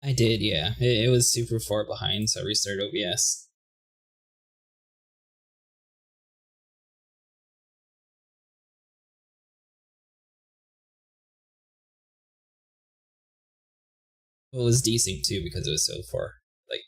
I did, yeah. It was super far behind, so I restarted OBS. It was desync too because it was so far. Like,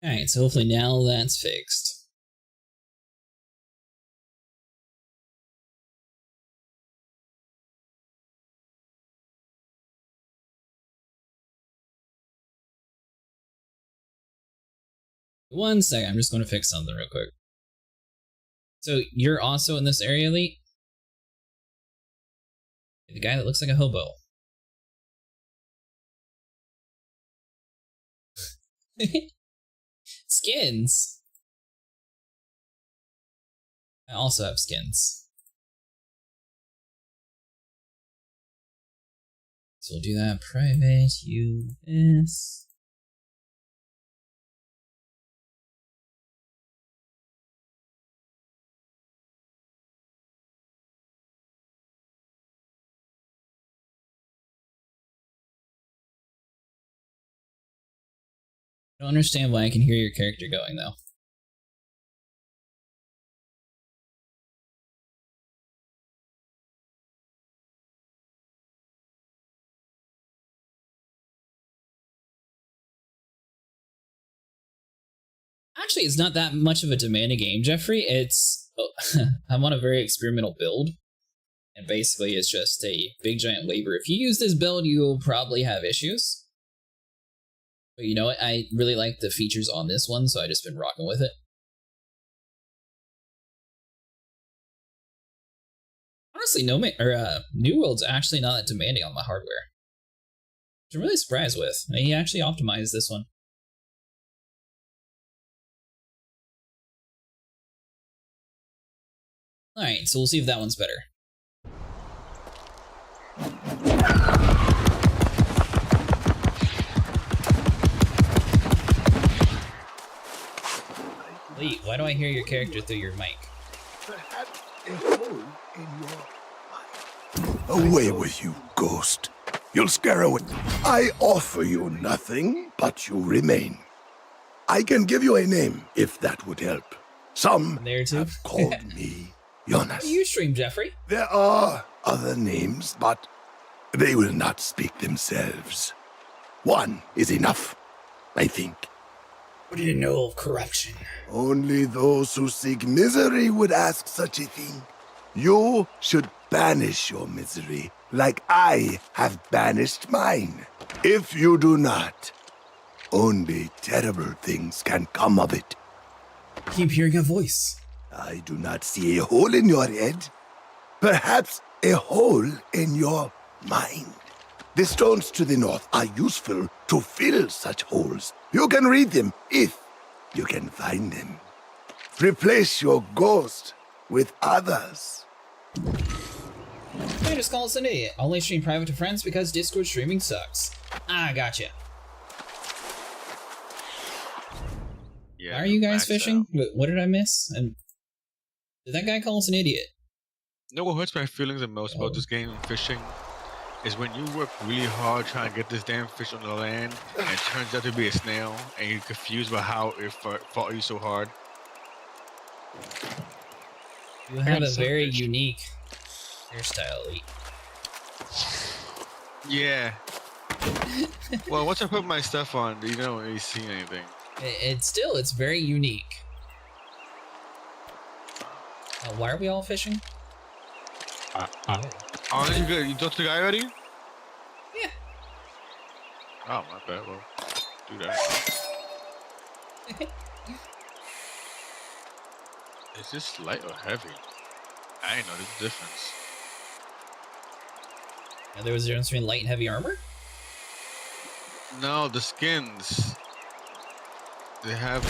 alright, so hopefully now that's fixed. One second, I'm just going to fix something real quick. So you're also in this area, Elite? The guy that looks like a hobo. Skins! I also have skins. So we'll do that private US. I don't understand why I can hear your character going though. Actually, it's not that much of a demanding game, Jeffrey. It's I'm on a very experimental build, and basically it's just a big giant labor. If you use this build, you'll probably have issues. But you know what? I really like the features on this one, so I've just been rocking with it. Honestly, New World's actually not that demanding on my hardware, which I'm really surprised with. I mean, he actually optimized this one. Alright, so we'll see if that one's better. Lee, why do I hear your character through your mic? Perhaps a hole in your mind. Away with you, ghost. You'll scare away. I offer you nothing, but you remain. I can give you a name, if that would help. Some there too? have called me Jonas. You stream, Jeffrey. There are other names, but they will not speak themselves. One is enough, I think. What do you know of corruption? Only those who seek misery would ask such a thing. You should banish your misery, like I have banished mine. If you do not, only terrible things can come of it. I keep hearing a voice. I do not see a hole in your head. Perhaps a hole in your mind. The stones to the north are useful to fill such holes. You can read them if you can find them. Replace your ghost with others. Hey, just call us an idiot. Only stream private to friends because Discord streaming sucks. Ah, gotcha. Yeah, Why are you guys fishing? out. What did I miss? And did that guy call us an idiot? You know what hurts my feelings the most about this game fishing is when you work really hard trying to get this damn fish on the land and it turns out to be a snail and you're confused about how it fought you so hard. You have a very unique hairstyle, Elite. Yeah. Well, once I put my stuff on, you don't really see anything. It's very unique. Why are we all fishing? Oh, you talked to the guy already? Yeah. Oh, my bad. Well, do that. Is this light or heavy? I didn't know the difference. Now there was a difference between light and heavy armor? No, the skins. They have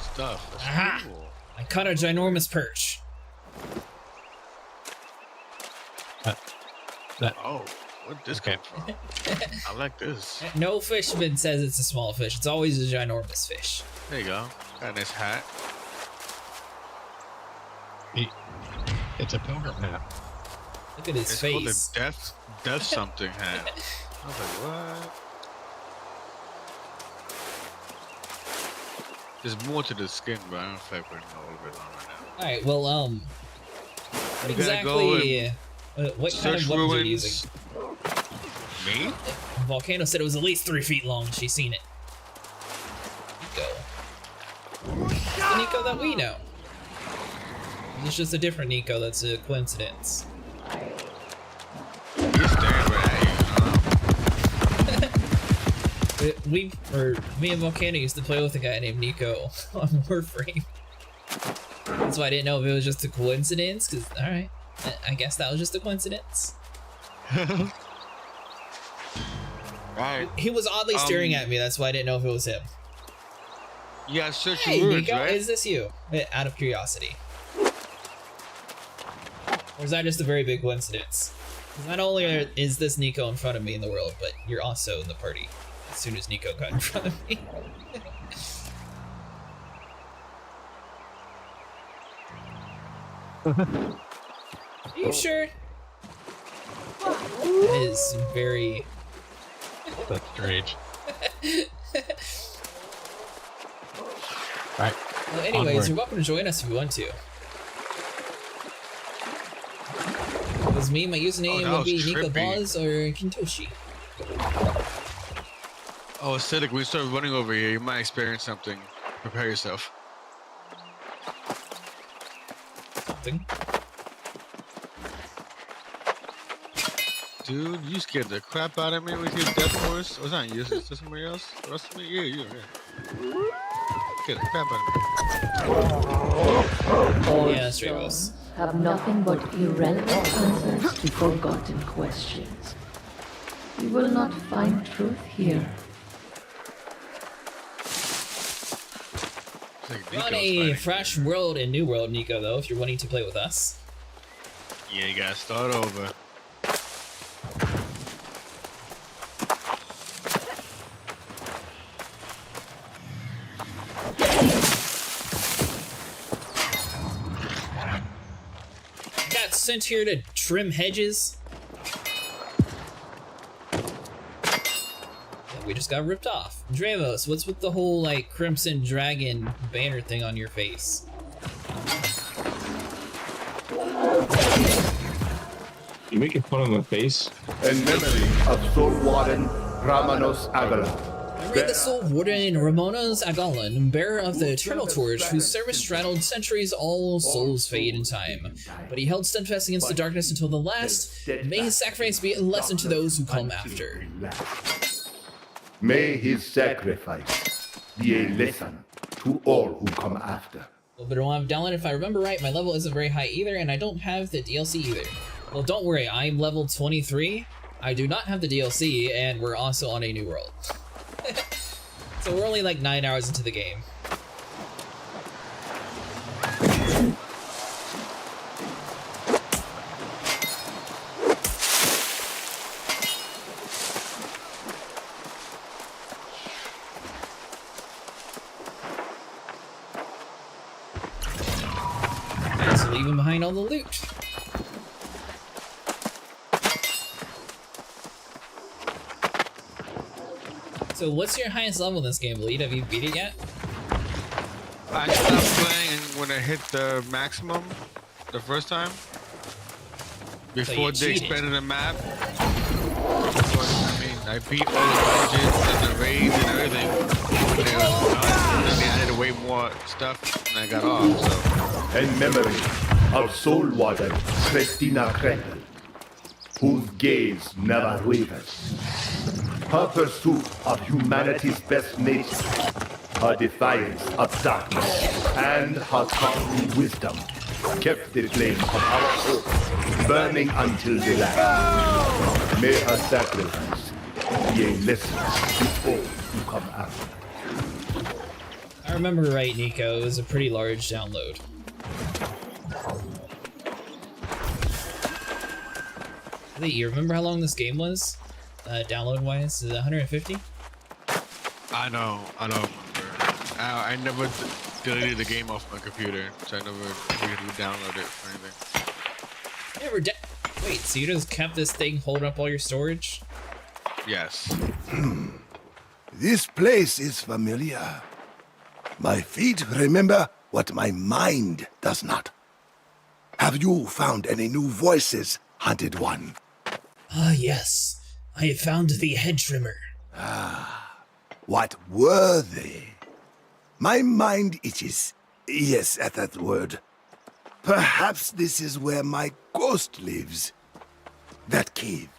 stuff. That's Aha! cool. I caught a ginormous perch. Oh, where'd this come from? I like this. No fisherman says it's a small fish. It's always a ginormous fish. There you go. Got a nice hat. It's a pilgrim hat. Look at his It's face. called the death something hat. I was like, what? There's more to the skin, but I don't feel like we're going all of it on right now. Alright, well, what We gotta go exactly... what kind of Search weapons are you ruins. using? Me? Volcano said it was at least 3 feet long. She's seen it. Nico. It's the Nico that we know. It's just a different Nico that's a coincidence. He's staring right at you. Me and Volcano used to play with a guy named Nico on Warframe. That's why I didn't know if it was just a coincidence, because, alright, I guess that was just a coincidence. Right. He was oddly staring at me, that's why I didn't know if it was him. You gotta search Hey, the words, Nico, right? is this you? Out of curiosity. Or is that just a very big coincidence? 'Cause not only is this Nico in front of me in the world, but you're also in the party as soon as Nico got in front of me. Are you sure? That is very... That's strange. Alright. Well, anyways, Onward. you're welcome to join us if you want to. It was me, my username that would was be Nico trippy. Baz or Kintoshi. Oh, acidic, when you start running over here, you might experience something. Prepare yourself. Something. Dude, you scared the crap out of me with your death horse. Oh, it's not you, is it somebody else? The rest of me? Yeah, you, yeah. Scared the crap out of me. Yeah, that's right, boss. Have nothing but irrelevant answers to forgotten questions. You will not find truth here. It's like We're on Nico's a fighting. fresh world and new world, Nico, though, if you're wanting to play with us. Yeah, you gotta start over. I got sent here to trim hedges. And we just got ripped off. Drevos, what's with the whole, like, Crimson Dragon banner thing on your face? You making fun of my face? In memory of Soul Warden Ramanos Agala. Read the soul of Warden Ramonas Agalan, bearer of the Eternal Torch, whose service straddled centuries, all souls fade in time. But he held steadfast against the darkness until the last. May his sacrifice be a lesson to those who come after. May his sacrifice be a lesson to all who come after. Well, but I'm down. If I remember right, my level isn't very high either, and I don't have the DLC either. Well, don't worry, I'm level 23. I do not have the DLC, and we're also on a new world. So we're only like 9 hours into the game. And so leaving behind all the loot. So what's your highest level in this game, Bleed? Have you beat it yet? I stopped playing when I hit the maximum the first time. Before they cheated. expanded the map. But, I mean, I beat all the dungeons and the raids and everything. When it was done, and they added way more stuff and I got off, so. In memory of Soul Warden Christina Kretel, whose gaze never wavers. Her pursuit of humanity's best nature, her defiance of darkness, and her godly wisdom kept the flame of our hope burning until the last. May her sacrifice be a lesson to all who come after. I remember right, Nico, it was a pretty large download. Hey, you remember how long this game was? Download-wise? Is it 150? I don't remember. I never deleted the game off my computer, so I never really downloaded it or anything. Never Wait, so you just kept this thing holding up all your storage? Yes. This place is familiar. My feet remember what my mind does not. Have you found any new voices, Hunted One? Ah, yes. I have found the head trimmer. What were they? My mind itches. Yes, at that word. Perhaps this is where my ghost lives. That cave.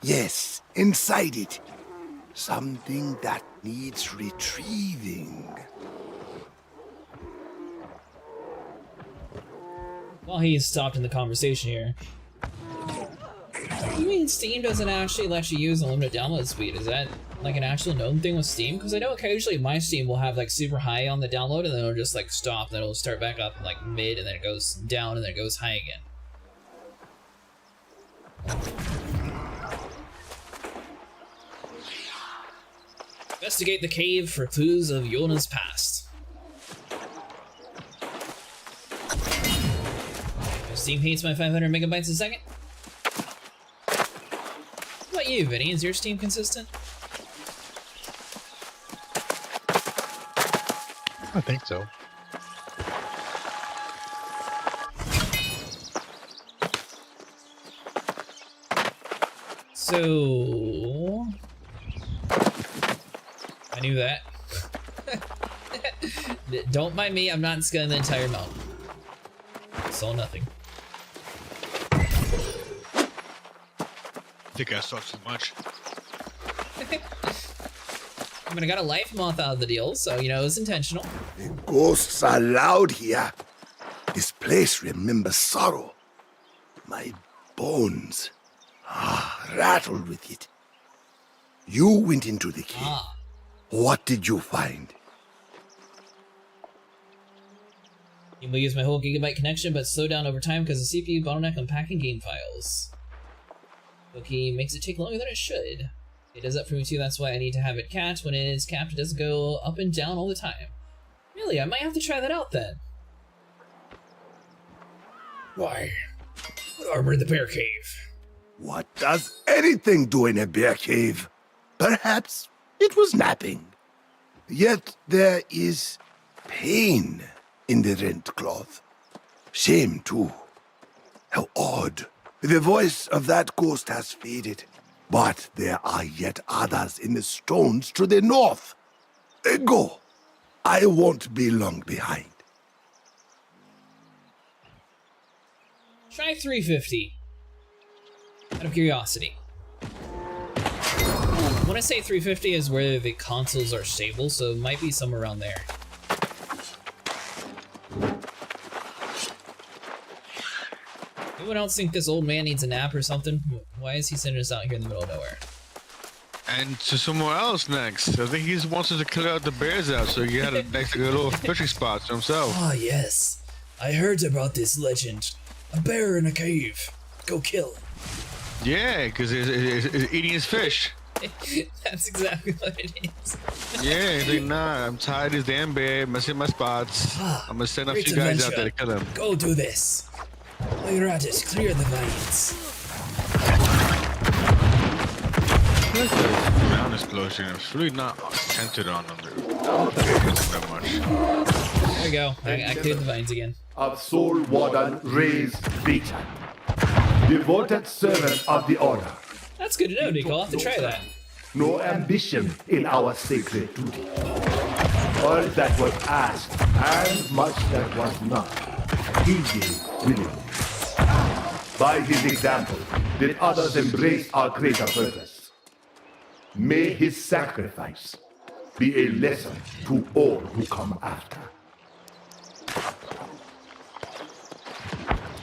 Yes, inside it. Something that needs retrieving. While he stopped in the conversation here. You mean Steam doesn't actually let you use unlimited download speed? Is that like an actual known thing with Steam? Because I know occasionally my Steam will have like super high on the download and then it'll just like stop, then it'll start back up like mid and then it goes down and then it goes high again. Investigate the cave for clues of Yona's past. Steam hates my 500 megabytes a second. What about you, Vinny? Is your Steam consistent? I think so. So... I knew that. Don't mind me, I'm not scaling the entire mountain. Saw nothing. I think I saw too much. I mean, I got a life moth out of the deal, so, you know, it was intentional. The ghosts are loud here. This place remembers sorrow. My bones rattled with it. You went into the cave. What did you find? You will use my whole gigabyte connection, but slow down over time because the CPU bottleneck unpacking game files. Okay, makes it take longer than it should. It does that for me too, that's why I need to have it capped. When it is capped, it doesn't go up and down all the time. Really, I might have to try that out then. Why? What armor in the bear cave? What does anything do in a bear cave? Perhaps it was napping. Yet there is pain in the rent cloth. Shame too. How odd. The voice of that ghost has faded, but there are yet others in the stones to the north. Go. I won't be long behind. Try 350. Out of curiosity. When I say 350 is where the consoles are stable, so it might be somewhere around there. Anyone else think this old man needs a nap or something? Why is he sending us out here in the middle of nowhere? And to somewhere else next. I think he just wants us to clear out the bears out so he had a next little fishing spot to himself. Ah, yes. I heard about this legend. A bear in a cave. Go kill. Yeah, because it's eating his fish. That's exactly what it is. Yeah, he's like, nah, I'm tired of this damn bear messing my spots. I'm gonna send a Great few guys out adventure. there to kill him. Go do this. While you're at it, clear the vines. The mountain explosion. It's really not centered on them. That much. There we go. I cleared the vines again. Of Soul Warden Ray's Beacon, devoted servant of the Order. That's good to know, Nico. I'll have to try that. No ambition in our sacred duty. All that was asked and much that was not, he did willingly. By his example, did others embrace our greater purpose. May his sacrifice be a lesson to all who come after.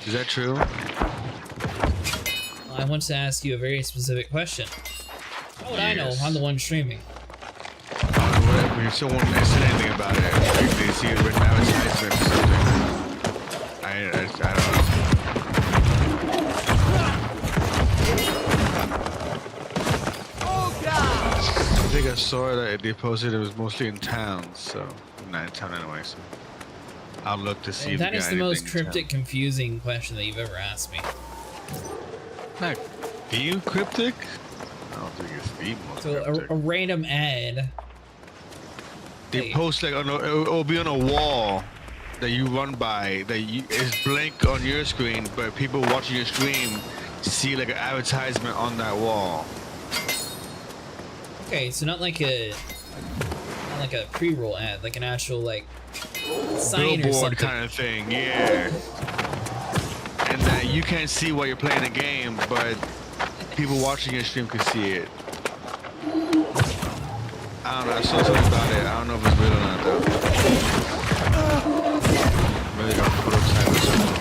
Is that true? I want to ask you a very specific question. How would I know? I'm the one streaming. Whatever if someone said anything about it, like they see a written advertisement or something. I don't know. I think I saw that they posted it was mostly in towns, so not in town anyway. So I'll look to see. And if that we is got the most anything in cryptic, confusing question that you've ever asked me. town. Like, being cryptic? I don't think it's the most So cryptic. a random ad. They post like it'll be on a wall that you run by that is blank on your screen, but people watching your stream see like an advertisement on that wall. Okay, so not like a pre-roll ad, like an actual like sign or Billboard something. kind of thing, yeah. And that you can't see while you're playing the game, but people watching your stream can see it. I don't know, I saw something about it. I don't know if it's real or not though. Really got prototype or something.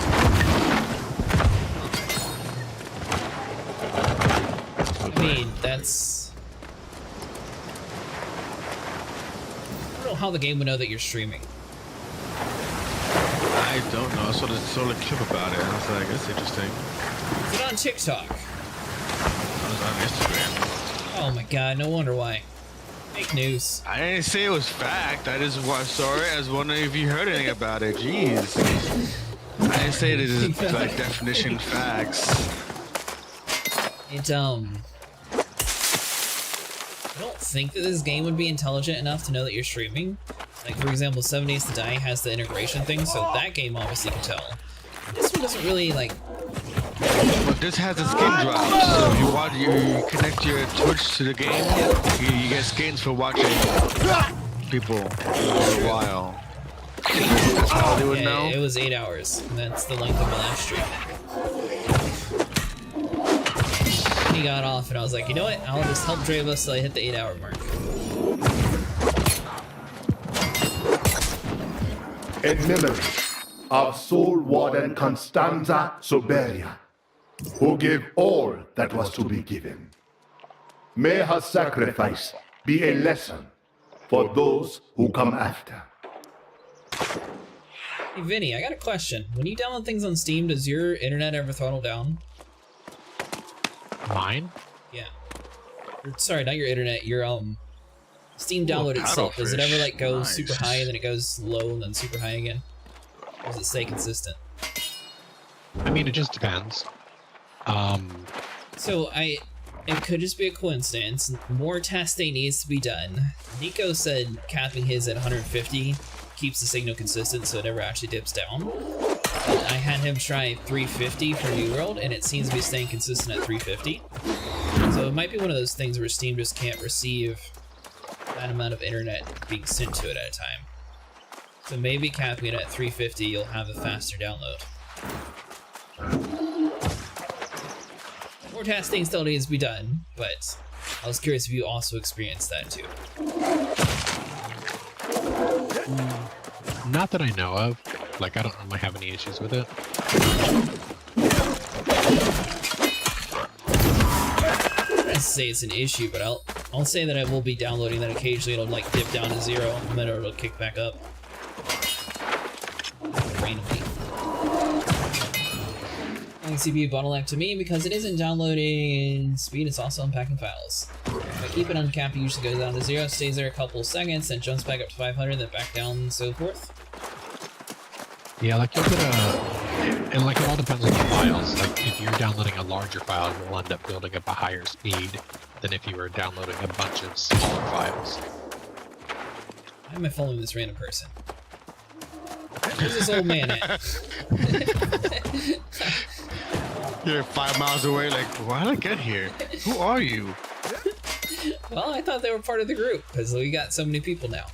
I mean, that's. I don't know how the game would know that you're streaming. I don't know. I saw a clip about it. I was like, that's interesting. Is it on TikTok? I was on Instagram. Oh my god, no wonder why. Fake news. I didn't say it was fact. I just saw it. I was wondering if you heard anything about it. Jeez. I didn't say it is like definition facts. It I don't think that this game would be intelligent enough to know that you're streaming. Like for example, 7 Days to Die has the integration thing, so that game obviously can tell. This one doesn't really like. But this has a skin drop, so if you connect your Twitch to the game, you get skins for watching people for a while. That's how they would Yeah, know. it was 8 hours, and that's the length of my last stream. He got off, and I was like, you know what? I'll just help Dravos till I hit the 8-hour mark. In memory of Soul Warden Constanza Soberia, who gave all that was to be given. May her sacrifice be a lesson for those who come after. Hey Vinny, I got a question. When you download things on Steam, does your internet ever throttle down? Mine? Yeah. Sorry, not your internet, your Steam download itself. Does it ever like go Nice. super high and then it goes low and then super high again? Or does it stay consistent? I mean, it just depends. So it could just be a coincidence. More testing needs to be done. Nico said capping his at 150 keeps the signal consistent so it never actually dips down. But I had him try 350 for New World and it seems to be staying consistent at 350. So it might be one of those things where Steam just can't receive that amount of internet being sent to it at a time. So maybe capping it at 350, you'll have a faster download. More testing still needs to be done, but I was curious if you also experienced that too. Not that I know of. Like, I don't normally have any issues with it. I don't say it's an issue, but I'll say that I will be downloading that occasionally. It'll like dip down to 0, and then it'll kick back up randomly. CPU bottleneck to me because it isn't downloading speed, it's also unpacking files. If I keep it uncapped, it usually goes down to 0, stays there a couple seconds, then jumps back up to 500, then back down, and so forth. Yeah, like you'll get and like it all depends on the files. Like if you're downloading a larger file, you'll end up building up a higher speed than if you were downloading a bunch of smaller files. Why am I following this random person? Where's this old man at? You're 5 miles away, like, why did I get here? Who are you? Well, I thought they were part of the group, because we got so many people now.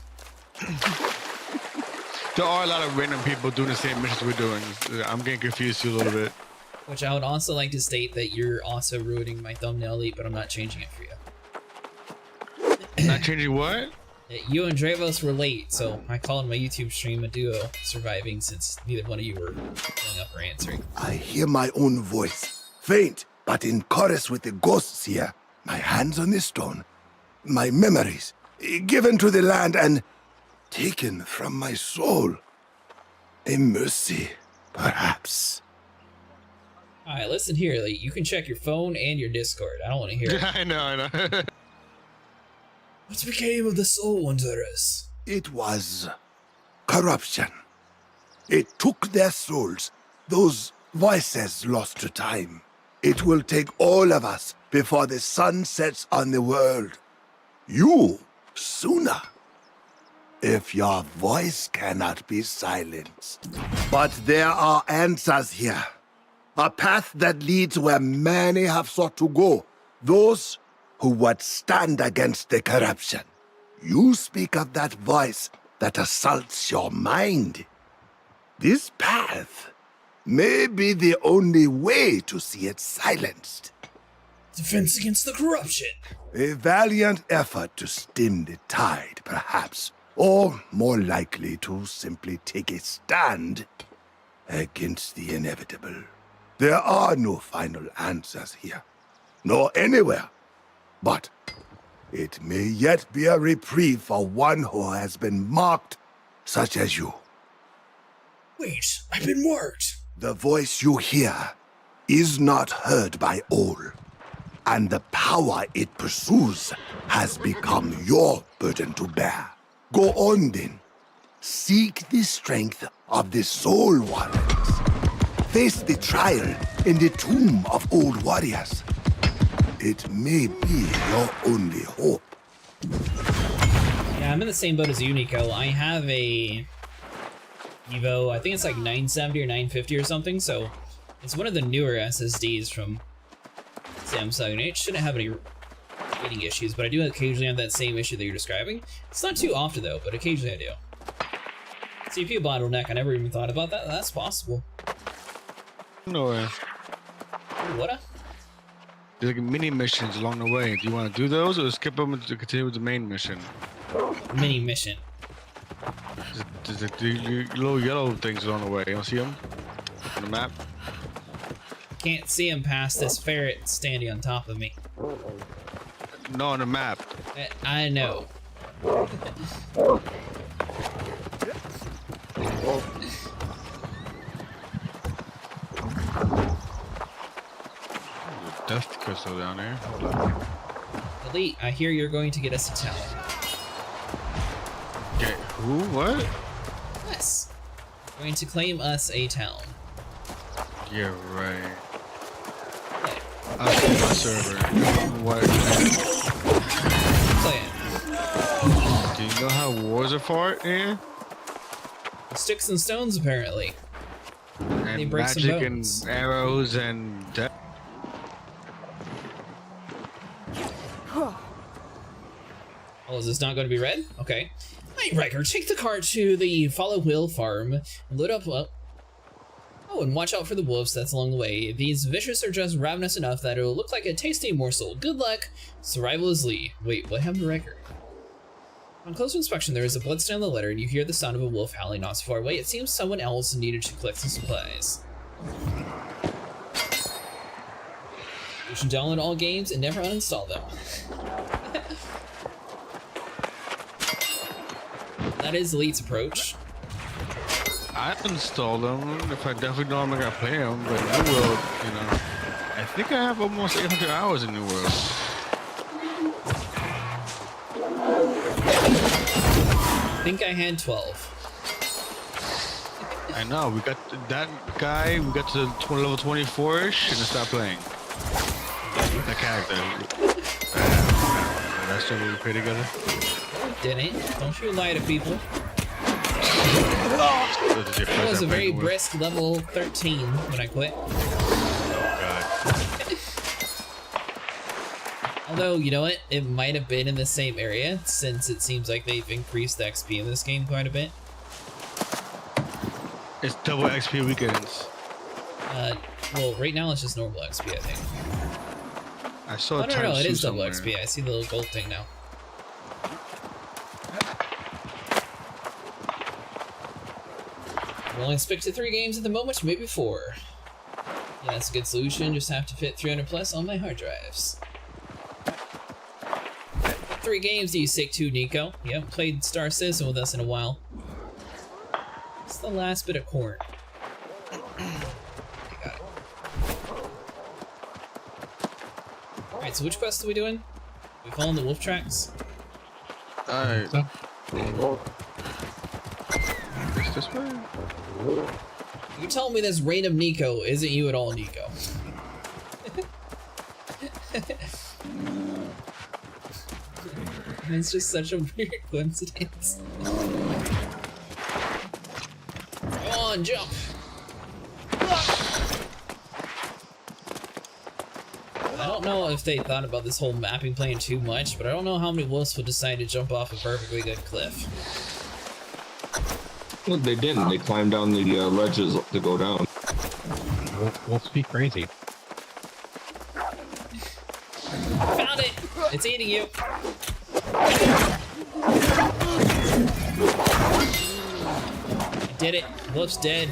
There are a lot of random people doing the same missions we're doing. I'm getting confused too a little bit. Which I would also like to state that you're also ruining my thumbnail elite, but I'm not changing it for you. Not changing what? You and Dravos were late, so I called my YouTube stream a duo surviving since neither one of you were going up or answering. I hear my own voice, faint, but in chorus with the ghosts here. My hands on the stone. My memories given to the land and taken from my soul. A mercy, perhaps. Alright, listen here. Like, you can check your phone and your Discord. I don't want to hear it. I know. What became of the Soul Wanderers? It was corruption. It took their souls, those voices lost to time. It will take all of us before the sun sets on the world. You sooner, if your voice cannot be silenced. But there are answers here. A path that leads where many have sought to go. Those who would stand against the corruption. You speak of that voice that assaults your mind. This path may be the only way to see it silenced. Defense against the corruption. A valiant effort to stem the tide, perhaps. Or more likely to simply take a stand against the inevitable. There are no final answers here, nor anywhere. But it may yet be a reprieve for one who has been marked, such as you. Wait, I've been marked. The voice you hear is not heard by all, and the power it pursues has become your burden to bear. Go on then. Seek the strength of the Soul Warriors. Face the trial in the tomb of old warriors. It may be your only hope. Yeah, I'm in the same boat as you, Nico. I have a Evo, I think it's like 970 or 950 or something, so it's one of the newer SSDs from Samsung, and it shouldn't have any reading issues, but I do occasionally have that same issue that you're describing. It's not too often though, but occasionally I do. CPU bottleneck, I never even thought about that. That's possible. No way. What? There's like mini missions along the way. Do you want to do those or skip them to continue with the main mission? Mini mission. There's the little yellow things along the way. You don't see them on the map? Can't see him past this ferret standing on top of me. No, on the map. I know. Death crystal down there. Elite, I hear you're going to get us a town. Get who? What? Yes. Going to claim us a town. Yeah, right. Play. I'll see my server. What? Play it. Do you know how wars are fought here? Sticks and stones, apparently. They And break some magic and bones. arrows and death. Oh, is this not going to be red? Okay. Hey, Riker, take the cart to the Follow Wheel farm and load up. Oh, and watch out for the wolves that's along the way. These vicious are just ravenous enough that it'll look like a tasty morsel. Good luck. Survival is Lee. Wait, what happened to Riker? On close inspection, there is a bloodstain on the letter, and you hear the sound of a wolf howling not so far away. It seems someone else needed to collect some supplies. You should download all games and never uninstall them. That is Elite's approach. I installed them if I definitely know I'm gonna play them, but New World, you know, I think I have almost 800 hours in New World. I think I had 12. I know, we got that guy, we got to level 24-ish and then stopped playing. That character. That's what we play together. Didn't. Don't you lie to people. I was a very brisk level 13 when I quit. Oh, God. Although, you know what? It might have been in the same area, since it seems like they've increased the XP in this game quite a bit. It's double XP weekends. Well, right now it's just normal XP, I think. I saw Oh, a no, it is double somewhere. XP. I see the little gold thing now. We'll only stick to 3 games at the moment, maybe 4. Yeah, that's a good solution. Just have to fit 300 plus on my hard drives. 3 games do you stick to, Nico? You haven't played Star Citizen with us in a while. What's the last bit of corn? Got it. Alright, so which quest are we doing? We following the wolf tracks? Alright. So, This way? You telling me this random Nico isn't you at all, Nico? It's just such a weird coincidence. Come on, jump! I don't know if they thought about this whole mapping plan too much, but I don't know how many wolves would decide to jump off a perfectly good cliff. Well, they didn't. They climbed down the ledges to go down. wolves be crazy. Found it! It's eating you! I did it. Wolf's dead.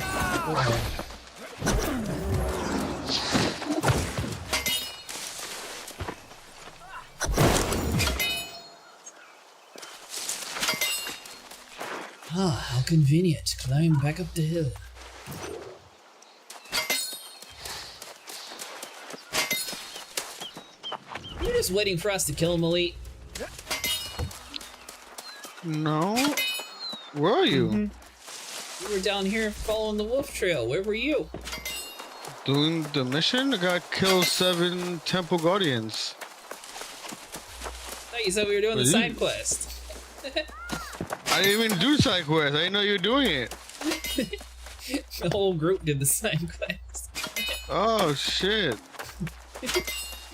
Ah, how convenient. Climb back up the hill. You're just waiting for us to kill him, Elite. No. Where are you? You were down here following the wolf trail. Where were you? Doing the mission? I got killed 7 temple guardians. I thought you said we were doing the Really? side quest. I didn't even do side quest. I didn't know you were doing it. The whole group did the side quest. Oh shit.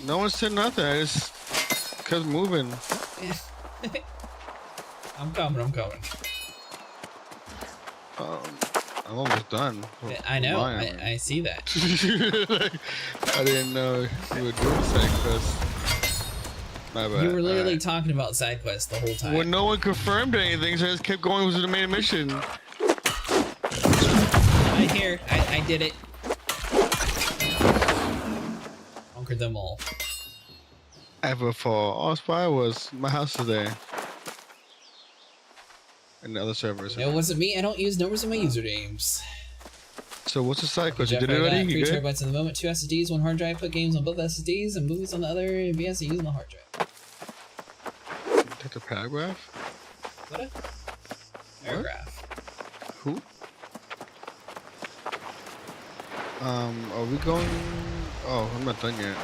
No one said nothing. I just kept moving. I'm coming. I'm almost done. I know. Mine. I see that. I didn't know you were doing side quest. My bad. You were literally Alright. talking about side quests the whole time. Well, no one confirmed anything, so I just kept going with the main mission. Right here. I did it. Conquered them all. Ever for all spy was my house today. And the other servers. No, it wasn't me. I don't use numbers in my usernames. So what's the side quest? You Jeff, did it I got already? 3 You good? terabytes in the moment, 2 SSDs, 1 hard drive. Put games on both SSDs and movies on the other VS using the hard drive. Take the paragraph? What a paragraph. Who? Are we going? Oh, I'm not done yet.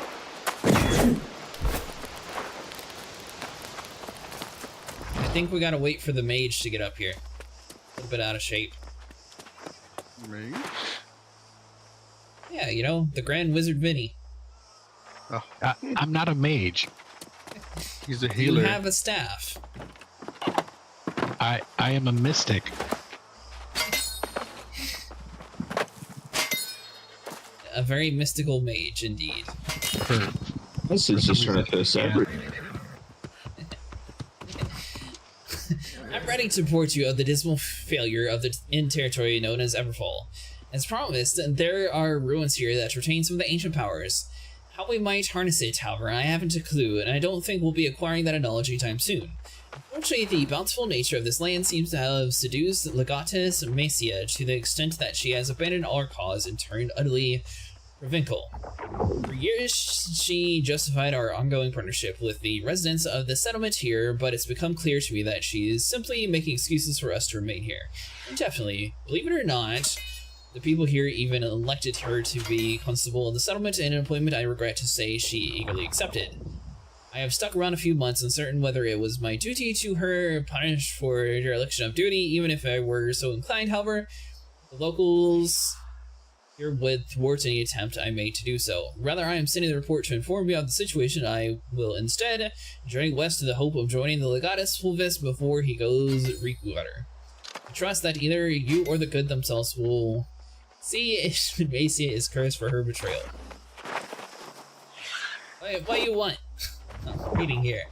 I think we gotta wait for the mage to get up here. A little bit out of shape. Mage? Yeah, you know, the Grand Wizard Vinny. Oh, I'm not a mage. he's a You healer. have a staff. I am a mystic. A very mystical mage, indeed. This is just trying to piss everything. I'm ready to report you of the dismal failure of the territory known as Everfall. As promised, there are ruins here that retain some of the ancient powers. How we might harness it, however, I haven't a clue, and I don't think we'll be acquiring that knowledge anytime soon. Unfortunately, the bountiful nature of this land seems to have seduced Legatus Macia to the extent that she has abandoned our cause and turned utterly provincial. For years, she justified our ongoing partnership with the residents of the settlement here, but it's become clear to me that she is simply making excuses for us to remain here. Indefinitely, believe it or not, the people here even elected her to be constable of the settlement, an appointment I regret to say she eagerly accepted. I have stuck around a few months, uncertain whether it was my duty to her punished for dereliction of duty, even if I were so inclined. However, the locals herewith thwart any attempt I made to do so. Rather, I am sending the report to inform you of the situation. I will instead journey west in the hope of joining the Legatus Fulvis before he goes Reekwater. I trust that either you or the good themselves will see if Macia is cursed for her betrayal. What you want? I'm reading here.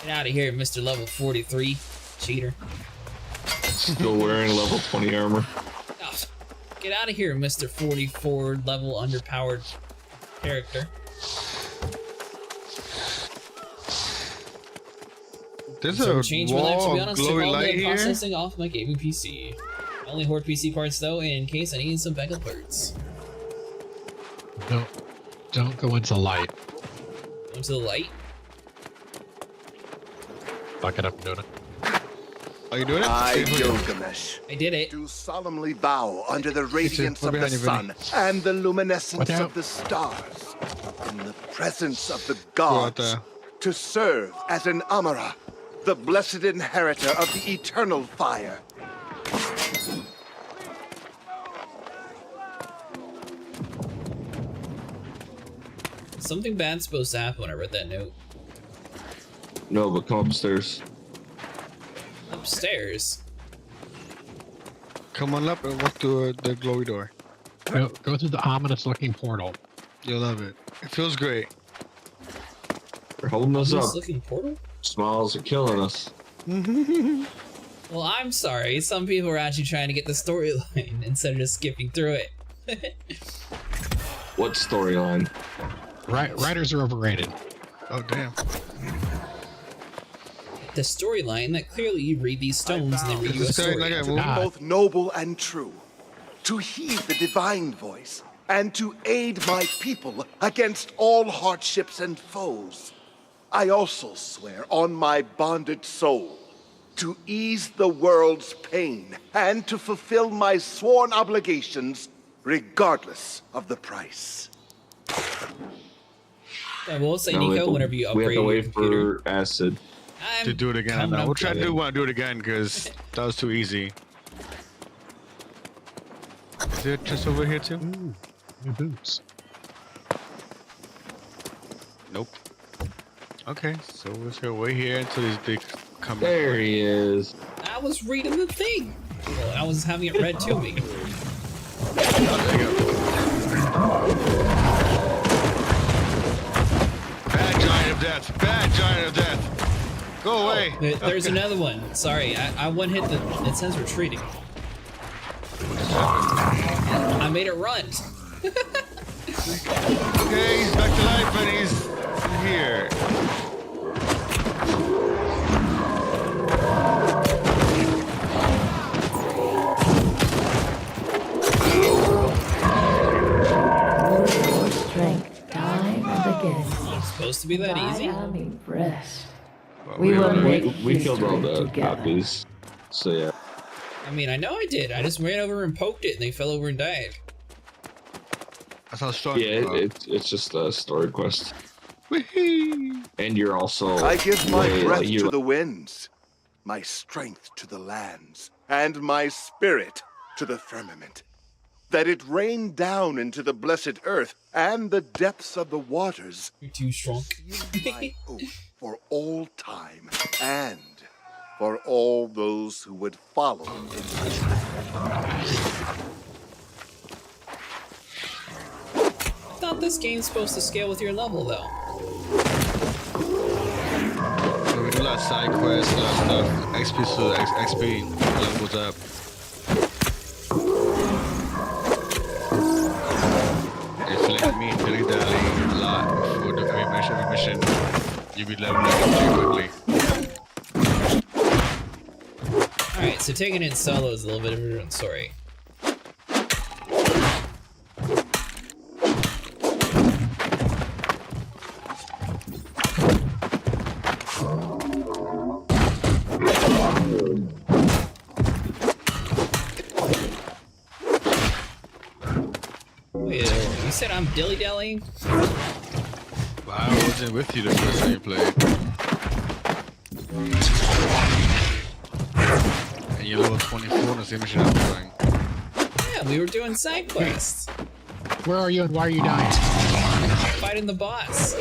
Get out of here, Mr. Level 43, cheater. Still wearing level 20 armor. Oh, get out of here, Mr. 44 level underpowered character. There's So a change my life, to be wall of honest, took glowy all light the here. processing off my gaming PC. I only hoard PC parts though, in case I need some backup parts. Don't go into light. Into the light. Fuck it up and doing it. Are you doing it? I, See if we can- Gilgamesh, I did it. do solemnly bow under the radiance We're of the behind you, sun and the luminescence Watch out. of the stars, in the presence of the Go out gods, there. to serve as an Amara, the blessed inheritor of the eternal fire. Something bad's supposed to happen when I read that note. No, but come upstairs. Upstairs. Come on up and walk through the glowy door. Go through the ominous looking portal. You'll love it. It feels great. They're holding us This up. looking portal? Smiles are killing us. Well, I'm sorry. Some people are actually trying to get the storyline instead of just skipping through it. What storyline? Writers are overrated. Oh damn. The storyline that clearly you read these stones and they read you a Is this guy story. like a To movie? be both noble and true, to heed the divine voice, and to aid my people against all hardships and foes. I also swear on my bonded soul to ease the world's pain and to fulfill my sworn obligations regardless of the price. I will say, No, we have Nico, to- whenever you we have upgrade to your wait computer, for acid. I'm To do it again. coming No, up we'll try to with it. do it again because that was too easy. Is there a chest over here too? Ooh, new boots. Nope. Okay, so we're just gonna wait here until they come back. There he is. I was reading the thing. Well, I was having it read to me. Oh, there you go. Bad giant of death! Bad giant of death! Go away! There's another one. Sorry, I one hit the. It says retreating. I made it run. Okay, he's back to life and he's here. Your strength time and again. It's supposed to be that I easy. am impressed. Well, We will make We killed all history the together. copies. So yeah. I mean, I know I did. I just ran over and poked it, and they fell over and died. That's how strong Yeah, you are. it's just a story quest. Whee! And you're also I give my way, breath you to the winds, my strength to the lands, and my spirit to the firmament, that it rain down into the blessed earth and the depths of the waters. You're too strong. My oath for all time and for all those who would follow in my track. I thought this game's supposed to scale with your level, though. So we do a lot of side quests, a lot of stuff. XP so XP levels up. If you let me dilly dally a lot for the every mission, you'll be leveling up pretty quickly. Alright, so taking it solo is a little bit of a different story. Wait, you said I'm dilly-dallying? But I wasn't with you the first time you played. And you're level 24 on the same mission I'm doing. Yeah, we were doing side quests. Where are you and why are you dying? Fighting the boss.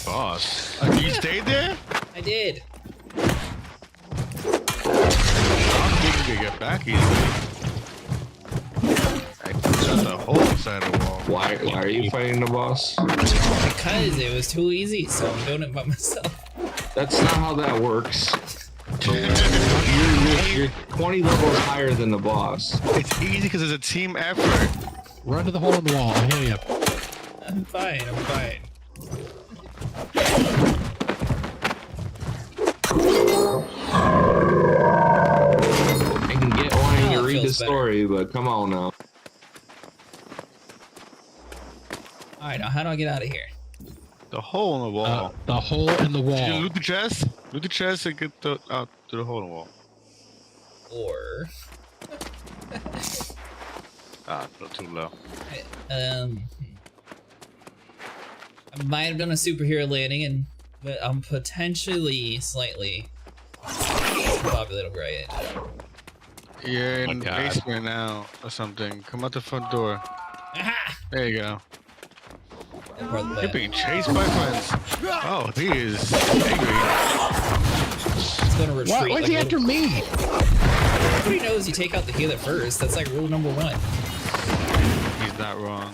Boss. You stayed there? I did. I'm thinking to get back easily. I shut the whole side of the wall. Why are you fighting the boss? Because it was too easy, so I'm doing it by myself. That's not how that works. You're 20 levels higher than the boss. It's easy because it's a team effort. Run to the hole in the wall. I hear you. I'm fine, I'm fine. I can get wanting Now to it read the feels better. story, but come on now. Alright, now how do I get out of here? The hole in the wall. The hole in the Did you wall. loot the chest? Loot the chest and get out to the hole in the wall. Or... Not too low. I might have done a superhero landing, but I'm potentially slightly populated where I am. You're in the God. basement now or something. Come out the front door. Aha! There you go. That part of the You're plan. being chased by friends. Oh, he is angry. It's gonna retreat. Why like is he a after little... me? Everybody knows you take out the healer first. That's like rule number 1. He's not wrong.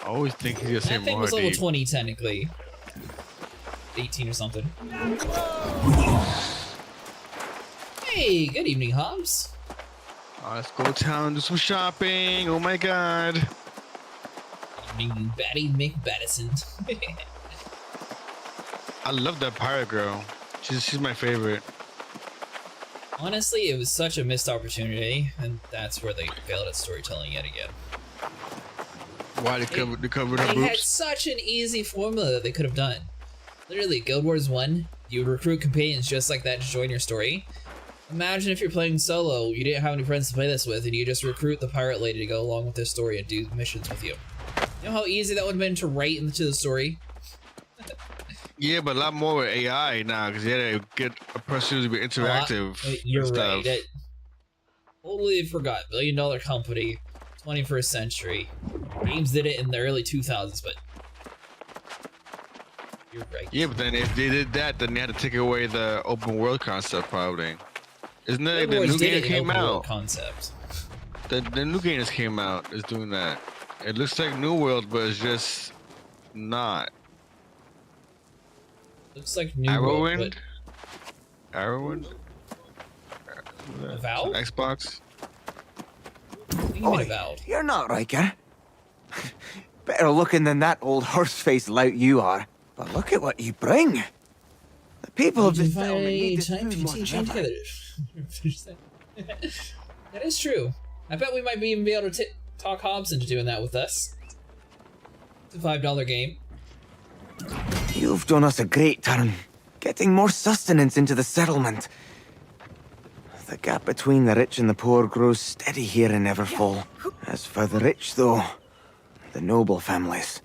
I always think he's gonna say That thing more was level deep. 20 technically. 18 or something. Hey, good evening, Hobbs. Let's go town and do some shopping. Oh my god. Evening, Batty McBattison. I love that pirate girl. She's my favorite. Honestly, it was such a missed opportunity, and that's where they failed at storytelling yet again. Why they covered her They had boobs? such an easy formula that they could have done. Literally, Guild Wars 1, you would recruit companions just like that to join your story. Imagine if you're playing solo, you didn't have any friends to play this with, and you just recruit the pirate lady to go along with this story and do missions with you. You know how easy that would have been to write into the story? Yeah, but a lot more with AI now because you had to get a person to be interactive. You're and right. stuff. Totally forgot. $1 billion company, 21st century. Games did it in the early 2000s, but you're right. Yeah, but then if they did that, then they had to take away the open world concept, probably. Isn't that Guild the Wars new did game it in came open world out? concept. The new game that came out is doing that. It looks like New World, but it's just not. Looks like New World, Arrowwind? Arrowwind? but Avowed? Xbox? I think you mean Avowed. You're not Riker. Better looking than that old horse-faced lout you are. But look at what you bring. The people of this settlement need this time food more than chain ever. together. That is true. I bet we might even be able to talk Hobbs into doing that with us. It's a $5 game. You've done us a great turn, getting more sustenance into the settlement. The gap between the rich and the poor grows steady here in Everfall. As for the rich, though, the noble families.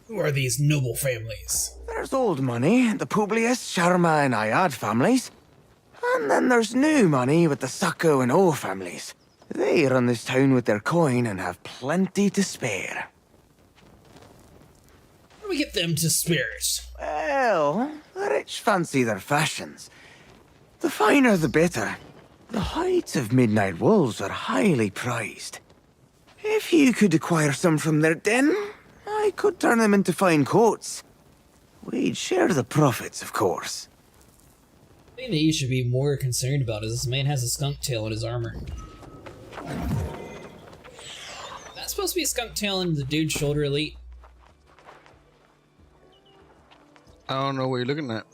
Who are these noble families? There's old money, the Publius, Sharma, and Ayad families. And then there's new money with the Sacco and O families. They run this town with their coin and have plenty to spare. How do we get them to spirit? Well, the rich fancy their fashions. The finer the better. The hides of midnight wolves are highly prized. If you could acquire some from their den, I could turn them into fine coats. We'd share the profits, of course. The thing that you should be more concerned about is this man has a skunk tail in his armor. That's supposed to be a skunk tail in the dude's shoulder elite. I don't know what you're looking at.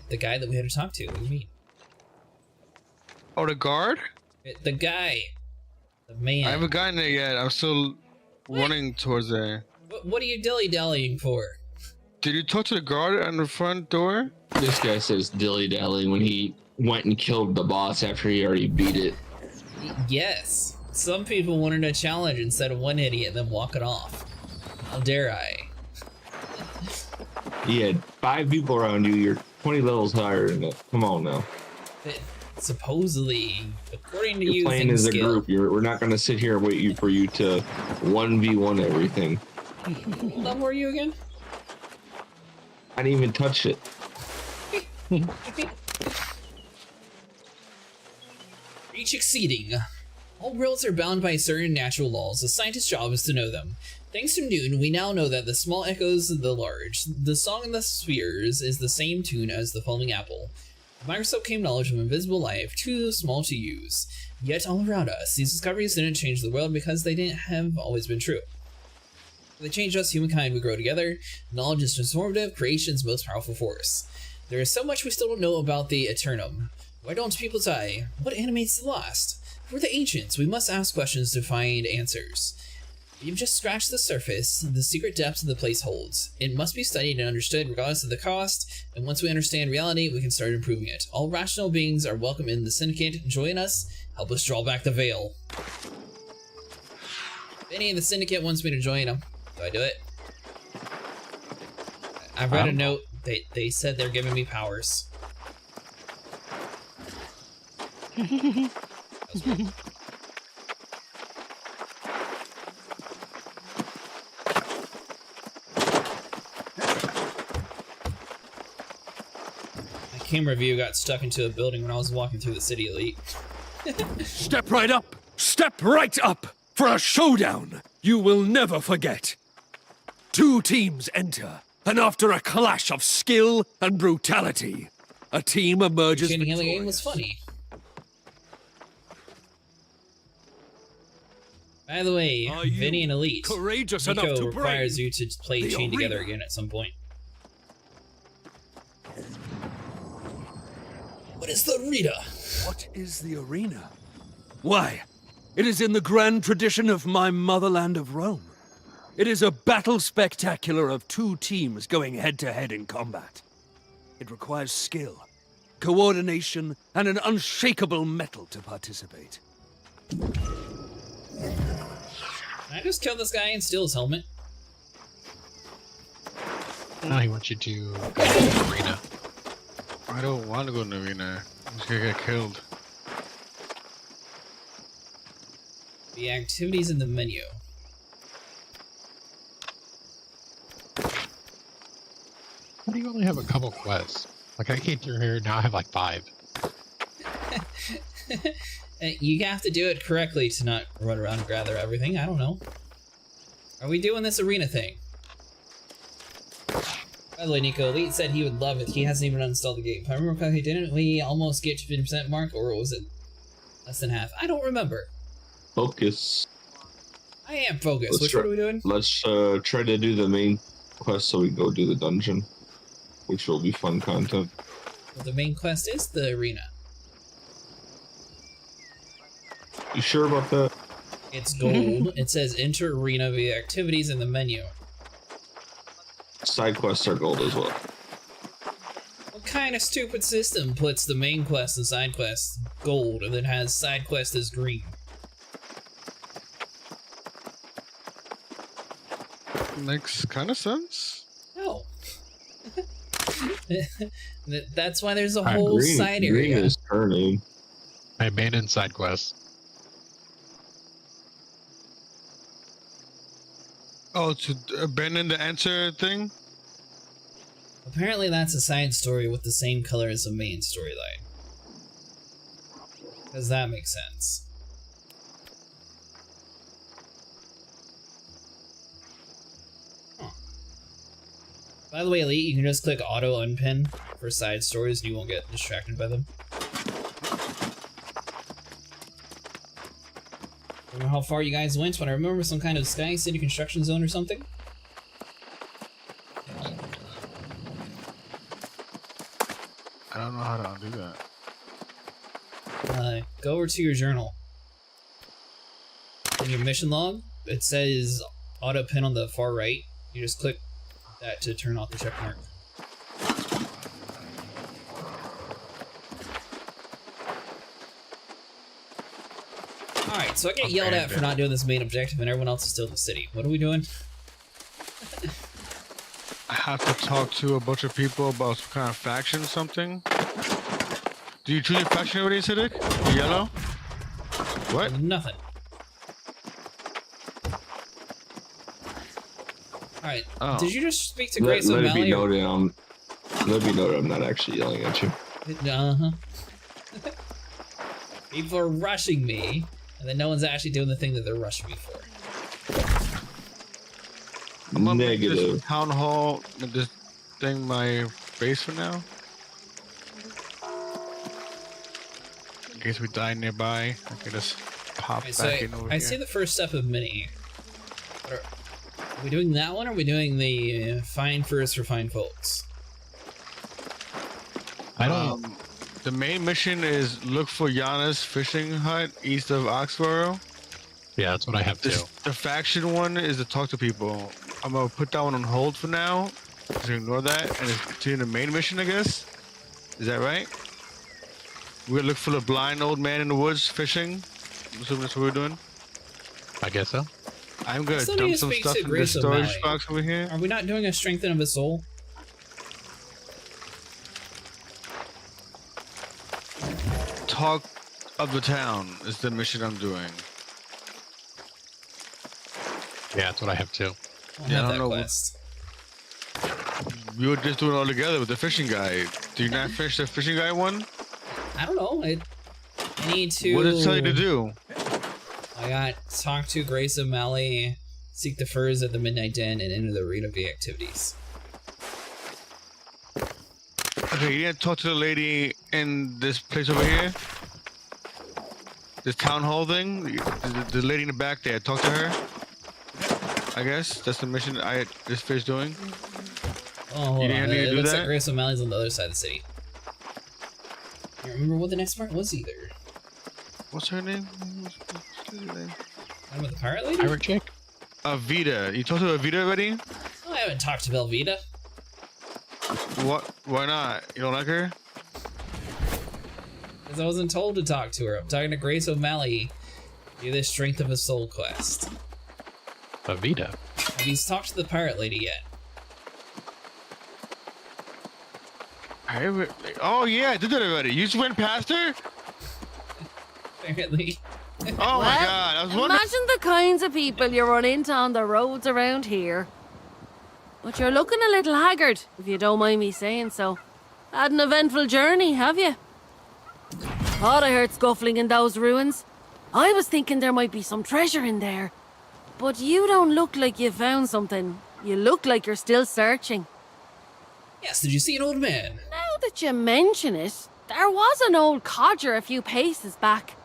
The guy that we had to talk to. What do you mean? Oh, the guard? The guy. The man. I haven't gotten there yet. I'm still running towards there. What are you dilly-dallying for? Did you talk to the guard on the front door? This guy says dilly-dally when he went and killed the boss after he already beat it. Yes. Some people wanted a challenge instead of one idiot and then walk it off. How dare I? He had 5 people around you. You're 20 levels higher than it. Come on now. But supposedly, according to You're you, playing things as a skill. group. We're not going to sit here and wait for you to 1v1 everything. What level are you again? I didn't even touch it. Reach exceeding. All worlds are bound by certain natural laws. The scientist's job is to know them. Thanks to Newton, we now know that the small echoes the large. The song in the spheres is the same tune as the falling apple. The microscope came knowledge of invisible life, too small to use. Yet all around us, these discoveries didn't change the world because they didn't have always been true. They changed us, humankind, we grow together. Knowledge is transformative, creation's most powerful force. There is so much we still don't know about the Aeternum. Why don't people die? What animates the lost? We're the ancients. We must ask questions to find answers. You've just scratched the surface. The secret depths of the place holds. It must be studied and understood regardless of the cost, and once we understand reality, we can start improving it. All rational beings are welcome in the Syndicate. Join us. Help us draw back the veil. Vinny in the Syndicate wants me to join them. Do I do it? I read a note. They said they're giving me powers. Camera view got stuck into a building when I was walking through the city, Elite. Step right up! Step right up! For a showdown you will never forget! 2 teams enter, and after a clash of skill and brutality, a team emerges victorious. The game was funny. By the way, Vinny and Elite, courageous Nico enough to requires brave you to play the Chain Together arena. again at some point. What is the arena? What is the arena? Why, it is in the grand tradition of my motherland of Rome. It is a battle spectacular of 2 teams going head-to-head in combat. It requires skill, coordination, and an unshakable mettle to participate. Can I just kill this guy and steal his helmet? Now he wants you to go to the arena. I don't want to go in the arena. I'm just gonna get killed. The activities in the menu. Why do you only have a couple quests? Like, I came through here, now I have like 5. You have to do it correctly to not run around and gather everything. I don't know. Are we doing this arena thing? By the way, Nico, Elite said he would love it. He hasn't even uninstalled the game. If I remember correctly, didn't we almost get to 50% mark, or was it less than half? I don't remember. Focus. I am focused. Which one are we doing? Let's try to do the main quest so we can go do the dungeon, which will be fun content. Well, the main quest is the arena. You sure about that? It's gold. It says enter arena via activities in the menu. Side quests are gold as well. What kind of stupid system puts the main quest and side quest gold and then has side quest as green? Makes kind of sense. No. That's why there's a whole green, side green area. is turning. I abandoned side quests. Oh, to abandon the answer thing? Apparently that's a side story with the same color as the main storyline. Does that make sense? Huh. By the way, Elite, you can just click auto unpin for side stories and you won't get distracted by them. I don't know how far you guys went, but I remember some kind of Sky City construction zone or something. I don't know how to undo that. Go over to your journal. In your mission log, it says auto pin on the far right. You just click that to turn off the check mark. Alright, so I get yelled at for not doing this main objective and everyone else is still in the city. What are we doing? I have to talk to a bunch of people about some kind of faction or something. Do you choose your faction already, Acidic? Yellow? What? Nothing. Alright, Oh. did you just speak to Grace Let it be O'Malley? noted I'm not actually yelling at you. Uh-huh. People are rushing me, And then no one's actually doing the thing that they're rushing me for. I'm gonna make Negative. this town hall, this thing my base for now. In case we die nearby, I can just pop Okay, back so in over I here. see the first step of mini. Are we doing that one, or are we doing the find first for fine folks? I don't. The main mission is look for Yana's fishing hut east of Oxborough. Yeah, that's what I have too. The faction one is to talk to people. I'm gonna put that one on hold for now. Just ignore that, and it's continuing the main mission, I guess. Is that right? We're gonna look for the blind old man in the woods fishing. I'm assuming that's what we're doing. I guess so. I'm gonna still dump need to some speak stuff to in the Grace storage O'Malley. box over here. Are we not doing a strengthen of a soul? Talk of the town is the mission I'm doing. Yeah, that's what I have too. I don't Yeah, have I that don't know. quest. We were just doing it all together with the fishing guy. Do you not finish the fishing guy one? I don't know. I need to. What did it tell you to do? I got talk to Grace O'Malley, seek the furs at the Midnight Den, and enter the arena via activities. Okay, you didn't talk to the lady in this place over here? This town hall thing? The lady in the back there, talk to her? I guess that's the mission this fish doing. Oh, hold You on. need to It do looks that? like Grace O'Malley's on the other side of the city. I don't remember what the next part was either. What's her name? What's her name? Talking about the pirate lady? Pirate chick? Avita. You talked to Avita already? Oh, I haven't talked to Velveeta. What? Why not? You don't like her? Because I wasn't told to talk to her. I'm talking to Grace O'Malley. Do this Strength of a Soul quest. Avita. Have you talked to the pirate lady yet? Oh yeah, I did that already. You just went past her? Apparently. Oh my god, I was wondering. Imagine the kinds of people you run into on the roads around here. But you're looking a little haggard, if you don't mind me saying so. Had an eventful journey, have you? Thought I heard scuffling in those ruins. I was thinking there might be some treasure in there. But you don't look like you found something. You look like you're still searching. Yes, did you see an old man? Now that you mention it, there was an old codger a few paces back.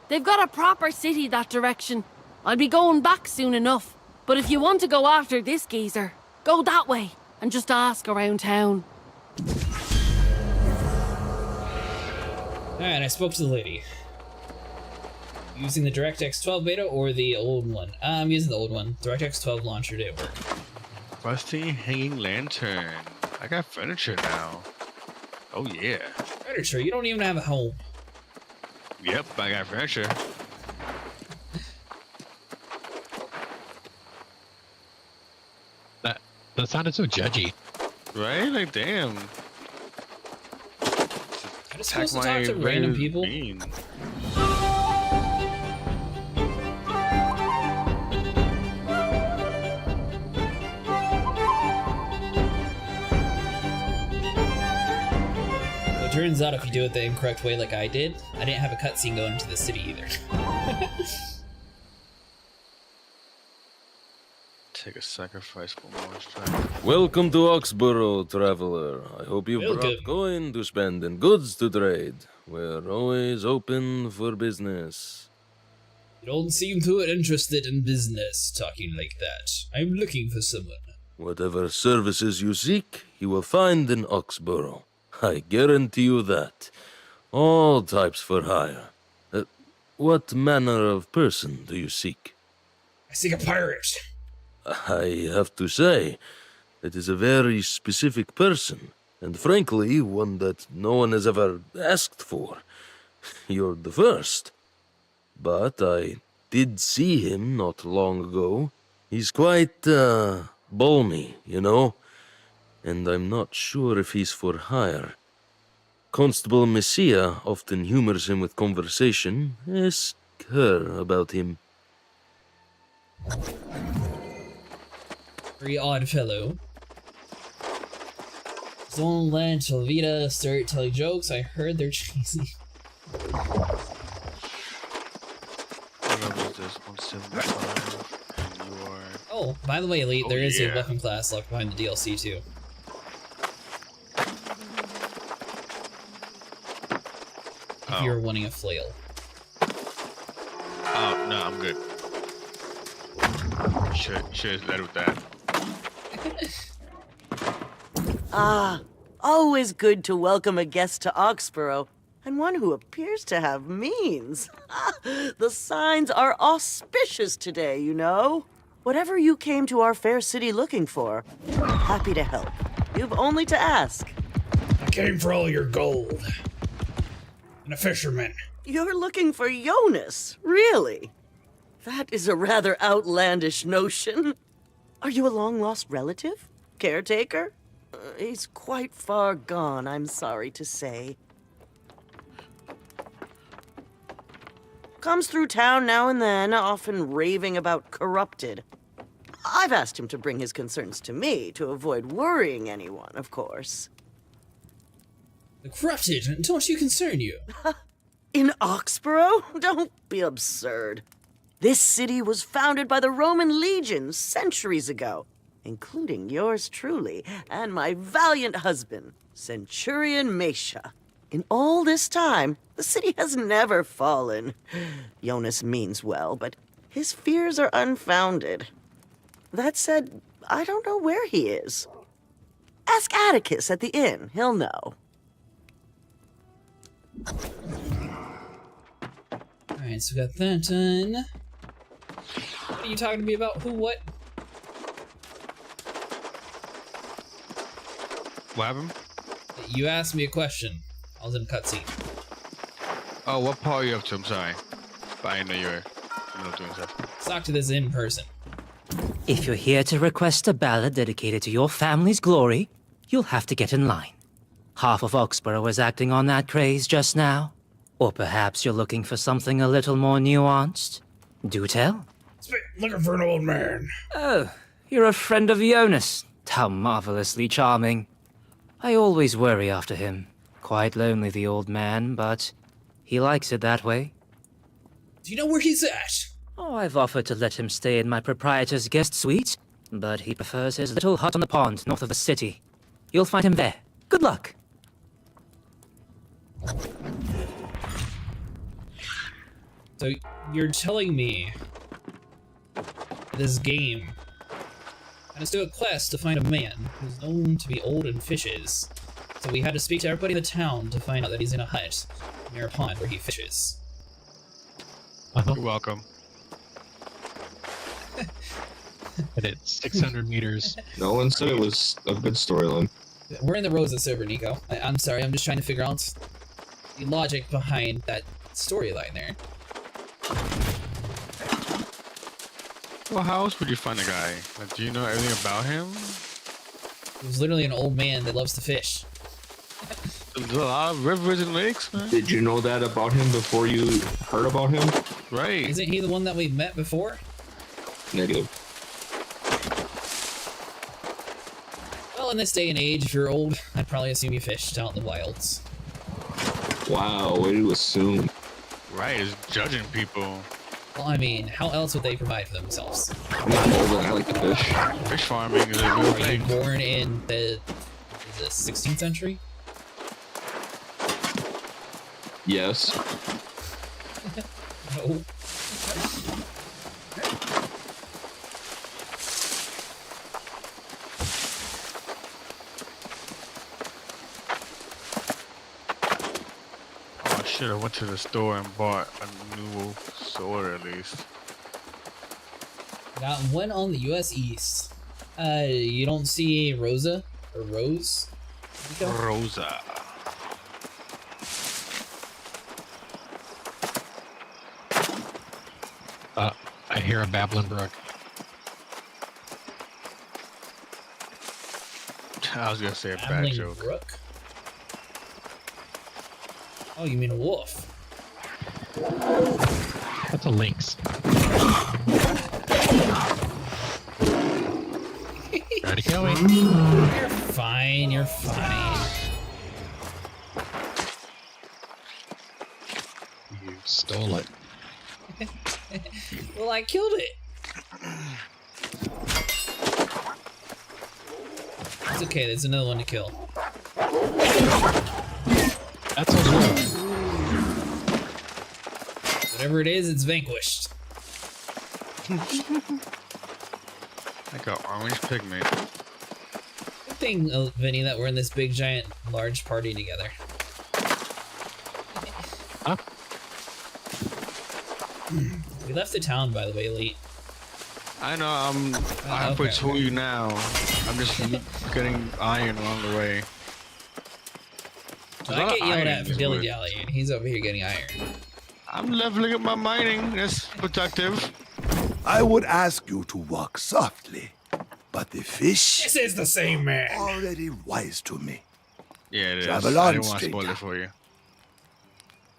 They've got a proper city that direction. I'll be going back soon enough. But if you want to go after this geezer, go that way and just ask around town. Alright, I spoke to the lady. Using the DirectX 12 beta or the old one? I'm using the old one. DirectX 12 launcher didn't work. Rusty hanging lantern. I got furniture now. Oh yeah. Furniture, you don't even have a home. Yep, I got furniture. That sounded so judgy. Right? Like damn. I'm just supposed to talk to random people. Bean. It turns out if you do it the incorrect way like I did, I didn't have a cutscene going into the city either. Take a sacrifice for more strength. Welcome to Oxborough, traveler. I hope you Welcome. brought coin to spend and goods to trade. We're always open for business. You don't seem too interested in business, talking like that. I'm looking for someone. Whatever services you seek, you will find in Oxborough. I guarantee you that. All types for hire. What manner of person do you seek? I seek a pirate. I have to say, it is a very specific person, and frankly, one that no one has ever asked for. You're the first. But I did see him not long ago. He's quite, balmy, you know? And I'm not sure if he's for hire. Constable Messiah often humors him with conversation. Ask her about him. Very odd fellow. Zone Land Velveeta start telling jokes. I heard they're cheesy. is 175, and you are... Oh, by the way, Elite, there is yeah. a weapon class left behind the DLC too. If you're wanting a flail. Oh, no, I'm good. Should have led with that. Ah, always good to welcome a guest to Oxborough, and one who appears to have means. The signs are auspicious today, you know. Whatever you came to our fair city looking for, happy to help. You've only to ask. I came for all your gold. And a fisherman. You're looking for Jonas, really? That is a rather outlandish notion. Are you a long-lost relative? Caretaker? He's quite far gone, I'm sorry to say. Comes through town now and then, often raving about corrupted. I've asked him to bring his concerns to me to avoid worrying anyone, of course. The corrupted, don't you concern you? In Oxborough? Don't be absurd. This city was founded by the Roman legions centuries ago, including yours truly and my valiant husband, Centurion Mesha. In all this time, the city has never fallen. Jonas means well, but his fears are unfounded. That said, I don't know where he is. Ask Atticus at the inn, he'll know. Alright, so we got that done. What are you talking to me about? Who, what? What happened? You asked me a question. I was in a cutscene. Oh, what part are you up to? I'm sorry. But I didn't know you were doing stuff. Let's talk to this in person. If you're here to request a ballad dedicated to your family's glory, you'll have to get in line. Half of Oxborough is acting on that craze just now. Or perhaps you're looking for something a little more nuanced. Do tell. Looking for an old man. Oh, you're a friend of Jonas. How marvelously charming. I always worry after him. Quite lonely, the old man, but he likes it that way. Do you know where he's at? Oh, I've offered to let him stay in my proprietor's guest suite, but he prefers his little hut on the pond north of the city. You'll find him there. Good luck. So, you're telling me this game had us do a quest to find a man who's known to be old and fishes. So we had to speak to everybody in the town to find out that he's in a hut near a pond where he fishes. You're welcome. And it's 600 meters. No one said it was a good storyline. We're in the Rosa server, Nico. I'm sorry, I'm just trying to figure out the logic behind that storyline there. Well, how else would you find a guy? Like, do you know everything about him? He was literally an old man that loves to fish. There's a lot of rivers and lakes, man. Did you know that about him before you heard about him? Right. Isn't he the one that we met before? Negative. Well, in this day and age, if you're old, I'd probably assume you fished out in the wilds. Wow, way to assume. Right, is judging people. Well, I mean, how else would they provide for themselves? I'm not old and I like to fish. Fish farming is a real Were you thing. born in the 16th century? Yes. No. Oh shit, I went to the store and bought a new sword at least. Got one on the US East. You don't see Rosa? Or Rose? Nico? Rosa. I hear a babbling brook. I was gonna say a bad Babbling joke. Brook? Oh, you mean a wolf? That's a lynx. Ready, going. You're fine, you're fine. You stole it. Well, I killed it. It's okay, there's another one to kill. That's a wolf. Whatever it is, it's vanquished. Like an orange pigment. Good thing, Vinny, that we're in this big, giant, large party together. Huh? We left the town, by the way, Elite. I know, I'm halfway okay. to you now. I'm just getting iron along the way. Well, I get yelled at for dilly-dally, and he's over here getting iron. I'm leveling up my mining. That's productive. I would ask you to walk softly, but the fish This is the same man. already wise to me. Yeah, it is. Travel I on, didn't want to spoil stranger. it for you.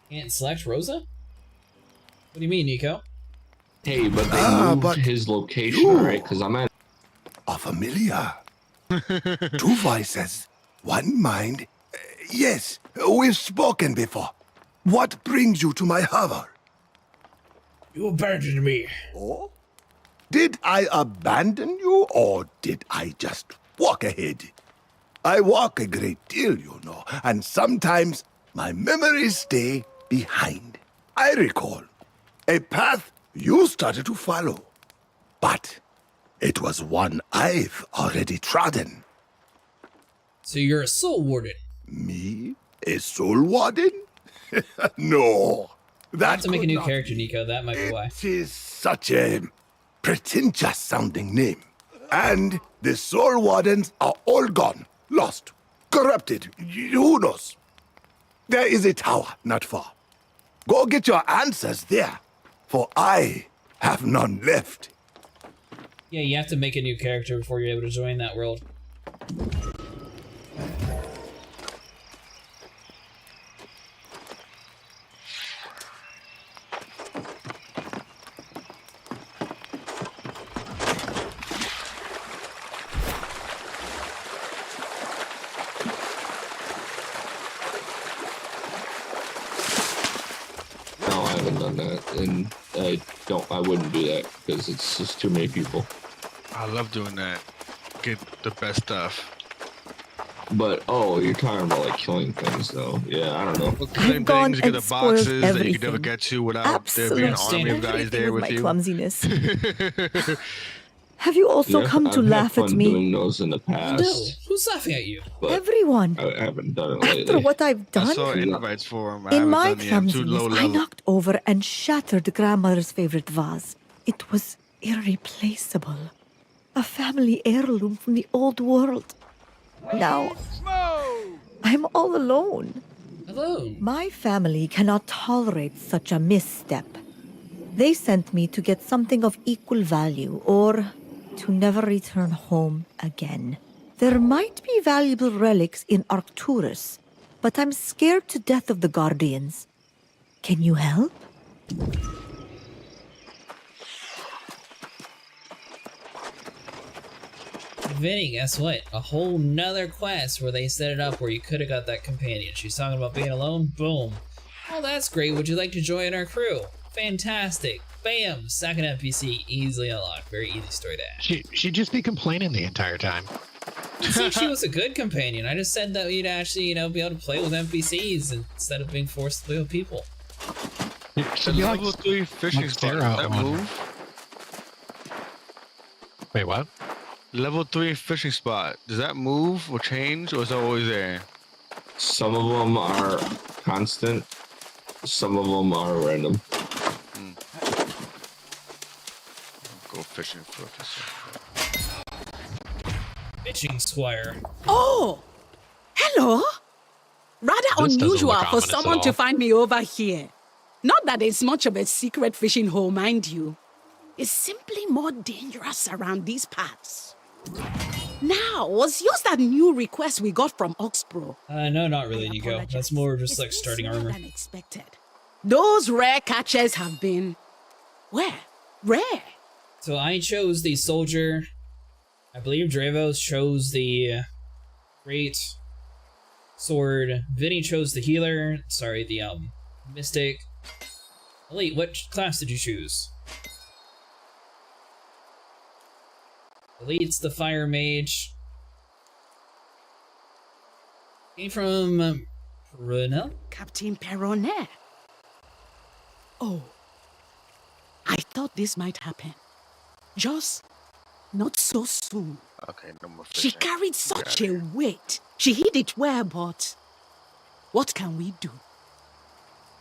Can't select Rosa? What do you mean, Nico? Hey, but they moved but his location, you right? Because I'm at. are familiar. Two voices, one mind. Yes, we've spoken before. What brings you to my hover? You abandoned me. Oh? Did I abandon you, or did I just walk ahead? I walk a great deal, you know, and sometimes my memories stay behind. I recall a path you started to follow, but it was one I've already trodden. So you're a soul warden. Me? A soul warden? No. I have That to make a could new not character, be. Nico. That might be why. It is such a pretentious sounding name. And the soul wardens are all gone, lost, corrupted. Who knows? There is a tower not far. Go get your answers there, for I have none left. Yeah, you have to make a new character before you're able to join that world. No, I haven't done that, and I wouldn't do that because it's just too many people. I love doing that. Get the best stuff. But oh, you're talking about like killing things, though. Yeah, I don't know. Well, killing gone things, get the and spoiled boxes that you could never everything. get to without there being an army of guys Everything there with with my you. clumsiness. Have you also Yeah, come to I've laugh had at fun me? doing those in the past. No, who's laughing at you? But Everyone. I haven't done it After lately. what I've I done, saw invites for him. I in haven't my done it yet. I'm too low clumsiness, I level. knocked over and shattered grandmother's favorite vase. It was irreplaceable. A family heirloom from the old world. Now, I'm all alone. Alone? My family cannot tolerate such a misstep. They sent me to get something of equal value, or to never return home again. There might be valuable relics in Arcturus, but I'm scared to death of the Guardians. Can you help? Vinny, guess what? A whole nother quest where they set it up where you could have got that companion. She's talking about being alone. Boom. Oh, that's great. Would you like to join our crew? Fantastic. Bam! Second NPC easily unlocked. Very easy story to add. She'd just be complaining the entire time. See, she was a good companion. I just said that you'd actually, be able to play with NPCs instead of being forced to play with people. The level 3 fishing spot, does that move? Wait, what? Level 3 fishing spot, does that move or change, or is it always there? Some of them are constant. Some of them are random. Go fishing for this. Fishing squire. Oh! Hello! Rather This doesn't unusual look for ominous at someone to all. find me over here. Not that it's much of a secret fishing hole, mind you. It's simply more dangerous around these parts. Now, was yours that new request we got from Oxbro? No, not really, Nico. That's more just like starting armor. Than expected. Those rare catches have been... where? Rare. So I chose the soldier. I believe Dravos chose the great sword. Vinny chose the healer. Sorry, the mystic. Elite, what class did you choose? Deletes the fire mage. Came from Brunel? Captain Perronet. Oh, I thought this might happen. Just not so soon. Okay, no more She fishing. carried such a weight. She hid it well, but what can we do?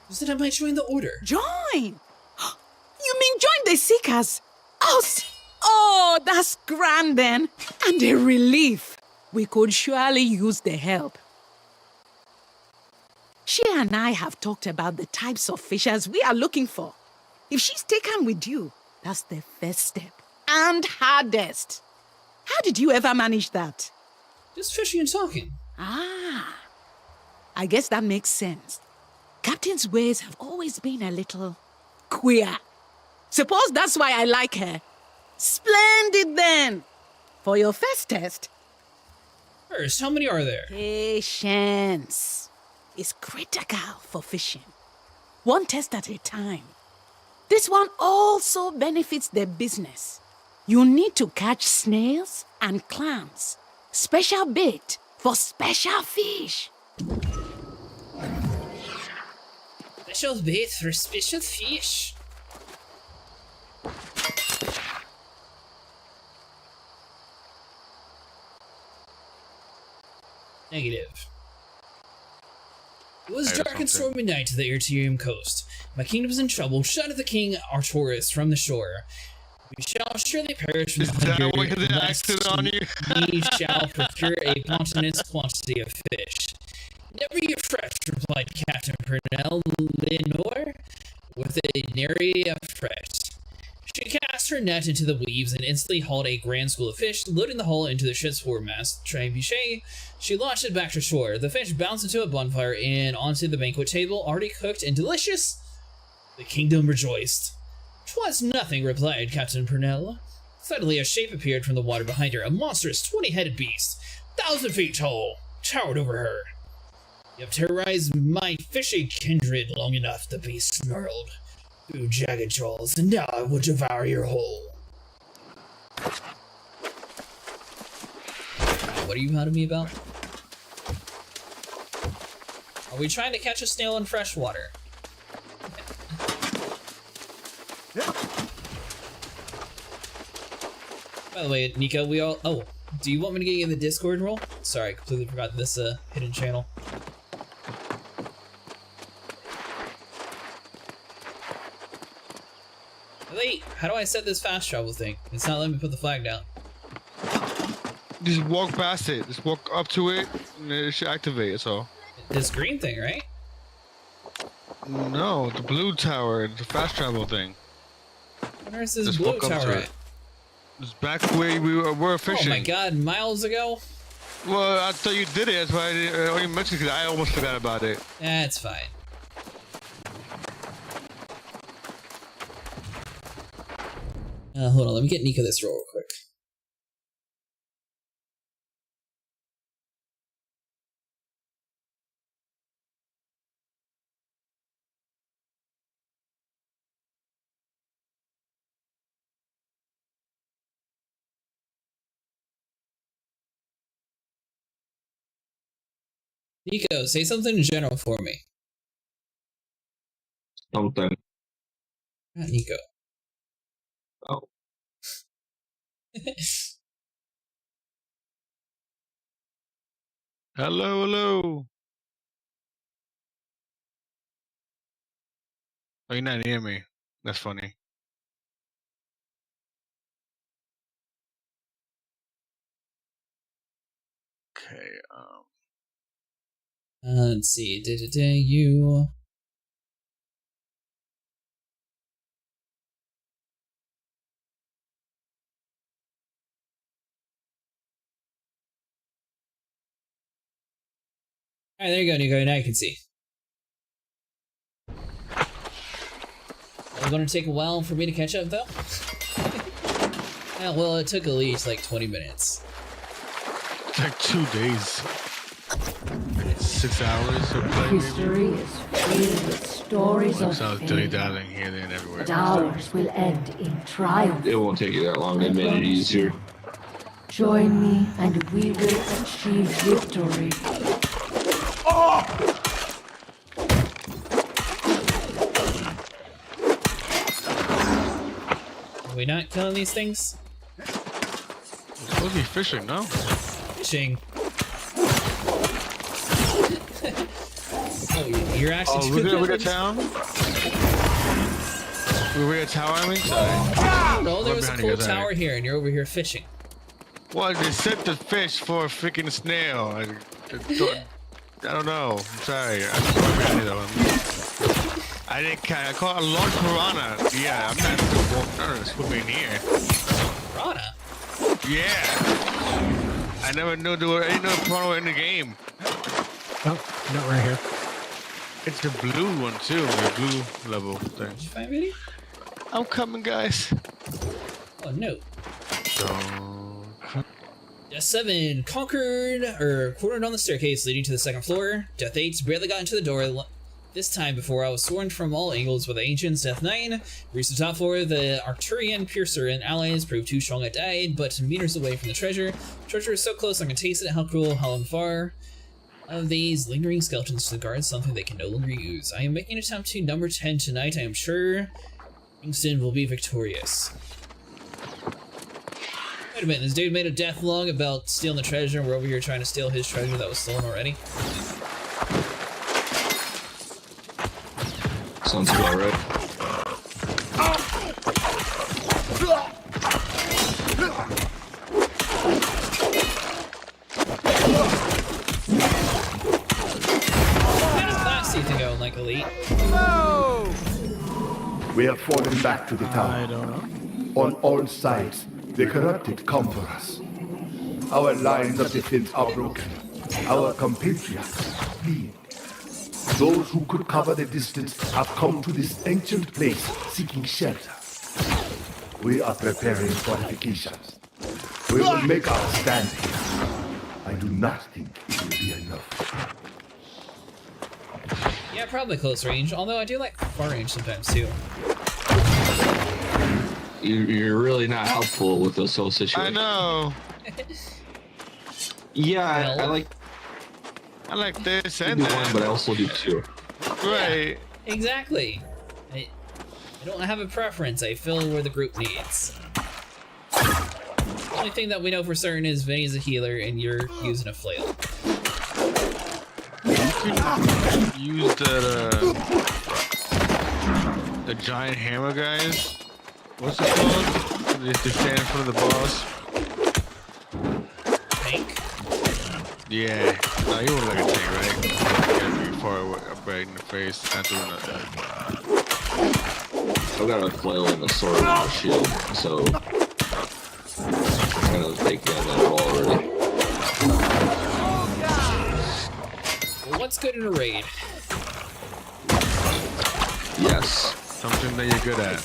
You said I might join the order. Join? You mean join the Seekers? Us? Oh, that's grand then. And a relief. We could surely use the help. She and I have talked about the types of fishers we are looking for. If she's taken with you, that's the first step. And hardest. How did you ever manage that? Just fishing and talking. Ah, I guess that makes sense. Captain's ways have always been a little queer. Suppose that's why I like her. Splendid then. For your first test. First, how many are there? Patience is critical for fishing. One test at a time. This one also benefits the business. You need to catch snails and clams. Special bait for special fish. Special bait for special fish. Negative. It was dark and stormy night to the Aeternum coast. My kingdom was in trouble. Shut the king Arturus from the shore. We shall surely perish from hunger. We shall procure a bounteous quantity of fish. Never you fresh, replied Captain Purnell Lenore, with a nary fresh. She cast her net into the weaves and instantly hauled a grand school of fish, loading the hull into the ship's foremast. Trebuchet, she launched it back to shore. The fish bounced into a bonfire and onto the banquet table, already cooked and delicious. The kingdom rejoiced. "'Twas nothing," replied Captain Purnell. Suddenly a shape appeared from the water behind her, a monstrous 20-headed beast, 1,000 feet tall, towered over her. "You have terrorized my fishing kindred long enough," the beast snarled through jagged jaws, "and now I will devour your whole." What are you mad at me about? Are we trying to catch a snail in fresh water? By the way, Nico, we all... Oh, do you want me to get you in the Discord role? Sorry, I completely forgot this hidden channel. Wait, how do I set this fast travel thing? It's not letting me put the flag down. Just walk past it. Just walk up to it, and it should activate. That's all. This green thing, right? No, the blue tower, the fast travel thing. Where's this blue tower at? It's back where we were fishing. Oh my god, miles ago? Well, I thought you did it. That's why I didn't only mention it, because I almost forgot about it. That's fine. Hold on, let me get Nico this roll real quick. Nico, say something in general for me. Something. Not Nico. Oh. Hello, hello. Oh, you're not near me. That's funny. Okay, let's see. You. Alright, there you go, Nico. Now you can see. It's going to take a while for me to catch up, though. Yeah, well, it took at least like 20 minutes. it's like 2 days. 6 hours of play, History is filled with stories of So I was fame, dilly-dallying here, there, and everywhere. but ours will end in triumph. It won't take you that long. They made it easier. Join me and we will achieve victory. Are we not killing these things? We're supposed to be fishing, no? Fishing. Oh, you're actually Oh, we're at town? We're at tower, I mean? Sorry. No, there was a cool tower here, and you're over here fishing. Well, they set the fish for a freaking snail. I don't know. I'm sorry. I didn't catch. I caught a large piranha. Yeah, I'm not swimming here. Piranha? Yeah. I never knew there were any piranha in the game. Oh, not right here. It's the blue one too, the blue level thing. Did you find me? I'm coming, guys. Oh no. Death 7 conquered, or cornered on the staircase leading to the second floor. Death 8 barely got into the door. This time before I was swarmed from all angles with the ancients. Death 9 reached the top floor. The Arcturian Piercer and allies proved too strong. I died, but meters away from the treasure. Treasure is so close I can taste it. How cruel, how far. Of these lingering skeletons to guard something they can no longer use. I am making an attempt to number 10 tonight. I am sure Kingston will be victorious. Wait a minute, this dude made a death log about stealing the treasure, and we're over here trying to steal his treasure that was stolen already. Sounds about right. What kind of class do you think I would like, Elite? We have fallen back to the tower. I don't know. On all sides, the corrupted come for us. Our lines of defense are broken. Our compatriots are fleeing. Those who could cover the distance have come to this ancient place seeking shelter. We are preparing fortifications. We will make our stand here. I do not think it will be enough. Yeah, probably close range, although I do like far range sometimes too. You're really not helpful with this whole situation. I know. Yeah, Well, I like this I and do that. one, but I also do two. Right. Exactly. I don't have a preference. I fill where the group needs. The only thing that we know for certain is Vinny's a healer and you're using a flail. You can use that, the giant hammer guys. What's it called? They stand in front of the boss. Tank? Yeah. No, you wouldn't like a tank, right? Yeah, before right in the face. Not doing that. I've got a flail and a sword and a shield, so I'm kind of taking on that role already. Well, what's good in a raid? Yes. Something that you're good at.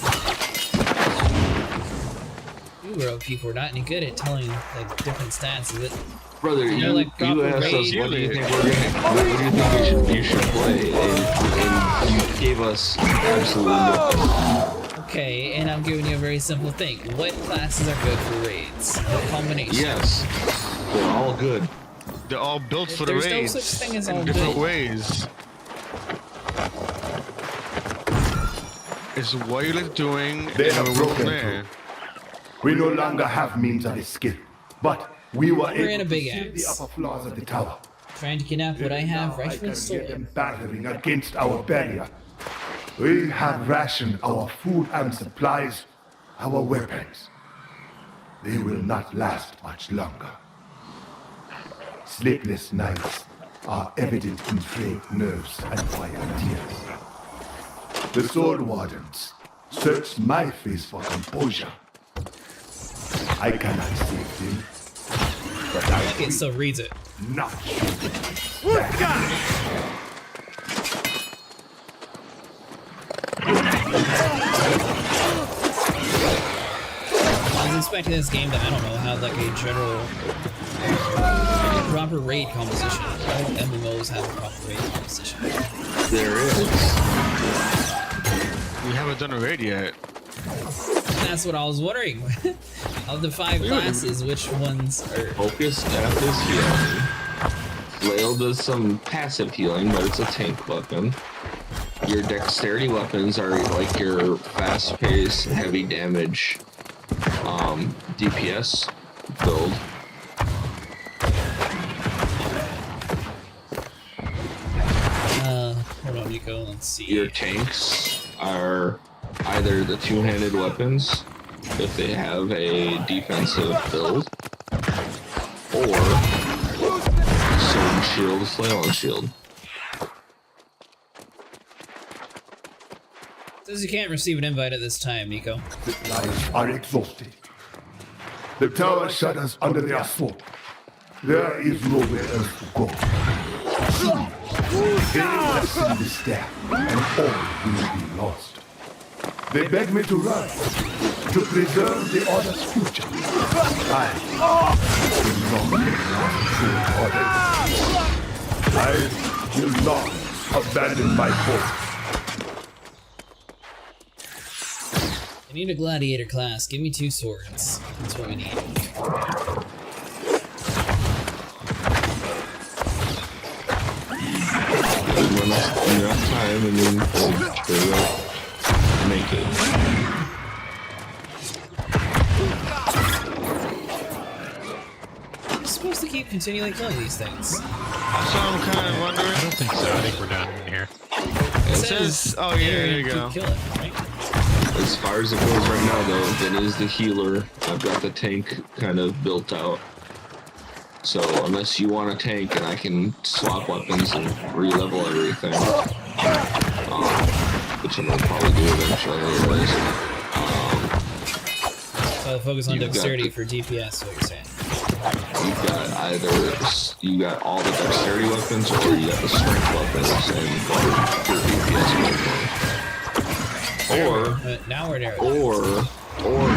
You people are not any good at telling like different stats. Is it? Brother, You know, like, you asked raid? us what do you think we're gonna, what do you think you should play, and you gave us absolutely no. Okay, and I'm giving you a very simple thing. What classes are good for raids? What combination? Yes, they're all good. They're all built for the There's no raids such thing as in all different good. ways. It's what you like doing. They have and broken there. through. We no longer have means of escape, but we were We're in able a to big seal the axe. upper floors of the tower. Trying to kidnap what I have Now rightfully I can hear them stolen. battering against our barrier. We have rationed our food and supplies, our weapons. They will not last much longer. Sleepless nights are evident in frayed nerves and quiet tears. The Sword Wardens searched my face for composure. I cannot save them, but I Okay, so reads it. not I was expecting this game to, I don't know, have like a general proper raid composition. All MMOs have a proper raid composition. There is. We haven't done a raid yet. That's what I was wondering. Of the 5 classes, which ones are... Focus staff is healing. Flail does some passive healing, but it's a tank weapon. Your dexterity weapons are like your fast-paced, heavy damage DPS build. Hold on, Nico, let's see. Your tanks are either the two-handed weapons, if they have a defensive build, or sword and shield, flail and shield. Says you can't receive an invite at this time, Nico. The lions are exhausted. The tower shudders under their assault. There is nowhere else to go. They lessen the staff, and all will be lost. They beg me to run, to preserve the Order's future. I will not abandon my post. I need a gladiator class. Give me 2 swords. That's what we need. Enough time and then make it. You're supposed to keep continually killing these things. So I'm kind of wondering. I don't think so. I think we're done in here. It says, oh yeah, there you go. Kill it, right? As far as it goes right now, though, it is the healer. I've got the tank kind of built out. So unless you want a tank and I can swap weapons and re-level everything, which I'm gonna probably do eventually anyways. So focus on dexterity for DPS, what you're saying. You've got you got all the dexterity weapons or you got the strength weapons and your DPS weapons. Now we're there. Or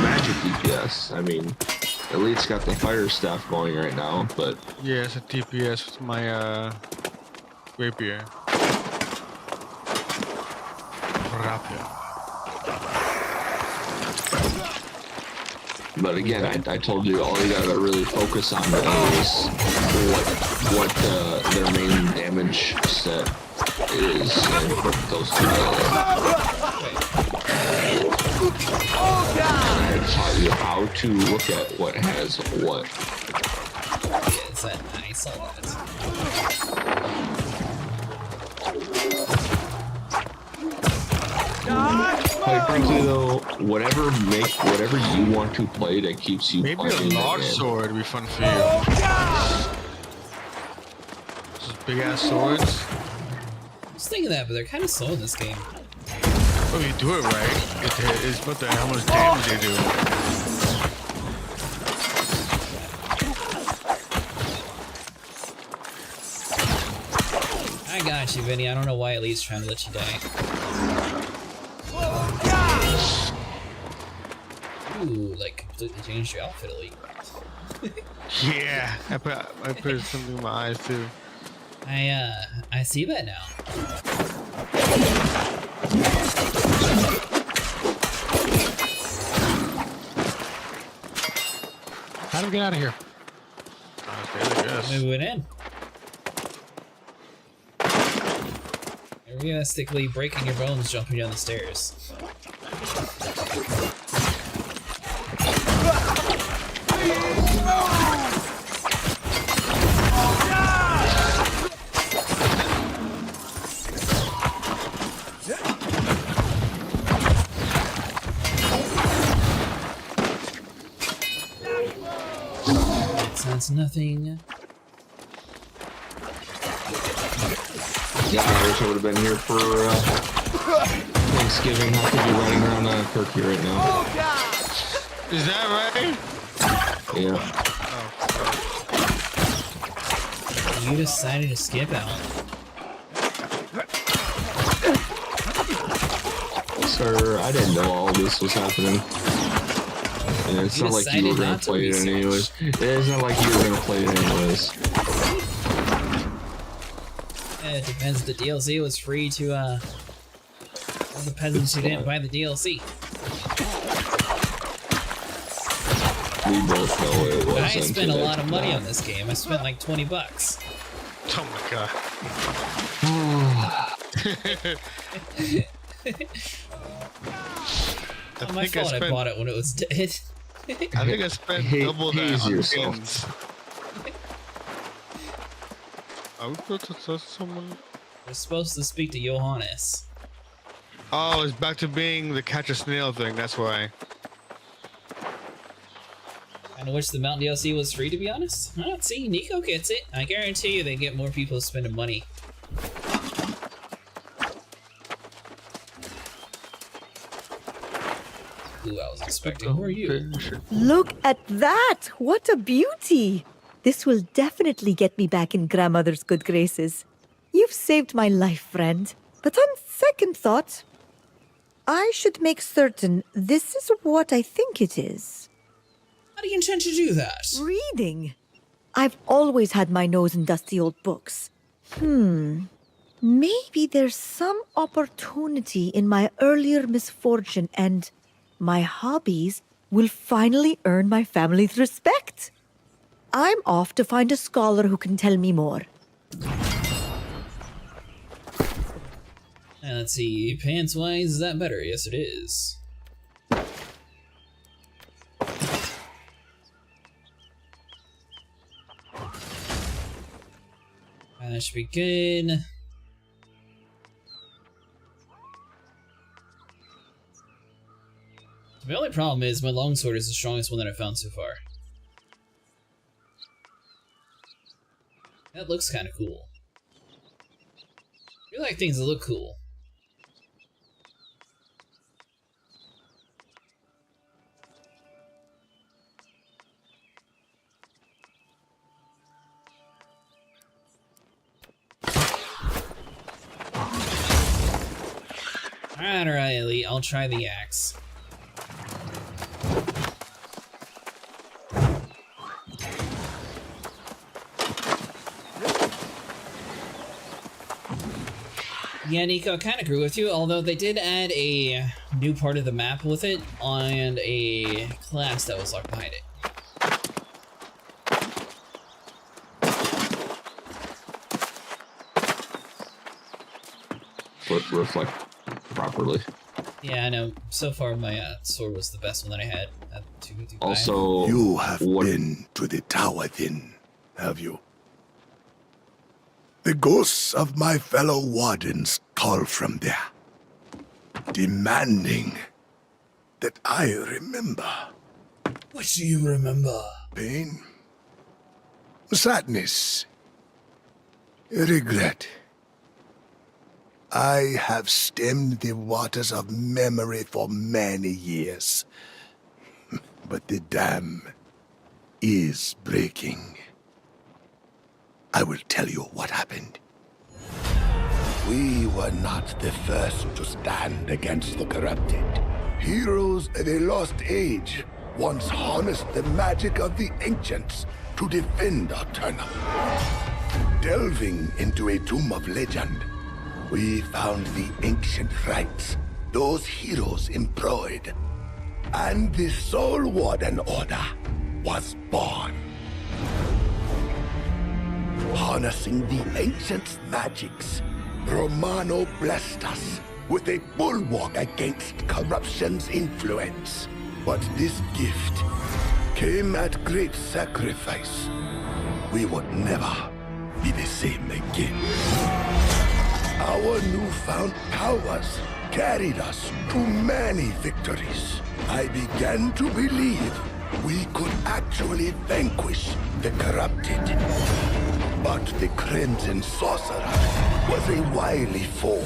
magic DPS. I mean, Elite's got the fire staff going right now, but yeah, it's a DPS with my rapier. But again, I told you all you gotta really focus on is what their main damage set is and put those together. And I taught you how to look at what has what. Yeah, is that nice? All that. Quite frankly, though, whatever you want to play that keeps you maybe playing a large sword would be fun for you. Just big ass swords. I was thinking that, but they're kind of slow in this game. Well, if you do it right, it's about how much damage they do. I got you, Vinny. I don't know why Elite's trying to let you die. Ooh, like completely changed your outfit, Elite. Yeah, I put something in my eyes too. I see that now. How do we get out of here? Moving in. You're realistically breaking your bones jumping down the stairs. That's nothing. Yeah, I wish I would have been here for Thanksgiving. How could be running around on a turkey right now? Is that right? Yeah. You decided to skip out. Sir, I didn't know all this was happening. And it's not like you were gonna play it anyways. It's not like you were gonna play it anyways. It depends if the DLC was free to the peasants who didn't buy the DLC. We both know it wasn't. I spent a lot of money on this game. I spent like $20. Oh my god. My fault I bought it when it was dead. I think I spent double that on skins. Are we supposed to touch someone? We're supposed to speak to Johannes. Oh, it's back to being the catch a snail thing, that's why. I wish the Mountain DLC was free, to be honest. Oh, see, Nico gets it. I guarantee you they get more people spending money. Who I was expecting? Who are you? Look at that! What a beauty! This will definitely get me back in grandmother's good graces. You've saved my life, friend. But on second thought, I should make certain this is what I think it is. How do you intend to do that? Reading. I've always had my nose in dusty old books. Maybe there's some opportunity in my earlier misfortune and my hobbies will finally earn my family's respect. I'm off to find a scholar who can tell me more. Let's see, pants-wise, is that better? Yes, it is. That should be good. The only problem is my longsword is the strongest one that I've found so far. That looks kind of cool. I like things that look cool. Alright, Elite, I'll try the axe. Yeah, Nico, I kind of agree with you, although they did add a new part of the map with it and a class that was locked behind it. But reflect properly. Yeah, I know. So far, my sword was the best one that I had. Also, you have been to the tower then, have you? The ghosts of my fellow wardens call from there, demanding that I remember. What do you remember? Pain, sadness, regret. I have stemmed the waters of memory for many years, but the dam is breaking. I will tell you what happened. We were not the first to stand against the corrupted. Heroes of a lost age once harnessed the magic of the ancients to defend Aeternum. Delving into a tomb of legend, we found the ancient rites those heroes employed, and the Soul Warden Order was born. Harnessing the ancients' magics, Romano blessed us with a bulwark against corruption's influence. But this gift came at great sacrifice. We would never be the same again. Our newfound powers carried us to many victories. I began to believe we could actually vanquish the corrupted. But the Crimson Sorcerer was a wily foe.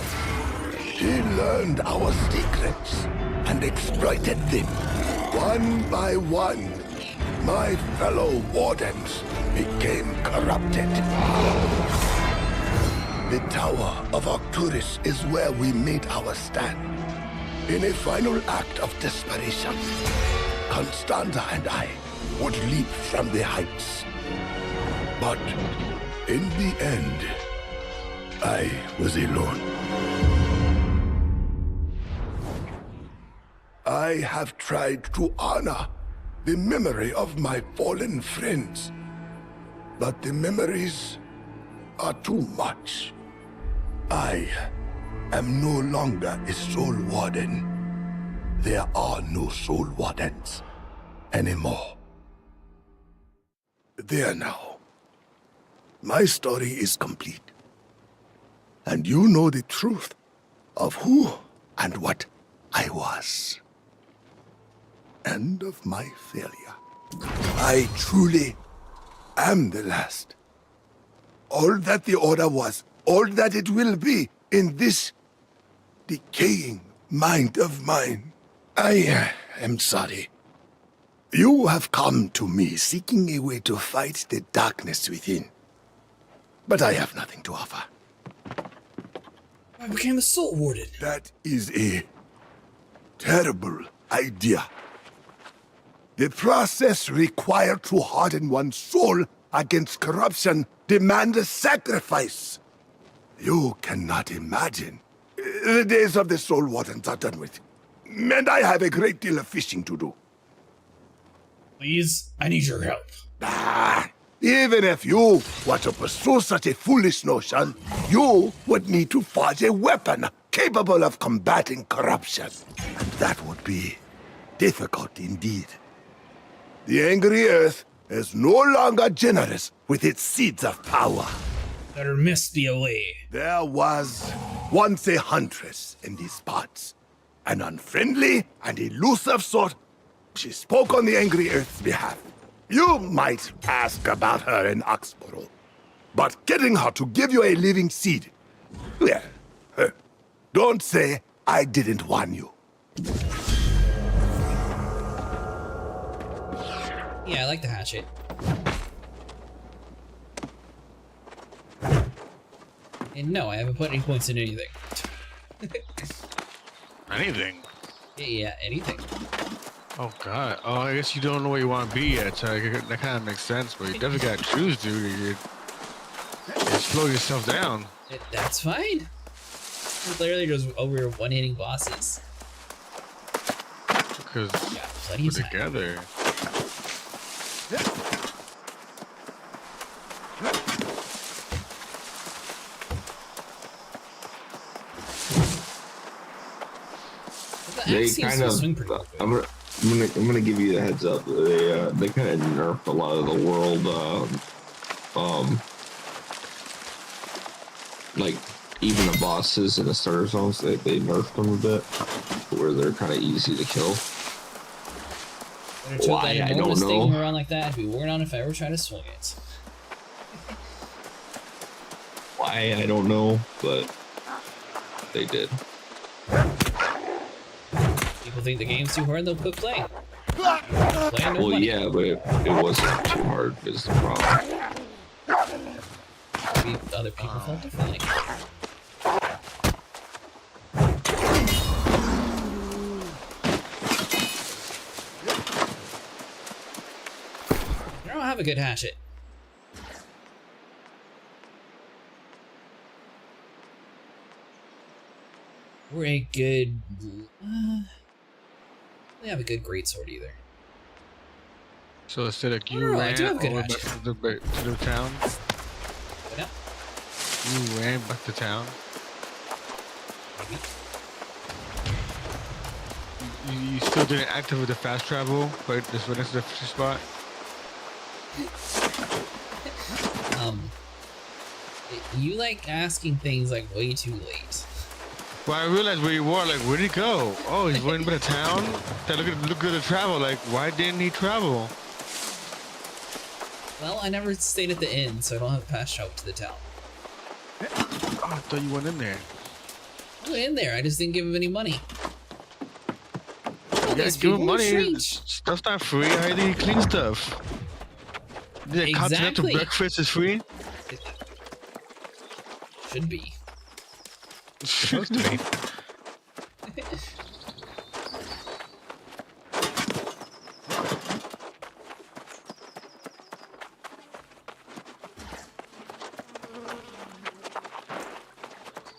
He learned our secrets and exploited them. One by one, my fellow wardens became corrupted. The Tower of Arcturus is where we made our stand. In a final act of desperation, Constanza and I would leap from the heights. But in the end, I was alone. I have tried to honor the memory of my fallen friends. But the memories are too much. I am no longer a soul warden. There are no soul wardens anymore. There now. My story is complete. And you know the truth of who and what I was. End of my failure. I truly am the last. All that the Order was, all that it will be in this decaying mind of mine. I am sorry. You have come to me seeking a way to fight the darkness within. But I have nothing to offer. I became a soul warden. That is a terrible idea. The process required to harden one's soul against corruption demands a sacrifice. You cannot imagine. The days of the soul wardens are done with. And I have a great deal of fishing to do. Please, I need your help. Even if you were to pursue such a foolish notion, you would need to forge a weapon capable of combating corruption. And that would be difficult indeed. The angry earth is no longer generous with its seeds of power. Better mist be away. There was once a huntress in these parts. An unfriendly and elusive sort. She spoke on the angry earth's behalf. You might ask about her in Oxborough. But getting her to give you a living seed, well, don't say I didn't warn you. Yeah, I like the hatchet. And no, I haven't put any points in anything. Anything? Yeah, anything. Oh god. Oh, I guess you don't know where you want to be yet. So that kind of makes sense, but you definitely got to choose, dude. You slow yourself down. That's fine. We're literally just over one-hitting bosses. Because plenty of we're time. together. They kind of. I'm gonna give you a heads up. They kind of nerfed a lot of the world. Like even the bosses in the starter zones, they nerfed them a bit, where they're kind of easy to kill. Why I don't know. Around like that, be warned on if I ever try to swing it. Why I don't know, but they did. People think the game's too hard, they'll quit playing. Well, yeah, but it wasn't too hard is the problem. Maybe other people felt differently. I don't have a good hatchet. Or a good... I don't have a good greatsword either. So instead of you ran all the way back to the town? Yeah. You ran back to town? Maybe. You still didn't activate the fast travel, but this went into the fishing spot? You like asking things like way too late. Well, I realized where you were, like, where'd he go? Oh, he's running by the town? Look at the travel, like, why didn't he travel? Well, I never stayed at the inn, so I don't have a fast travel to the town. Oh, I thought you went in there. I went in there, I just didn't give him any money. You gotta give him money. Stuff's not free. How do you clean stuff? Yeah, continental breakfast is free? Should be. Supposed to be.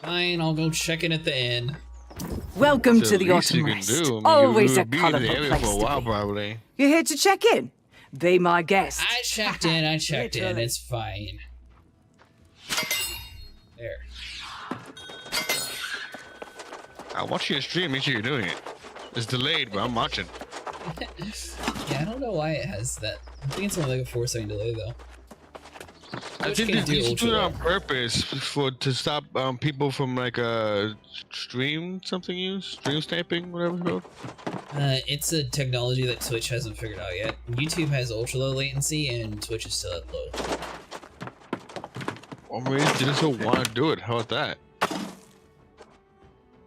Fine, I'll go check in at the inn. Welcome It's to the the least you autumn can rest. do. I mean, Always you'll a be in the colourful area place for a to while, be. probably. You're here to check in. Be my guest. I checked in. It's fine. There. I'm watching your stream. Make sure you're doing it. It's delayed, but I'm watching. Yeah, I don't know why it has that. I think it's only like a 4-second delay though. I think they should do it on purpose to stop people from like stream sniping, whatever it's called. It's a technology that Twitch hasn't figured out yet. YouTube has ultra low latency and Twitch is still at low. Or maybe they just don't want to do it. How about that?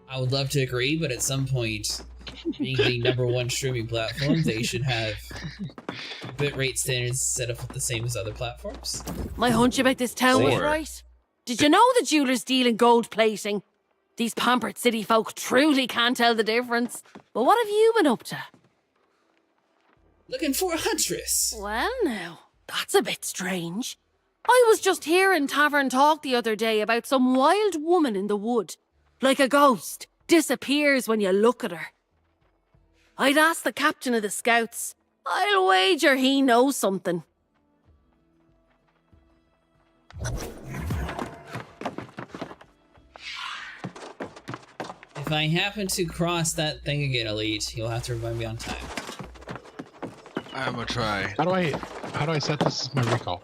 I would love to agree, but at some point, being the #1 streaming platform, they should have bitrate standards set up the same as other platforms. My hunch about this town was right. Did you know the jewelers deal in gold plating? These pampered city folk truly can't tell the difference. But what have you been up to? Looking for a huntress. Well now, that's a bit strange. I was just hearing tavern talk the other day about some wild woman in the wood. Like a ghost, disappears when you look at her. I'd ask the captain of the scouts. I'll wager he knows something. If I happen to cross that thing again, Elite, you'll have to remind me on time. I'm gonna try. How do I set this as my recall?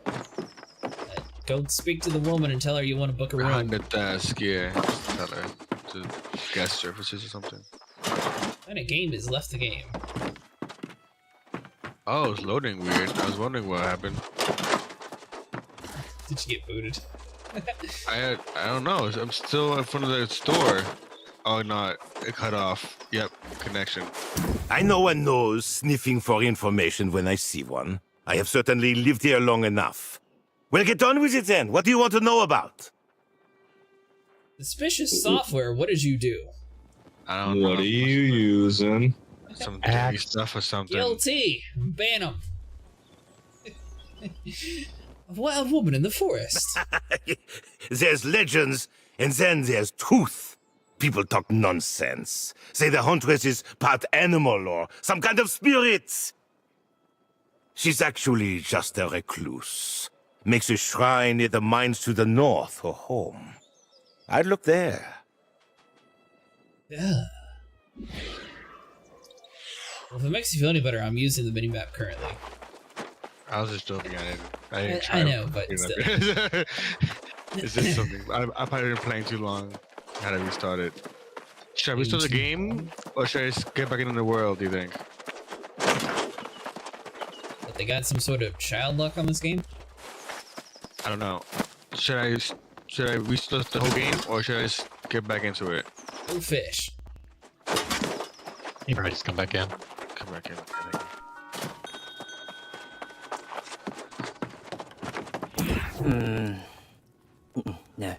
Go speak to the woman and tell her you want to book a room. Behind the desk, yeah. Tell her to guest services or something. And a game has left the game. Oh, it's loading weird. I was wondering what happened. Did you get booted? I don't know. I'm still in front of the store. Oh no, it cut off. Yep, connection. I know one knows sniffing for information when I see one. I have certainly lived here long enough. Well, get on with it then. What do you want to know about? Suspicious software, what did you do? I don't know. What are you using? Some dirty stuff or something. Guilty! Ban him! A wild woman in the forest. There's legends, and then there's truth. People talk nonsense. Say the huntress is part animal or some kind of spirit. She's actually just a recluse. Makes a shrine near the mines to the north her home. I'd look there. Yeah. Well, if it makes you feel any better, I'm using the minimap currently. I was just joking. I didn't I know, but still. It's just something. I probably been playing too long. I had to restart it. Should I restart the game, or should I just get back into the world, do you think? But they got some sort of child luck on this game? I don't know. Should I restart the whole game, or should I just get back into it? Go fish. You probably just come back in. Come back in. No.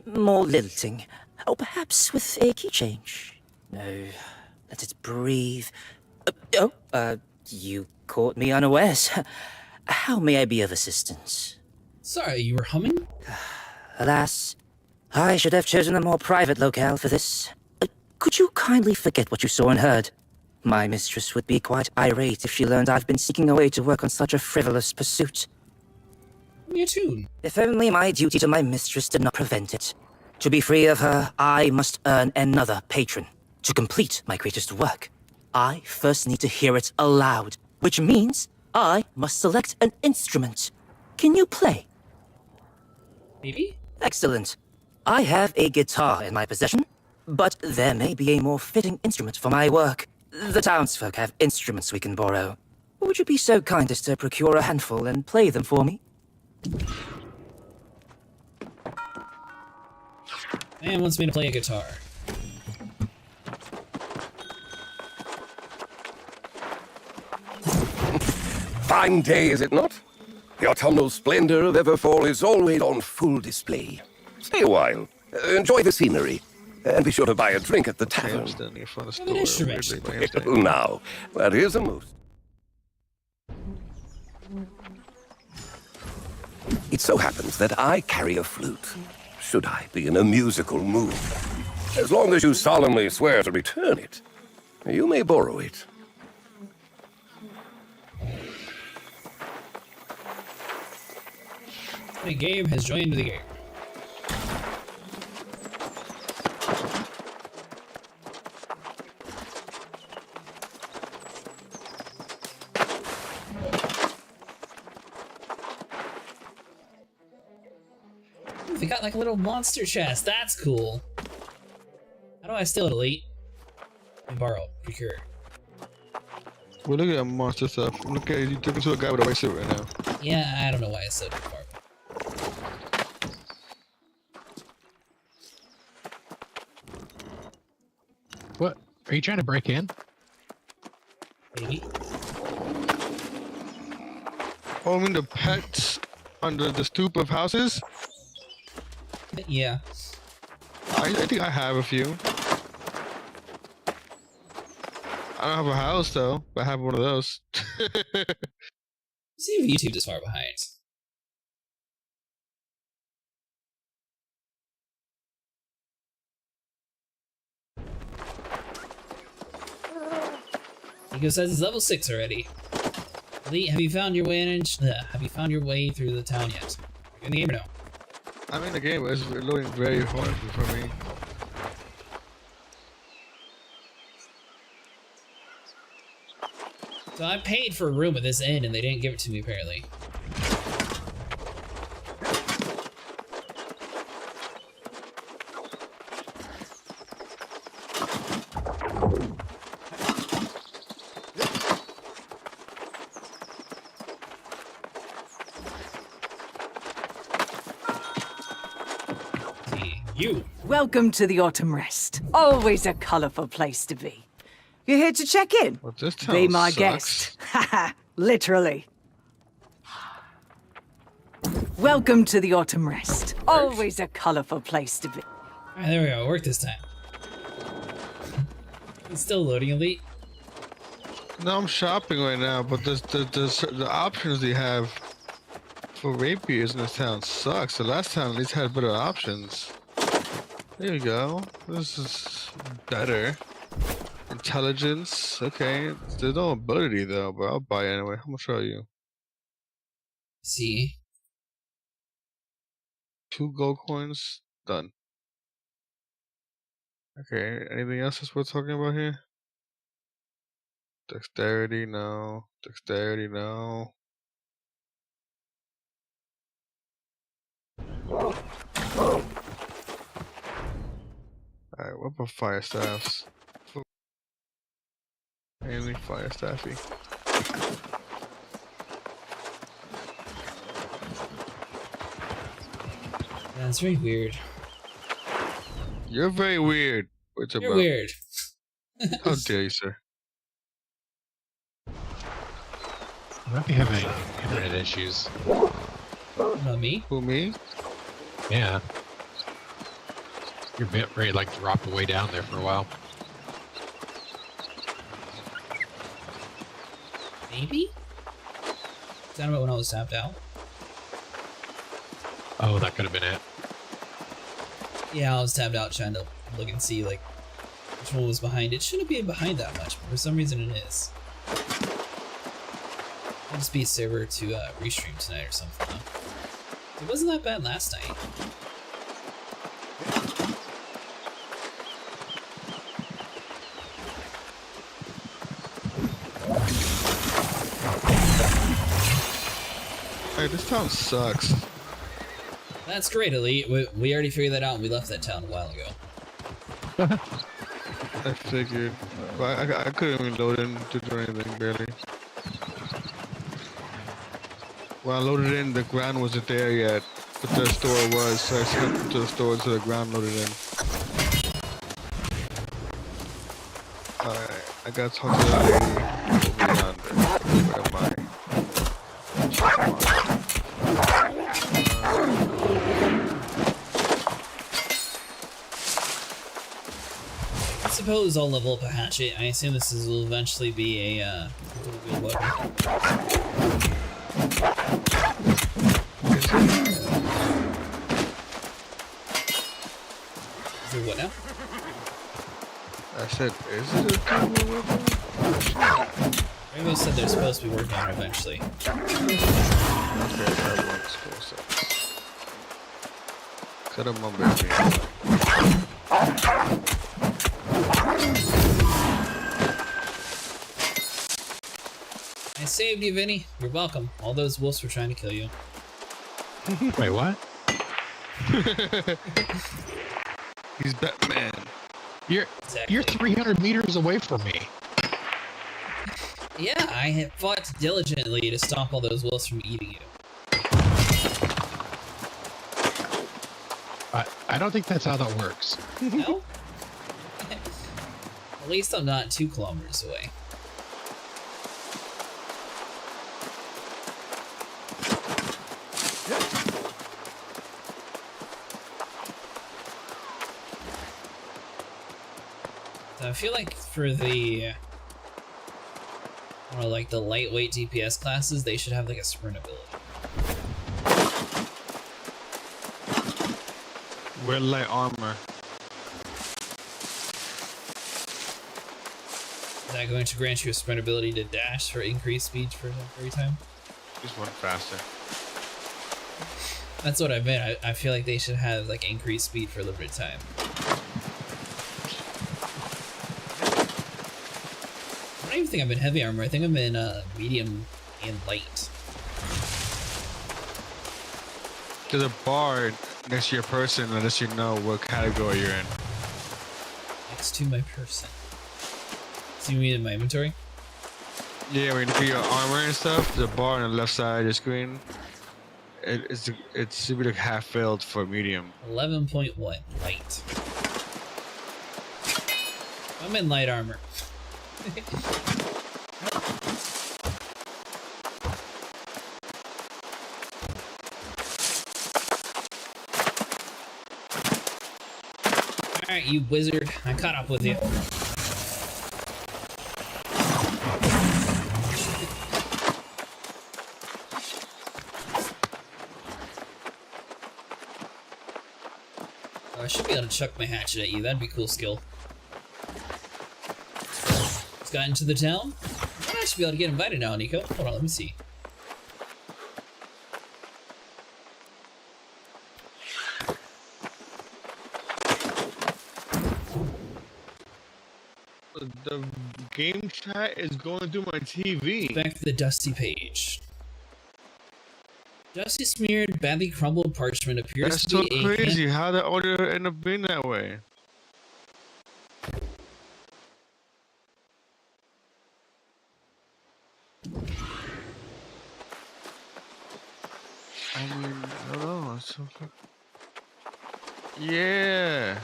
More lilting. Oh, perhaps with a key change. No. Let it breathe. You caught me unawares. How may I be of assistance? Sorry, you were humming? Alas, I should have chosen a more private locale for this. Could you kindly forget what you saw and heard? My mistress would be quite irate if she learned I've been seeking a way to work on such a frivolous pursuit. Me too. If only my duty to my mistress did not prevent it. To be free of her, I must earn another patron. To complete my greatest work, I first need to hear it aloud, which means I must select an instrument. Can you play? Maybe? Excellent. I have a guitar in my possession, but there may be a more fitting instrument for my work. The townsfolk have instruments we can borrow. Would you be so kind as to procure a handful and play them for me? Man wants me to play a guitar. Fine day, is it not? The autumnal splendor of Everfall is always on full display. Stay a while, enjoy the scenery, and be sure to buy a drink at the tavern. Now, that is a most... It so happens that I carry a flute. Should I be in a musical mood? As long as you solemnly swear to return it, you may borrow it. The game has joined the game. They got like a little monster chest. That's cool. How do I steal it, Elite? And borrow, procure. Well, look at that monster stuff. Look at you talking to a guy with a white suit right now. Yeah, I don't know why it's so far. What? Are you trying to break in? Maybe. Oh, I mean the pets under the stoop of houses? Yeah. I think I have a few. I don't have a house though, but I have one of those. See if YouTube is far behind. Nico says it's level 6 already. Elite, have you found your way through the town yet? Are you in the game or no? I'm in the game, but it's loading very hard for me. So I paid for a room at this inn and they didn't give it to me apparently. You. Welcome to the Autumn Rest. Always a colourful place to be. You're here to check in? Well, this town Be my sucks. guest. Haha, literally. Welcome to the Autumn Rest. Always a colourful place to be. Alright, there we go. It worked this time. It's still loading, Elite. No, I'm shopping right now, but the options they have for rapiers in this town sucks. The last town at least had better options. There you go. This is better. Intelligence. Okay. There's no ability though, but I'll buy it anyway. How much are you? See. 2 gold coins. Done. Okay. Anything else that's worth talking about here? Dexterity, no. Dexterity, no. Alright, what about fire staffs? Mainly fire staffy. Yeah, it's very weird. You're very weird. What's You're about? weird. How dare you, sir? You might be having internet issues. Not me? Who, me? Yeah. Your bit rate like dropped way down there for a while. Maybe? Is that about when I was tapped out? Oh, that could have been it. Yeah, I was tapped out trying to look and see like which one was behind. It shouldn't be behind that much, but for some reason it is. I'll just be a server to restream tonight or something though. It wasn't that bad last night. Hey, this town sucks. That's great, Elite. We already figured that out and we left that town a while ago. I figured. But I couldn't even load in to do anything, barely. When I loaded in, the ground wasn't there yet, but the store was, so I slipped to the store so the ground loaded in. Alright, I gotta talk to that lady over yonder. Where am I? I suppose I'll level up a hatchet. I assume this will eventually be a good weapon. Is it what now? I said, is it a dual weapon? Rainbow said they're supposed to be working on it eventually. Okay, that works. Cool. So. I don't remember it being. I saved you, Vinny. You're welcome. All those wolves were trying to kill you. Wait, what? He's Batman. You're 300 meters away from me. Yeah, I have fought diligently to stop all those wolves from eating you. I don't think that's how that works. No? At least I'm not 2 kilometers away. So I feel like for the like the lightweight DPS classes, they should have like a sprint ability. Wear light armor. Is that going to grant you a sprint ability to dash for increased speed for every time? Just one faster. That's what I meant. I feel like they should have like increased speed for limited time. I don't even think I'm in heavy armor. I think I'm in medium and light. There's a bar next to your person unless you know what category you're in. Next to my person. See me in my inventory? Yeah, when you look at your armor and stuff, the bar on the left side of your screen, it should be like half filled for medium. 11.1 light. I'm in light armor. Alright, you wizard. I caught up with you. I should be able to chuck my hatchet at you. That'd be a cool skill. Just got into the town. I should be able to get invited now, Nico. Hold on, let me see. The game chat is going through my TV. Back to the dusty page. Dusty smeared, badly crumbled parchment appears That's to so be crazy. How the order end up being that way? I mean, I don't know. It's so yeah.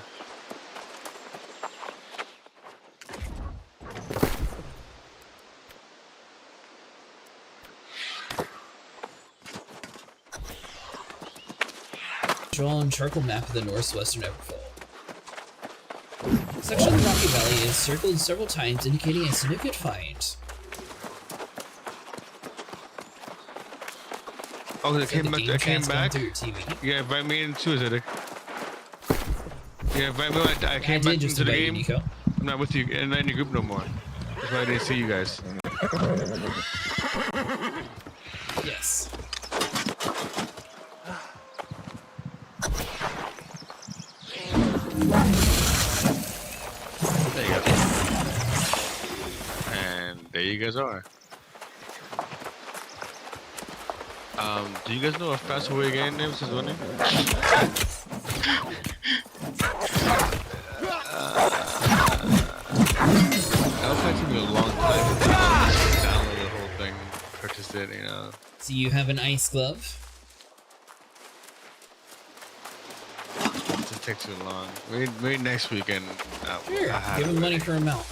drawn charcoal map of the northwestern Everfall. A section of the rocky valley is circled several times, indicating a significant find. Oh, they came back. I came back. TV. Yeah, invite me into it. Yeah, invite me. I came back into the game. Nico. I'm not with you in any group no more. That's why I didn't see you guys. Yes. There you go. And there you guys are. Do you guys know a faster way again name since winning? That'll probably take me a long time to download the whole thing, purchase it, you know. So you have an ice glove? It just takes too long. Maybe next weekend. Sure, give him money for a mount.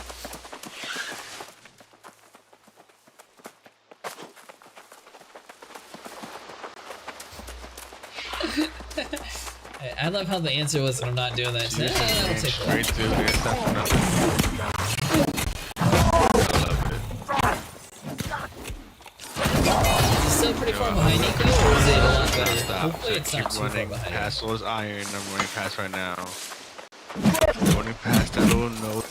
I love how the answer was I'm not doing that. I'll take straight to it. Stuff for nothing. Is it still pretty far behind Nico, or is it a lot better? Stop. Hopefully it's not too far running behind. past those iron. I'm running past right now. Running past that little note.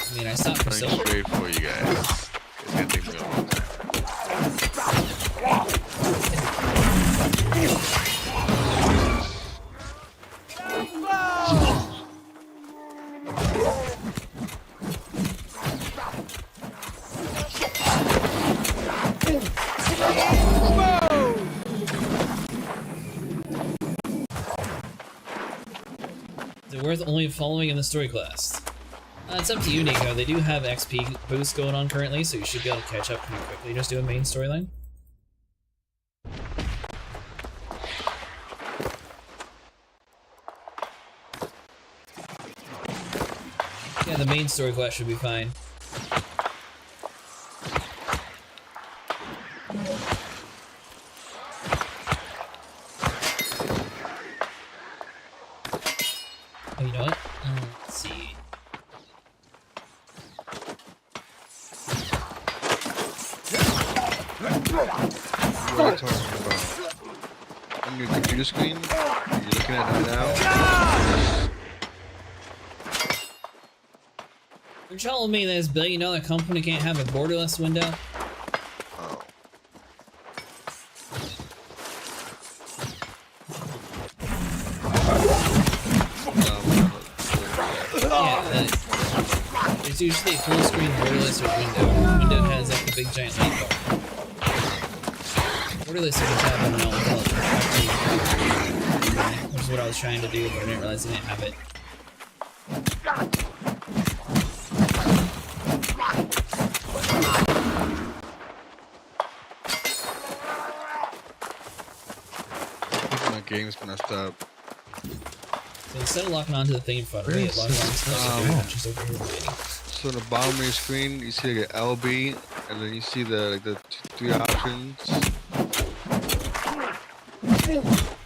I mean, I stopped for Running silver. straight for you guys. It's gonna take me a long time. Is it worth only following in the story quest? It's up to you, Nico. They do have XP boosts going on currently, so you should be able to catch up pretty quickly just doing main storyline. Yeah, the main story quest should be fine. Oh, you know what? Let's see. What are you talking about? On your computer screen? Are you looking at it now? You're telling me this billion-dollar company can't have a borderless window? There's usually a full-screen borderless window. The window has like a big giant light bar. Borderless you can tap on an alt which is what I was trying to do, but I didn't realize I didn't have it. My game's messed up. So instead of locking onto the thing in front of me, it locks onto just over here waiting. So on the bottom of your screen, you see like an LB, and then you see the three options.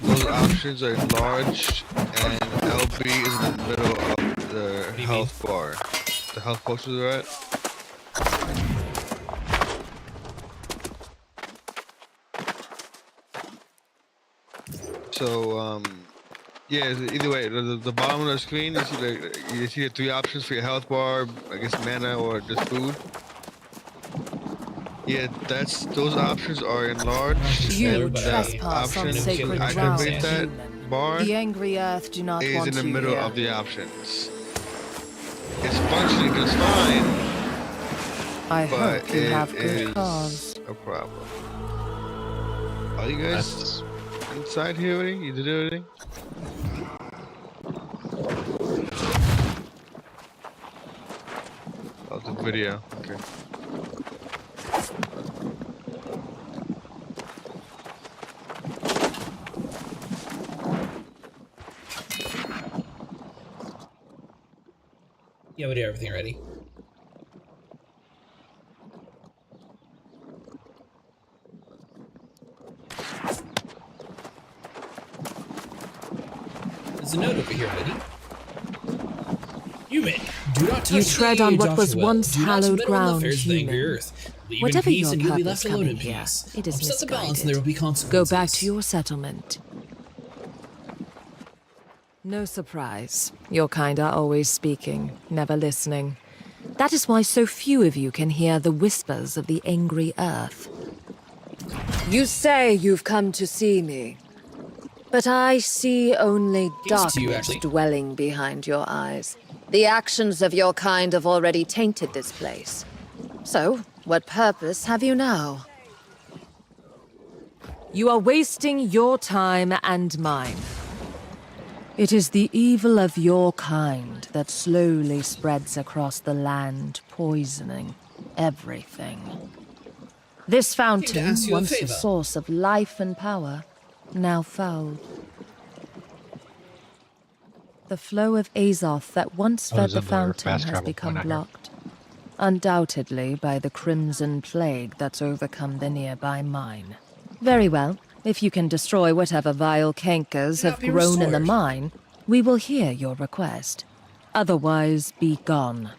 Those options are enlarged, and LB is in the middle of the health bar. The health potions are at. So yeah, either way, the bottom of the screen, you see the three options for your health bar, I guess mana or just food. Yeah, those options are enlarged. You and trespass that on option sacred to activate ground, that human. bar The angry earth do not is want in the you middle here. of the options. It's functioning just fine, I but hope you it have good is cause. a problem. Are you guys inside here already? You did everything? Oh, the video. Okay. Yeah, we did everything ready. There's a note over here, lady. Human, do not touch You tread on what was Dr. Well. once Do not hallowed meddle in the ground, affairs of the angry human. earth. Leave Whatever in peace, your and you'll be purpose left alone in coming here, peace. it is Upset the balance, and there will be Go consequences. back to your settlement. No surprise. Your kind are always speaking, never listening. That is why so few of you can hear the whispers of the angry earth. You say you've come to see me, but I see only darkness dwelling behind your eyes. The actions of your kind have already tainted this place. So, what purpose have you now? You are wasting your time and mine. It is the evil of your kind that slowly spreads across the land, poisoning everything. This fountain, ask you a once a favor. source of life and power, now fouled. The flow of Azoth that once fed the fountain has become blocked. Undoubtedly by the crimson plague that's overcome the nearby mine. Very well. If you can destroy whatever vile cankers have grown in the mine, we will hear your request. Otherwise, be gone.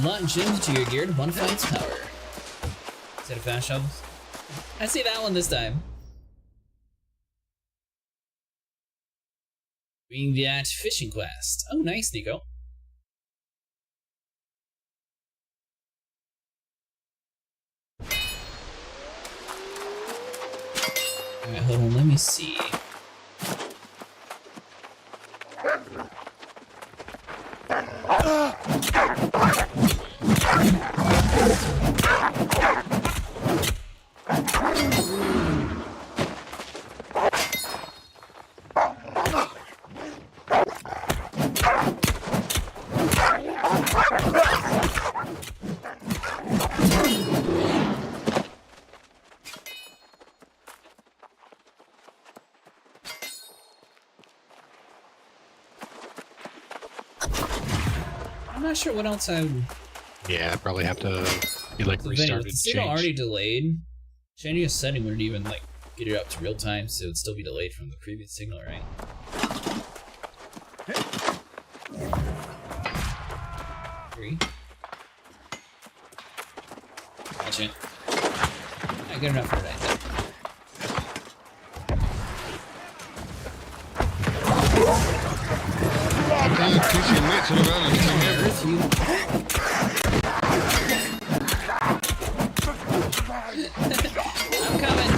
lot gems to your gear to modify its power. Instead of fast shovels. I see that one this time. Doing that fishing quest. Oh, nice, Nico. Alright, hold on, let me see. I'm not sure what else I would... Yeah, I'd probably have to be like restarted. The signal already delayed. Changing a setting wouldn't even like get it up to real time, so it would still be delayed from the previous signal, right? Three. Gotcha. Not good enough for that. I'm coming!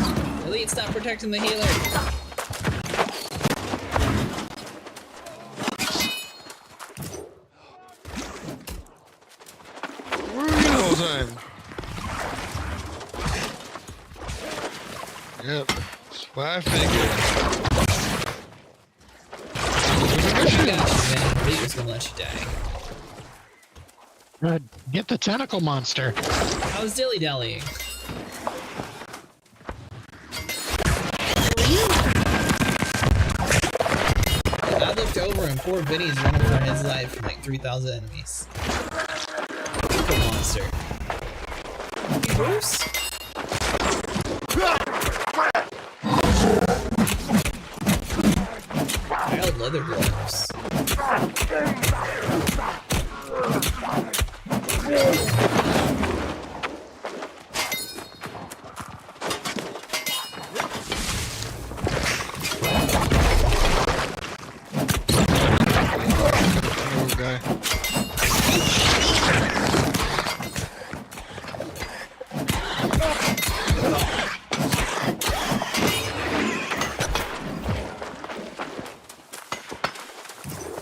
Elite, stop protecting the healer! Where are you the whole time? Yep, that's what I figured. I got you, man. Elite was gonna let you die. Get the tentacle monster. I was dilly-dallying. I looked over and poor Vinny's running for his life from like 3,000 enemies. Tentacle monster. Hey, Bruce? Wild leather gloves.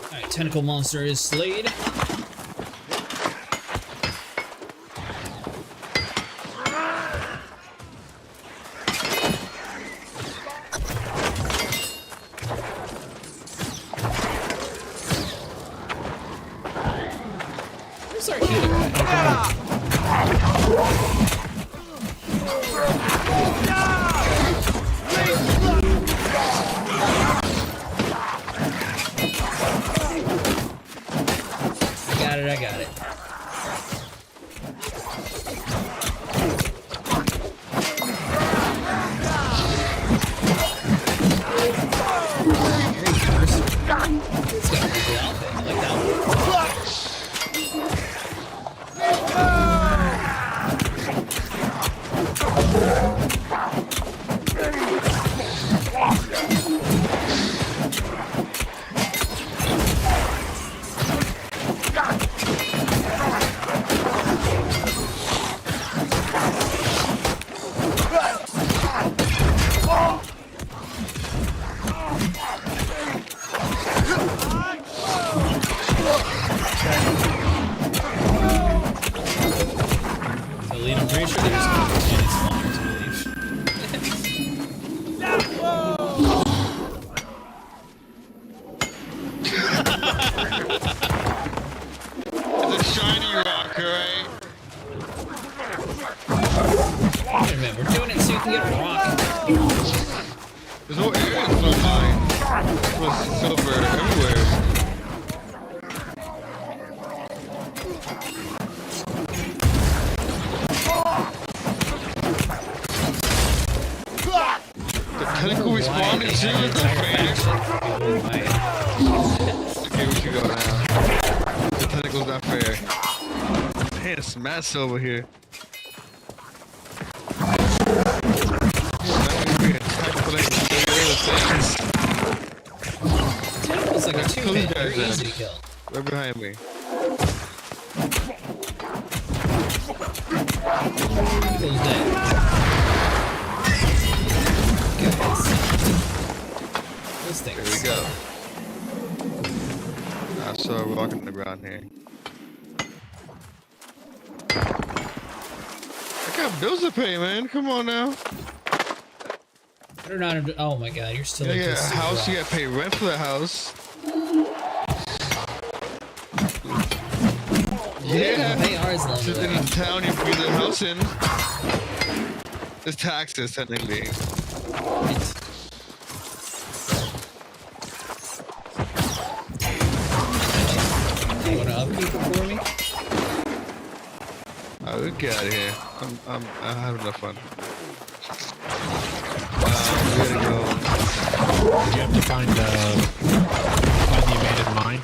Alright, tentacle monster is slayed. Where's our healer at? I got it. It's got a cool outfit. I like that I'm pretty sure there's any spawners, I believe. It's a shiny rock, right? Wait a minute, we're doing it so you can get a rock. There's no areas for mine. There's silver everywhere. Tentacle responded to is unfair. Okay, we should go now. The tentacle's not fair. Man, it's mess over here. Tentacle's like a two-hit. They're easy to kill. Right behind me. Tentacle's dead. This thing. There we go. I saw a rock in the ground here. I got bills to pay, man. Come on now. They're not. Oh my god, you're still. You get a house. You gotta pay rent for the house. Yeah. Pay ours along Just in the town, you bring the house in. It's taxes technically. You wanna upkeep it for me? Alright, get out of here. I'm having enough fun. We gotta go. Did you have to find the abandoned mine?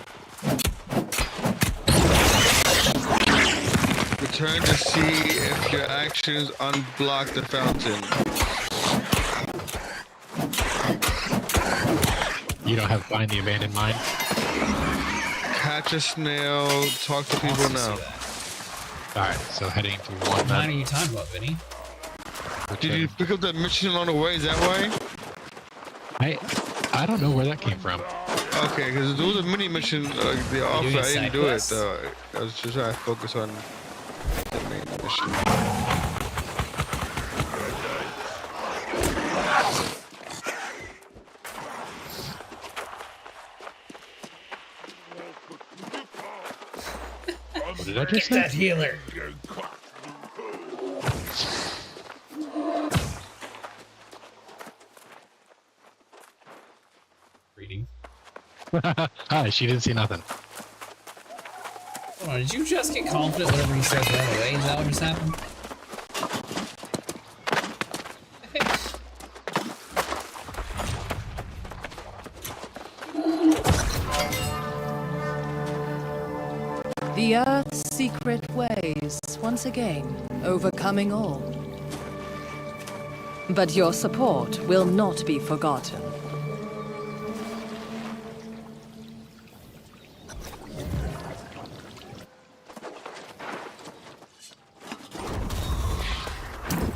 Return to see if your actions unblock the fountain. You don't have find the abandoned mine? Catch a snail, talk to people now. Alright, so heading to one. What are you talking about, Vinny? Did you pick up that mission along the way? Is that why? I don't know where that came from. Okay, because there was a mini mission, the offer. I didn't do it though. I was just trying to focus on the main mission. What did I just say? That healer. Reading. Hi, she didn't see nothing. Hold on, did you just get confident whenever he starts running away? Is that what just happened? The Earth's secret ways, once again, overcoming all. But your support will not be forgotten.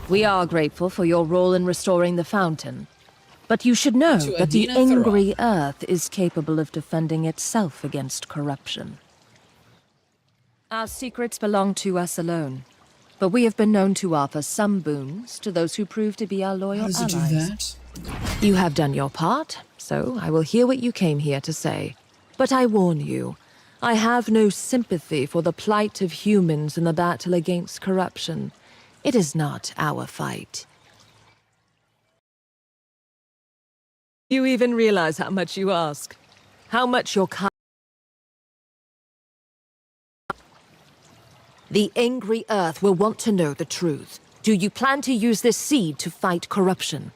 We are grateful for your role in restoring the fountain. But you should know that the angry Earth is capable of defending itself against corruption. Our secrets belong to us alone, but we have been known to offer some boons to those who prove to be our loyal allies. How does it do that? You have done your part, so I will hear what you came here to say. But I warn you, I have no sympathy for the plight of humans in the battle against corruption. It is not our fight. You even realize how much you ask? How much your kind... The angry Earth will want to know the truth. Do you plan to use this seed to fight corruption?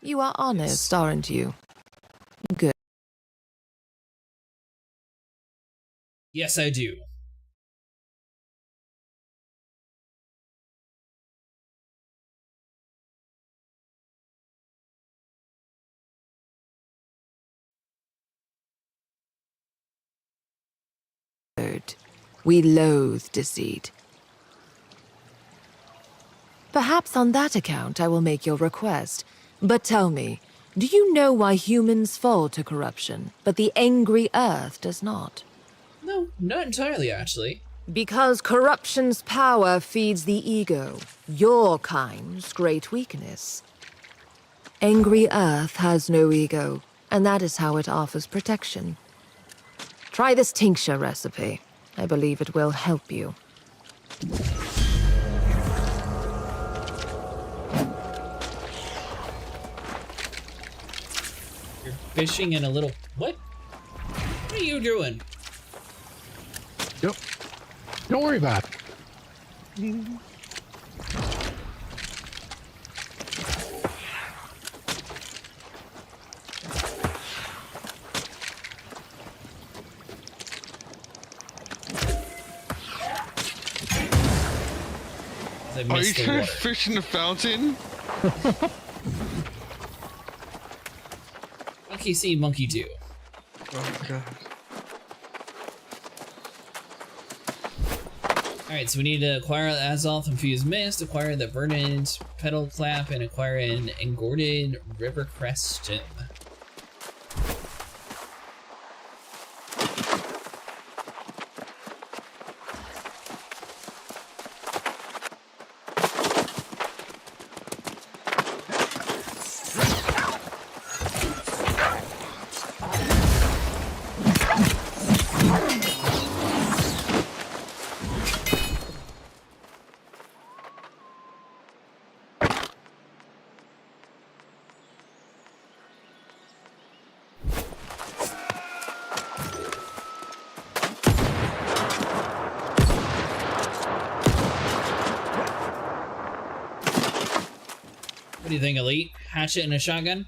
You are honest, aren't you? Good. Yes, I do. We loathe deceit. Perhaps on that account I will make your request. But tell me, do you know why humans fall to corruption, but the angry Earth does not? No, not entirely, actually. Because corruption's power feeds the ego, your kind's great weakness. Angry Earth has no ego, and that is how it offers protection. Try this tincture recipe. I believe it will help you. You're fishing in a little... What? What are you doing? Yep. Don't worry about it. I Are you missed the trying water. to fish in the fountain? Monkey see, monkey do. Oh god. Alright, so we need to acquire the Azoth Infused Mist, acquire the Verdant Petal Clap, and acquire an Engorded Rivercrest Gem. What do you think, Elite? Hatchet and a shotgun?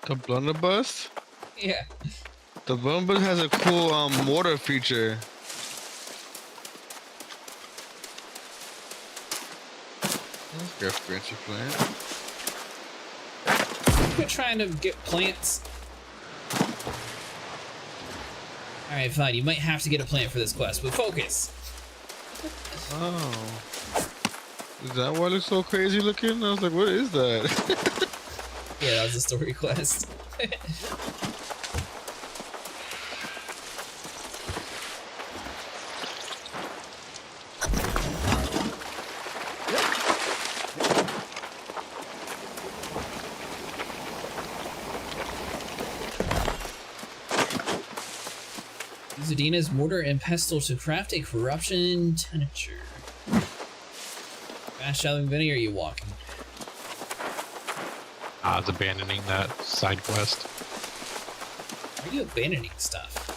The blunderbuss? Yeah. The blunderbuss has a cool mortar feature. Let's get fancy plant. Quit trying to get plants. Alright, fine. You might have to get a plant for this quest, but focus. Oh. Is that why it looks so crazy looking? I was like, what is that? Yeah, that was a story quest. Use Adina's mortar and pestle to craft a corruption tenature. Fast traveling Vinny, or are you walking? I was abandoning that side quest. Why are you abandoning stuff?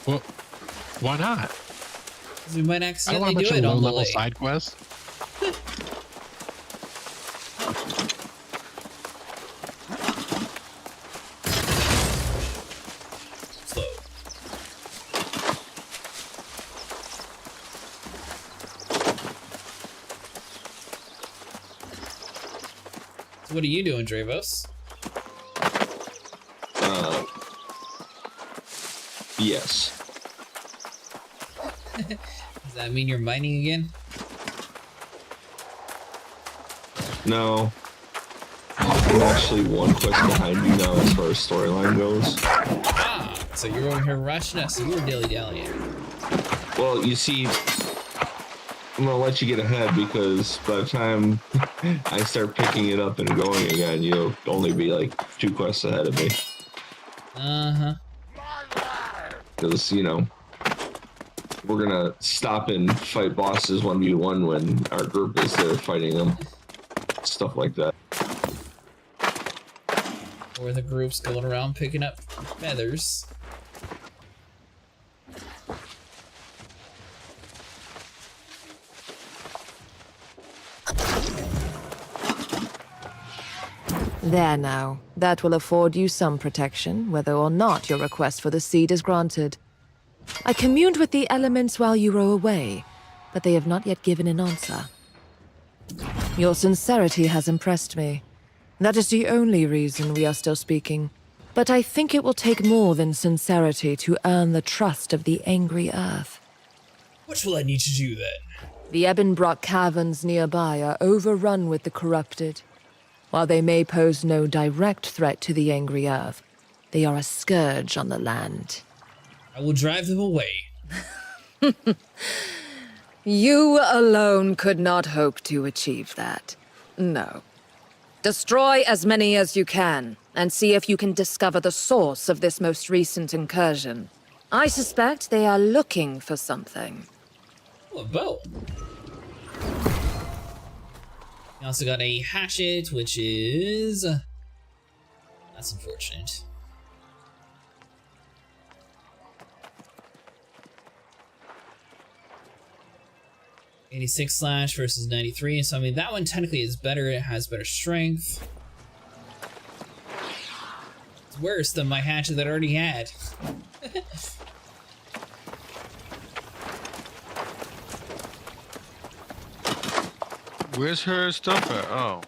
Well, why not? Because we might I don't accidentally want a do bunch it of on the low-level way. side quests. Slow. So what are you doing, Dravos? Yes. Does that mean you're mining again? No. I'm actually one quest behind you now as far as storyline goes. Ah, so you're over here rushing us, so you're dilly-dallying. Well, you see, I'm gonna let you get ahead because by the time I start picking it up and going again, you'll only be like 2 quests ahead of me. Uh-huh. Because, you know, we're gonna stop and fight bosses 1v1 when our group is there fighting them. Stuff like that. Or the group's going around picking up feathers. There now. That will afford you some protection, whether or not your request for the seed is granted. I communed with the elements while you were away, but they have not yet given an answer. Your sincerity has impressed me. That is the only reason we are still speaking. But I think it will take more than sincerity to earn the trust of the angry earth. What will I need to do then? The Ebonbrock caverns nearby are overrun with the corrupted. While they may pose no direct threat to the angry earth, they are a scourge on the land. I will drive them away. You alone could not hope to achieve that. No. Destroy as many as you can, and see if you can discover the source of this most recent incursion. I suspect they are looking for something. Oh, a bow. We also got a hatchet, which is... that's unfortunate. .86 slash versus 93, so I mean that one technically is better, it has better strength. It's worse than my hatchet that I already had. Where's her stuff at? Oh.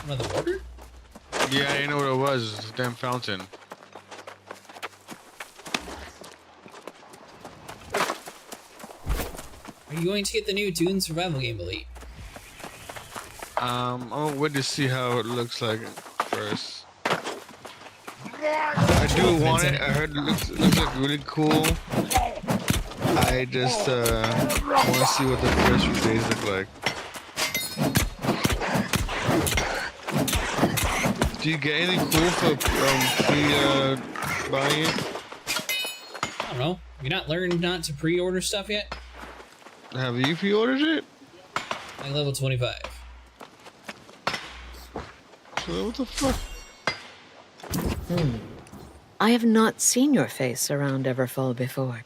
Another water? Yeah, I know what it was. It's a damn fountain. Are you going to get the new Dune Survival Game Elite? I'll wait to see how it looks like first. I do want it. I heard it looks like really cool. I just want to see what the first few days look like. Do you get anything cool for buying it? I don't know. Have you not learned not to pre-order stuff yet? Have you pre-ordered it? Like level 25. So what the fuck? I have not seen your face around Everfall before.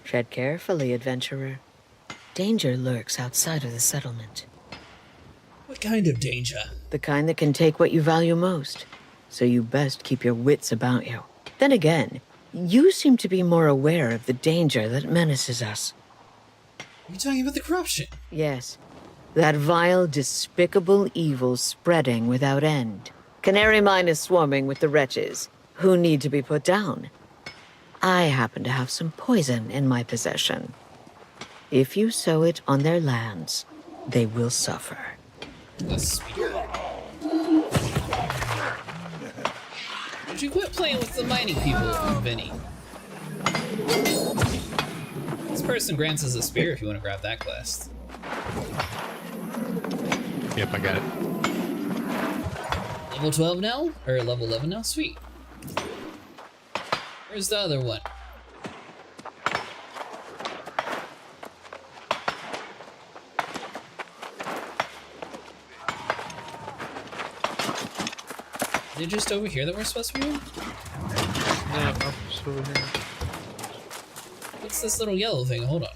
Tread carefully, adventurer. Danger lurks outside of the settlement. What kind of danger? The kind that can take what you value most. So you best keep your wits about you. Then again, you seem to be more aware of the danger that menaces us. Are you talking about the corruption? Yes. That vile, despicable evil spreading without end. Canary Mine is swarming with the wretches, who need to be put down. I happen to have some poison in my possession. If you sow it on their lands, they will suffer. A spear? Would you quit playing with the mining people, Vinny? This person grants us a spear if you want to grab that quest. Yep, I got it. Level 12 now? Or level 11 now? Sweet. Where's the other one? Is it just over here that we're supposed to be in? No, up over here. What's this little yellow thing? Hold on.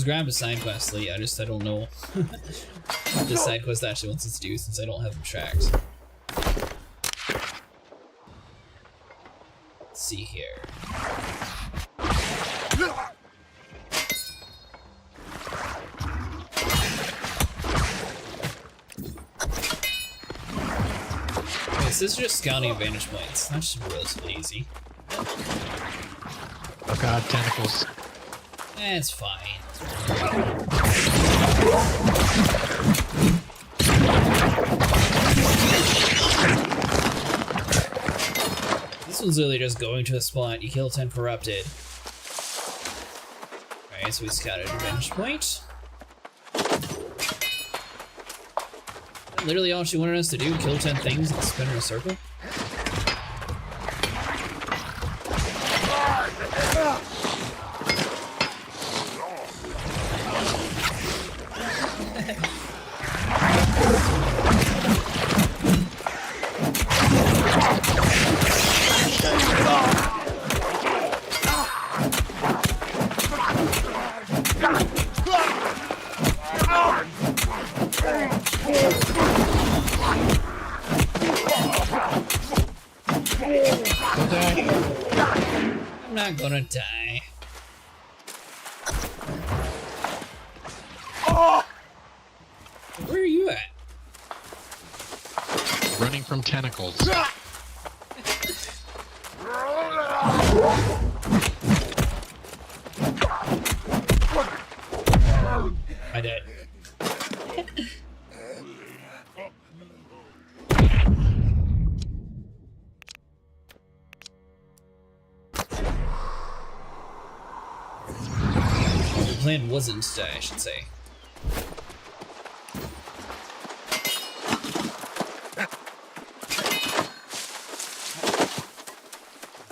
Grab a side quest, Lee. I don't know what this side quest actually wants us to do since I don't have them tracked. Let's see here. Okay, so this is just scouting vantage points. That's just relatively easy. Oh god, tentacles. It's fine. This one's literally just going to a spot. You kill 10 corrupted. Alright, so we scouted a vantage point. Literally all she wanted us to do, kill 10 things and spin in a circle. I'm not gonna die. Where are you at? Running from tentacles. I did. The plan wasn't to die, I should say.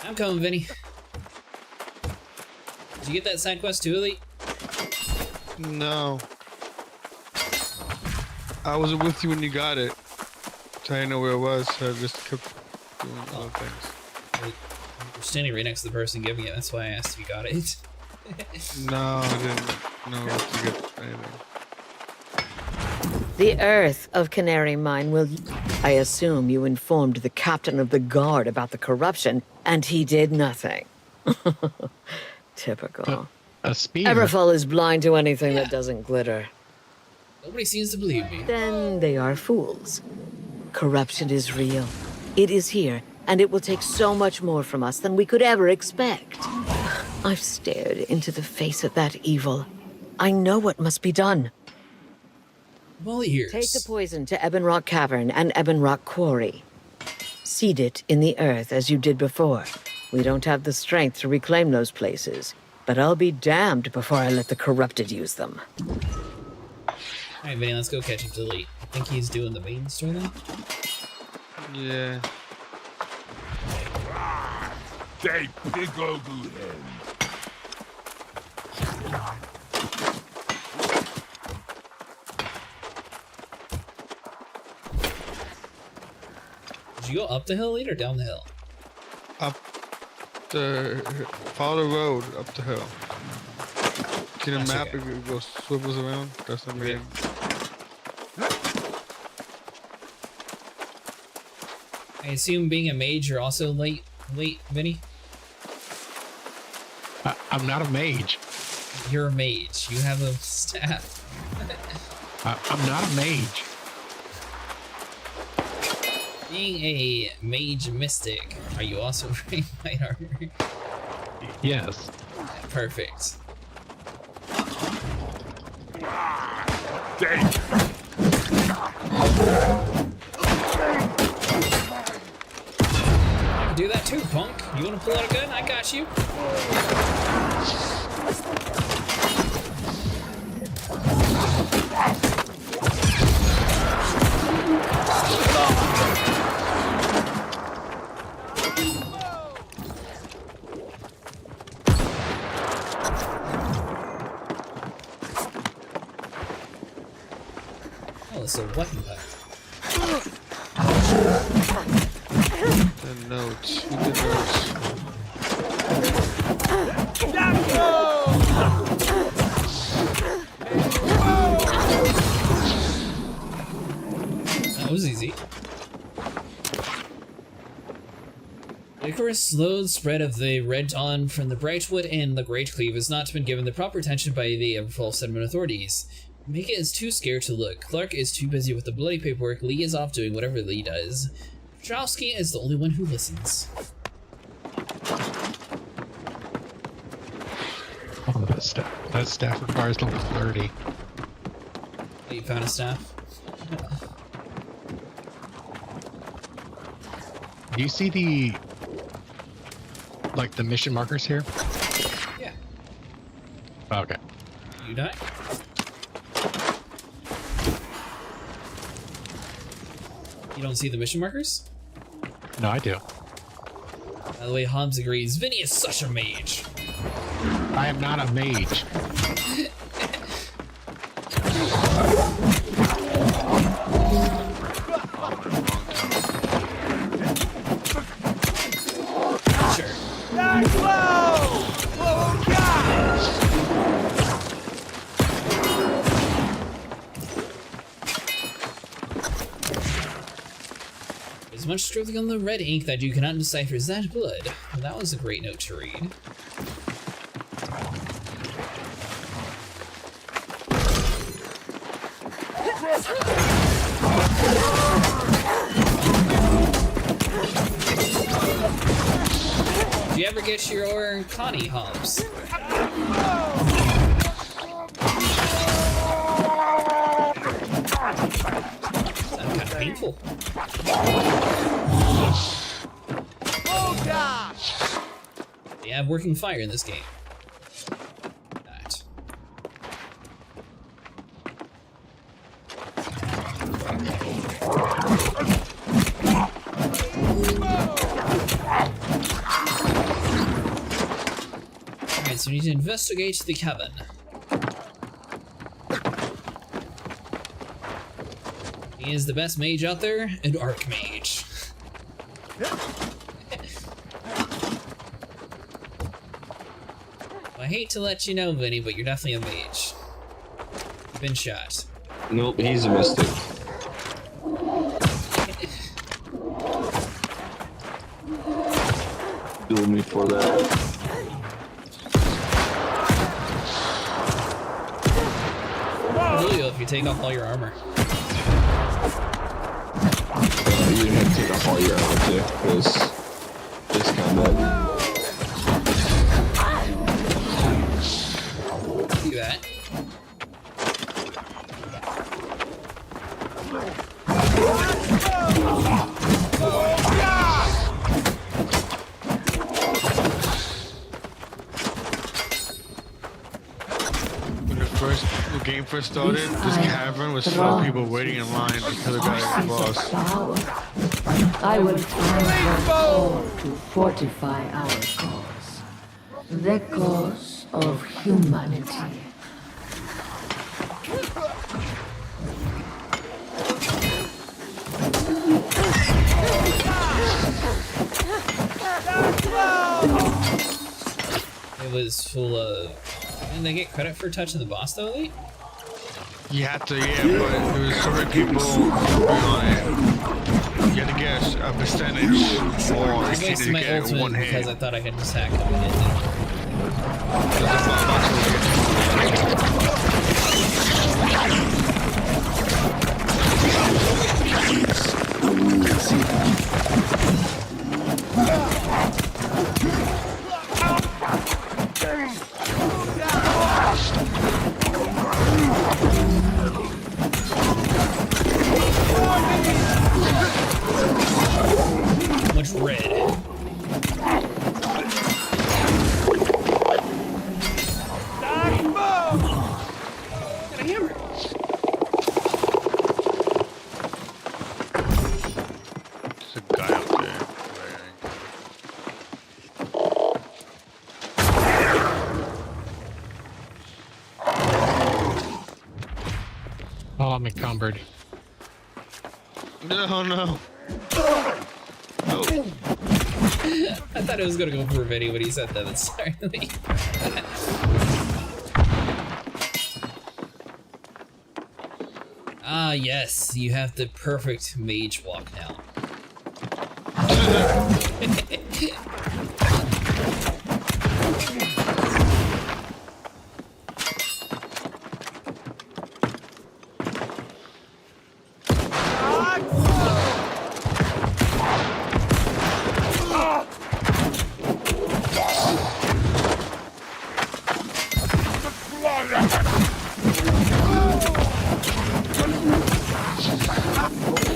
I'm coming, Vinny. Did you get that side quest too, Elite? No. I wasn't with you when you got it. So I didn't know where it was, so I just kept doing other things. You're standing right next to the person giving it. That's why I asked if you got it. No, I didn't know to get anything. The Earth of Canary Mine will... I assume you informed the captain of the guard about the corruption, and he did nothing. Typical. A spear. Everfall is blind to anything that doesn't glitter. Nobody seems to believe me. Then they are fools. Corruption is real. It is here, and it will take so much more from us than we could ever expect. I've stared into the face of that evil. I know what must be done. Well, ears. Take the poison to Ebon Rock Cavern and Ebon Rock Quarry. Seed it in the earth as you did before. We don't have the strength to reclaim those places, but I'll be damned before I let the corrupted use them. Alright, Vinny, let's go catch him to delete. I think he's doing the main story then? Yeah. They pickle good head. Did you go up the hill, Lead, or down the hill? Up the... Follow the road up the hill. See the map? Okay. It goes swivels around. That's the main... I assume being a mage, you're also late, Vinny? I'm not a mage. You're a mage. You have a staff. I'm not a mage. Being a mage mystic, are you also wearing white armor? Yes. Perfect. I can do that too, punk. You want to pull out a gun? I got you. Oh, it's a weapon pack. The notes. Who did notes? That was easy. The Icarus slowed spread of the Red Dawn from the Brightwood and the Great Cleave has not been given the proper attention by the Everfall settlement authorities. Mika is too scared to look. Clark is too busy with the bloody paperwork. Lee is off doing whatever Lee does. Petrowski is the only one who listens. Oh, that staff requires level 30. You found a staff? Do you see the mission markers here? Yeah. Okay. You die? You don't see the mission markers? No, I do. By the way, Hobbs agrees. Vinny is such a mage. I am not a mage. Sure. There's much scribbling on the red ink that you cannot decipher. Is that blood? Well, that was a great note to read. Do you ever get your Connie, Hobbs? That's kind of painful. They have working fire in this game. That. Alright, so we need to investigate the cabin. He is the best mage out there, an Archmage. I hate to let you know, Vinny, but you're definitely a mage. You've been shot. Nope, he's a mystic. Duel me for that. Julio, if you take off all your armor. You have to take off all your armor too, because this combat. Do that. The game first started, this cavern was full of people waiting in line to kill the guy at the boss. I will find all to fortify our cause. The cause of humanity. It was full of... Didn't they get credit for touching the boss though, Elite? You had to, yeah, but there was so many people on it. You had to get a percentage or I you wasted to my get ultimate one because hit. I thought I could just hack him and much red. There's a guy up there. Oh, I'm encumbered. No, no. I thought it was gonna go for a video when he said that, but sorry. Ah, yes, you have the perfect mage walk now.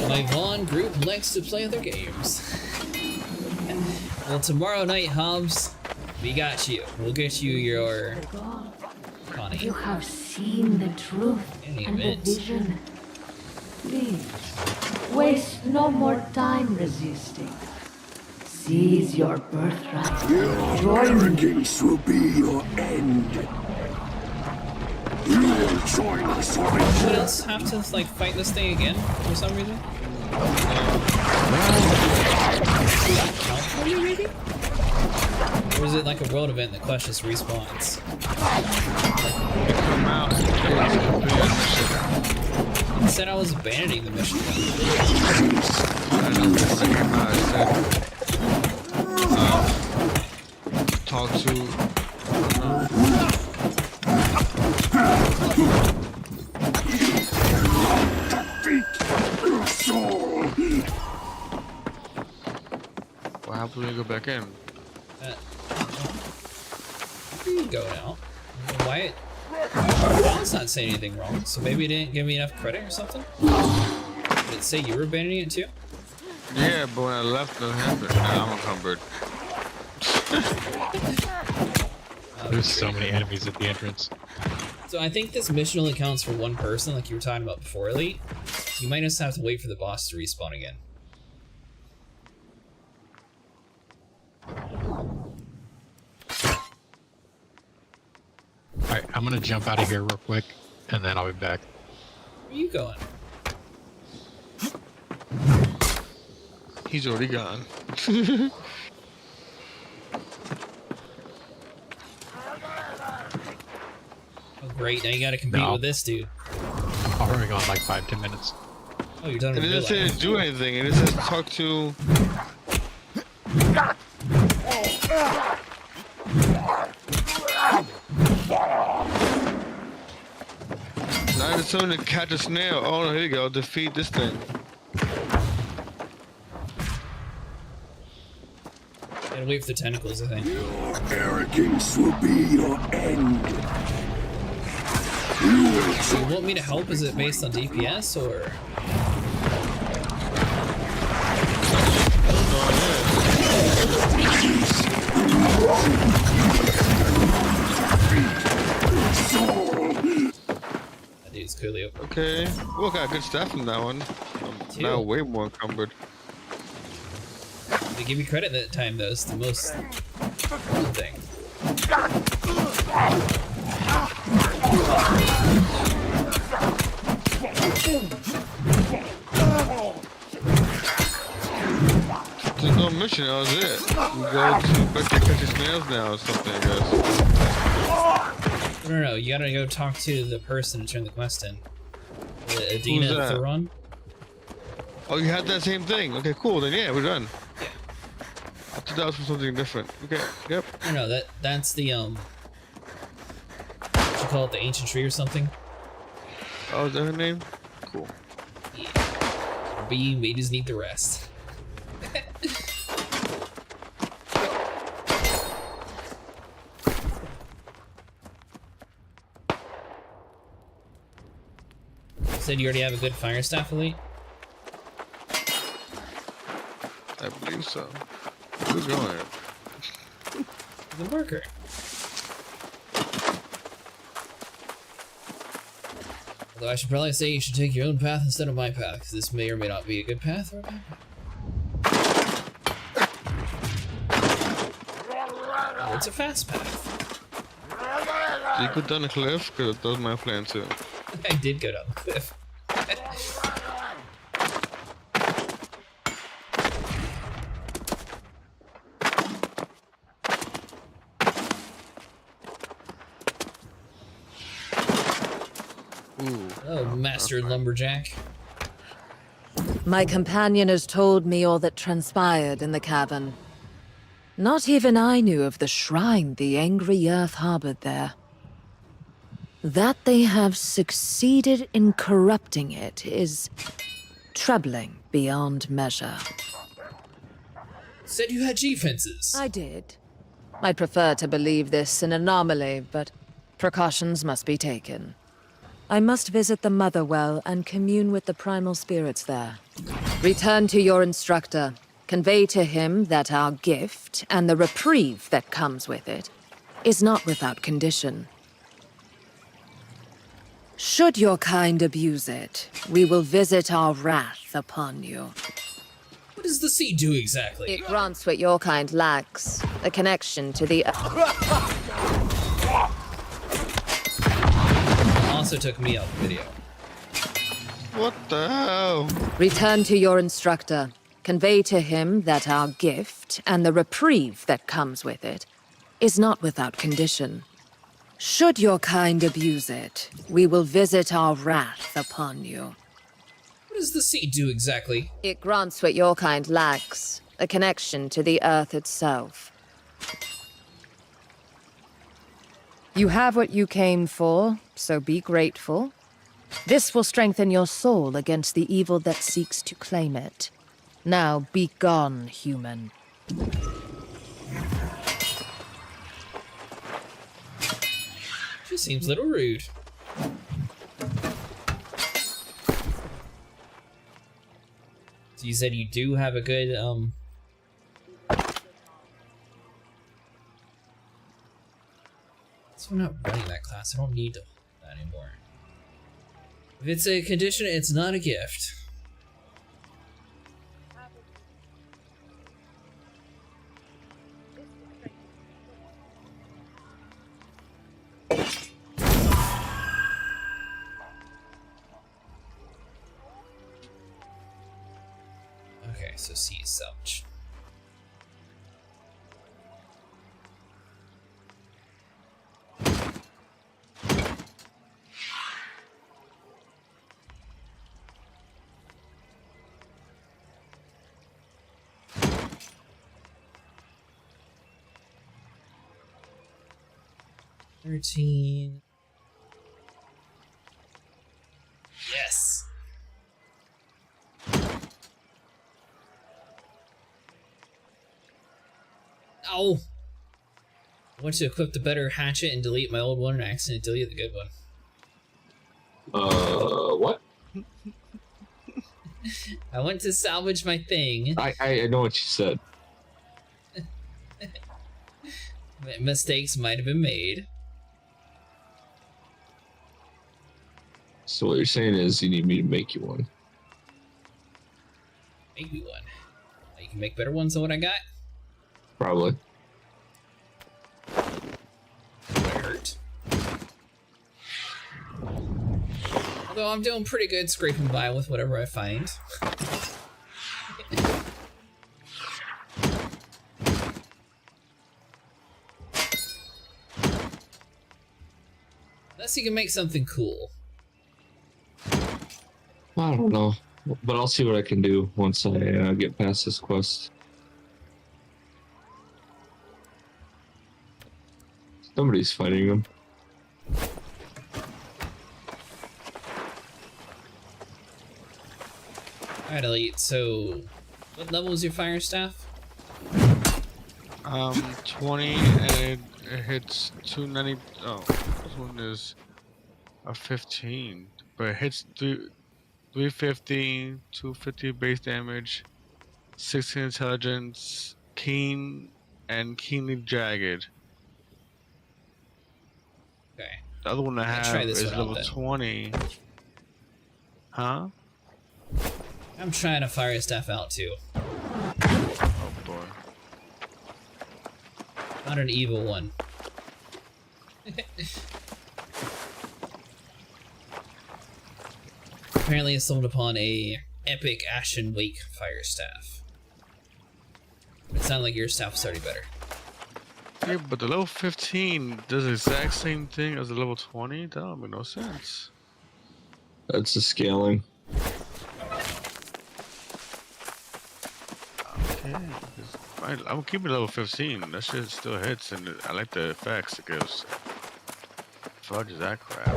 My Vaughn group likes to play other games. Well, tomorrow night, Hobbs, we got you. We'll get you your Connie. You have seen the truth Any and the event. vision. Please, waste no more time resisting. Seize your birthright. Your arrogance will be your end. You will join us or Anyone else have to like fight this thing again for some reason? California, maybe? Or is it like a world event that Quest just respawns? It said I was abandoning the mission. Talk to. What happens when you go back in? Where you go now? Why? It's not saying anything wrong, so maybe it didn't give me enough credit or something? Did it say you were abandoning it too? Yeah, but when I left, nothing happened. Now I'm encumbered. There's so many enemies at the entrance. So I think this mission only counts for one person, like you were talking about before, Elite. So you might just have to wait for the boss to respawn again. Alright, I'm gonna jump out of here real quick, and then I'll be back. Where are you going? He's already gone. great. Now you gotta compete No. with this dude. I'm hovering on like 5-10 minutes. Oh, you're done It with doesn't real say life. do anything. It just says talk to. Now it's telling to catch a snail. Oh no, here you go. Defeat this thing. Gotta wait for the tentacles, I think. Arrogance will be your end. So you want me to help? Is it based on DPS or? That dude's clearly open. Okay. Well, got good stuff from that one. I'm now way more encumbered. They give you credit that time though. It's the most important thing. There's no mission, that was it. We go to back to catch snails now or something, I guess. No, you gotta go talk to the person and turn the quest in. Adina Who's that? Theron. Oh, you had that same thing. Okay, cool. Then yeah, we're done. I thought that was for something different. Okay, yep. No, that's the what you call it, the ancient tree or something. Oh, is that her name? Cool. But we just need the rest. You said you already have a good fire staff elite? I believe so. Who's going here? The marker. Although I should probably say you should take your own path instead of my path, because this may or may not be a good path or a bad path. Oh, it's a fast path. Did you go down the cliff? Because that was my plan too. I did go down the cliff. Oh, Master Lumberjack. My companion has told me all that transpired in the cavern. Not even I knew of the shrine the angry earth harbored there. That they have succeeded in corrupting it is troubling beyond measure. Said you had defenses. I did. I'd prefer to believe this an anomaly, but precautions must be taken. I must visit the Mother Well and commune with the primal spirits there. Return to your instructor. Convey to him that our gift, and the reprieve that comes with it, is not without condition. Should your kind abuse it, we will visit our wrath upon you. What does the sea do exactly? It grants what your kind lacks, a connection to the... Also took me out the video. What the hell? Return to your instructor. Convey to him that our gift, and the reprieve that comes with it, is not without condition. Should your kind abuse it, we will visit our wrath upon you. What does the sea do exactly? It grants what your kind lacks, a connection to the earth itself. You have what you came for, so be grateful. This will strengthen your soul against the evil that seeks to claim it. Now be gone, human. She seems a little rude. So you said you do have a good, So I'm not running that class. I don't need that anymore. If it's a condition, it's not a gift. Okay, so C is salvage. 13. Yes. Ow! I went to equip the better hatchet and delete my old one and I accidentally deleted the good one. What? I went to salvage my thing. I know what you said. Mistakes might have been made. So what you're saying is you need me to make you one. Make me one. You can make better ones than what I got? Probably. That hurt. Although I'm doing pretty good scraping by with whatever I find. Unless you can make something cool. I don't know, but I'll see what I can do once I get past this quest. Somebody's fighting them. Alright, Elite, so what level is your fire staff? 20, and it hits 290. Oh, this one is a 15, but it hits 350, 250 base damage, 16 intelligence, keen, and keenly jagged. Okay. The other one I have is level 20. Huh? I'm trying to fire staff out too. Oh boy. Not an evil one. Apparently I stumbled upon a epic Ashen Wake fire staff. It sounded like your staff was already better. Yeah, but the level 15 does the exact same thing as the level 20? That don't make no sense. That's the scaling. Okay. I'm keeping level 15. That shit still hits, and I like the effects it gives. Fudges that crap.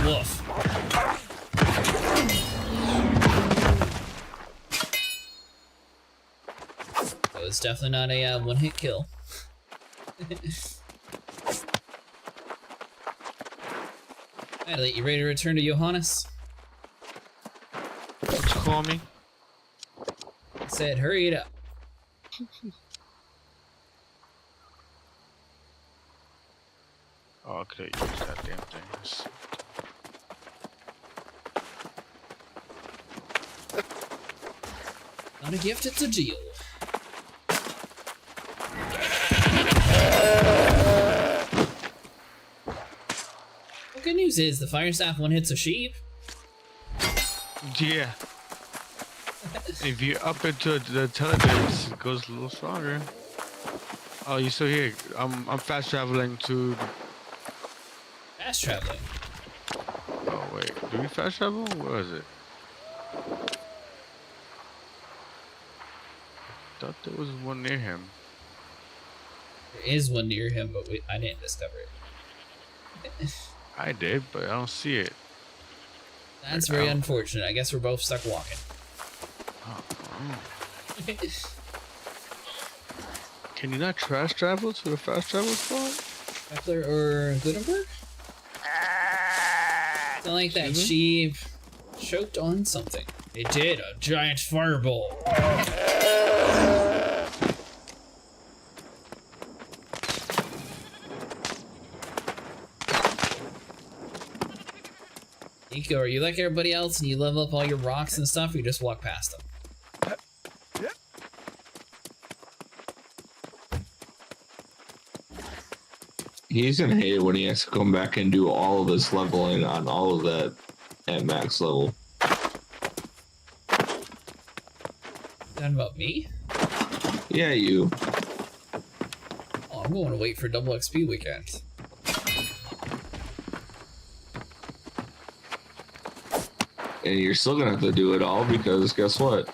Woof. That was definitely not a one-hit kill. Alright, you ready to return to Johannes? What you call me? I said, hurry it up. Oh, I could have used that damn thing. Not a gift, it's a deal. The good news is the fire staff one hits a sheep. Yeah. If you up it to the intelligence, it goes a little stronger. Oh, you still here? I'm fast traveling to. Fast traveling. Oh wait, do we fast travel? Where is it? I thought there was one near him. There is one near him, but I didn't discover it. I did, but I don't see it. That's very unfortunate. I guess we're both stuck walking. Oh. Can you not fast travel to the fast travel spot? Beckler or Gutenberg? Sound like that sheep choked on something. It did, a giant fireball. Nico, are you like everybody else and you level up all your rocks and stuff, or you just walk past them? He's gonna hate it when he has to come back and do all of this leveling on all of that at max level. Talking about me? Yeah, you. Oh, I'm going to wait for double XP weekend. And you're still gonna have to do it all because guess what?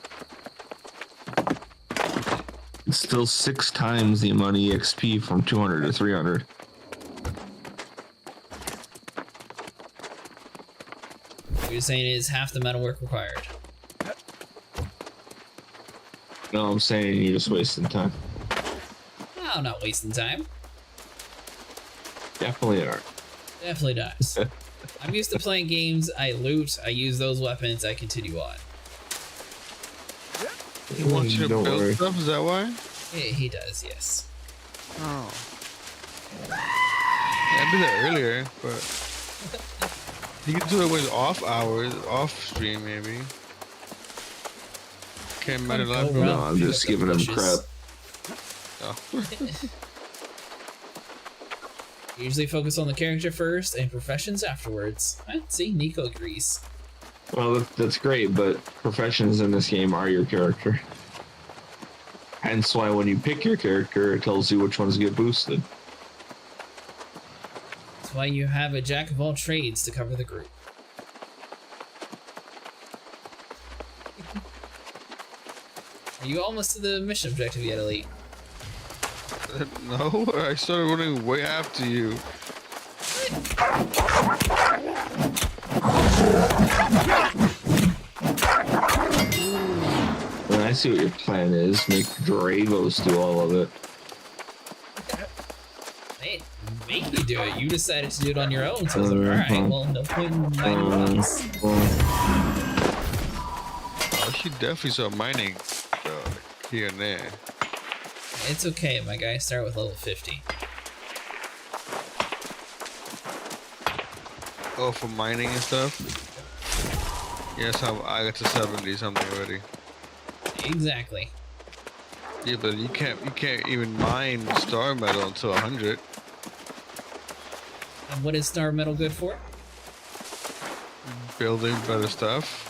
It's still 6 times the amount of EXP from 200 to 300. What you're saying is half the amount of work required. No, I'm saying you're just wasting time. No, I'm not wasting time. Definitely are. Definitely does. I'm used to playing games, I loot, I use those weapons, I continue on. He wants you to build stuff, is that why? He does, yes. Oh. Yeah, I did that earlier, but you can do it with off hours, off stream maybe. Can't imagine live. No, I'm just giving him crap. Oh. Usually focus on the character first and professions afterwards. See, Nico agrees. Well, that's great, but professions in this game are your character. Hence why when you pick your character, it tells you which ones get boosted. That's why you have a jack of all trades to cover the group. Are you almost to the mission objective yet, Elite? No, I started running way after you. And I see what your plan is. Make Dravos do all of it. Hey, make you do it. You decided to do it on your own, so I was like, alright, well, no point in mining us. Oh, she definitely saw mining here and there. It's okay, my guy. Start with level 50. Oh, for mining and stuff? Yes, I got to 70 something already. Exactly. Yeah, but you can't even mine star metal until 100. And what is star metal good for? Building better stuff.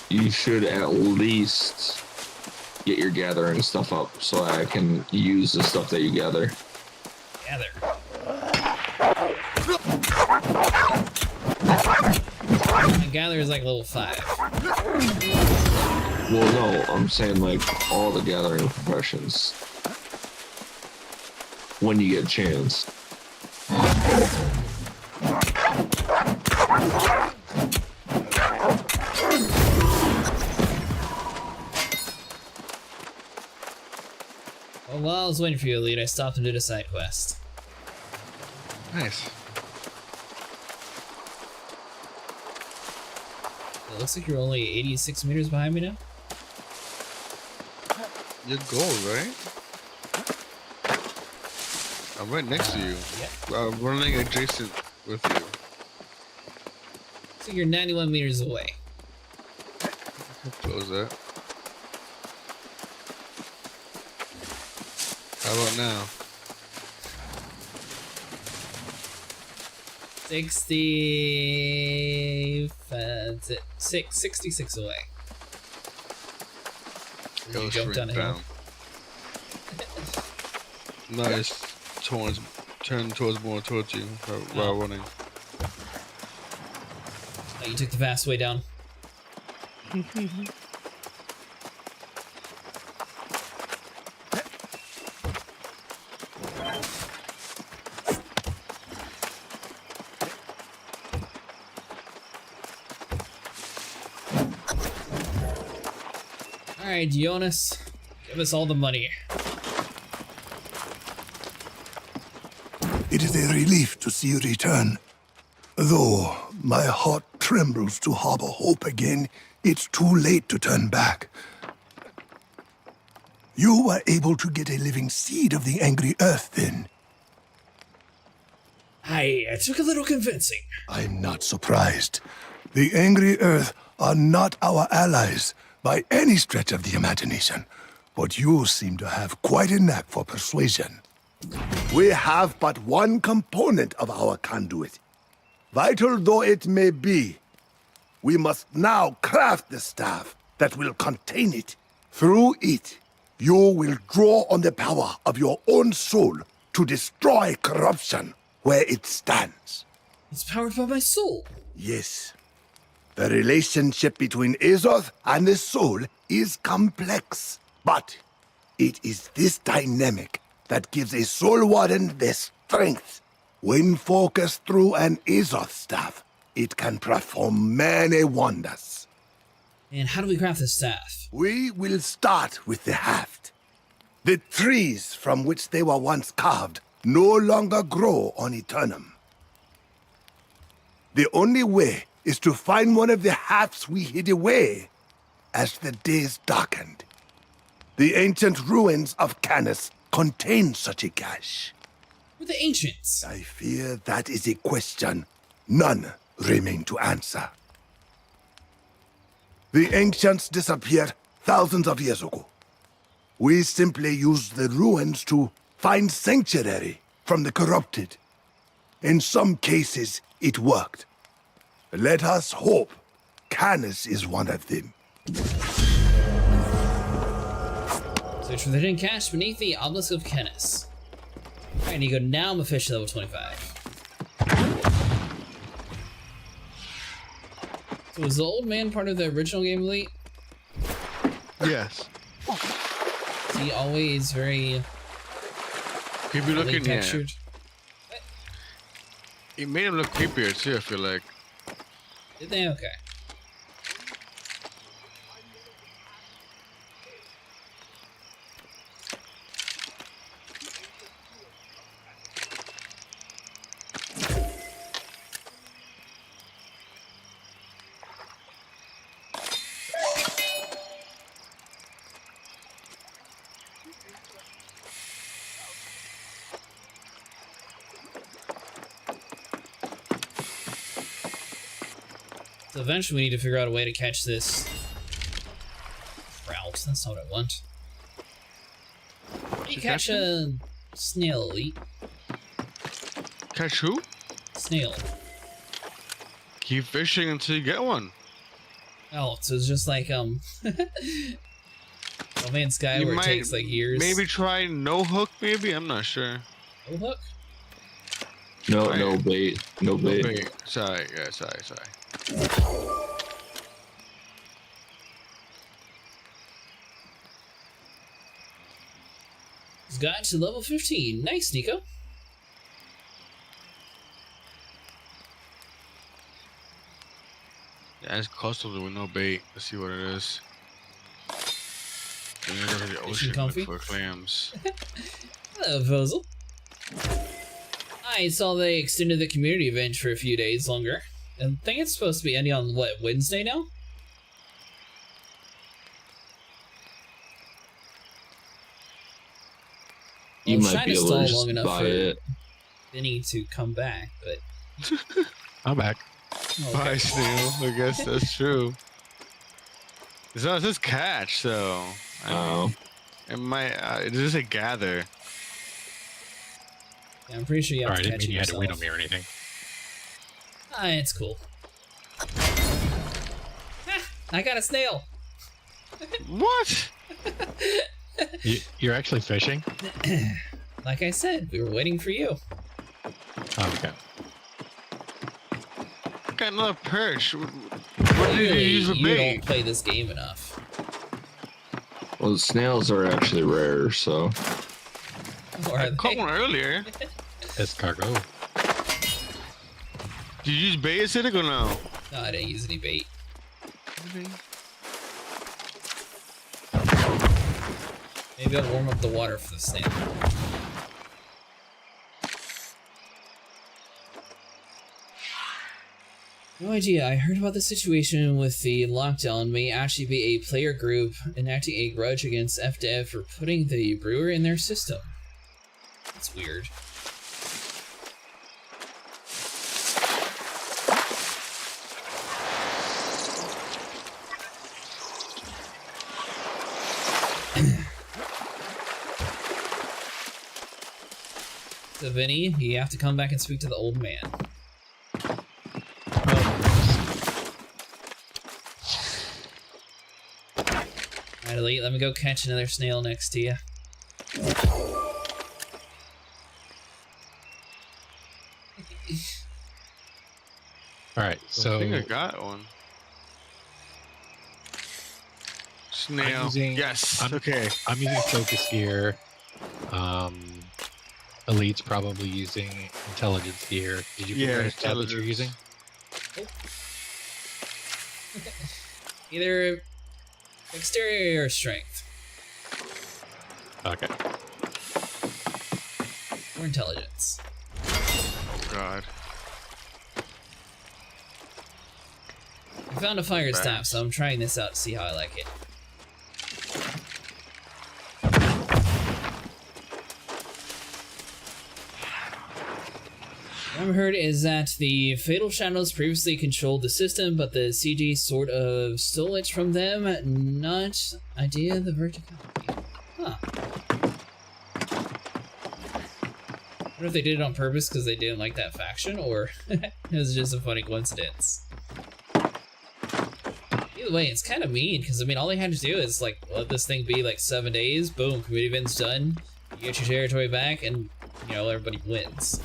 You should at least get your gathering stuff up so I can use the stuff that you gather. Gather. My gather is like level 5. Well, no, I'm saying like all the gathering professions. When you get a chance. Well, while I was waiting for you, Elite, I stopped and did a side quest. Nice. It looks like you're only 86 meters behind me now. You're gold, right? I'm right next to you. Yeah. I'm running adjacent with you. So you're 91 meters away. Close that. How about now? 66 away. Go You jumped straight on a hill. Nice. Turn more towards you while running. Oh, you took the fast way down. Alright, Jonas, give us all the money. It is a relief to see you return. Though my heart trembles to harbor hope again, it's too late to turn back. You were able to get a living seed of the angry earth then. I took a little convincing. I'm not surprised. The angry earth are not our allies by any stretch of the imagination, but you seem to have quite a knack for persuasion. We have but one component of our conduit. Vital though it may be, we must now craft the staff that will contain it. Through it, you will draw on the power of your own soul to destroy corruption where it stands. It's powered by my soul. Yes. The relationship between Azoth and the soul is complex, but it is this dynamic that gives a soul warden their strength. When focused through an Azoth staff, it can perform many wonders. And how do we craft this staff? We will start with the haft. The trees from which they were once carved no longer grow on Aeternum. The only way is to find one of the hafts we hid away as the days darkened. The ancient ruins of Canis contain such a cache. We're the ancients. I fear that is a question none remain to answer. The ancients disappeared thousands of years ago. We simply used the ruins to find sanctuary from the corrupted. In some cases, it worked. Let us hope Canis is one of them. Search for the hidden cache beneath the obelisk of Canis. Alright, Nico, now I'm officially level 25. So was the old man part of the original game, Elite? Yes. Is he always very... Keep you looking, yeah. textured? It made him look creepier too, I feel like. Did they? Okay. So eventually we need to figure out a way to catch this trout. That's not what I want. How do you catch a snail, Elite? Catch who? Snail. Keep fishing until you get one. Oh, so it's just like Oh Man's Sky, where it takes like years. Maybe try no hook, maybe? I'm not sure. No hook? No bait. No bait. Sorry, yeah, sorry. It's got to level 15. Nice, Nico. Yeah, it's coastal with no bait. Let's see what it is. And then go to the ocean comfy? look for clams. Hello, Vozel. I saw they extended the community event for a few days longer. I think it's supposed to be ending on, what, Wednesday now? You I'm might trying be to able stall to long just enough buy for it. Vinny to come back, but... I'm back. Okay. Bye, Snail. I guess that's true. It says catch, so... Oh. It might... it does say gather. Yeah, I'm pretty sure you have Sorry, I to didn't catch mean it you had to yourself. wait on me or anything. It's cool. I got a snail! What? You're actually fishing? Like I said, we were waiting for you. Oh, okay. Got another perch. What did you use for You bait? don't play this game enough. Well, the snails are actually rare, so. Or I caught one earlier. Escargot. Did you use bait acidic or no? No, I didn't use any bait. Maybe I'll warm up the water for the snail. No idea. I heard about the situation with the lockdown may actually be a player group enacting a grudge against FDev for putting the brewer in their system. That's weird. So Vinny, you have to come back and speak to the old man. Alright, Elite, let me go catch another snail next to you. All right, so I think I got one. Snail. Yes. Okay. I'm using focus gear. Elite's probably using intelligence gear. Did you figure out a stat that you're using? Either dexterity or strength. Okay. Or intelligence. Oh God. I found a fire staff, so I'm trying this out to see how I like it. What I've heard is that the Fatal Shadows previously controlled the system, but the CG sort of stole it from them. Not idea the verticality. Huh. I wonder if they did it on purpose because they didn't like that faction, or it was just a funny coincidence. Either way, it's kind of mean, because I mean, all they had to do is like let this thing be like 7 days, boom, community event's done, you get your territory back, and you know, everybody wins.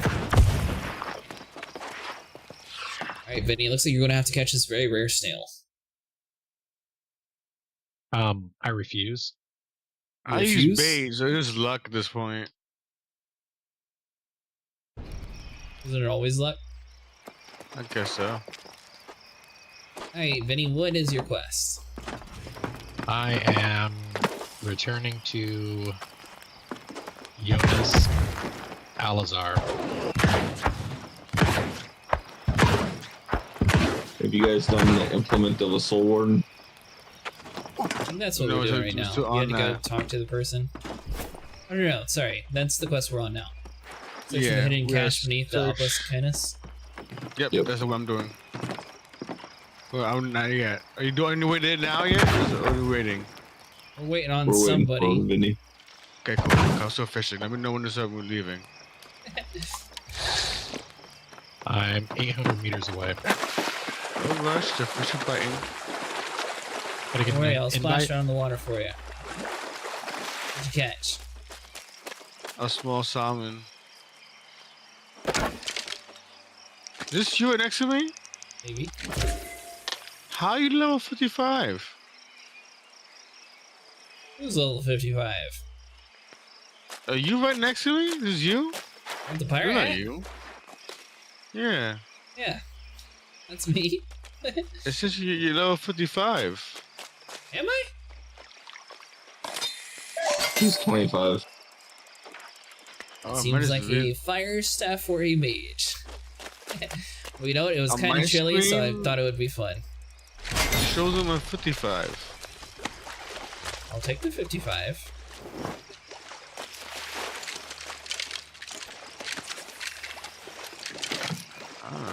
Alright, Vinny, it looks like you're gonna have to catch this very rare snail. I refuse. I use bait, so it's luck at this point. Isn't it always luck? I guess so. Alright, Vinny, what is your quest? I am returning to Jonas Alazar. Have you guys done the implement of a soul warden? I think that's what we're doing right now. You had to go talk to the person. Oh no, sorry. That's the quest we're on now. Search for the hidden cache beneath the obelisk Canis. Yep, that's what I'm doing. Well, I'm not yet. Are you doing it now yet? Or are you waiting? We're waiting on somebody. Waiting for Vinny. Okay, cool. I'm still fishing. Let me know when we're leaving. I'm 800 meters away. Don't rush, the fish are biting. Don't worry, I'll splash down in the water for you. What'd you catch? A small salmon. Is this you next to me? Maybe. How are you level 55? Who's level 55? Are you right next to me? This is you? I'm the pirate. Not you. Yeah. Yeah. That's me. It says you're level 55. Am I? He's 25. Oh, Seems like a fire staff or a mage. Well, you know what? It was kind of chilly, so I thought it would be fun. Shows him a 55. I'll take the 55. I don't know.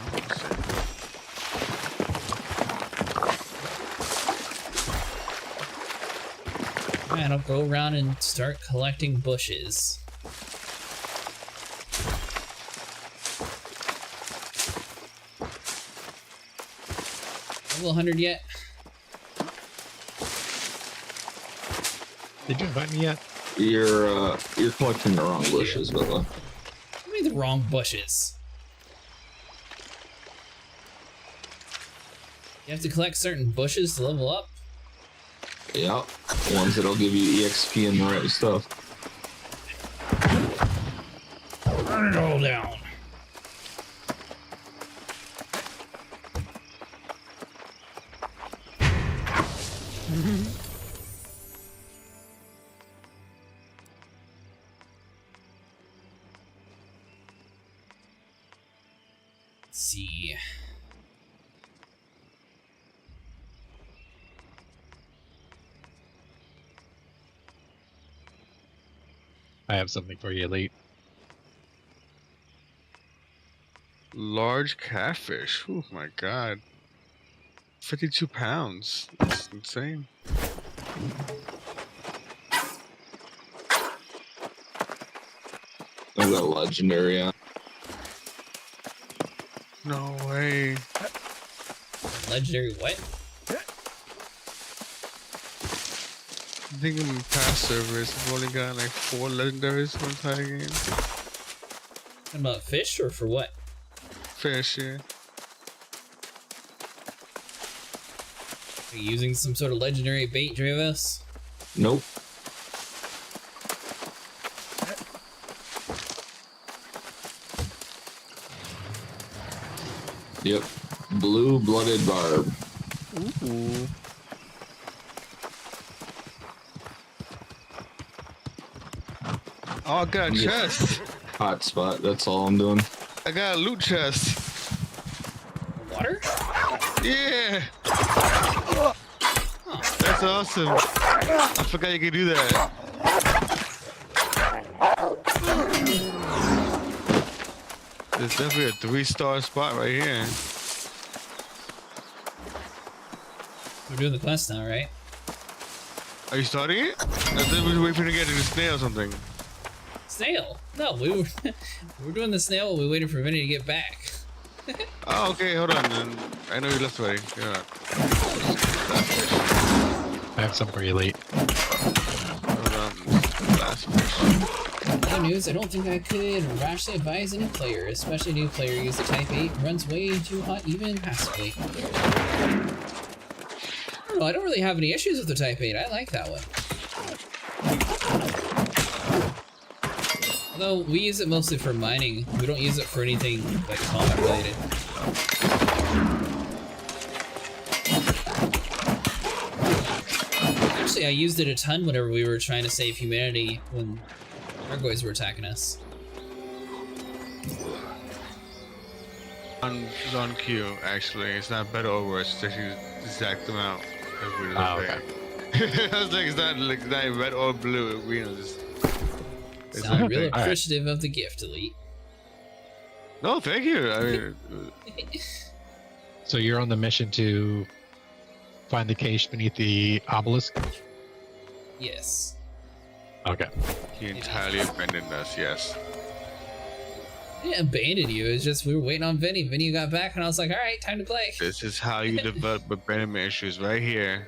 Man, I'll go around and start collecting bushes. Level 100 yet? Did you invite me yet? You're collecting the wrong bushes, by the way. What do you mean the wrong bushes? You have to collect certain bushes to level up? Yeah, ones that'll give you EXP and the right stuff. Burn it all down. Let's see. I have something for you, Elite. Large catfish. Oh my god. 52 pounds. That's insane. I got legendary on. No way. Legendary what? I think in my past servers, I've only got like 4 legendaries for the entire game. Talking about fish or for what? Fish, yeah. Are you using some sort of legendary bait, Dravos? Nope. Yep. Blue-blooded barb. Ooh. Oh, I got a chest. Hot spot. That's all I'm doing. I got a loot chest. Water? Yeah. That's awesome. I forgot you could do that. There's definitely a 3-star spot right here. We're doing the quest now, right? Are you starting it? I thought we were waiting to get to the snail or something. Snail? No, we were doing the snail. We waited for Vinny to get back. Oh, okay, hold on. Then. I know you left already. Yeah. I have some for you late. Hold on. Last fish. Other news, I don't think I could rashly advise a new player, especially a new player use the Type 8, runs way too hot even passively. I don't know, I don't really have any issues with the Type 8, I like that one. Although, we use it mostly for mining, we don't use it for anything like combat related. Actually, I used it a ton whenever we were trying to save humanity when Gargoyles were attacking us. It's on Q, actually. It's not better or worse. It's actually the exact amount. Oh, okay. I was like, it's not red or blue. You know, just. Sound real appreciative of the gift, Elite. No, thank you. I mean, So you're on the mission to find the cache beneath the obelisk? Yes. Okay. He entirely abandoned us, yes. I didn't abandon you, it's just we were waiting on Vinny. Vinny got back and I was like, alright, time to play. This is how you develop abandonment issues, right here.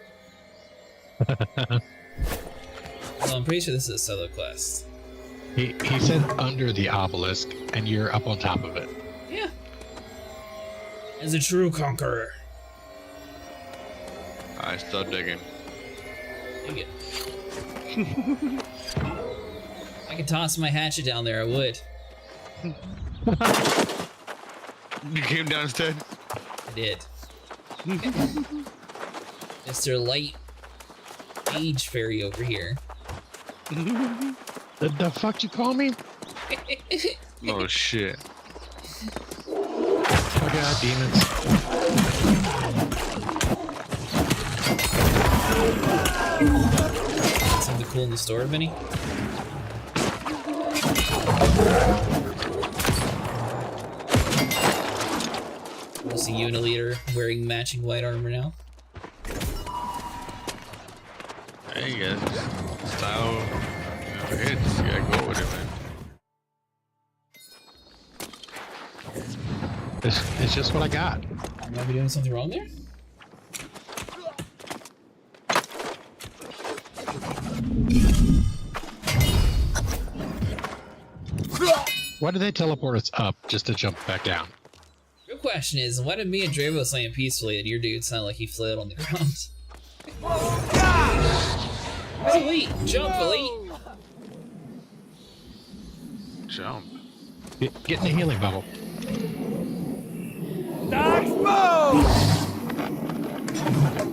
Well, I'm pretty sure this is a solo quest. He said under the obelisk, and you're up on top of it. Yeah. As a true conqueror. I start digging. Dig it. I could toss my hatchet down there, I would. You came down instead? I did. Mr. Light Age Fairy over here. The fuck you call me? Oh shit. Oh god, demons. Something cool in the store, Vinny? We'll see you and a leader wearing matching white armor now. Hey, you guys. Style. Hits. You gotta go with it, man. It's just what I got. Am I doing something wrong there? Why did they teleport us up just to jump back down? Real question is, why did me and Dravos land peacefully and your dude sounded like he flailed on the ground? Elite! Jump, Elite! Jump. Get in the healing bubble. Dark smoke!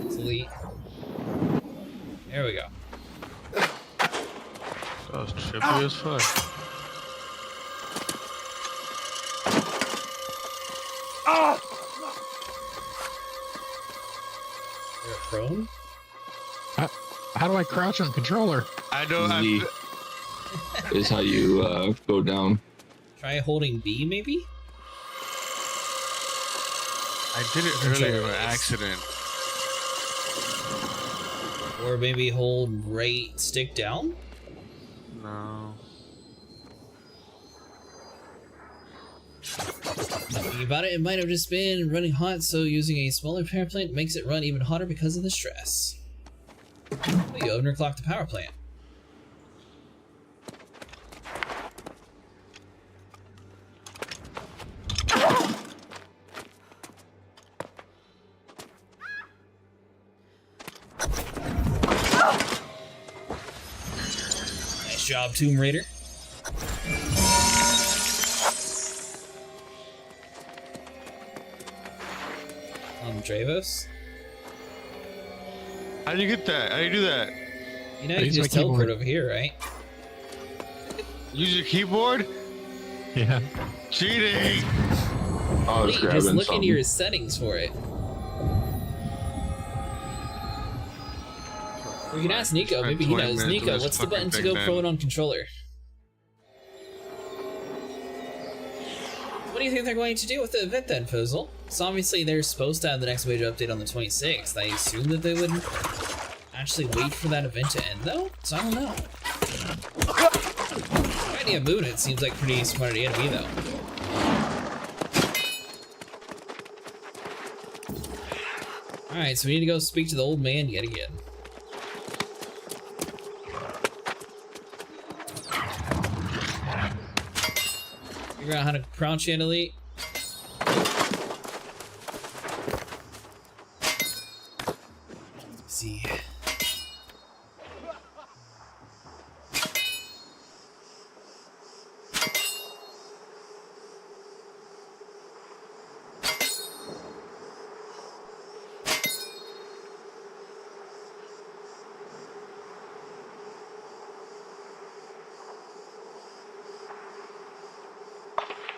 It's Elite. There we go. That was trippy as fuck. You're prone? How do I crouch on controller? I don't. Z is how you go down. Try holding B, maybe? I did it earlier by accident. Or maybe hold right stick down? No. Thinking about it, it might have just been running hot, so using a smaller power plant makes it run even hotter because of the stress. Oh, you overclocked the power plant. job, Tomb Raider. Dravos? How do you get that? How do you do that? You know, you can just teleport over here, right? Use your keyboard? Yeah. Cheating! Oh, it's just look into your settings for it. We can ask Nico, maybe he knows. Nico, what's the button to go pro on controller? What do you think they're going to do with the event then, Fizzle? So obviously they're supposed to have the next major update on the 26th. I assume that they would actually wait for that event to end though? So I don't know. The idea of moving it seems like a pretty smart idea to me though. Alright, so we need to go speak to the old man yet again. Figure out how to crouch and elite. Let's see.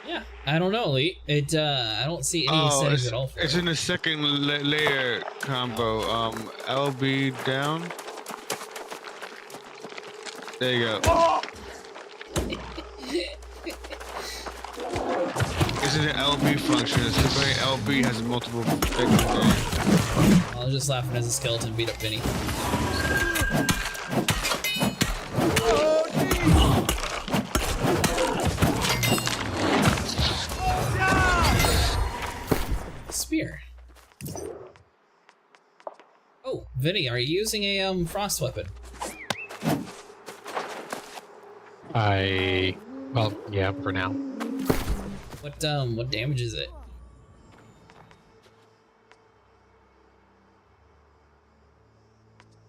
Yeah, I don't know, Lee. It I don't see any settings at all for it's it. in the second layer combo. LB down. There you go. This is an LB function. Typically, LB has multiple things. I was just laughing as a skeleton beat up Vinny. Spear. Oh, Vinny, are you using a frost weapon? Well, yeah, for now. What damage is it?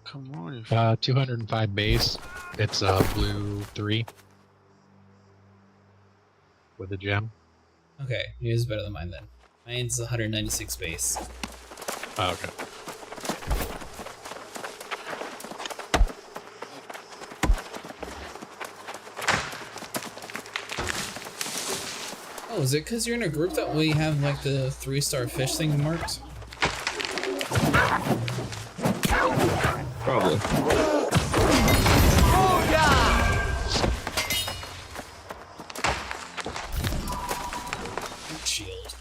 Come on. 205 base. It's blue 3 with a gem. Okay, yours is better than mine then. Mine's 196 base. Oh, okay. Oh, is it because you're in a group that we have like the 3-star fish thing marked? Probably. Shield.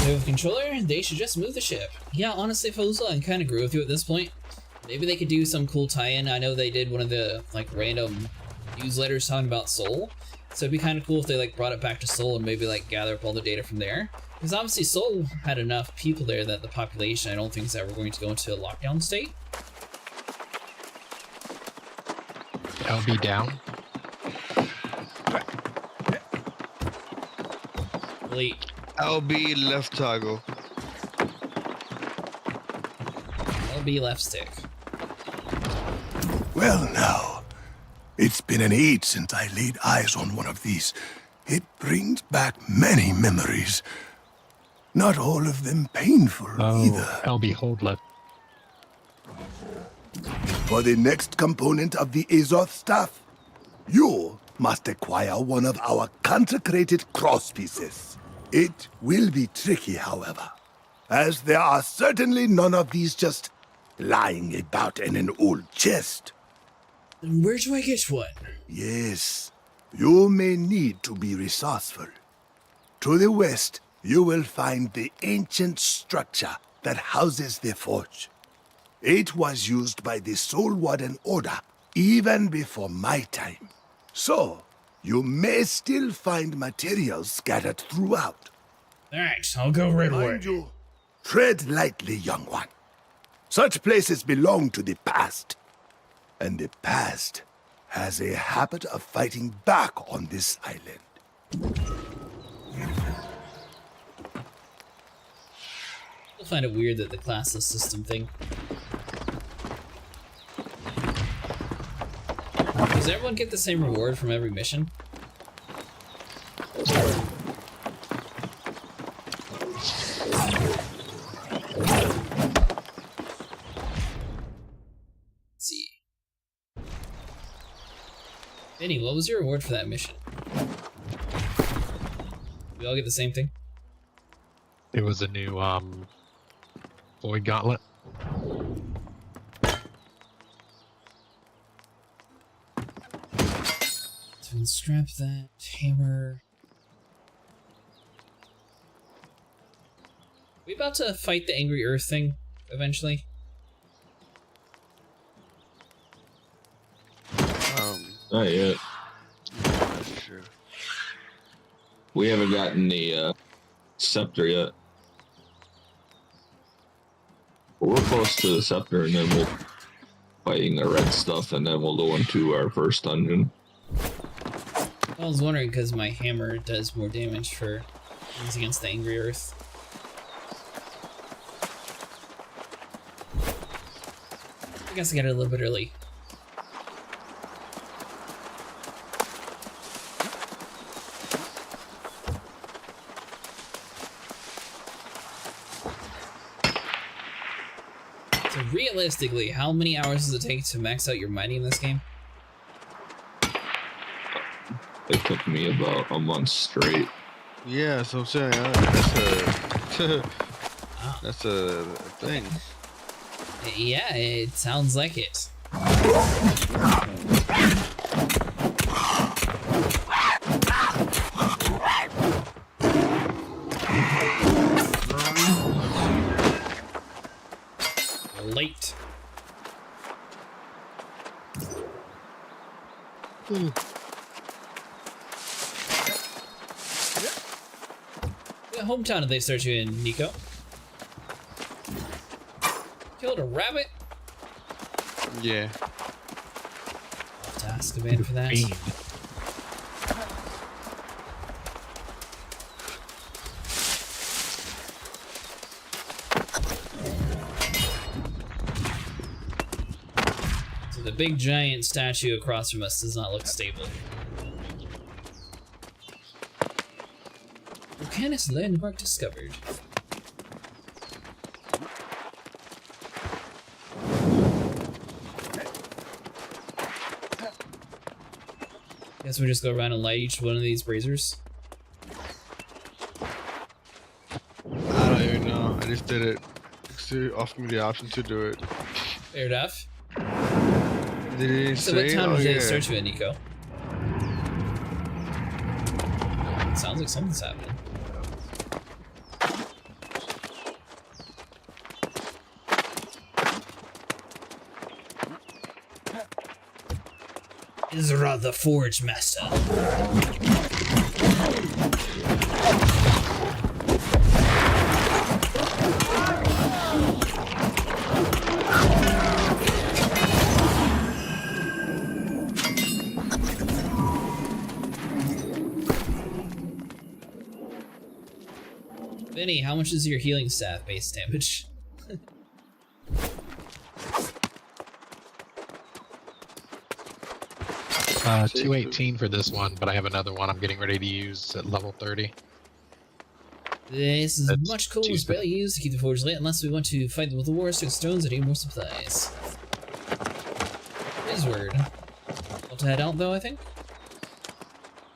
With controller, they should just move the ship. Yeah, honestly, Fozla, I kind of agree with you at this point. Maybe they could do some cool tie-in. I know they did one of the like random newsletters talking about Seoul, so it'd be kind of cool if they like brought it back to Seoul and maybe like gather up all the data from there. Because obviously Seoul had enough people there that the population I don't think is ever going to go into a lockdown state. LB down. Elite. LB left toggle. LB left stick. Well now, it's been an age since I laid eyes on one of these. It brings back many memories. Not all of them painful either. LB hold left. For the next component of the Azoth staff, you must acquire one of our consecrated cross pieces. It will be tricky, however, as there are certainly none of these just lying about in an old chest. Then where do I get one? Yes, you may need to be resourceful. To the west, you will find the ancient structure that houses the forge. It was used by the Soul Warden Order even before my time. So, you may still find materials scattered throughout. Alright, I'll go right away. Mind you, tread lightly, young one. Such places belong to the past. And the past has a habit of fighting back on this island. I find it weird that the classless system thing Does everyone get the same reward from every mission? Vinny, what was your reward for that mission? We all get the same thing? It was a new, Void Gauntlet. So strap that, hammer. We about to fight the Angry Earth thing, eventually? Not yet. Sure. We haven't gotten the scepter yet. But we're close to the scepter, and then we'll fighting the red stuff, and then we'll go into our first dungeon. I was wondering because my hammer does more damage for things against the Angry Earth. I guess I got it a little bit early. So realistically, how many hours does it take to max out your mining in this game? It took me about a month straight. Yeah, so I'm saying that's a thing. Yeah, it sounds like it. Late. What hometown did they search you in, Nico? Killed a rabbit? Yeah. I'll have to ask the man for that. So the big giant statue across from us does not look stable. Volcanus landmark discovered. Guess we just go around and light each one of these braziers. I don't even know. I just did it. They offered me the option to do it. Fair enough. Did it So say? what time Oh, did yeah. they search you in, Nico? Sounds like something's happening. Isra the Forge Master. Vinny, how much is your healing staff base damage? 218 for this one, but I have another one I'm getting ready to use at level 30. This is That's much coal is barely used to keep the forge lit unless we want to fight with the wars, take stones, and need more supplies. His word. Well, to head out though, I think.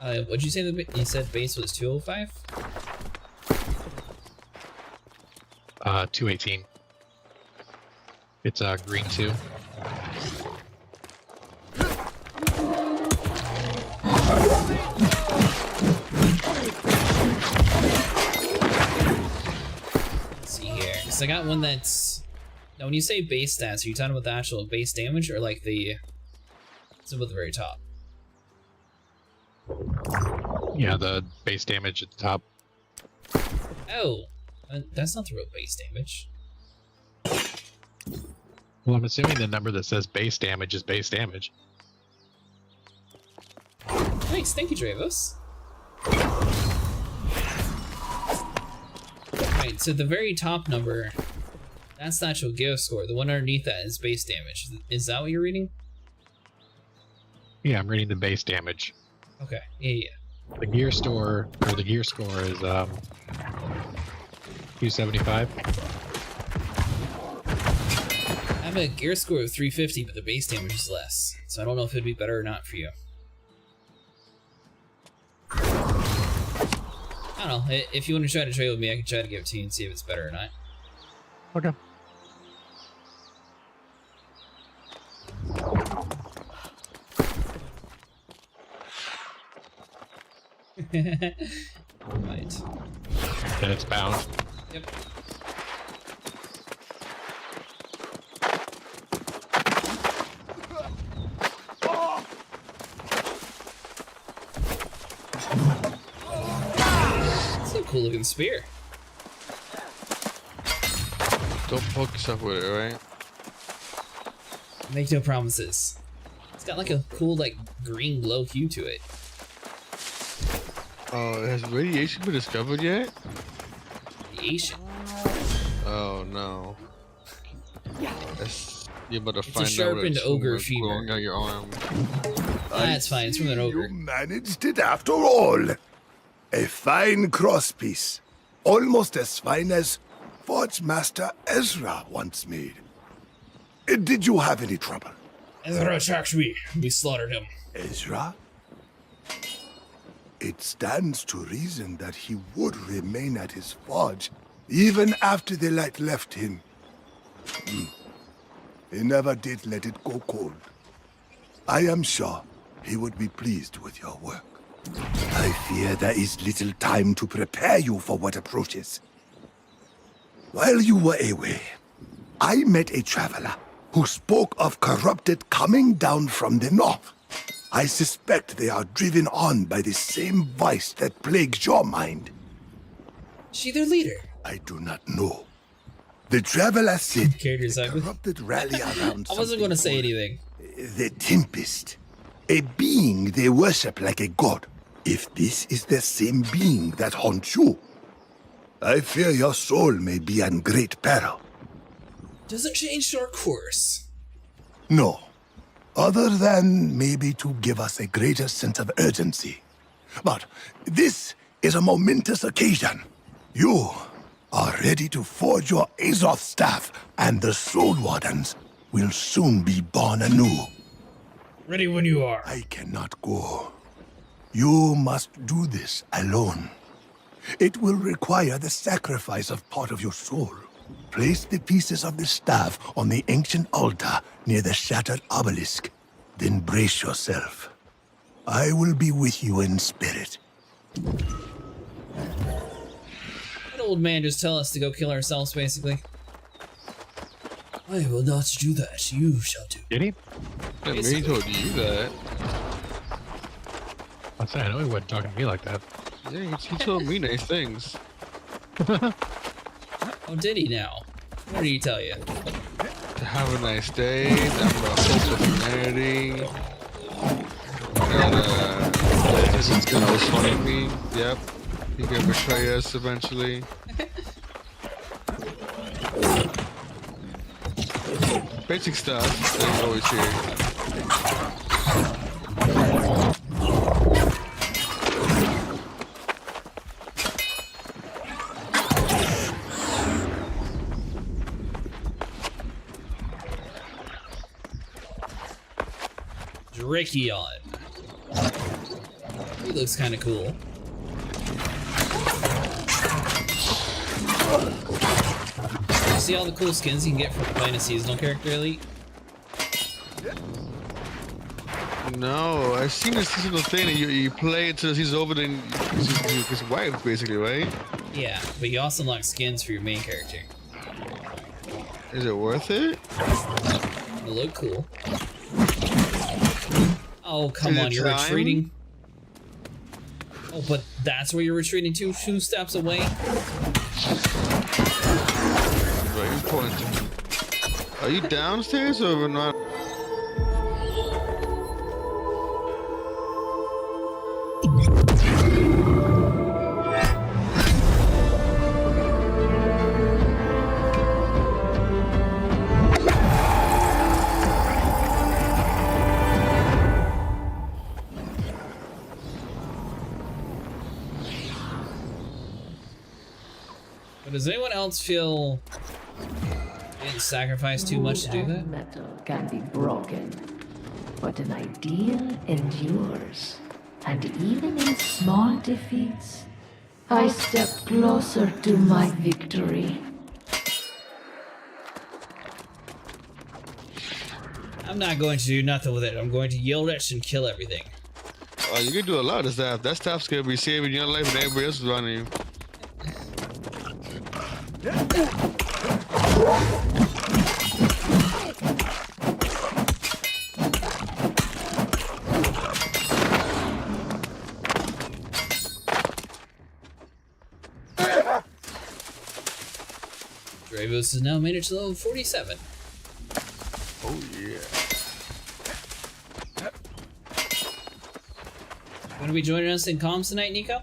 What'd you say? You said base was 205? 218. It's green 2. Let's see here, because I got one that's... Now, when you say base stats, are you talking about the actual base damage, or like the symbol at the very top? Yeah, the base damage at the top. Oh, that's not the real base damage. Well, I'm assuming the number that says base damage is base damage. Nice, thank you, Dravos. Right, so the very top number, that's the actual Geo score. The one underneath that is base damage. Is that what you're reading? Yeah, I'm reading the base damage. Okay. Yeah. The gear score is 275. I have a gear score of 350, but the base damage is less. So I don't know if it'd be better or not for you. I don't know. If you want to try to trade with me, I can try to give it to you and see if it's better or not. Okay. Right. Then it's bound. Yep. It's a cool looking spear. Don't poke yourself with it, right? Make no promises. It's got like a cool, like, green glow hue to it. Oh, has radiation been discovered yet? Radiation? Oh no. You're about to It's find a sharpened out ogre what's fever. growing out your arm. That's fine. It's from an ogre. You managed it after all. A fine crosspiece. Almost as fine as Forge Master Ezra once made. Did you have any trouble? Ezra attacked me. We slaughtered him. Ezra? It stands to reason that he would remain at his forge even after the light left him. He never did let it go cold. I am sure he would be pleased with your work. I fear there is little time to prepare you for what approaches. While you were away, I met a traveler who spoke of corrupted coming down from the north. I suspect they are driven on by the same vice that plagues your mind. Is she their leader? I do not know. The traveler said Character's the ugly. corrupted rally around I wasn't going to say anything. the Tempest, a being they worship like a god. If this is the same being that haunts you, I fear your soul may be in great peril. Doesn't change our course. No. Other than maybe to give us a greater sense of urgency. But this is a momentous occasion. You are ready to forge your Azoth staff, and the Soul Wardens will soon be born anew. Ready when you are. I cannot go. You must do this alone. It will require the sacrifice of part of your soul. Place the pieces of the staff on the ancient altar near the shattered obelisk. Then brace yourself. I will be with you in spirit. An old man just tell us to go kill ourselves, basically. I will not do that. You shall do. Did he? I mean, he told you that. I know he wasn't talking to me like that. Yeah, he told me nice things. Oh, did he now? What did he tell you? To have a nice day, that I'm gonna hope for humanity. That this is gonna betray me. Yep. He can betray us eventually. Basic stuff that you always hear. Drakion. He looks kind of cool. You see all the cool skins you can get from playing a seasonal character, Elite? No, I've seen a seasonal thing that you play until the season's over, then his wife, basically, right? Yeah, but you also unlock skins for your main character. Is it worth it? They look cool. Oh, come Is it on, you're time? retreating. Oh, but that's where you're retreating to, 2 steps away? Right, you pointing. Are you downstairs or not? Does anyone else feel they didn't sacrifice too much to do that? Metal can be broken, but an ideal endures. And even in small defeats, I step closer to my victory. I'm not going to do nothing with it. I'm going to yield it and kill everything. Oh, you can do a lot of stuff. That stuff's gonna be saving your life and everybody else is running you. Dravos has now made it to level 47. Oh yeah. Going to be joining us in comms tonight, Nico?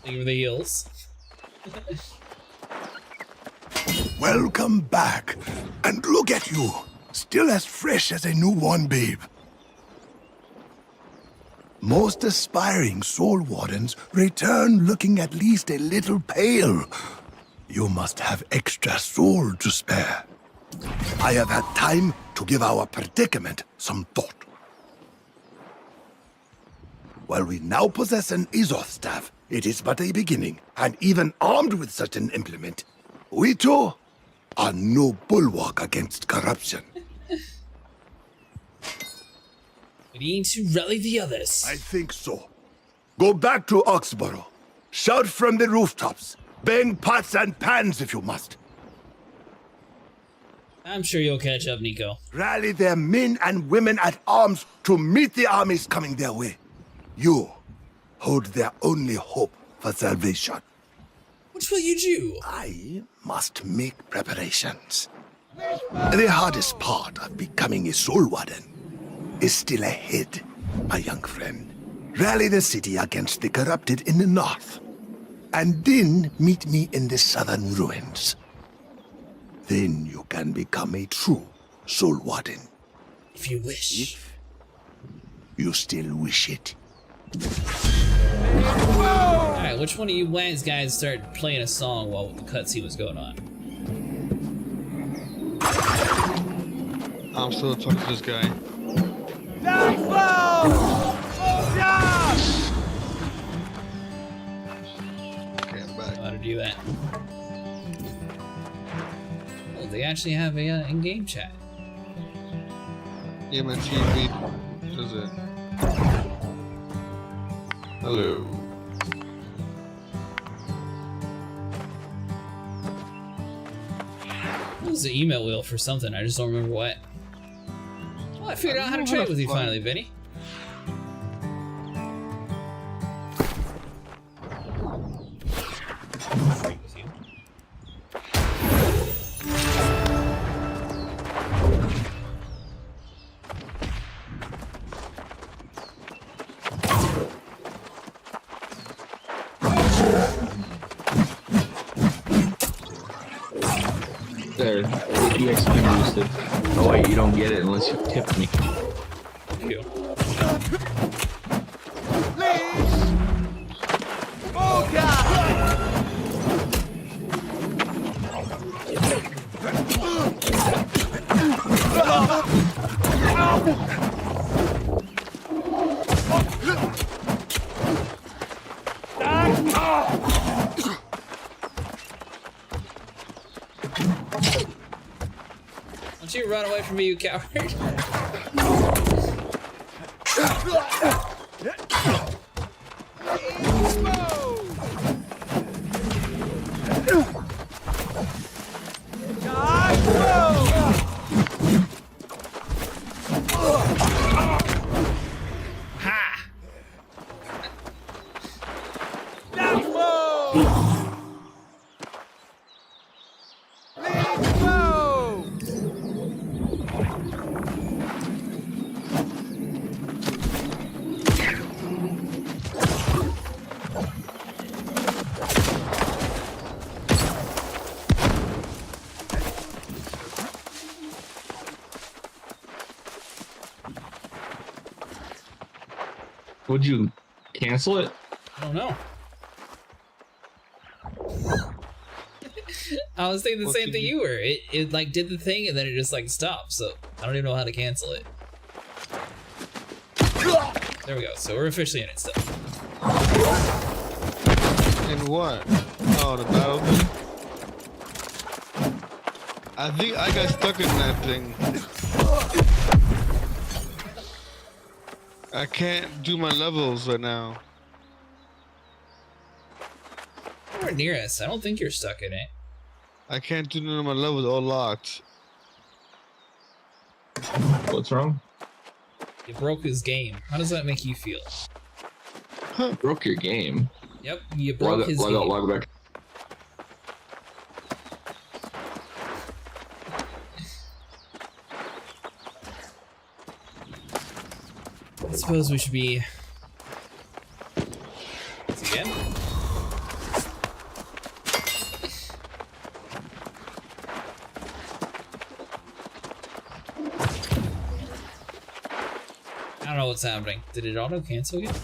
Thank you for the heals. Welcome back. And look at you, still as fresh as a newborn babe. Most aspiring soul wardens return looking at least a little pale. You must have extra soul to spare. I have had time to give our predicament some thought. While we now possess an Izoth staff, it is but a beginning, and even armed with such an implement, we too are no bulwark against corruption. We need to rally the others. I think so. Go back to Oxborough. Shout from the rooftops. Bang pots and pans if you must. I'm sure you'll catch up, Nico. Rally their men and women at arms to meet the armies coming their way. You hold their only hope for salvation. What will you do? I must make preparations. The hardest part of becoming a soul warden is still ahead, my young friend. Rally the city against the corrupted in the north, and then meet me in the southern ruins. Then you can become a true soul warden. If you wish. If you still wish it. Alright, which one of you wise guys started playing a song while the cutscene was going on? I'm still talking to this guy. Okay, I'm back. How to do that? Oh, they actually have a in-game chat. Yeah, my TV. What is it? Hello. What was the email wheel for something? I just don't remember what. Oh, I figured out how to trade with you finally, Vinny. There, the XP boosted. Oh wait, you don't get it unless you tip me. Thank you. Don't you run away from me, you coward. Would you cancel it? I don't know. I was thinking the same thing you were. It like did the thing and then it just like stopped. So I don't even know how to cancel it. There we go. So we're officially in it still. In what? Oh, the battle thing? I think I got stuck in that thing. I can't do my levels right now. You're near us. I don't think you're stuck in it. I can't do none of my levels, all locked. What's wrong? You broke his game. How does that make you feel? Broke your game? Yep, you broke his game. Log back. I suppose we should be... Once again? I don't know what's happening. Did it auto cancel again?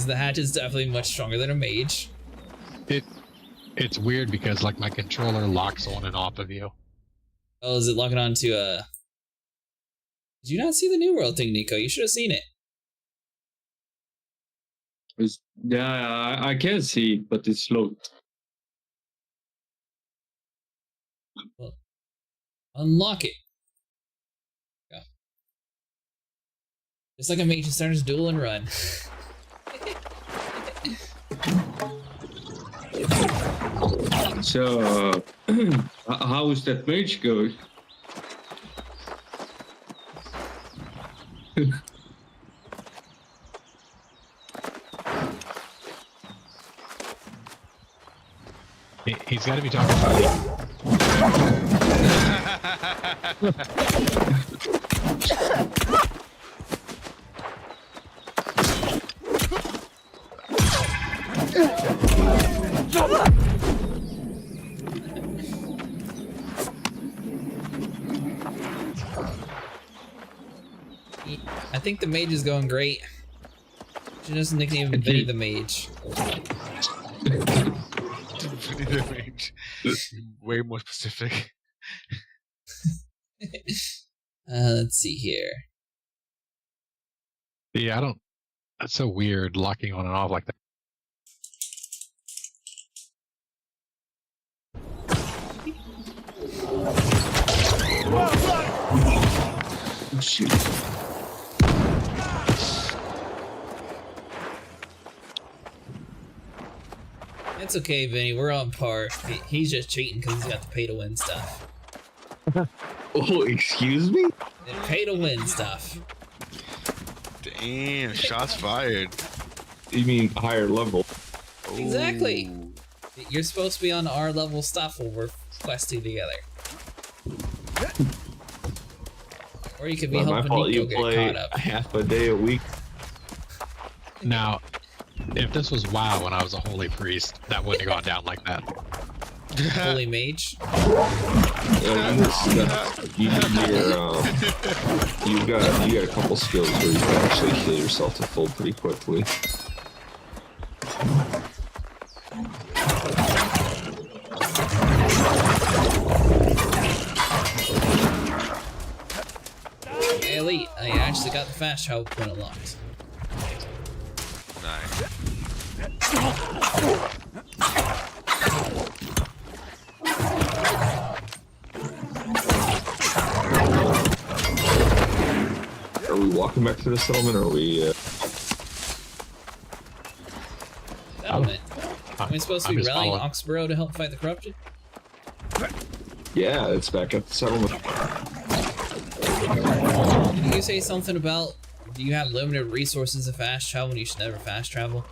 The hatch is definitely much stronger than a mage. It's weird because like my controller locks on and off of you. Oh, is it locking on to Did you not see the New World thing, Nico? You should have seen it. Yeah, I can see, but it's slow. Well, unlock it. Go. Just like a mage who starts duel and run. So, how is that mage going? He's got to be talking about I think the mage is going great. She doesn't nickname him Vinny the Mage. Vinny the Mage. Way more specific. Let's see here. Yeah, I don't. That's so weird locking on and off like that. Shoot. It's okay, Vinny. We're on par. He's just cheating because he's got the pay to win stuff. Oh, excuse me? The pay to win stuff. Damn, shots fired. You mean higher level? Exactly. You're supposed to be on our level stuff when we're questing together. Or you could be helping Nico get caught up. Half a day a week. Now, if this was WoW when I was a holy priest, that wouldn't have gone down like that. Holy mage. You got a couple skills where you can actually heal yourself to full pretty quickly. Hey, Elite, I actually got the fast travel point unlocked. Nice. Are we walking back to the settlement, or are we... Settlement? Are we supposed to be rallying Oxborough to help fight the corruption? Yeah, it's back at the settlement. Did you say something about you have limited resources to fast travel and you should never fast travel?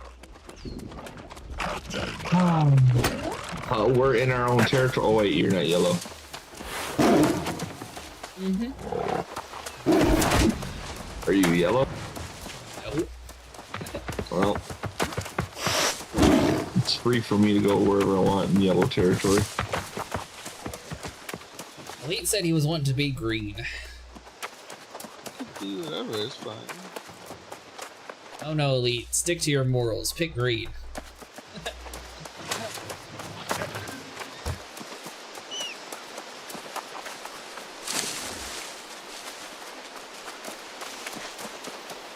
We're in our own territory. Oh wait, you're not yellow. Mm-hmm. Are you yellow? Nope. Well, it's free for me to go wherever I want in yellow territory. Elite said he was wanting to be green. Do whatever, it's fine. Oh no, Elite. Stick to your morals. Pick green.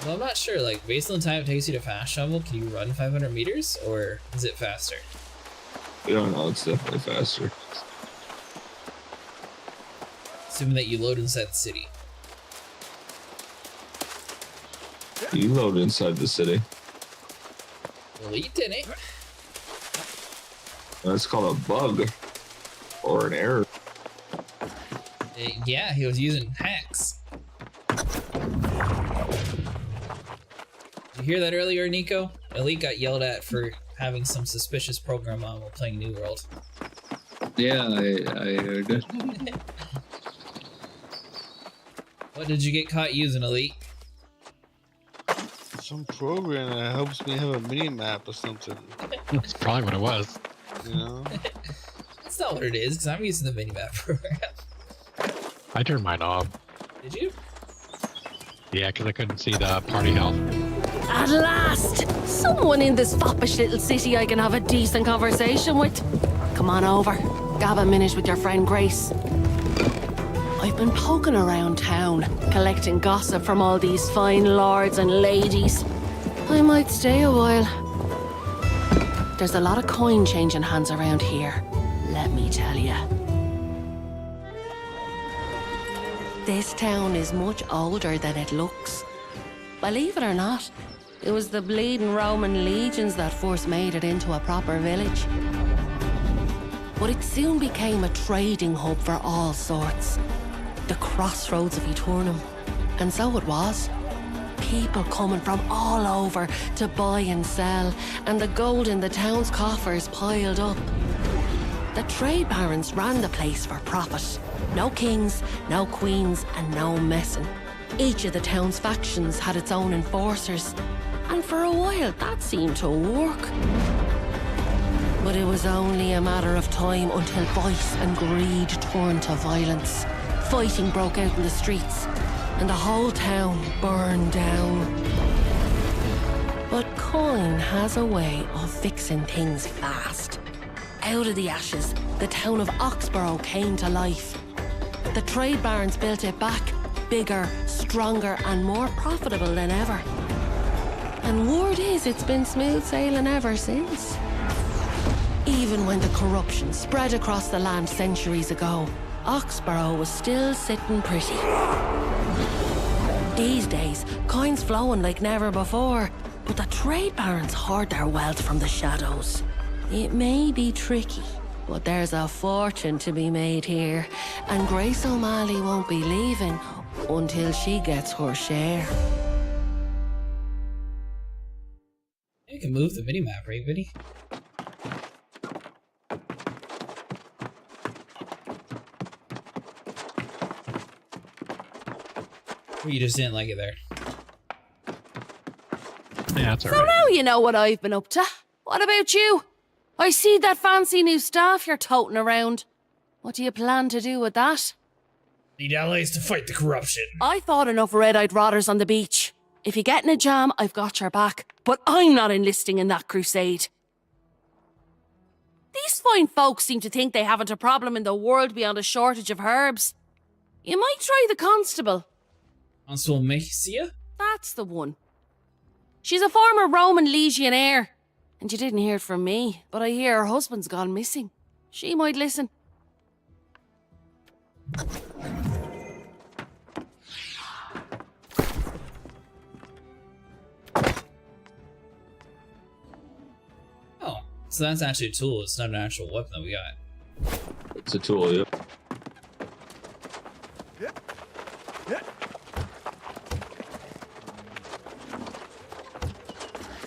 Well, I'm not sure, like, based on the time it takes you to fast travel, can you run 500 meters, or is it faster? I don't know, it's definitely faster. Assuming that you load inside the city. You load inside the city. Elite didn't. That's called a bug. Or an error. Yeah, he was using hacks. Did you hear that earlier, Nico? Elite got yelled at for having some suspicious program on while playing New World. Yeah, I heard it. What did you get caught using, Elite? Some program that helps me have a mini map or something. That's probably what it was. You know? That's not what it is, because I'm using the minimap program. I turned mine off. Did you? Yeah, because I couldn't see the party health. At last! Someone in this foppish little city I can have a decent conversation with. Come on over. Have a minute with your friend Grace. I've been poking around town, collecting gossip from all these fine lords and ladies. I might stay a while. There's a lot of coin changing hands around here, let me tell you. This town is much older than it looks. Believe it or not, it was the bleeding Roman legions that first made it into a proper village. But it soon became a trading hub for all sorts. The crossroads of Aeternum. And so it was. People coming from all over to buy and sell, and the gold in the town's coffers piled up. The trade barons ran the place for profit. No kings, no queens, and no messing. Each of the town's factions had its own enforcers, and for a while that seemed to work. But it was only a matter of time until vice and greed turned to violence. Fighting broke out in the streets, and the whole town burned down. But coin has a way of fixing things fast. Out of the ashes, the town of Oxborough came to life. The trade barons built it back, bigger, stronger, and more profitable than ever. And word is it's been smooth sailing ever since. Even when the corruption spread across the land centuries ago, Oxborough was still sitting pretty. These days, coins flowing like never before, but the trade barons hoard their wealth from the shadows. It may be tricky, but there's a fortune to be made here, and Grace O'Malley won't be leaving until she gets her share. You can move the minimap, right, Vinny? Or you just didn't like it there? Yeah, that's So alright. now you know what I've been up to. What about you? I see that fancy new staff you're toting around. What do you plan to do with that? Need allies to fight the corruption. I thought enough red-eyed rotters on the beach. If you get in a jam, I've got your back. But I'm not enlisting in that crusade. These fine folks seem to think they haven't a problem in the world beyond a shortage of herbs. You might try the constable. Constable Mexia? That's the one. She's a former Roman legionnaire. And you didn't hear it from me, but I hear her husband's gone missing. She might listen. Oh, so that's actually a tool. It's not an actual weapon that we got. It's a tool, yeah.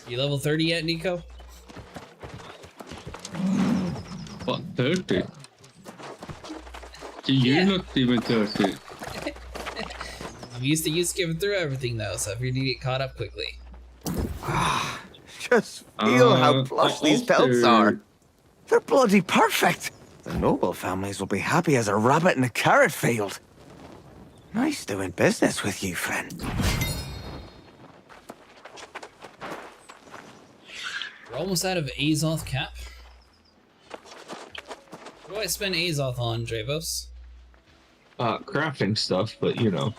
You level 30 yet, Nico? What, 30? You're not even 30. I'm used to you skipping through everything though, so if you need to get caught up quickly. Just feel how plush these pelts after- are. They're bloody perfect. The noble families will be happy as a rabbit in a carrot field. Nice doing business with you, friend. We're almost out of Azoth cap. What do I spend Azoth on, Dravos? Crafting stuff, but you know,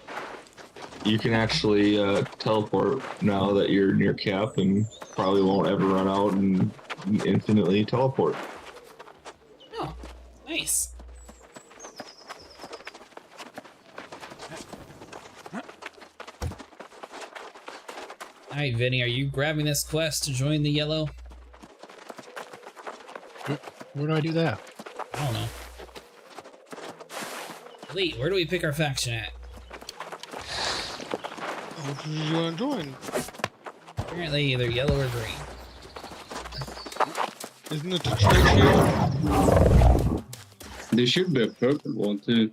you can actually teleport now that you're near cap, and probably won't ever run out and infinitely teleport. Oh, nice. Alright, Vinny, are you grabbing this quest to join the yellow? Where do I do that? I don't know. Elite, where do we pick our faction at? What do you want to join? Apparently either yellow or green. Isn't it the church here? There should be a purple one too.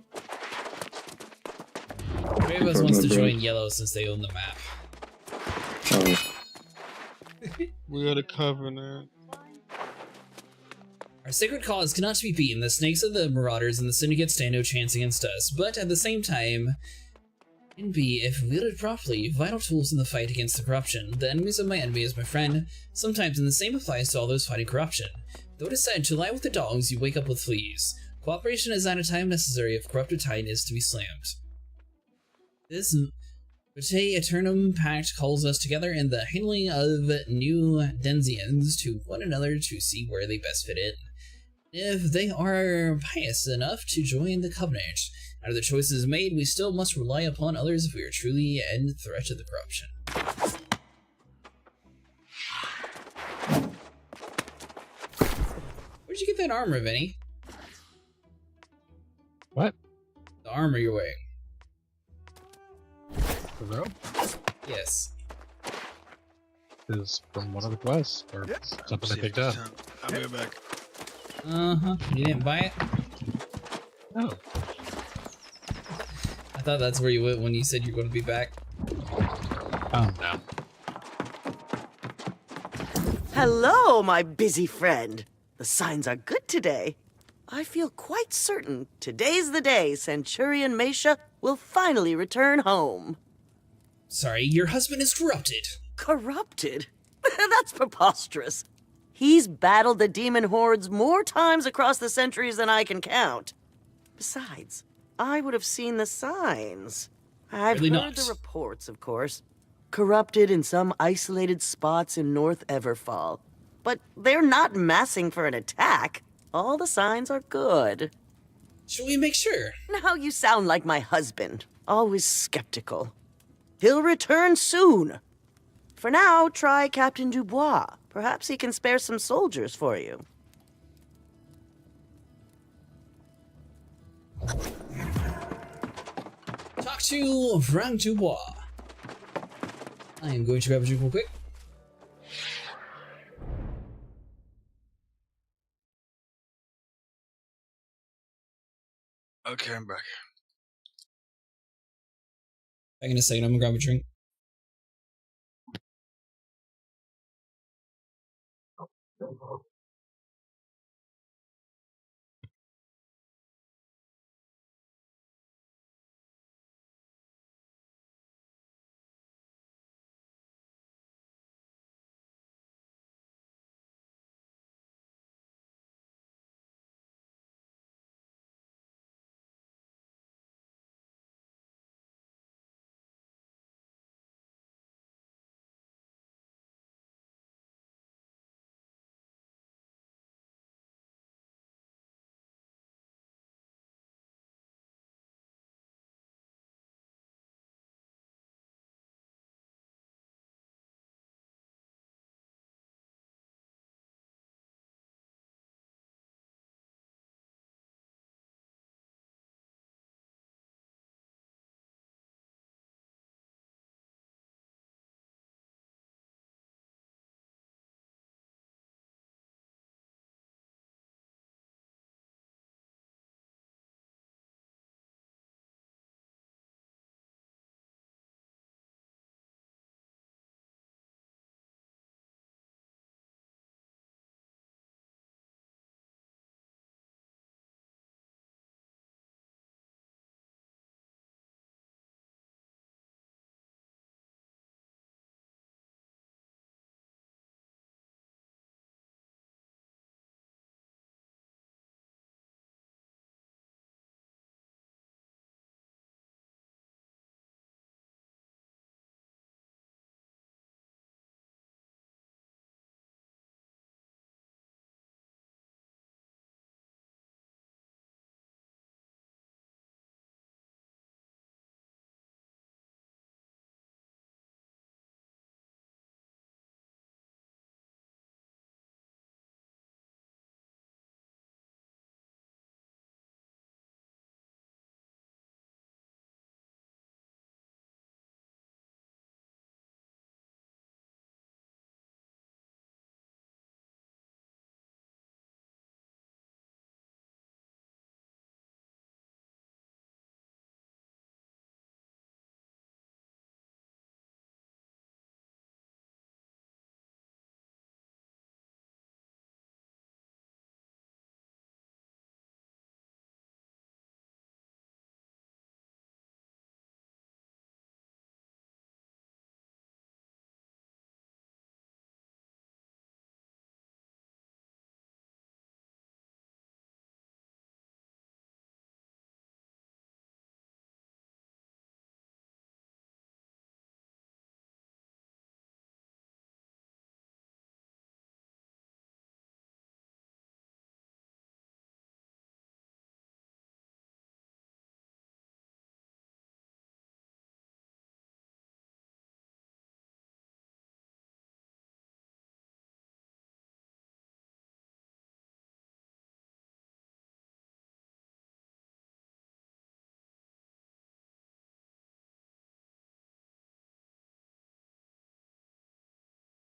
Dravos wants to join yellow since they own the map. Oh. We got a covenant. Our sacred cause cannot be beaten. The snakes of the marauders and the syndicate stand no chance against us, but at the same time, can be, if wielded properly, vital tools in the fight against the corruption. The enemies of my enemy is my friend, sometimes, and the same applies to all those fighting corruption. Though it is said, to lie with the dogs, you wake up with fleas. Cooperation is at a time necessary if corrupted tide is to be slammed. This Aeternum Pact calls us together in the handling of new Denzians to one another to see where they best fit in. If they are pious enough to join the Covenant, out of the choices made, we still must rely upon others if we are truly in threat to the corruption. Where'd you get that armor, Vinny? What? The armor you're wearing. The robe? Yes. Is from one of the quests, or something I picked up. I'll be right back. Uh-huh. You didn't buy it? No. I thought that's where you went when you said you're going to be back. Oh, no. Hello, my busy friend. The signs are good today. I feel quite certain today's the day Centurion Mesha will finally return home. Sorry, your husband is corrupted. Corrupted? That's preposterous. He's battled the demon hordes more times across the centuries than I can count. Besides, I would have seen the signs. I've Really heard not. the reports, of course. Corrupted in some isolated spots in North Everfall. But they're not massing for an attack. All the signs are good. Should we make sure? Now you sound like my husband. Always skeptical. He'll return soon. For now, try Captain Dubois. Perhaps he can spare some soldiers for you. Talk to Frank Dubois. I am going to grab a drink real quick. Okay, I'm back. Back in a second, I'm gonna grab a drink.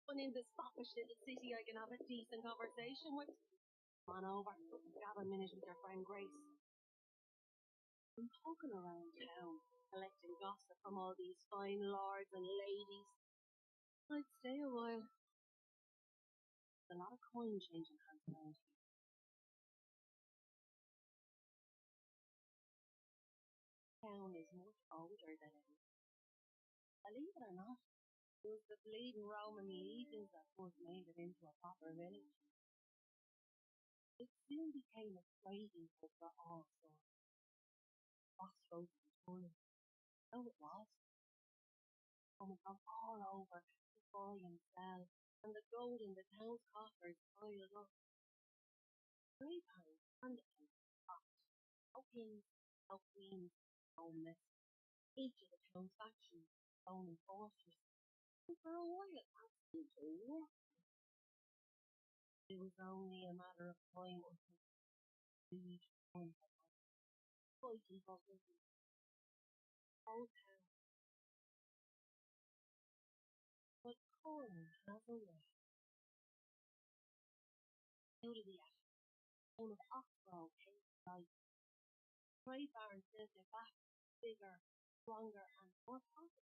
When in this foppish little city I can have a decent conversation with. Come on over. Grab a minute with your friend Grace. I'm poking around town, collecting gossip from all these fine lords and ladies. I'd stay a while. There's a lot of coin changing hands around here. Town is much older than it is. Believe it or not, it was the bleeding Roman legions that first made it into a proper village. It soon became a trading hub for all sorts. Crossroads and tourists. So it was. Coming from all over to buy and sell, and the gold in the town's coffers piled up. Grey pounds and pots. No kings, no queens, no myths. Each of the town's factions, own enforcers. And for a while, that seemed to work. It was only a matter of time until huge one fighting for business. Whole town. But Corin has a way. Out of the ash, one of Oxborough came to life. Grey Baron sent it back, bigger, stronger, and more powerful.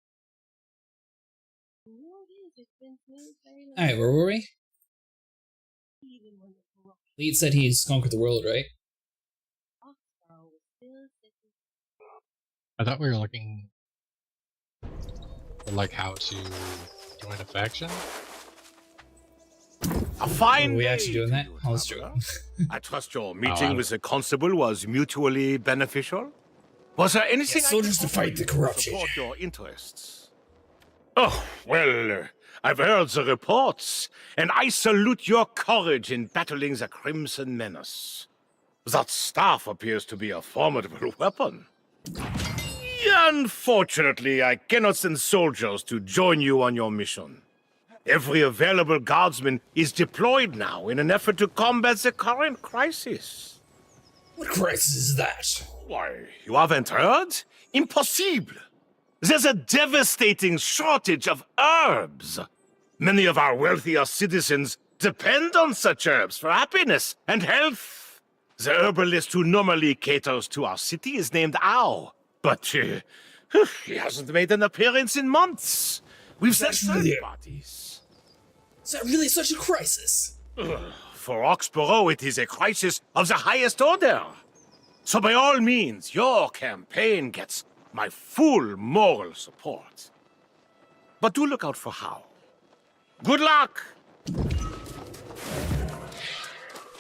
You know it is, it's been smooth sailing. Alright, where were we? Even when the corruption. Lead said he's conquered the world, right? Oxborough was still sitting. I thought we were looking for like how to join a faction. A fine Are we day actually doing to that? you, Oh, let's do it. traveler. I trust your meeting with the constable was mutually beneficial. Was there anything Yes, I soldiers could to fight offer the you corruption. support your interests? Oh, well, I've heard the reports, and I salute your courage in battling the Crimson Menace. That staff appears to be a formidable weapon. Unfortunately, I cannot send soldiers to join you on your mission. Every available guardsman is deployed now in an effort to combat the current crisis. What crisis is that? Why, you haven't heard? Impossible! There's a devastating shortage of herbs. Many of our wealthier citizens depend on such herbs for happiness and health. The herbalist who normally caters to our city is named Ao, but he hasn't made an appearance in months. We've sent third parties. Is that really such a crisis? For Oxborough, it is a crisis of the highest order. So by all means, your campaign gets my full moral support. But do look out for How. Good luck!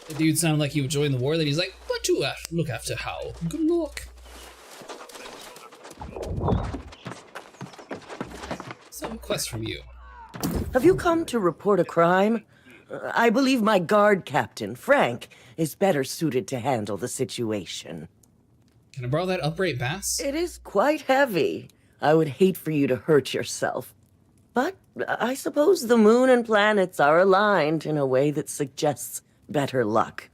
The dude sounded like he would join the war, then he's like, but to look after How. Good luck. Some quest from you. Have you come to report a crime? I believe my guard captain, Frank, is better suited to handle the situation. Can I borrow that upright bass? It is quite heavy. I would hate for you to hurt yourself. But I suppose the moon and planets are aligned in a way that suggests better luck.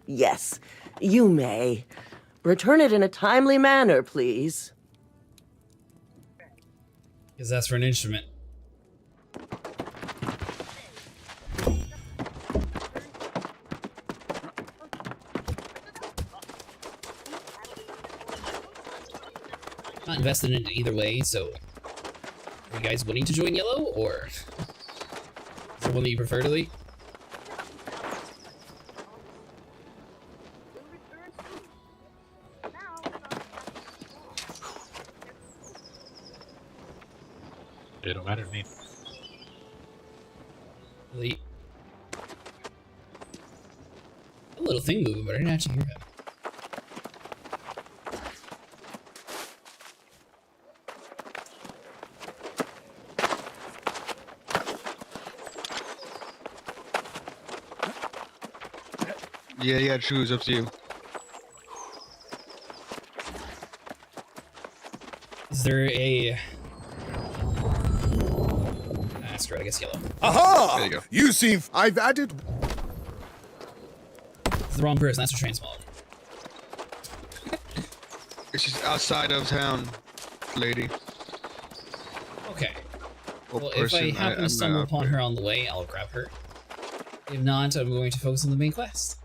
Yes, you may. Return it in a timely manner, please. Because that's for an instrument. Not invested in it either way, so are you guys willing to join Yellow, or is there one that you prefer to lead? It don't matter to me. Elite. A little thing moving, but I didn't actually hear him. Yeah, choose, up to you. Is there a... That's right, I guess Yellow. Aha! There you go. You see, I've added... It's the wrong person, that's a transmog. It's just outside of town, lady. Okay. or Well, person. if I happen to stumble upon her on the way, I'll grab her. If not, I'm going to focus on the main quest.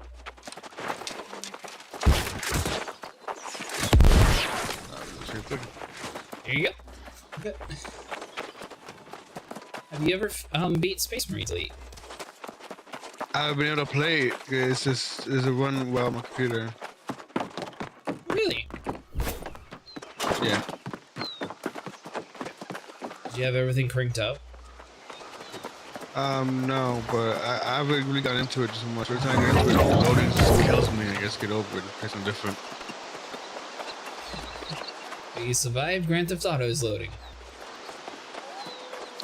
There you go. Okay. Have you ever beat Space Marine Elite? I've been able to play it. It's just a run well on my computer. Really? Yeah. Did you have everything cranked up? No, but I haven't really got into it too much. Every time I get into it, the loading just kills me. I guess get over it. Play something different. But you survived Grand Theft Auto's loading.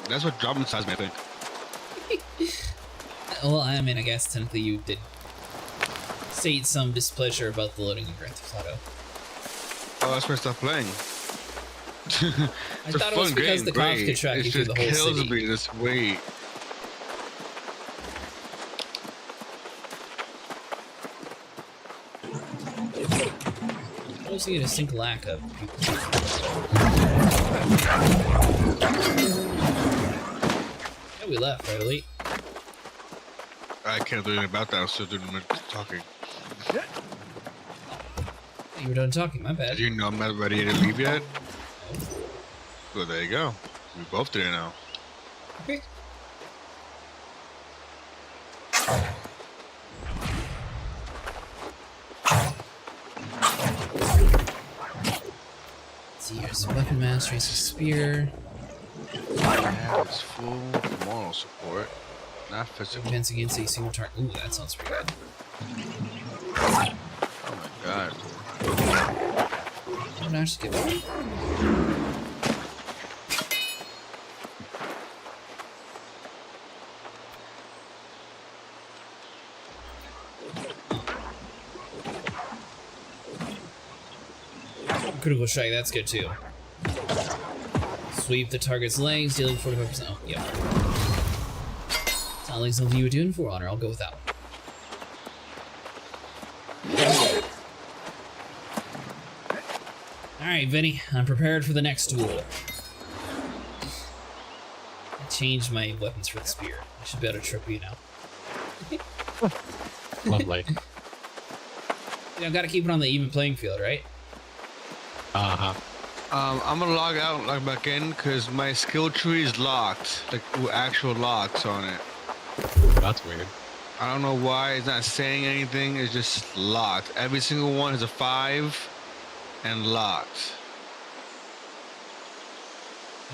That's what traumatized me, I think. Well, I mean, I guess technically you did state some displeasure about the loading of Grand Theft Auto. Oh, that's why I stopped playing. I thought it was because the cops could track you through the whole city. It just kills me, just wait. I was seeing a distinct lack of people. Yeah, we left, right, Elite? I can't do anything about that. I'm still doing my talking. You were done talking, my bad. Did you know I'm not ready to leave yet? Well, there you go. We both did it now. Okay. Let's see, here's some weapon mastery, some spear. Yeah, it's full moral support, not physical. Defense against a single target. Ooh, that sounds pretty good. Oh my god. Oh, no, just give it. Critical strike, that's good too. Sweep the target's legs, dealing 45%. Oh, yeah. Sounds like something you would do in For Honor. I'll go with that one. Alright, Vinny, I'm prepared for the next duel. I changed my weapons for the spear. I should be able to trip you now. Lovely. You know, gotta keep it on the even playing field, right? Uh-huh. I'm gonna log out and log back in because my skill tree is locked, like with actual locks on it. That's weird. I don't know why it's not saying anything. It's just locked. Every single one is a 5 and locked.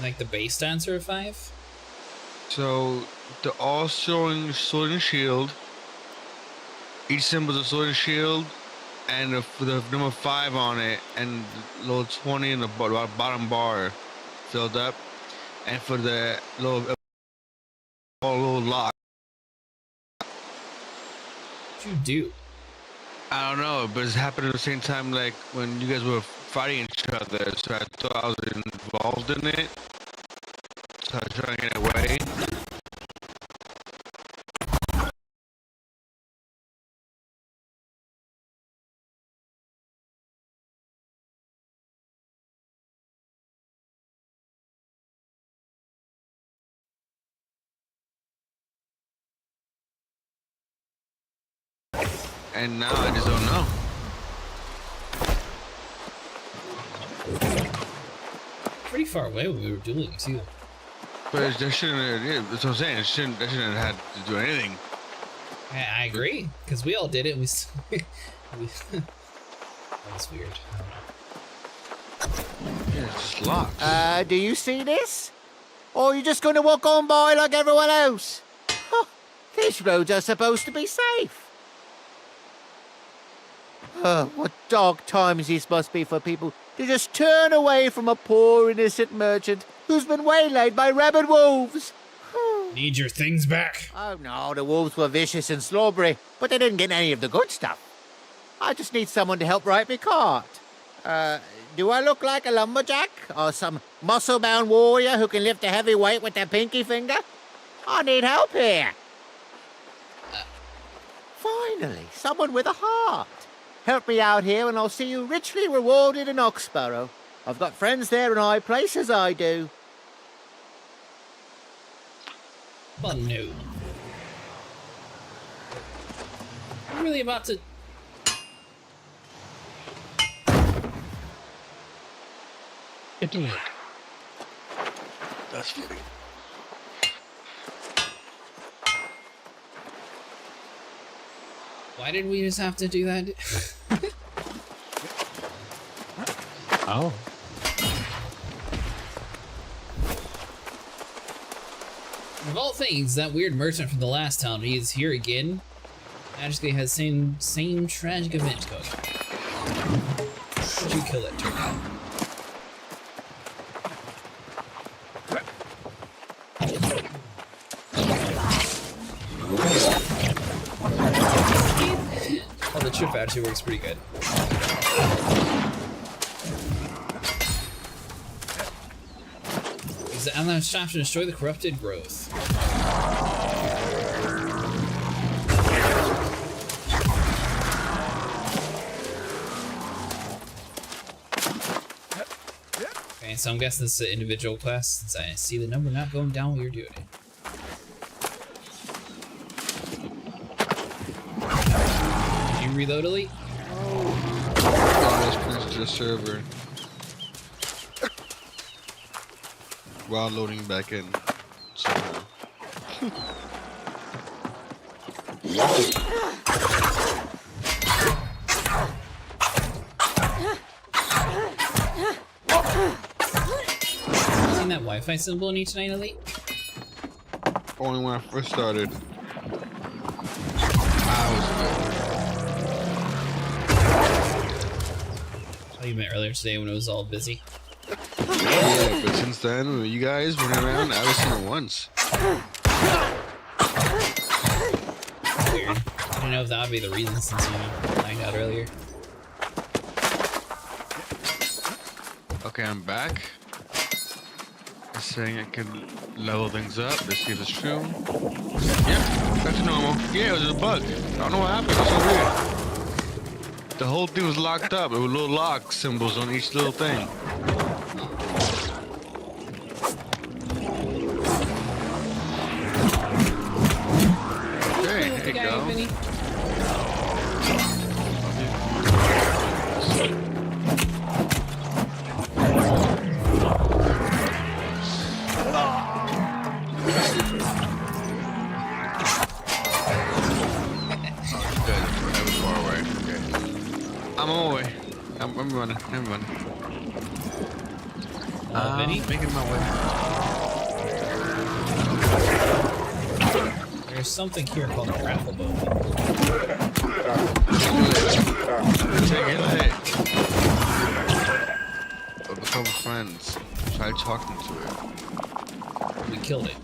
Like the base stats are a 5? So they're all showing sword and shield. Each symbol is a sword and shield, and the number 5 on it, and little 20 in the bottom bar filled up, and for the little lock. What'd you do? I don't know, but it's happened at the same time, like when you guys were fighting each other. So I thought I was involved in it. So I was trying to get away. And now I just don't know. Pretty far away when we were dueling too. But that shouldn't. Yeah, that's what I'm saying. That shouldn't have had to do anything. I agree, because we all did it. We still. That was weird. Yeah, it's just locked. Do you see this? Or are you just going to walk on by like everyone else? Huh, these roads are supposed to be safe. What dark times this must be for people to just turn away from a poor innocent merchant who's been waylaid by rabid wolves. Need your things back. Oh no, the wolves were vicious and slobbery, but they didn't get any of the good stuff. I just need someone to help right me cart. Do I look like a lumberjack? Or some muscle-bound warrior who can lift a heavy weight with their pinky finger? I need help here. Finally, someone with a heart. Help me out here and I'll see you richly rewarded in Oxborough. I've got friends there in high places, I do. about no? I'm really about to... Get to work. That's funny. Why did we just have to do that? Oh. Of all things, that weird merchant from the last town, he is here again. Magically has same tragic event going on. Did you kill that turtle? Oh, the chip actually works pretty good. Examine the shop to destroy the corrupted growth. Okay, so I'm guessing this is an individual quest since I see the number not going down while you're doing it. Did you reload, Elite? Oh, let's to the server. While loading back in somehow. Seen that Wi-Fi symbol in each night, Elite? Only when I first started. Oh, you meant earlier today when it was all busy? Yeah, but since then, when you guys went around, I haven't seen it once. Weird. I don't know if that would be the reason since you lagged out earlier. Okay, I'm back. It's saying I can level things up. Let's see if it's true. Yep, back to normal. Yeah, it was a bug. I don't know what happened. It's so weird. The whole thing was locked up. There were little lock symbols on each little thing. Okay, there you go. I'm on my way. I'm running. I'm running. Vinny? Making my way. There's something here called a grapple bow. Take it. We'll become friends. Try talking to it. We killed it.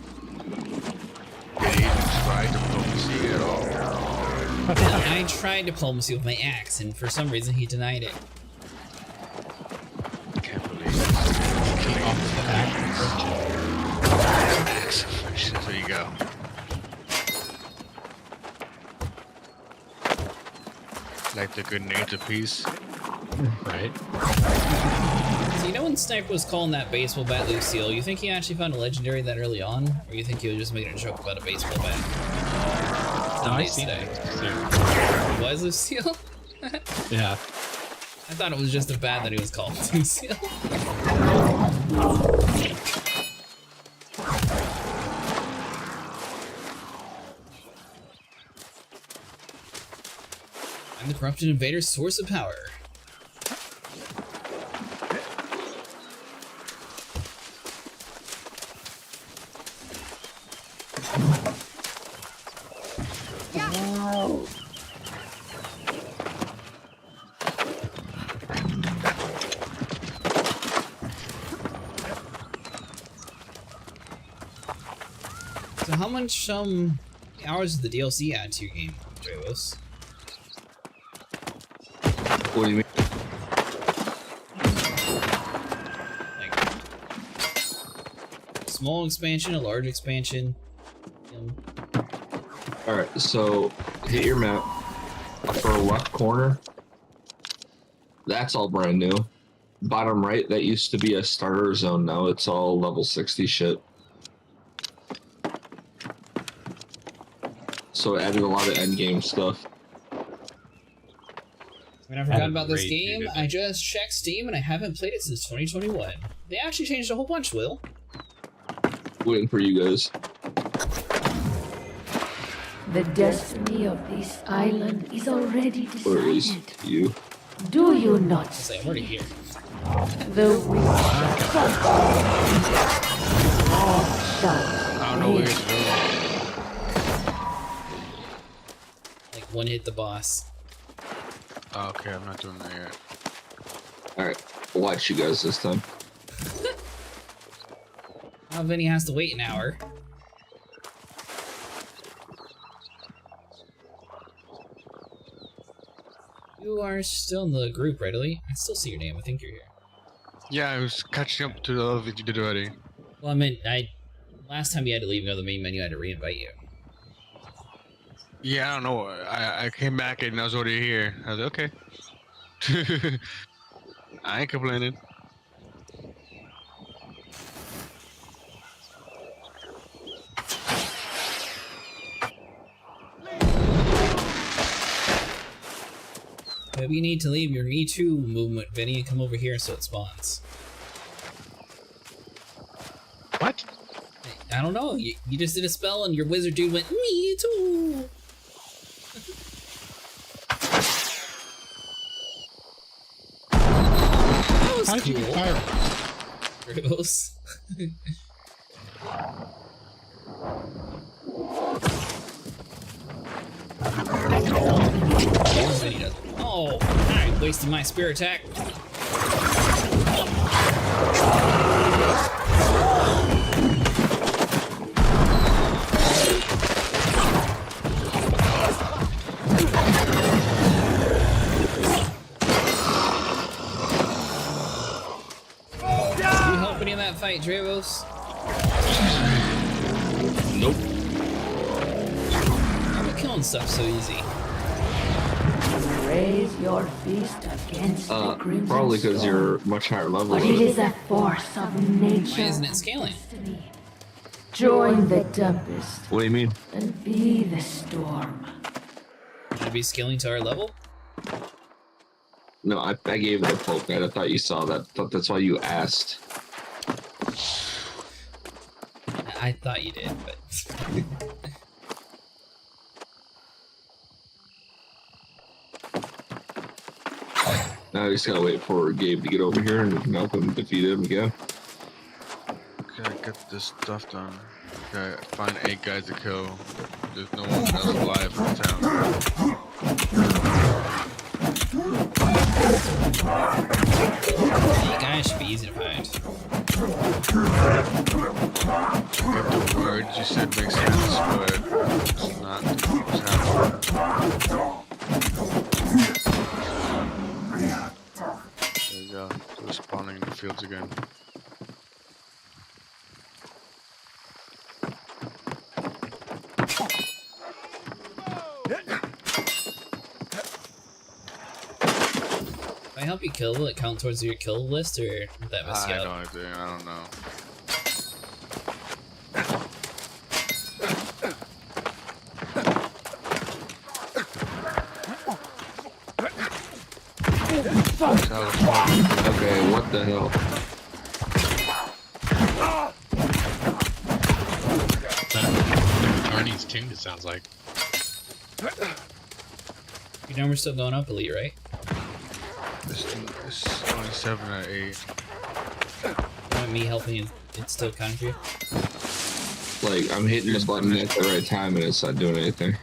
Did he even try diplomacy at all? I tried diplomacy with my axe, and for some reason he denied it. Can't believe it. Killing off the axe of friendship. There you go. Like the good nature piece. Right. So you know when Sniper was calling that baseball bat Lucille, you think he actually found a legendary that early on? Or you think he was just making a joke about a baseball bat? No, I seen it. It was Lucille? Yeah. I thought it was just a bat that he was called Lucille. I'm the corrupted invader's source of power. So how much hours does the DLC add to your game, Dralos? What do you mean? Like small expansion, a large expansion. Alright, so hit your map. Upper left corner. That's all brand new. Bottom right, that used to be a starter zone. Now it's all level 60 shit. so it added a lot of endgame stuff. When I forgot about this game, I just checked Steam and I haven't played it since 2021. They actually changed a whole bunch, Will. Waiting for you guys. The destiny of this island is already Or at least decided. you. Do you not Say, I'm already here. The witch I don't know where to go. Like, one hit the boss. Oh, okay, I'm not doing that yet. Alright, I'll watch you guys this time. Now Vinny has to wait an hour. You are still in the group, right, Ellie? I still see your name. I think you're here. Yeah, I was catching up to the other video you did already. Well, I meant, last time you had to leave and go to the main menu, I had to reinvite you. Yeah, I don't know. I came back and I was already here. I was like, okay. I ain't complaining. Maybe you need to leave your E2 movement, Vinny, and come over here so it spawns. What? I don't know. You just did a spell and your wizard dude went, me too. That was How did you cool. get fire? Gross. Oh, alright, wasted my spear attack. You helping in that fight, Dravos? Nope. How are killing stuff so easy? Raise your fist against the crimson Probably because storm. you're much higher level. But it is a force of nature. Why isn't it scaling? Join the tempest What do you mean? and be the storm. Should it be scaling to our level? No, I gave it a poke. I thought you saw that. That's why you asked. I thought you did, but... Now I just gotta wait for Gabe to get over here and help him defeat him again. Okay, get this stuff done. Okay, find 8 guys to kill. There's no one else alive in town. You guys should be easy to find. Get the words you said make sense, but it's not what's happening. There you go. So we're spawning in the fields again. Can I help you kill? Will it count towards your kill list, or would that mess you I up? have no idea. I don't know. Okay, what the hell? Arnie's tuned, it sounds like. Your number's still going up, Elite, right? It's only 7 or 8. You want me helping you? It's still counting for you? Like, I'm hitting the button at the right time and it's not doing anything.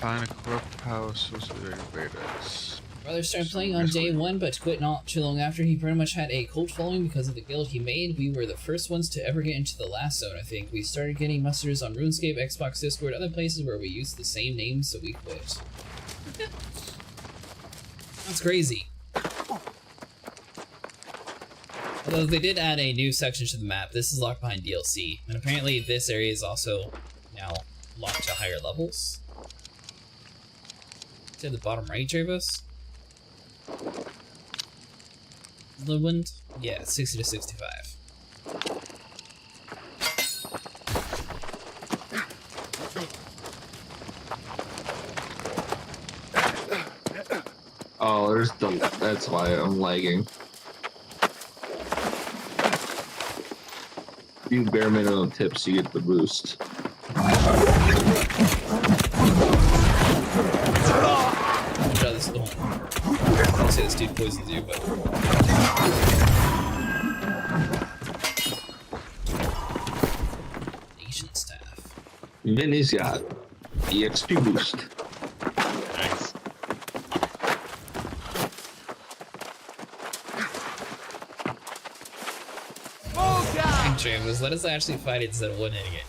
Find a corrupt house. What's the betas? Brother started playing on day 1, but quit not too long after. He pretty much had a cult following because of the guild he made. We were the first ones to ever get into the last zone, I think. We started getting musters on RuneScape, Xbox, Discord, other places where we used the same names, so we quit. That's crazy. Although they did add a new section to the map. This is locked behind DLC, and apparently this area is also now locked to higher levels. To the bottom right, Jarvis? Lidwind? Yeah, 60 to 65. Oh, there's the. That's why I'm lagging. You bare minimum tips, you get the boost. Try this little one. I don't say this dude poisons you, but. Nation staff. Vinny's got EXP boost. Nice. Travis, let us actually fight it instead of one hitting it.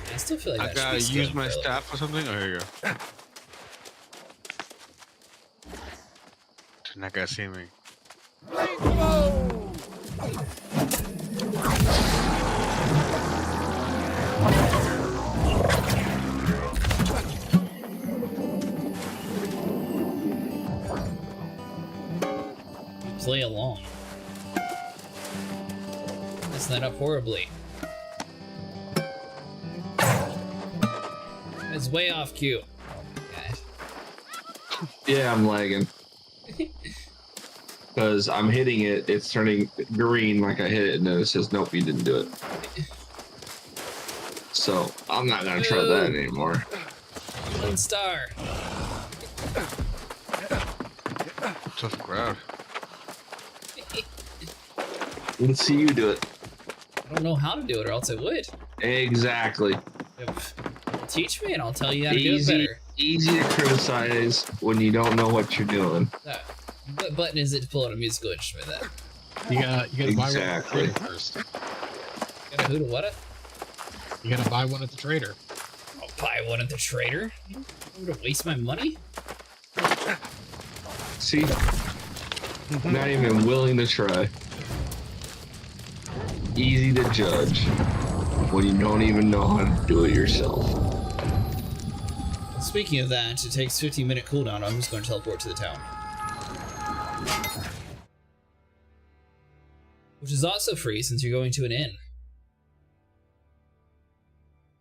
I still feel like I gotta use my staff or something. Oh, here you go. That guy see me. Play along. Mess that up horribly. It's way off cue. Okay. Yeah, I'm lagging. Because I'm hitting it, it's turning green like I hit it, and then it says, nope, you didn't do it. So, I'm not gonna try that anymore. 1 star. Tough crowd. Let's see you do it. I don't know how to do it, or else I would. Exactly. Teach me and I'll tell you how to do it better. Easy to criticize when you don't know what you're doing. What button is it to pull out a musical instrument then? You gotta buy one at the Exactly. trader first. Gotta who to what it? You gotta buy one at the trader. I'll buy one at the trader? I'm gonna waste my money? See? Not even willing to try. Easy to judge when you don't even know how to do it yourself. Speaking of that, it takes 15-minute cooldown. I'm just going to teleport to the town. Which is also free since you're going to an inn.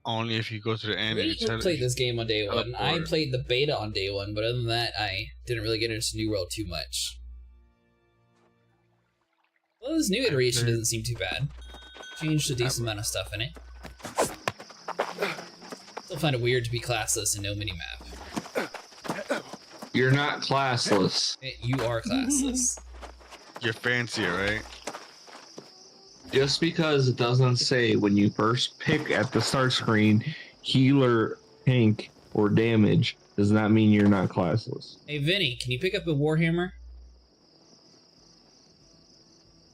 Only if you go to the end. We played this game on day one. I played the beta on day one, but other than that, I didn't really get into New World too much. Well, this new iteration doesn't seem too bad. Changed a decent amount of stuff in it. Still find it weird to be classless and no minimap. You're not classless. You are classless. You're fancier, right? Just because it doesn't say when you first pick at the start screen healer, tank, or damage does not mean you're not classless. Hey Vinny, can you pick up a Warhammer?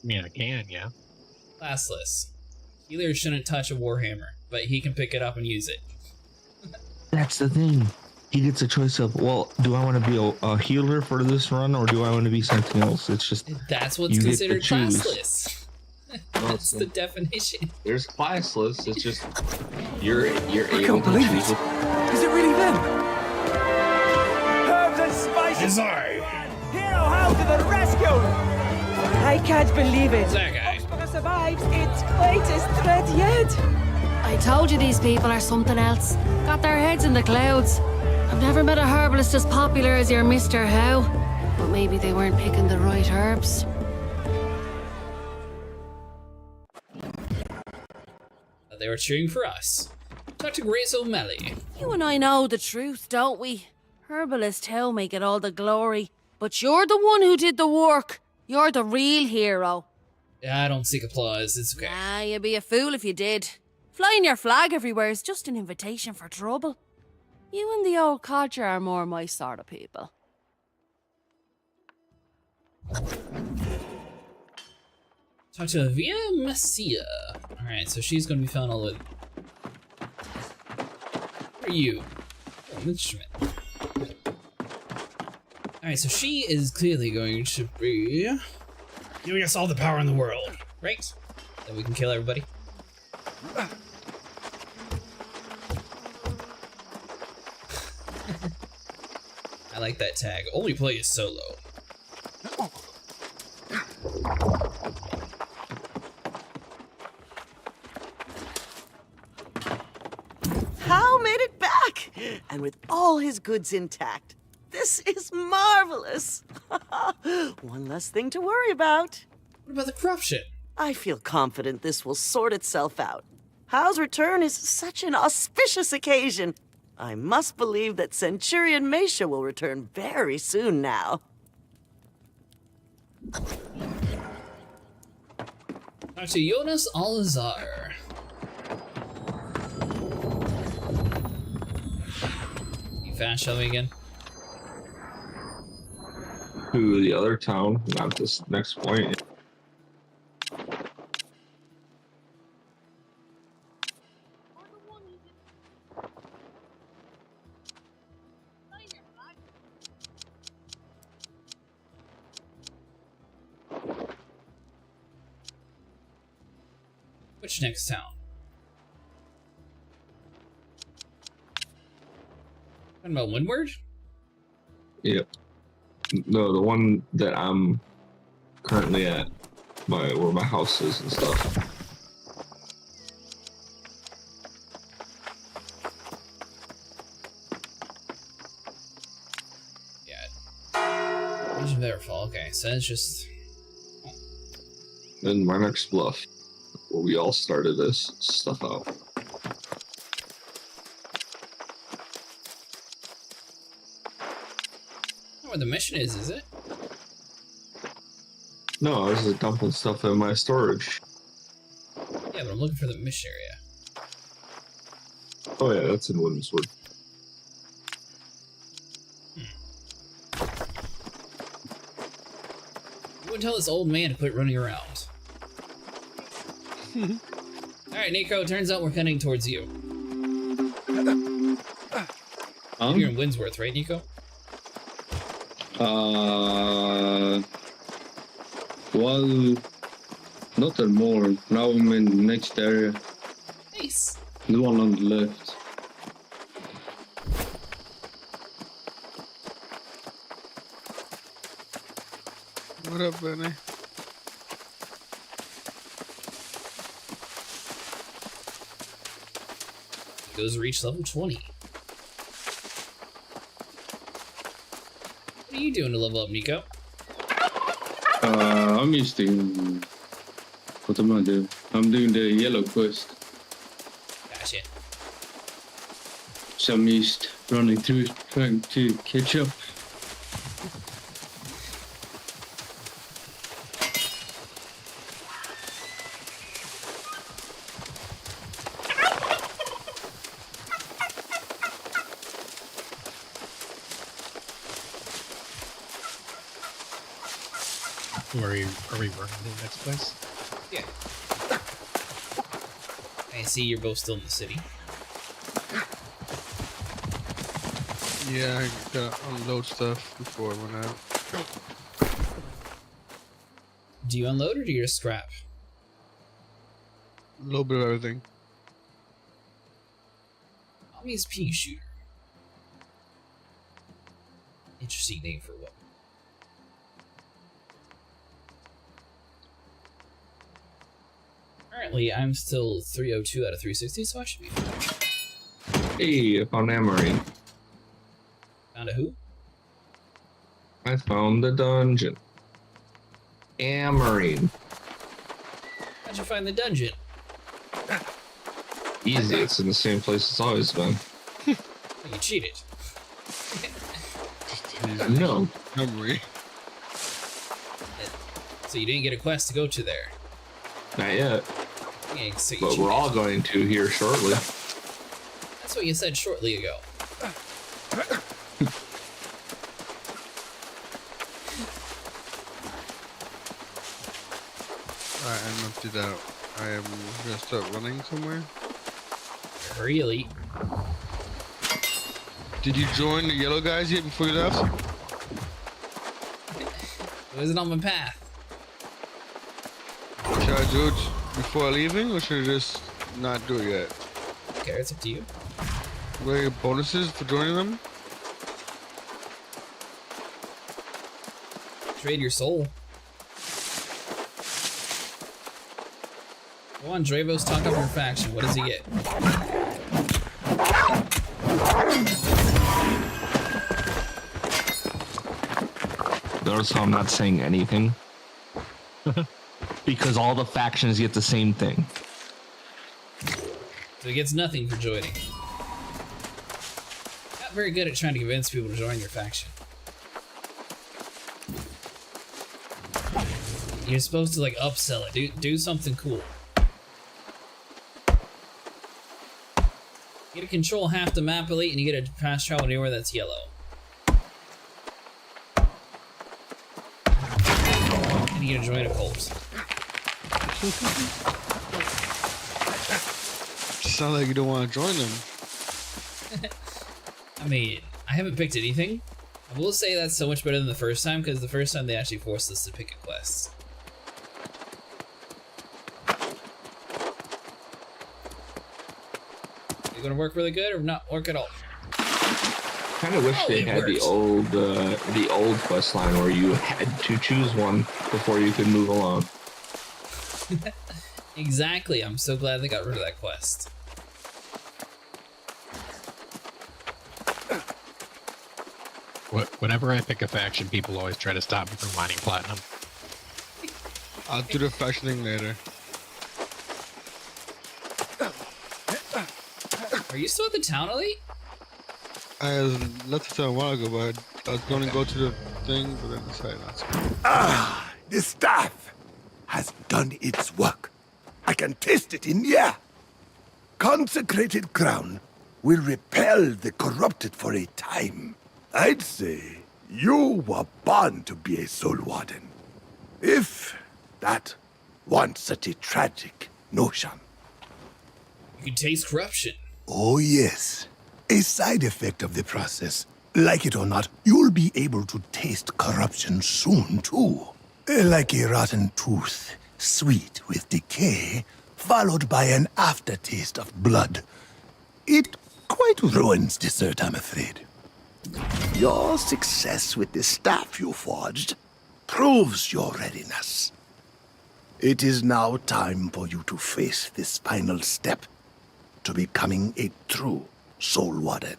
I mean, I can, yeah. Classless. Healer shouldn't touch a Warhammer, but he can pick it up and use it. That's the thing. He gets a choice of, well, do I want to be a healer for this run or do I want to be something else? It's just that's what's considered classless. That's the definition. There's classless. It's just you're I able can't to believe choose. it. Is it really them? Herbs and spices. Hero House to the rescue! I can't believe it. That guy. Oxford survives its greatest threat yet. I told you these people are something else. Got their heads in the clouds. I've never met a herbalist as popular as your Mr. How. But maybe they weren't picking the right herbs. They were cheering for us. Talk to Grace O'Malley. You and I know the truth, don't we? Herbalist How may get all the glory. But you're the one who did the work. You're the real hero. I don't seek applause, it's okay. Ah, you'd be a fool if you did. Flying your flag everywhere is just an invitation for trouble. You and the old codger are more my sort of people. Talk to Via Messia. Alright, so she's gonna be found all over. Who are you? Oh, an instrument. Alright, so she is clearly going to be giving us all the power in the world, right? Then we can kill everybody. I like that tag. Only play is solo. Hal made it back! And with all his goods intact. This is marvelous! One less thing to worry about. What about the corruption? I feel confident this will sort itself out. Hal's return is such an auspicious occasion. I must believe that Centurion Mesha will return very soon now. Talk to Jonas Alazar. You fast showing again? To the other town, not this next point. Which next town? Talking about Windward? Yep. No, the one that I'm currently at, where my house is and stuff. Yeah. Region of Everfall. Okay, so it's just. Then my next bluff, where we all started this stuff out. Where the mission is it? No, I was just dumping stuff in my storage. Yeah, but I'm looking for the mission area. Oh yeah, that's in Williamswood. You wouldn't tell this old man to quit running around. Alright, Nico, turns out we're heading towards you. You're in Windsworth, right, Nico? Well, not anymore. Now I'm in the next area. Nice. The one on the left. What up, Benny? Goes reach level 20. What are you doing to level up, Nico? I'm just doing... What am I doing? I'm doing the yellow quest. Gotcha. So I'm just running through trying to catch up. Are we running to the next place? Yeah. I see you're both still in the city. Yeah, I gotta unload stuff before I run out. Do you unload or do you just scrap? A little bit of everything. Obvious pea shooter. Interesting name for what? Currently, I'm still 302 out of 360, so I should be fine. Hey, I found Amarine. Found a who? I found the dungeon. Amarine. How'd you find the dungeon? Easy, it's in the same place it's always been. You cheated. No. Memory. So you didn't get a quest to go to there. Not yet. Yeah, so you But cheated. we're all going to here shortly. That's what you said shortly ago. Alright, I'm emptied out. I am gonna start running somewhere. Really? Did you join the yellow guys yet before you left? It wasn't on my path. Should I do it before leaving, or should I just not do it yet? Okay, it's up to you. What are your bonuses for joining them? Trade your soul. Go on, Dravos, talk up your faction. What does he get? Notice how I'm not saying anything? Because all the factions get the same thing. So he gets nothing for joining. Not very good at trying to convince people to join your faction. You're supposed to like upsell it. Do something cool. You get to control half the map elite and you get to fast travel anywhere that's yellow. And you get to join a cult. Sounds like you don't want to join them. I mean, I haven't picked anything. I will say that's so much better than the first time, because the first time they actually forced us to pick a quest. Is it gonna work really good or not work at all? Kind of wish they had the old quest line where you had to choose one before you could move along. Exactly. I'm so glad they got rid of that quest. Whenever I pick a faction, people always try to stop me from mining platinum. I'll do the fashioning later. Are you still at the town elite? I left the town a while ago, but I was going to go to the thing, but then decided not to. Ah, the staff has done its work. I can taste it in the air. Consecrated ground will repel the corrupted for a time. I'd say you were born to be a soul warden. If that weren't such a tragic notion. You can taste corruption. Oh, yes. A side effect of the process. Like it or not, you'll be able to taste corruption soon, too. Like a rotten tooth, sweet with decay, followed by an aftertaste of blood. It quite ruins dessert, I'm afraid. Your success with the staff you forged proves your readiness. It is now time for you to face this final step to becoming a true soul warden.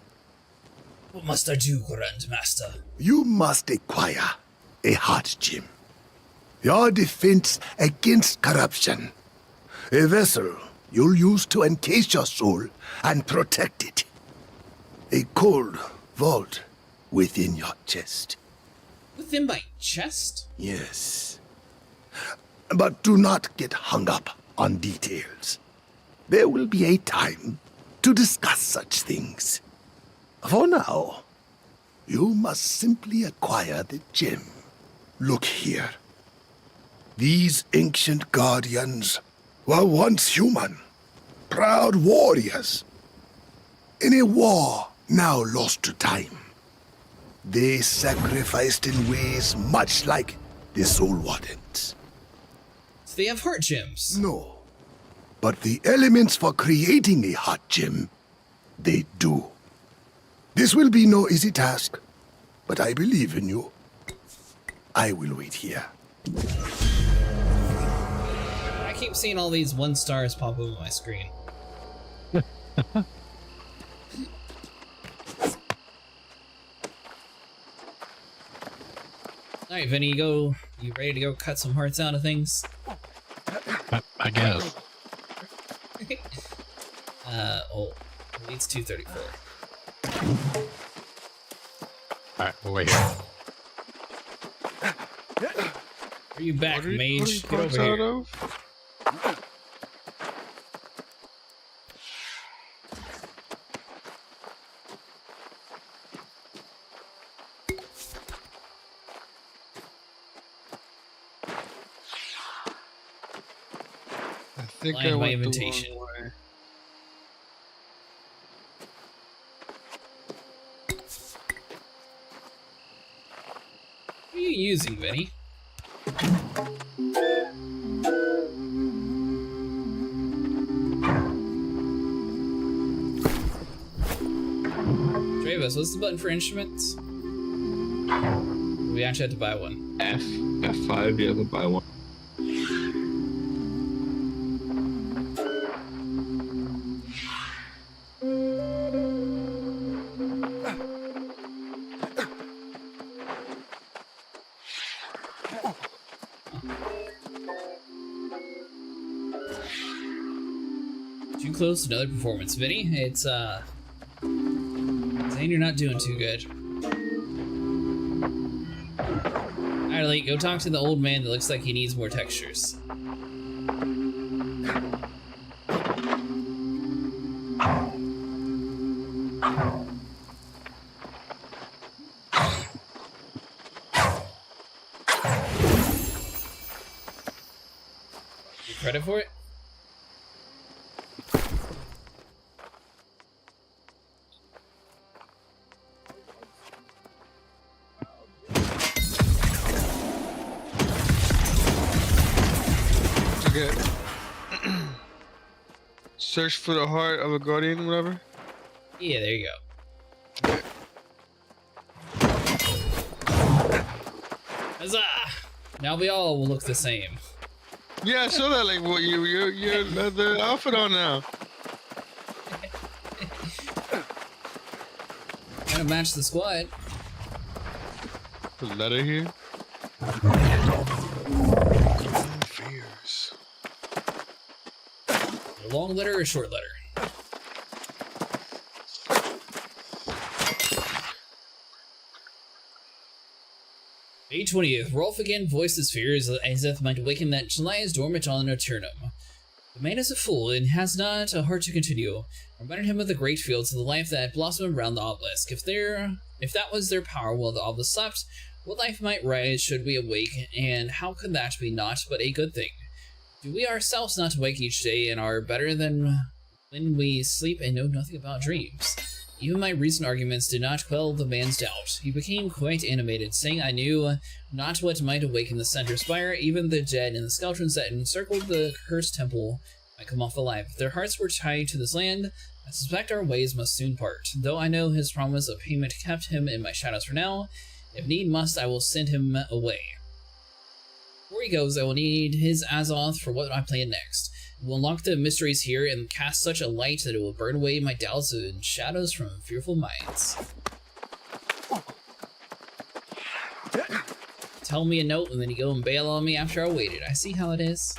What must I do, Grand Master? You must acquire a heart gem. Your defense against corruption. A vessel you'll use to encase your soul and protect it. A cold vault within your chest. Within my chest? Yes. But do not get hung up on details. There will be a time to discuss such things. For now, you must simply acquire the gem. Look here. These ancient guardians were once human, proud warriors. In a war now lost to time, they sacrificed in ways much like the Soul Wardens. So they have heart gems? No. But the elements for creating a heart gem, they do. This will be no easy task, but I believe in you. I will wait here. I keep seeing all these 1 stars pop up on my screen. Alright, Vinny, you ready to go cut some hearts out of things? I guess. Oh, it needs 234. Alright, we'll wait here. Are you back, mage? Get over here. I think Line I my went invitation. the wrong way. What are you using, Vinny? Travis, what's the button for instruments? We actually have to buy one. F5, you have to buy one. Too close to another performance, Vinny. It's saying you're not doing too good. Alright, Elite, go talk to the old man that looks like he needs more textures. Credit for it? Search for the heart of a guardian, whatever. Yeah, there you go. Huzzah! Now we all will look the same. Yeah, I saw that. Like, what you're the outfit on now. Gotta match the squad. The letter here. Fears. A long letter or a short letter? May 20th. Rolf again voiced his fears as if might awaken that July is dormant on Aeternum. The man is a fool and has not a heart to continue. Reminded him of the great fields of the life that blossomed around the obelisk. If that was their power while the obelisk slept, what life might rise should we awake, and how could that be naught but a good thing? Do we ourselves not awake each day and are better than when we sleep and know nothing about dreams? Even my recent arguments did not quell the man's doubt. He became quite animated, saying I knew not what might awaken the center spire. Even the dead and the skeletons that encircled the cursed temple might come off alive. If their hearts were tied to this land, I suspect our ways must soon part. Though I know his promise of payment kept him in my shadows for now, if need must, I will send him away. Before he goes, I will need his Azoth for what I plan next. We'll unlock the mysteries here and cast such a light that it will burn away my doubts and shadows from fearful minds. Tell me a note and then you go and bail on me after I waited. I see how it is.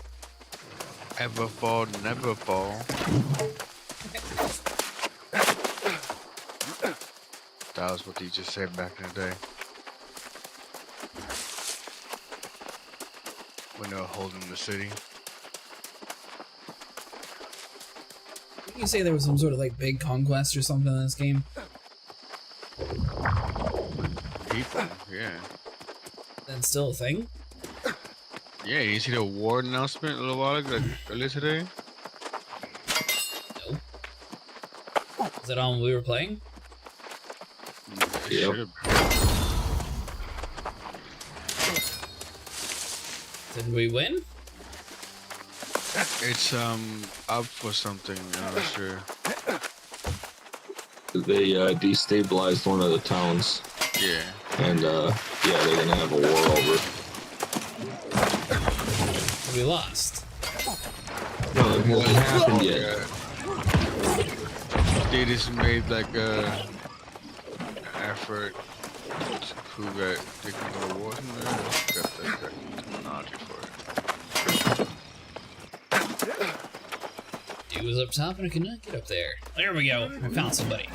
Ever fall, never fall. That was what he just said back in the day. When they were holding the city. You say there was some sort of like big conquest or something in this game? People, yeah. That's still a thing? Yeah, you see the war announcement a little while ago, like earlier today? No. Is that on when we were playing? Yep. Did we win? It's up for something, I'm not sure. They destabilized one of the towns. Yeah. And yeah, they're gonna have a war over it. We lost. No, it hasn't happened yet. They just made like a effort to prove that they can go to war. Got the terminology for it. He was up top and I could not get up there. There we go. I found somebody.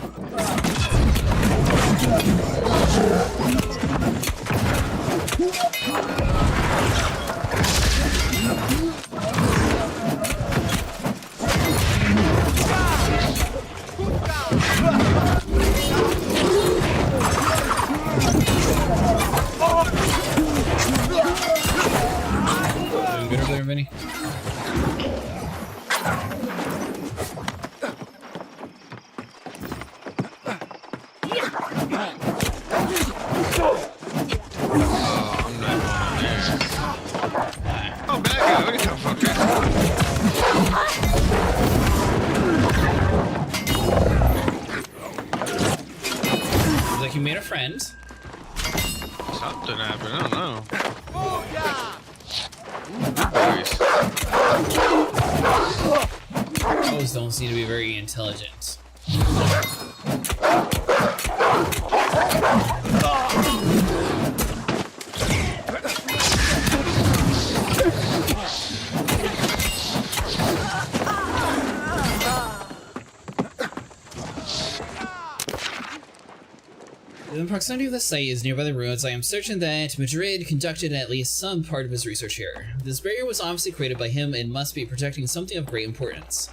Doing good over there, Vinny? Like you made a friend. Something happened, I don't know. Those don't seem to be very intelligent. The proximity of the site is nearby the ruins. I am certain that Madrid conducted at least some part of his research here. This barrier was obviously created by him and must be protecting something of great importance.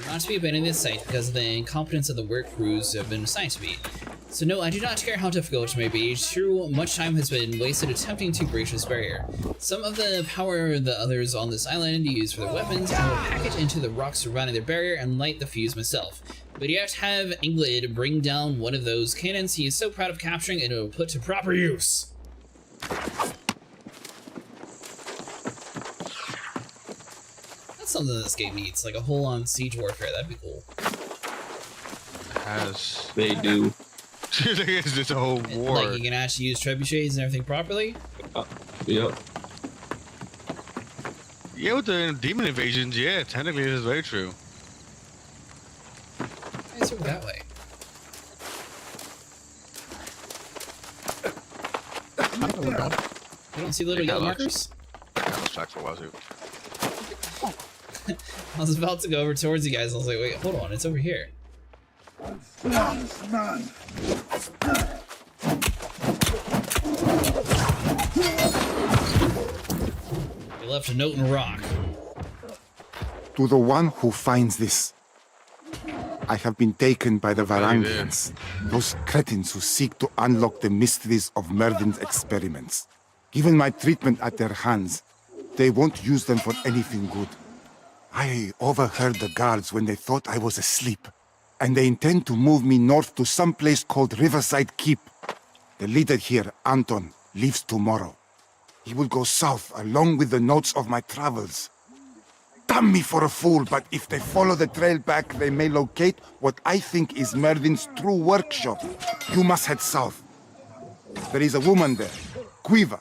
Not to be abandoning this site because of the incompetence of the work crews who have been assigned to me. So no, I do not care how difficult it may be. True, much time has been wasted attempting to breach this barrier. Some of the power the others on this island use for their weapons, I will pack it into the rocks surrounding their barrier and light the fuse myself. But you have to have Inglid bring down one of those cannons he is so proud of capturing and it will put to proper use. That's something this game needs, like a whole on siege warfare. That'd be cool. As they do. It's this whole war. Like you can actually use trebuchets and everything properly. Yep. Yeah, with the demon invasions, yeah, technically this is very true. Let's go that way. You don't see little yellow markers? For a while too. I was about to go over towards you guys. I was like, wait, hold on, it's over here. You left a note in a rock. To the one who finds this, I have been taken by the Varangians, those cretins who seek to unlock the mysteries of Merlin's experiments. Given my treatment at their hands, they won't use them for anything good. I overheard the guards when they thought I was asleep, and they intend to move me north to some place called Riverside Keep. The leader here, Anton, leaves tomorrow. He will go south along with the notes of my travels. Damn me for a fool, but if they follow the trail back, they may locate what I think is Merlin's true workshop. You must head south. There is a woman there, Quiva,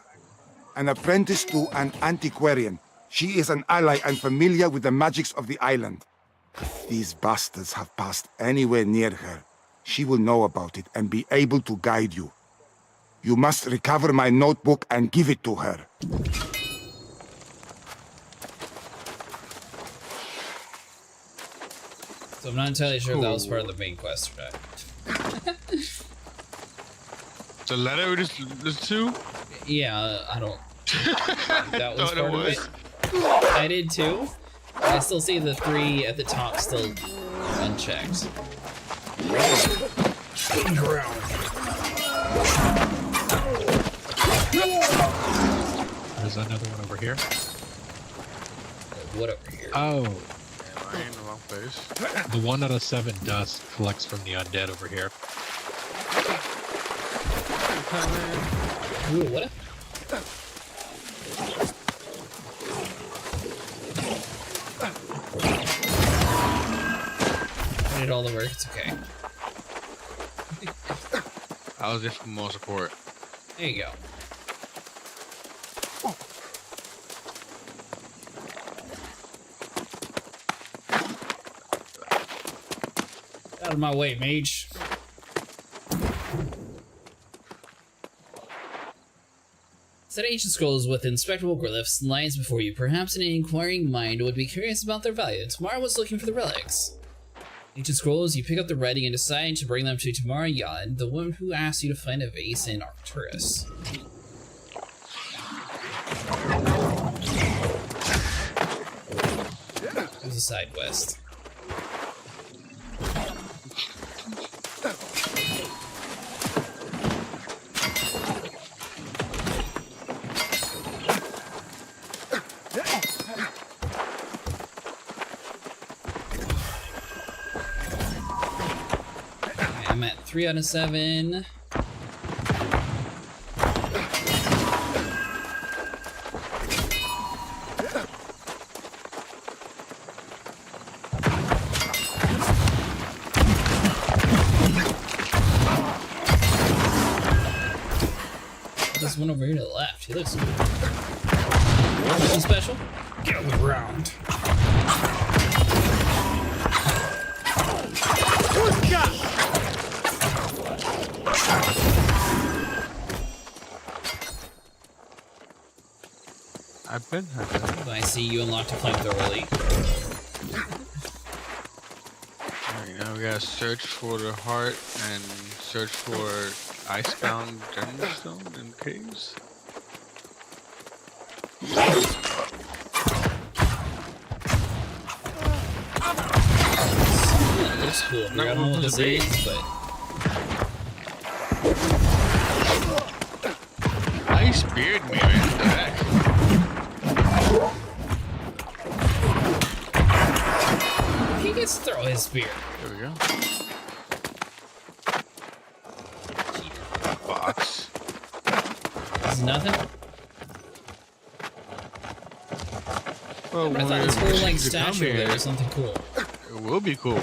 an apprentice to an antiquarian. She is an ally and familiar with the magics of the island. If these bastards have passed anywhere near her, she will know about it and be able to guide you. You must recover my notebook and give it to her. So I'm not entirely sure if that was part of the main quest or not. The letter we just listened to? Yeah, I don't think that was part of it. I did too. I still see the 3 at the top still unchecked. There's another one over here. What over here? Oh. Am I in the wrong place? The 1 out of 7 dust collects from the undead over here. Ooh, what? I did all the work, it's okay. I was just for more support. There you go. Out of my way, mage. Set ancient scrolls with inspectable glyphs lies before you. Perhaps an inquiring mind would be curious about their value. Tamara was looking for the relics. Ancient scrolls, you pick up the writing and decide to bring them to Tamara Yad, the woman who asked you to find a vase in Arcturus. There's a side quest. I'm at 3 out of 7. There's one over here to the left. He looks cool. Nothing special. Get on the ground. I've been. I see you unlocked a flamethrower elite. Alright, now we gotta search for the heart and search for icebound gemstone in caves. Looks cool. I don't know what this is, but I speared me, man. What the heck? he gets to throw his spear. There we go. Box. This is nothing. Well, I thought this whole like to come statue here, there was something cool. It will be cool.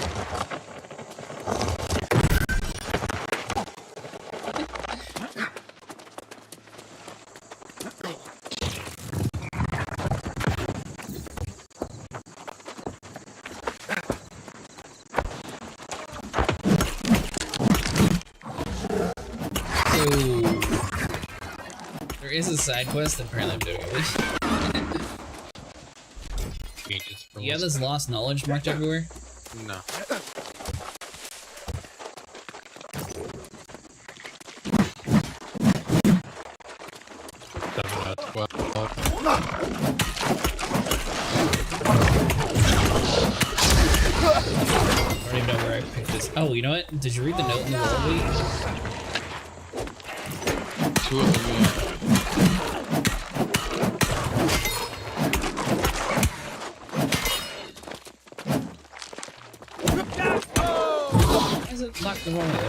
There is a side quest that apparently I'm doing at least. You have this lost knowledge marked everywhere? No. I don't even know where I picked this. Oh, you know what? Did you read the note in the wall? Two of them. Why is it locked the wrong way?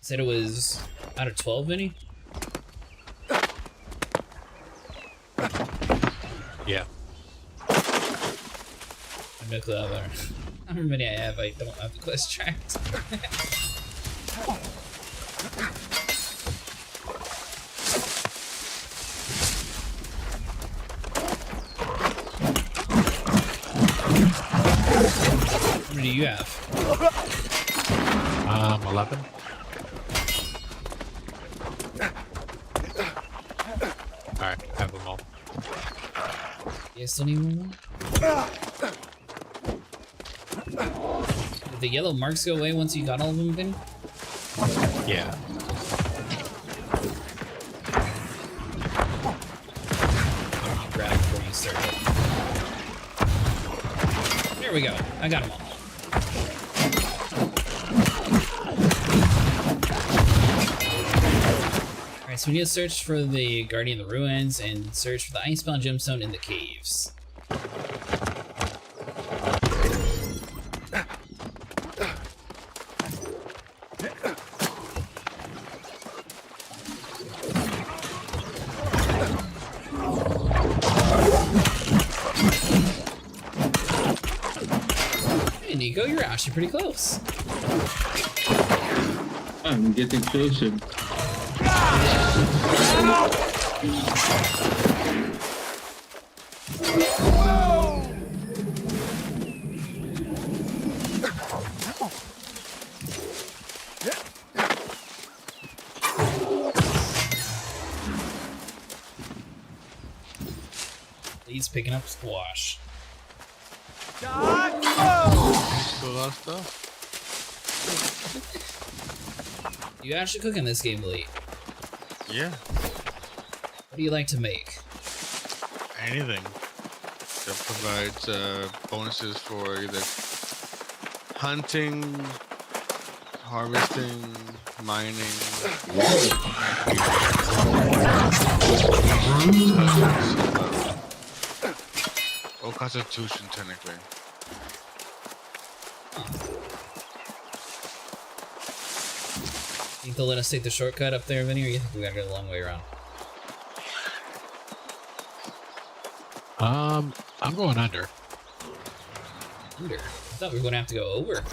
Said it was out of 12, Vinny? Yeah. I have no clue how there. How many I have, I don't have the quest tracked. How many do you have? 11. Alright, have them all. You still need one more? Did the yellow marks go away once you got all of them, Vinny? Yeah. Grab before you start. There we go. I got them all. Alright, so we need to search for the Guardian of the Ruins and search for the Icebound Gemstone in the caves. Hey, Nico, you're actually pretty close. I'm getting closer. He's picking up squash. Still a lot of stuff. You actually cook in this game, Lee? Yeah. What do you like to make? Anything that provides bonuses for either hunting, harvesting, mining. Constitution, technically. Think they'll let us take the shortcut up there, Vinny, or you think we gotta go the long way around? I'm going under. Under? I thought we were gonna have to go over.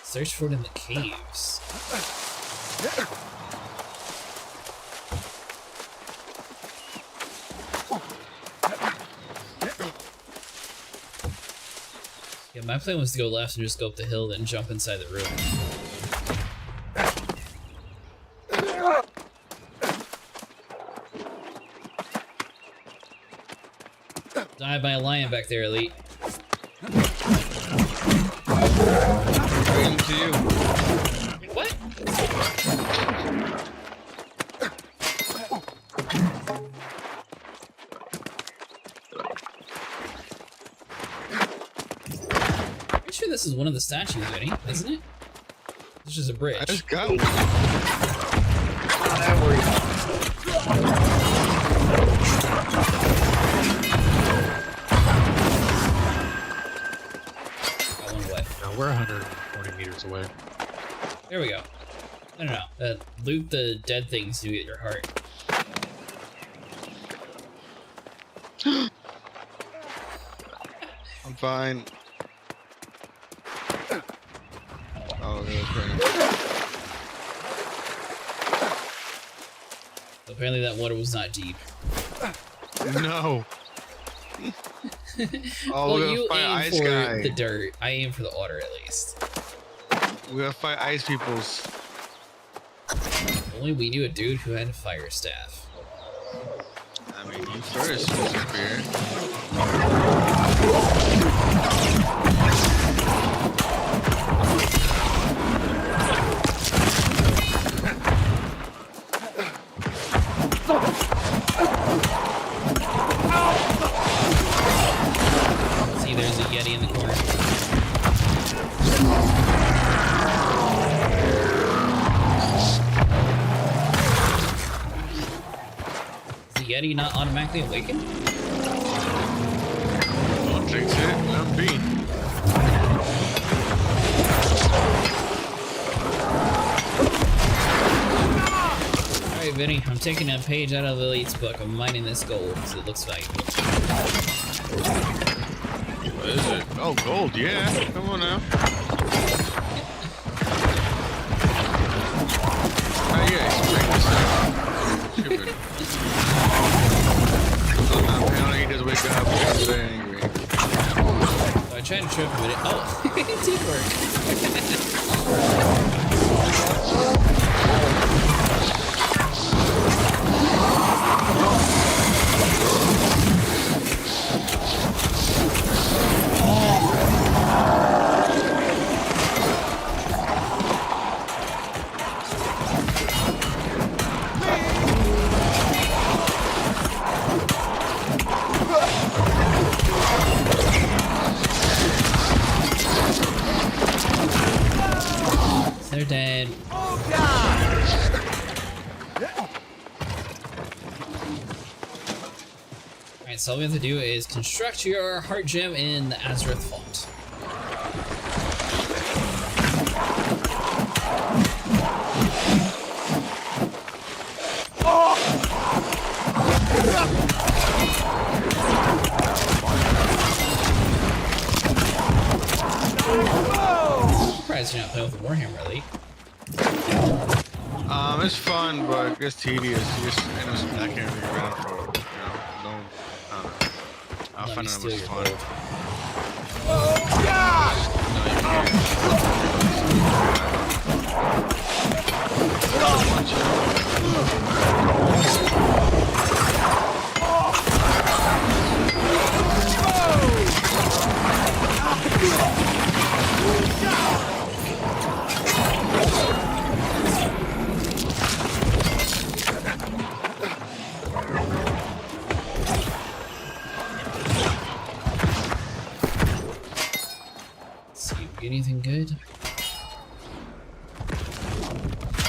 Search for it in the caves. Yeah, my plan was to go left and just go up the hill, then jump inside the room. Die by a lion back there, Elite. Bring to you. What? Pretty sure this is one of the statues, Vinny, isn't it? This is a bridge. Let's go. We're 140 meters away. There we go. No. Loot the dead things to get your heart. I'm fine. Oh, okay. Apparently that water was not deep. No. Oh, Well, we're you gonna fight aim ice for guy. the dirt. I aim for the water, at least. We're gonna fight ice peoples. If only we knew a dude who had a fire staff. I mean, you first, Mr. Spear. See, there's a Yeti in the corner. Is the Yeti not automatically awakened? Don't jinx it. Let him be. Alright, Vinny, I'm taking a page out of the Elite's book. I'm mining this gold because it looks valuable. What is it? Oh, gold, yeah. Come on now. Oh, yeah, explain this out. Stupid. Oh, no, apparently he does wake up and he's very angry. So I tried to trip him, but it. Oh! Teamwork! They're dead. Alright, so all we have to do is construct your heart gem in the Azereth Vault. I'm surprised you're not playing with the Warhammer Elite. It's fun, but it gets tedious. You just end up smacking everything around for, you know, I'll find it much fun. Oh, God! No, you See if we get anything good.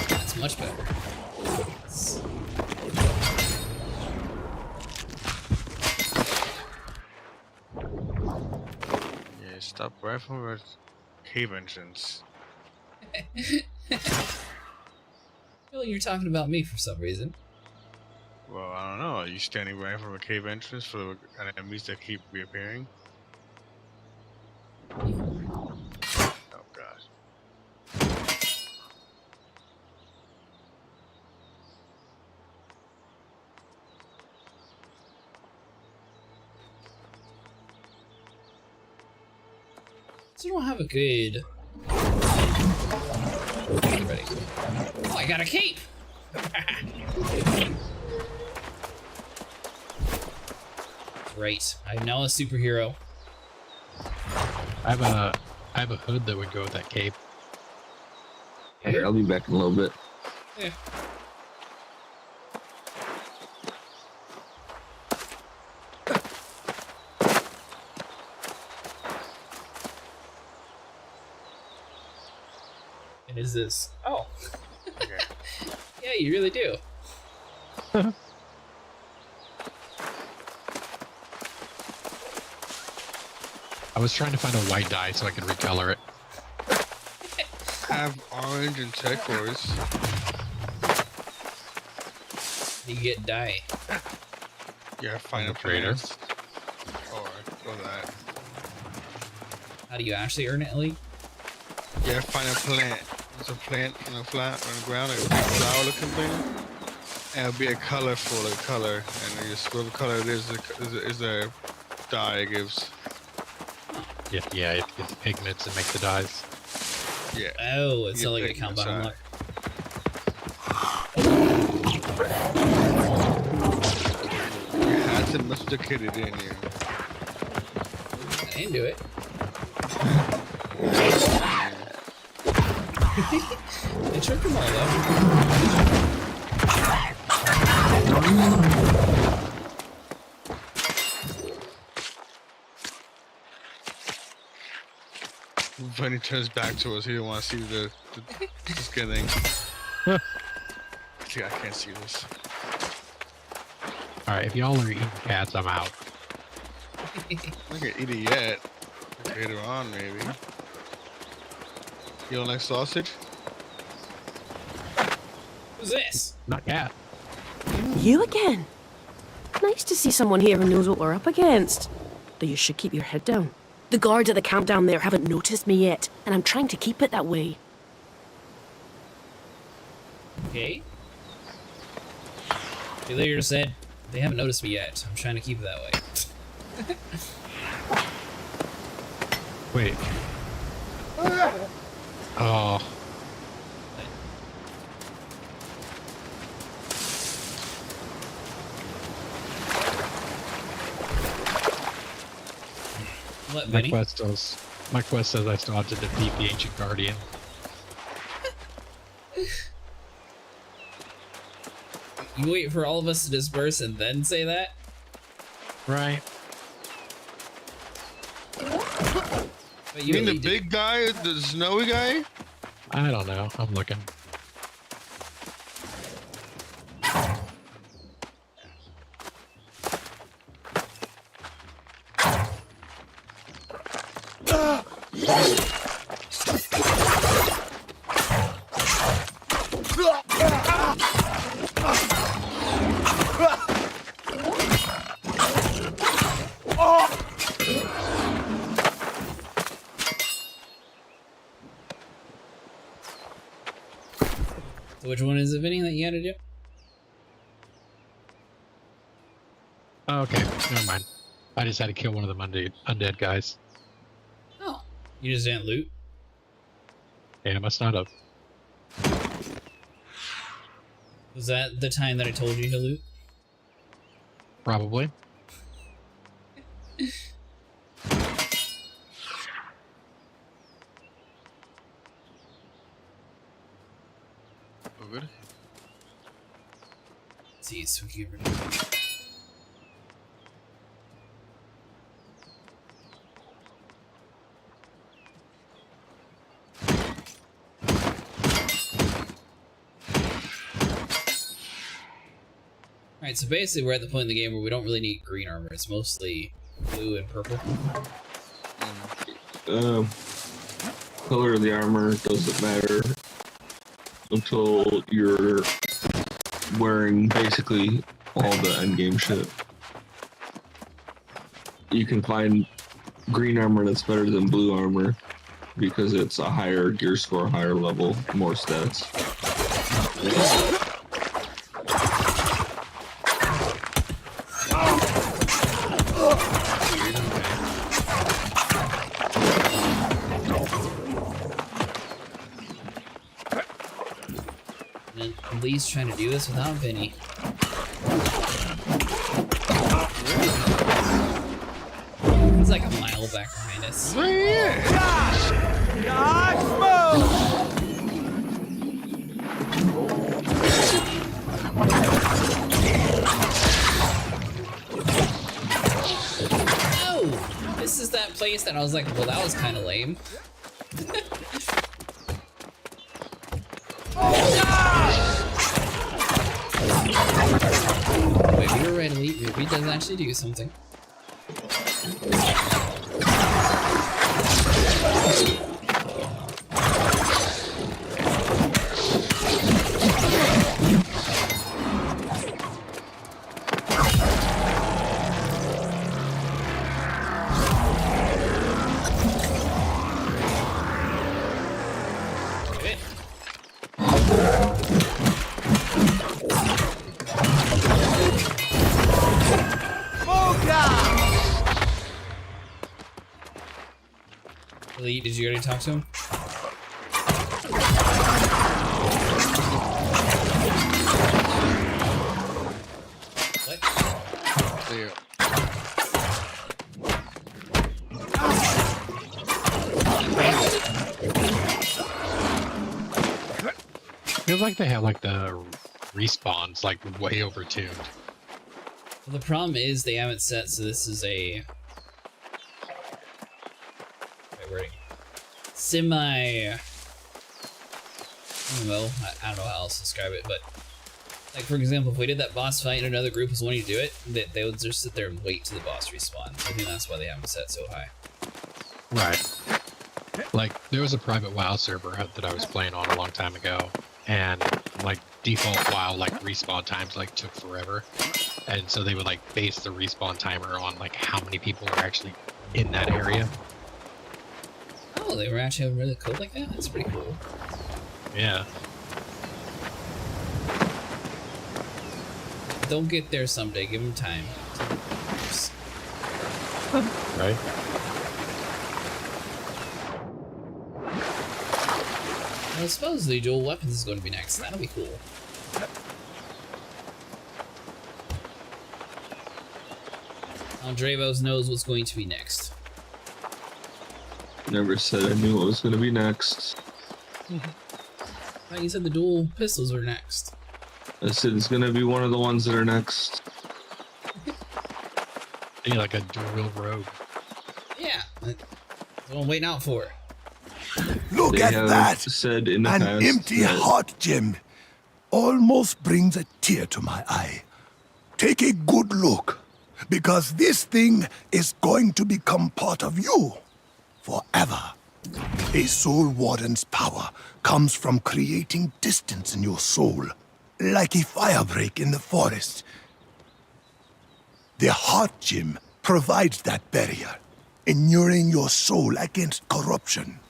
That's much better. stop right from a cave entrance. I feel like you're talking about me for some reason. Well, I don't know. Are you standing right from a cave entrance for the enemies that keep reappearing? Oh gosh. So you don't have a good... Ready. Oh, I got a cape! Great. I'm now a superhero. I have a hood that would go with that cape. Here, I'll be back in a little bit. Yeah. And is this... Oh. Yeah, you really do. I was trying to find a white dye so I could recolor it. Have orange and turquoise. You get dye. Yeah, find a trader. Or that. How do you actually earn it, Lee? Yeah, find a plant. There's a plant on the ground, like a big flower looking thing. And it'll be a colorful color. And you just whatever color it is the dye it gives. Yeah, you have to get the pigments and make the dyes. Yeah. Oh, it's not like a compound lock. You had to domesticate it in you. I didn't do it. They tricked them all though. When he turns back to us, he don't want to see the skin thing. See, I can't see this. Alright, if y'all are eating cats, I'm out. I can't eat it yet. Later on, maybe. You don't like sausage? Who's this? Not cat. You again? Nice to see someone here who knows what we're up against. Though you should keep your head down. The guards at the camp down there haven't noticed me yet, and I'm trying to keep it that way. Okay. The leader said, they haven't noticed me yet. I'm trying to keep it that way. Wait. Oh. My quest says I still have to defeat the Ancient Guardian. You wait for all of us to disperse and then say that? Right. But you mean the big guy, the snowy guy? I don't know. I'm looking. So which one is it, Vinny, that you had to do? Oh, okay, never mind. I just had to kill one of them undead guys. Oh. You just didn't loot? Yeah, I must not have. Was that the time that I told you to loot? Probably. Good. Let's see, so we get rid of it. Alright, so basically we're at the point in the game where we don't really need green armor. It's mostly blue and purple. color of the armor doesn't matter until you're wearing basically all the endgame shit. You can find green armor that's better than blue armor because it's a higher gear score, higher level, more stats. And Lee's trying to do this without Vinny. He's like a mile back behind us. Oh, this is that place that I was like, well, that was kind of lame. Wait, we were right, Elite. Ruby does actually do something. Elite, did you already talk to him? What? Yeah. Feels like they have like the respawns like way overtuned. Well, the problem is they haven't set, so this is a semi. Well, I don't know how else to describe it, but like for example, if we did that boss fight and another group was wanting to do it, they would just sit there and wait till the boss respawn. I think that's why they haven't set so high. Right. Like there was a private WoW server that I was playing on a long time ago, and like default WoW like respawn times like took forever, and so they would like base the respawn timer on like how many people are actually in that area. Oh, they were actually having really code like that? That's pretty cool. Yeah. They'll get there someday. Give them time. Right. Well, supposedly dual weapons is going to be next. That'll be cool. Andrevos knows what's going to be next. Never said I knew what was going to be next. You said the dual pistols are next. I said it's going to be one of the ones that are next. Yeah, like a dual rogue. Yeah, that's what I'm waiting out for. Look They at have that! said in the An past empty that- heart gem almost brings a tear to my eye. Take a good look, because this thing is going to become part of you forever. A soul warden's power comes from creating distance in your soul, like a firebreak in the forest. The heart gem provides that barrier, inuring your soul against corruption.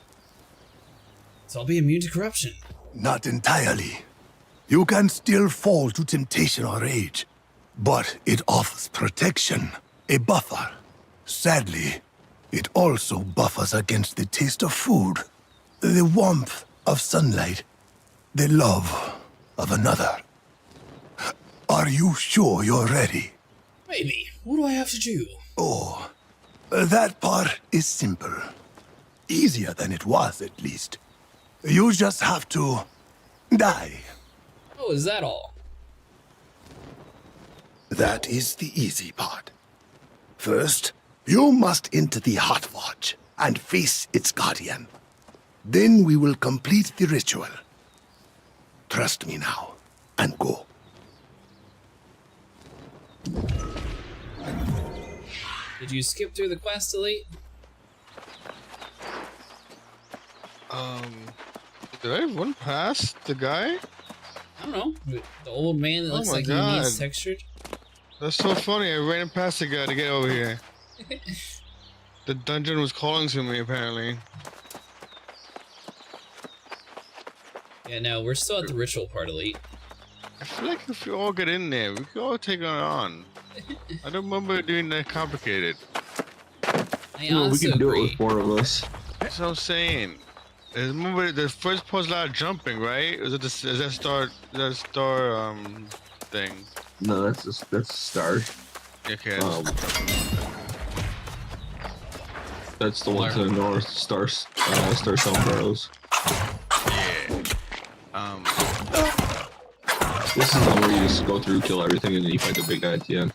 So I'll be immune to corruption. Not entirely. You can still fall to temptation or rage, but it offers protection, a buffer. Sadly, it also buffers against the taste of food, the warmth of sunlight, the love of another. Are you sure you're ready? Maybe. What do I have to do? Oh, that part is simple. Easier than it was, at least. You just have to die. Oh, is that all? That is the easy part. First, you must enter the Heart Watch and face its guardian. Then we will complete the ritual. Trust me now, and go. Did you skip through the quest, Elite? Did I run past the guy? I don't know. The old man that Oh looks my like God. he needs textured. That's so funny. I ran past the guy to get over here. The dungeon was calling to me, apparently. Yeah, no, we're still at the ritual part, Elite. I feel like if we all get in there, we could all take it on. I don't remember it being that complicated. I Well, we also can do it agree. with 4 of us. That's what I'm saying. Remember the first part's a lot of jumping, right? Is that star thing? No, that's a star. Okay. That's the one to the north. Star sombreros. Yeah. This is the one where you just go through, kill everything, and then you fight the big guy at the end.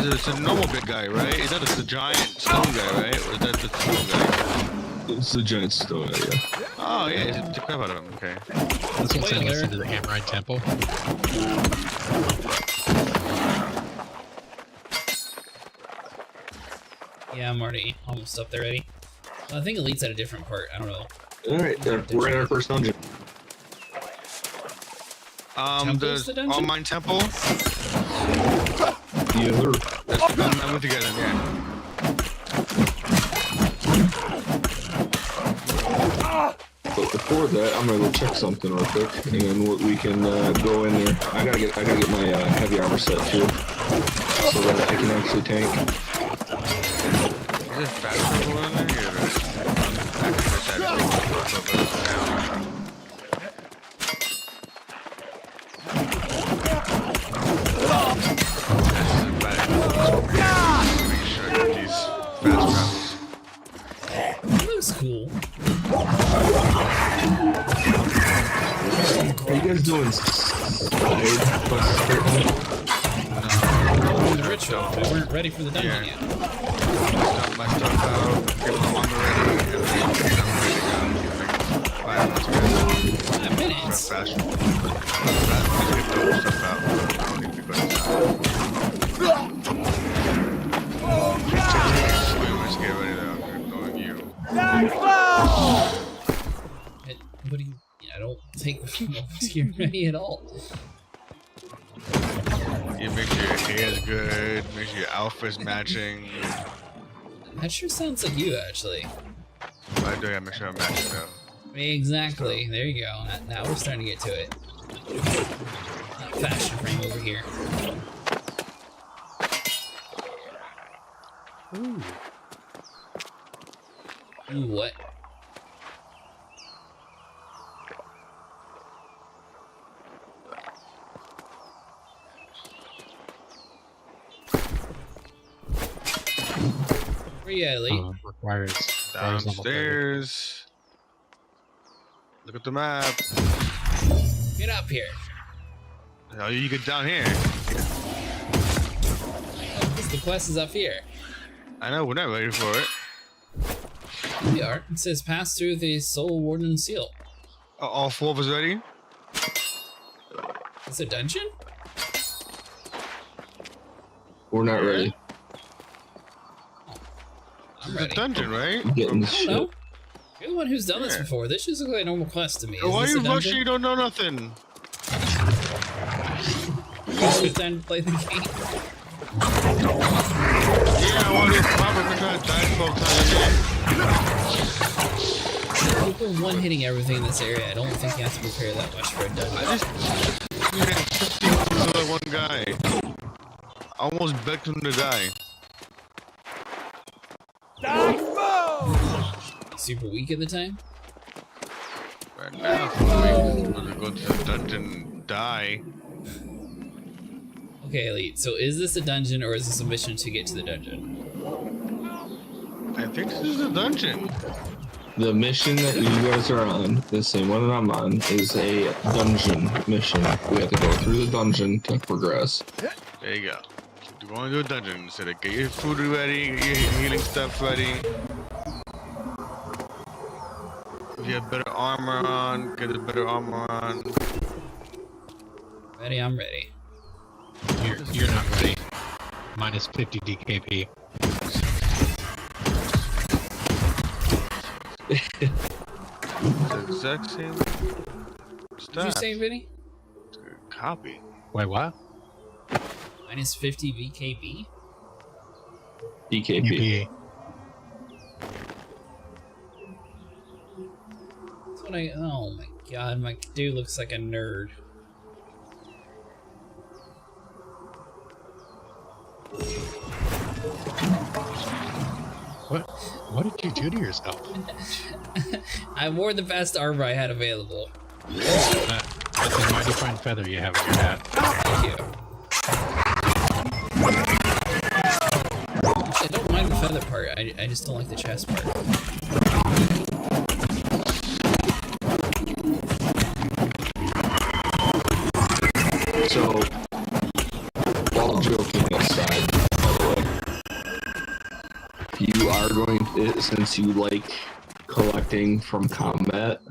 It's a normal big guy, right? Is that the giant stone guy, right? Or is that the stone guy? It's the giant stone guy, yeah. Oh, yeah, it's the crap out of him, okay. This one's sending us into the Amrine Temple. Yeah, I'm already almost up there already. Well, I think Elite's at a different part. I don't know. Alright, we're in our first dungeon. Temple's the dungeon? Online temple? Yeah, I'm with you guys, yeah. But before that, I'm gonna go check something real quick, and then we can go in there. I gotta get my heavy armor set too, so that I can actually tank. Is it fast travel in there? That looks cool. Are you guys doing The ritual. We weren't ready for the dungeon yet. Dump my stuff out, get my armor ready, and then I'm ready to go. 5 minutes? Fast. Get the stuff out. I don't need to go inside. Let's get ready to go on you. What do you... Yeah, I don't think you're ready at all. You make sure your hair's good, make sure your outfit's matching. That sure sounds like you, actually. I do gotta make sure I'm matching though. Exactly. There you go. Now we're starting to get to it. Fashion frame over here. Ooh. Ooh, what? Where you at, Elite? Requires Downstairs. Look at the map. Get up here. Oh, you get down here. The quest is up here. I know, we're not ready for it. We are. It says pass through the Soul Warden Seal. All 4 of us ready? It's a dungeon? We're not ready. I'm It's ready. a dungeon, right? I'm getting this I don't know. shit. You're the one who's done this before. This just looks like a normal quest to me. Why are Is you this a rushing? You dungeon? don't know nothing. It's time to play the game. Yeah, I want to probably trying to die 12 times. People one-hitting everything in this area. I don't think you have to prepare that much for a dungeon. I just hit 15 to that one guy. I almost begged him to die. Super weak at the time? Right now, I'm gonna go to the dungeon and die. Okay, Elite. So is this a dungeon or is this a mission to get to the dungeon? I think this is a dungeon. The mission that you guys are on, the same one that I'm on, is a dungeon mission. We have to go through the dungeon to progress. There you go. You're going to a dungeon, so get your food ready, get your healing stuff ready. If you have better armor on, get a better armor on. Ready? I'm ready. You're not ready. Minus 50 DKP. It's the exact same Did you stats. say, Vinny? Copy. Wait, what? Minus 50 VKB? DKP. That's what I. Oh my god, my dude looks like a nerd. What did you do to yourself? I wore the best armor I had available. That's a mighty fine feather you have in your hat. Thank you. Actually, I don't mind the feather part. I just don't like the chest part. So, all joking aside, by the way, you are going to, since you like collecting from combat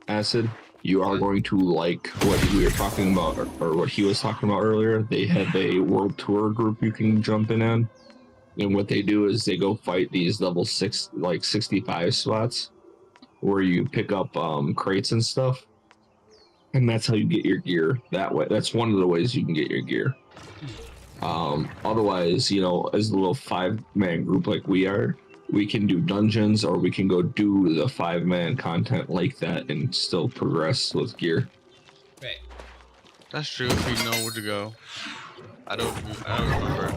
acid, you are going to like what we were talking about, or what he was talking about earlier. They have a world tour group you can jump in on, and what they do is they go fight these level 6, like 65 spots, where you pick up crates and stuff. And that's how you get your gear that way. That's one of the ways you can get your gear. Otherwise, you know, as a little 5-man group like we are, we can do dungeons, or we can go do the 5-man content like that and still progress with gear. Right. That's true if you know where to go. I don't remember.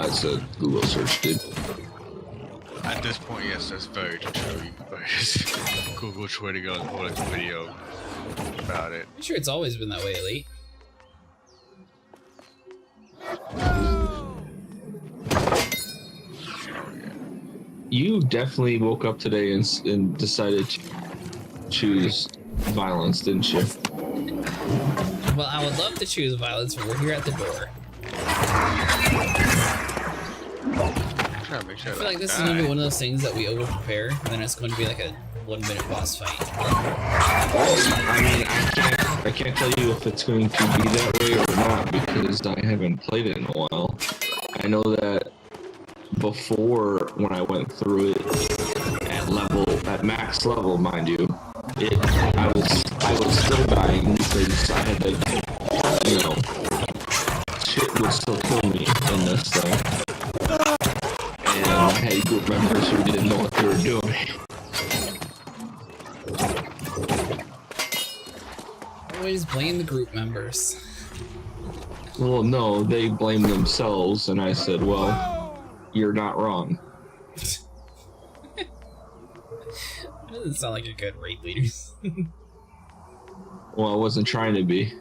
It's a Google search, dude. At this point, yes, that's very true. But Google Twitter goes and pull a video about it. I'm sure it's always been that way, Elite. You definitely woke up today and decided to choose violence, didn't you? Well, I would love to choose violence, but we're here at the door. Trying to make sure I feel like this is going to be one of those things that we over-prepare, and then it's going to be like a 1-minute boss fight. I mean, I can't tell you if it's going to be that way or not, because I haven't played it in a while. I know that before, when I went through it at max level, mind you, I was still dying because I had to, you know, shit would still kill me in this thing. And I had group members who didn't know what they were doing. Always blame the group members. Well, no, they blamed themselves, and I said, well, you're not wrong. That doesn't sound like a good raid leader. Well, I wasn't trying to be.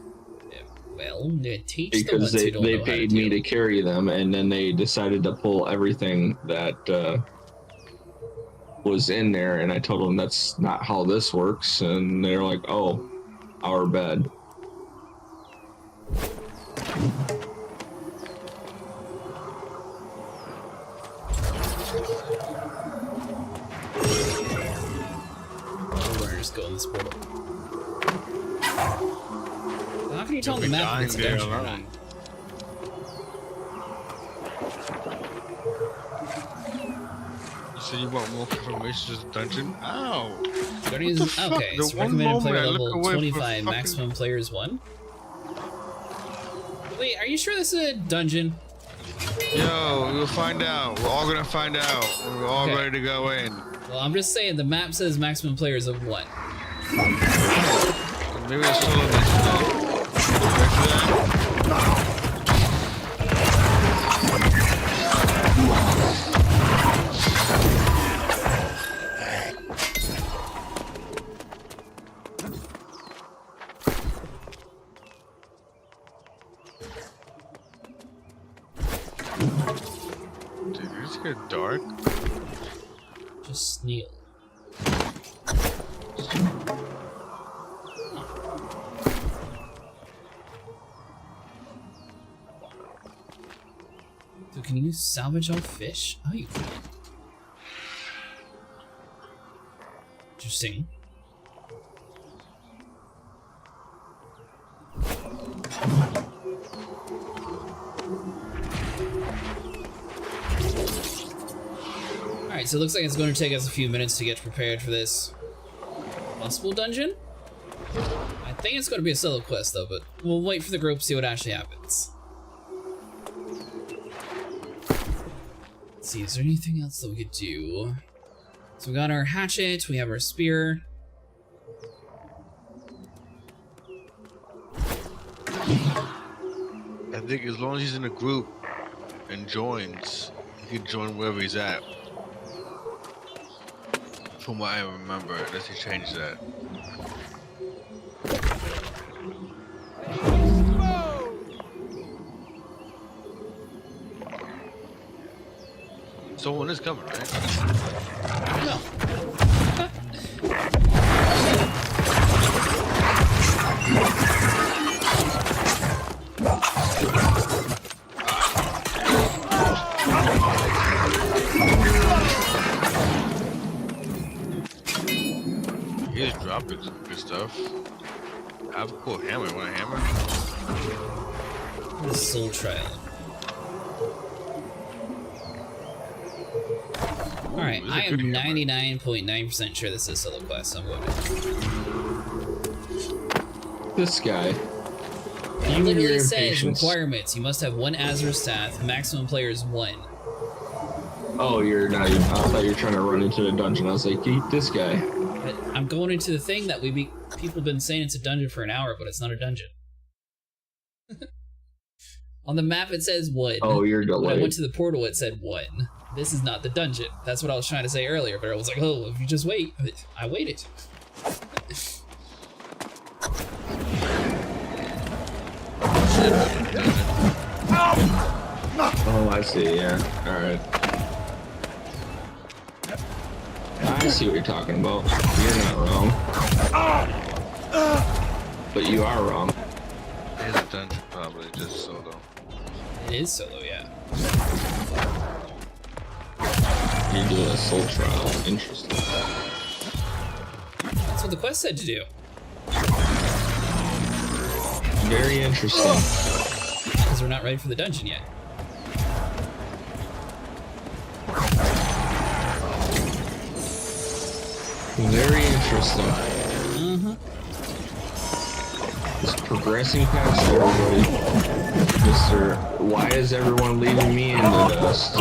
Well, teach because the ones who don't they know paid how to me to carry them, and then they decided to pull everything that was in there, and I told them that's not how this works, and they're like, oh, our bad. We're just go in this portal. How can you tell the map if it's a dungeon or not? You said you want more confirmation as a dungeon? Ow! Okay, so recommended player level 25, maximum players 1. Wait, are you sure this is a dungeon? Yo, we'll find out. We're all gonna find out. We're all ready to go in. Well, I'm just saying the map says maximum players of 1. Maybe it's solo mission. Ready for that? Dude, it's get dark. Just kneel. So can you salvage all fish? Oh, you can. Interesting. Alright, Alright, so it looks like it's going to take us a few minutes to get prepared for this possible dungeon. I think it's going to be a solo quest though, but we'll wait for the group to see what actually happens. Let's see, is there anything else that we could do? So we got our hatchet, we have our spear. I think as long as he's in a group and joins, he can join wherever he's at. From what I remember, unless he changed that. Someone is coming, right? No. He's dropping some good stuff. I have a cool hammer. Want a hammer? The soul trial. Alright, I am 99.9% sure this is solo quest, so I'm going to. This guy. It literally says requirements. You must have 1 Azure staff, maximum players 1. Oh, you're not even. I thought you were trying to run into a dungeon. I was like, eat this guy. But I'm going into the thing that people have been saying it's a dungeon for an hour, but it's not a dungeon. On the map it says 1. Oh, you're When I delayed. went to the portal it said 1. This is not the dungeon. That's what I was trying to say earlier, but I was like, oh, if you just wait. I waited. Oh, I see, yeah. Alright. I see what you're talking about. You're not wrong. But you are wrong. It is a dungeon, probably, just solo. It is solo, yeah. You're doing a soul trial. Interesting. That's what the quest said to do. Very interesting. Because we're not ready for the dungeon yet. Very interesting. Uh-huh. Just progressing past everybody. Mr. Why is everyone leaving me in the dust?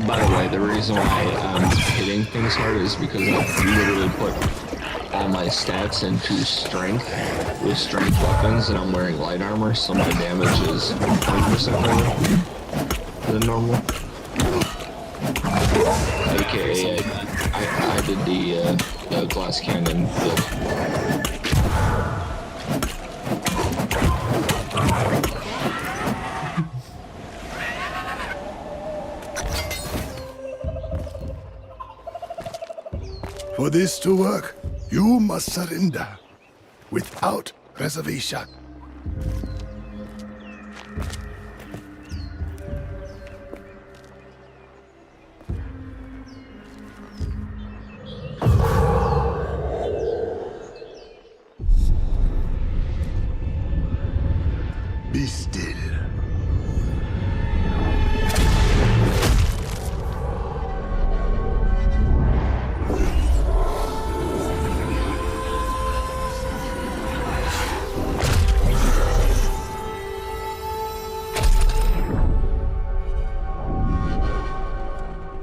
By the way, the reason why I'm hitting things hard is because I literally put all my stats into strength with strength weapons, and I'm wearing light armor, so my damage is 20% lower than normal. AKA, I did the glass cannon build. For this to work, you must surrender without reservation. Be still.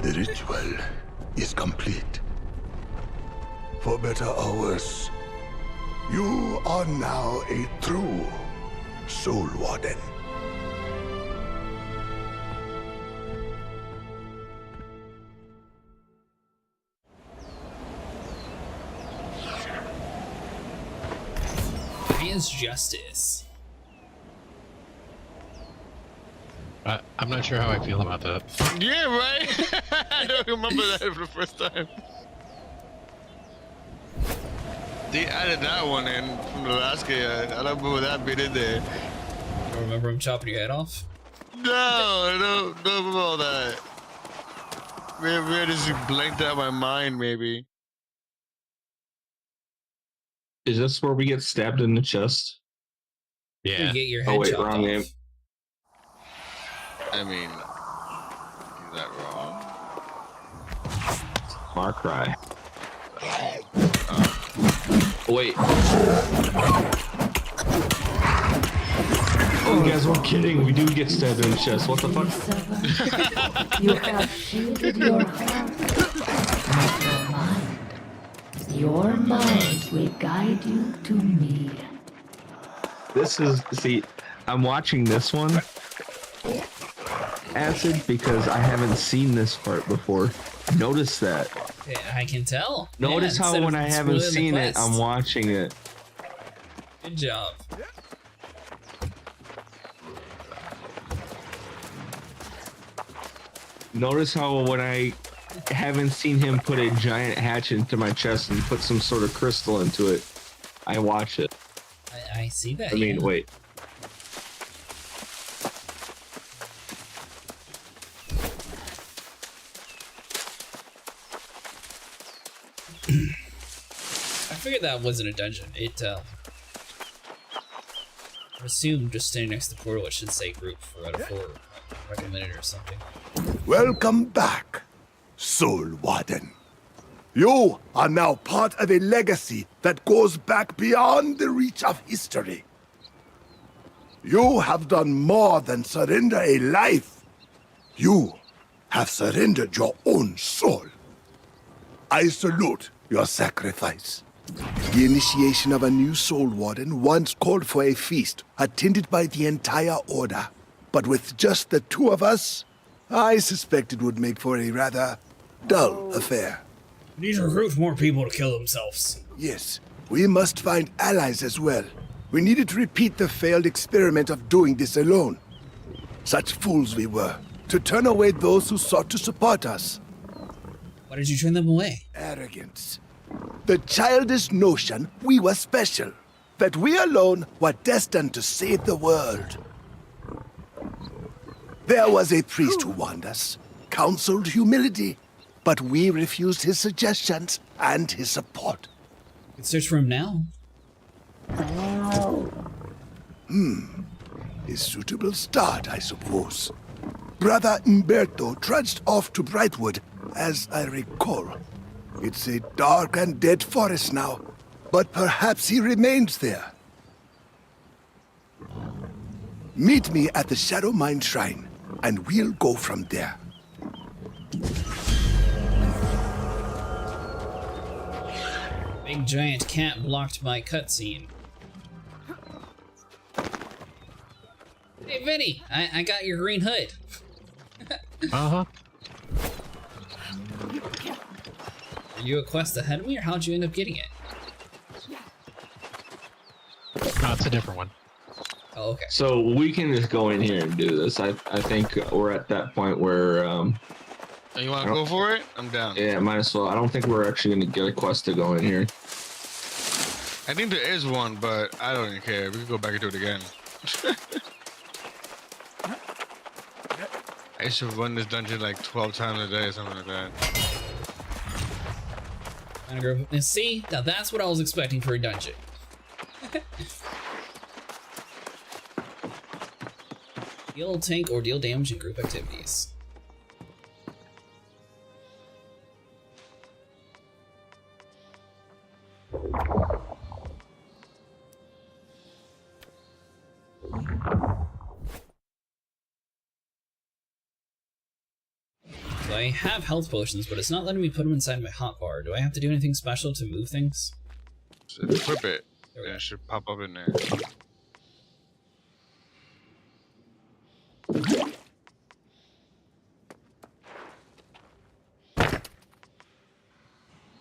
The ritual is complete. For better or worse, you are now a true Soul Warden. Is justice. I'm not sure how I feel about that. Yeah, right? I don't remember that for the first time. They added that one in from the last game. I don't remember that bit in there. You don't remember him chopping your head off? No, I don't remember all that. Maybe it just blanked out my mind, maybe. Is this where we get stabbed in the chest? You get your head Oh wait, chopped wrong off. game. I mean, is that wrong? Far Cry. Wait. Oh, you guys were kidding. We do get stabbed in the chest. What the fuck? You have shielded your heart, not your mind. Your mind will guide you to me. This is, see, I'm watching this one, Acid, because I haven't seen this part before. Notice that. Yeah, I can tell. Notice how when I haven't seen it, I'm watching it. Good job. Notice how when I haven't seen him put a giant hatch into my chest and put some sort of crystal into it, I watch it. I see that. I mean, wait. I figured that wasn't a dungeon. It, I assume just standing next to the portal, it should say group for out of 4 recommended or something. Welcome back, Soul Warden. You are now part of a legacy that goes back beyond the reach of history. You have done more than surrender a life. You have surrendered your own soul. I salute your sacrifice. The initiation of a new Soul Warden once called for a feast attended by the entire Order. But with just the 2 of us, I suspect it would make for a rather dull affair. We need to recruit more people to kill themselves. Yes, we must find allies as well. We needed to repeat the failed experiment of doing this alone. Such fools we were, to turn away those who sought to support us. Why did you turn them away? Arrogance. The childish notion we were special, that we alone were destined to save the world. There was a priest who warned us, counseled humility, but we refused his suggestions and his support. We can search for him now. A suitable start, I suppose. Brother Umberto trudged off to Brightwood, as I recall. It's a dark and dead forest now, but perhaps he remains there. Meet me at the Shadow Mine Shrine, and we'll go from there. Big giant cat blocked my cutscene. Hey, Vinny, I got your green hood. Uh-huh. Are you a quest ahead of me, or how'd you end up getting it? No, it's a different one. Oh, okay. So we can just go in here and do this. I think we're at that point where You want to go for it? I'm down. yeah, might as well. I don't think we're actually gonna get a quest to go in here. I think there is one, but I don't even care. We can go back and do it again. I used to run this dungeon like 12 times a day or something like that. Now, see, now that's what I was expecting for a dungeon. Deal tank or deal damage in group activities. So I have health potions, but it's not letting me put them inside my hotbar. Do I have to do anything special to move things? So equip it. Yeah, it should pop up in there.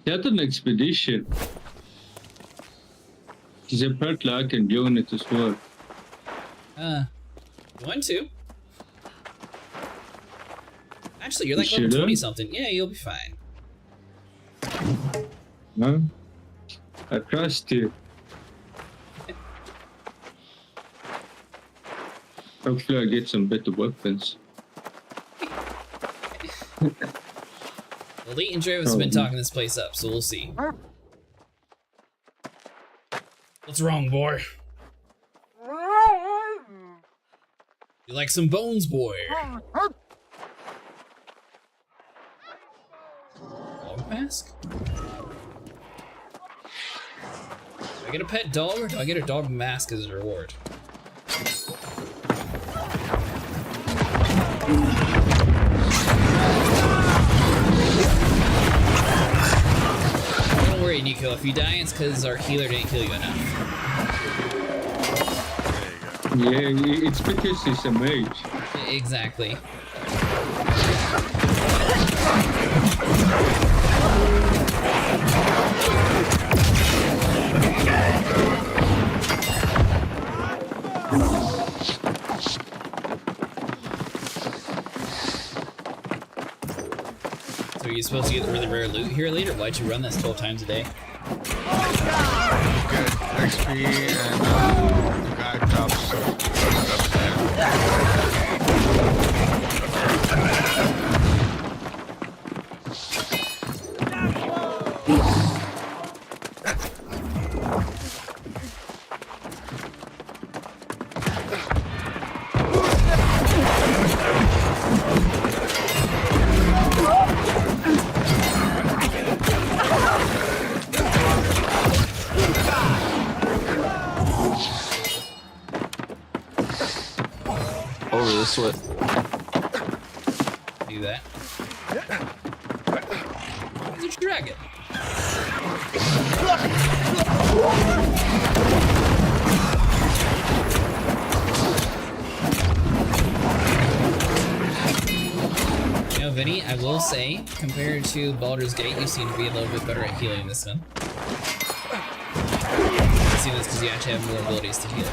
Get an expedition. Ze part like and doing it as well. One, two. Actually, you're like You level sure? 20 something. Yeah, you'll be fine. Huh? I trust you. Hopefully I get some better weapons. Elite and Travis have been talking this place up, so we'll see. What's wrong, boy? You like some bones, boy? Dog mask? Do I get a pet dog or do I get a dog mask as a reward? Don't worry, Nico. If you die, it's because our healer didn't heal you enough. Yeah, it's because he's a mage. Exactly. So are you supposed to get the really rare loot here later? Why'd you run this 12 times a day? Get XP and the guy drops. Over this way. Do that. It's a dragon. You know, Vinny, I will say, compared to Baldur's Gate, you seem to be a little bit better at healing this one. I see this because you actually have more abilities to heal.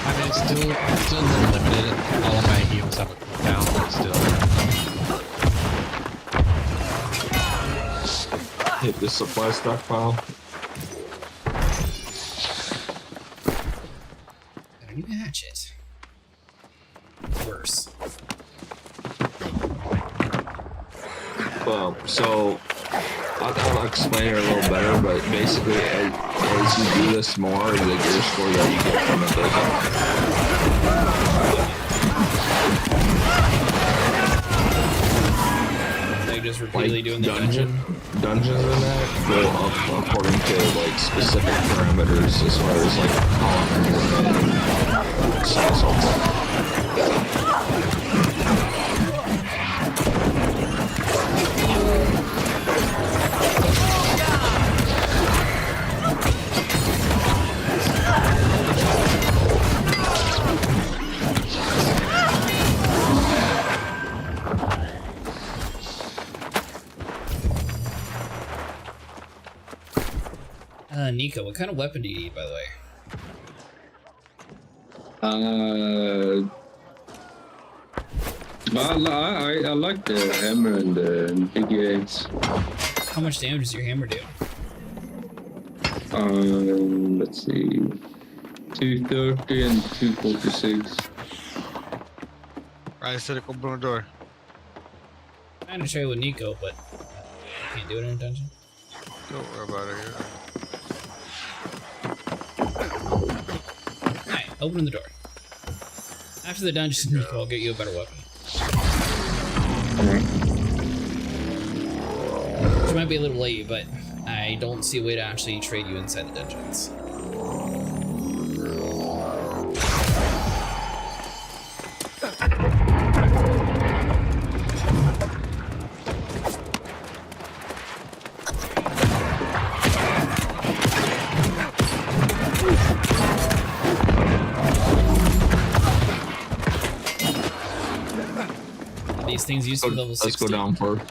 I mean, it's still a little limited. All of my heals have a cooldown, but still. Hit the supply stockpile. Got a new hatchet. Worse. Well, so I'll explain it a little better, but basically, as you do this more, the gear score that you get from it goes up. Like just repeatedly doing the dungeons and that go up according to like specific parameters as far as like column and size of stuff. Nico, what kind of weapon do you need, by the way? I like the hammer and the big axe. How much damage does your hammer do? Let's see, 230 and 246. Right, so open the door. I'm trying to try with Nico, but I can't do it in a dungeon. Don't worry about it. Alright, open the door. After the dungeon, Nico, I'll get you a better weapon. Which might be a little late, but I don't see a way to actually trade you inside the dungeons. These things used to be level 60. Let's go down first.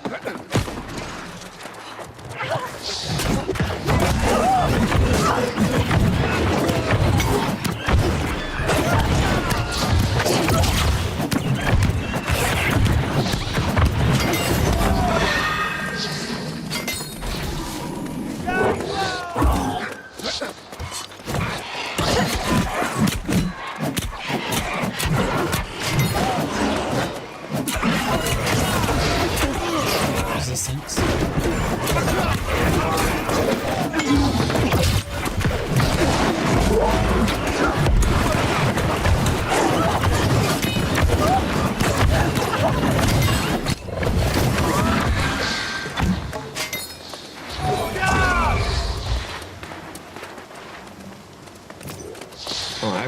Resistance.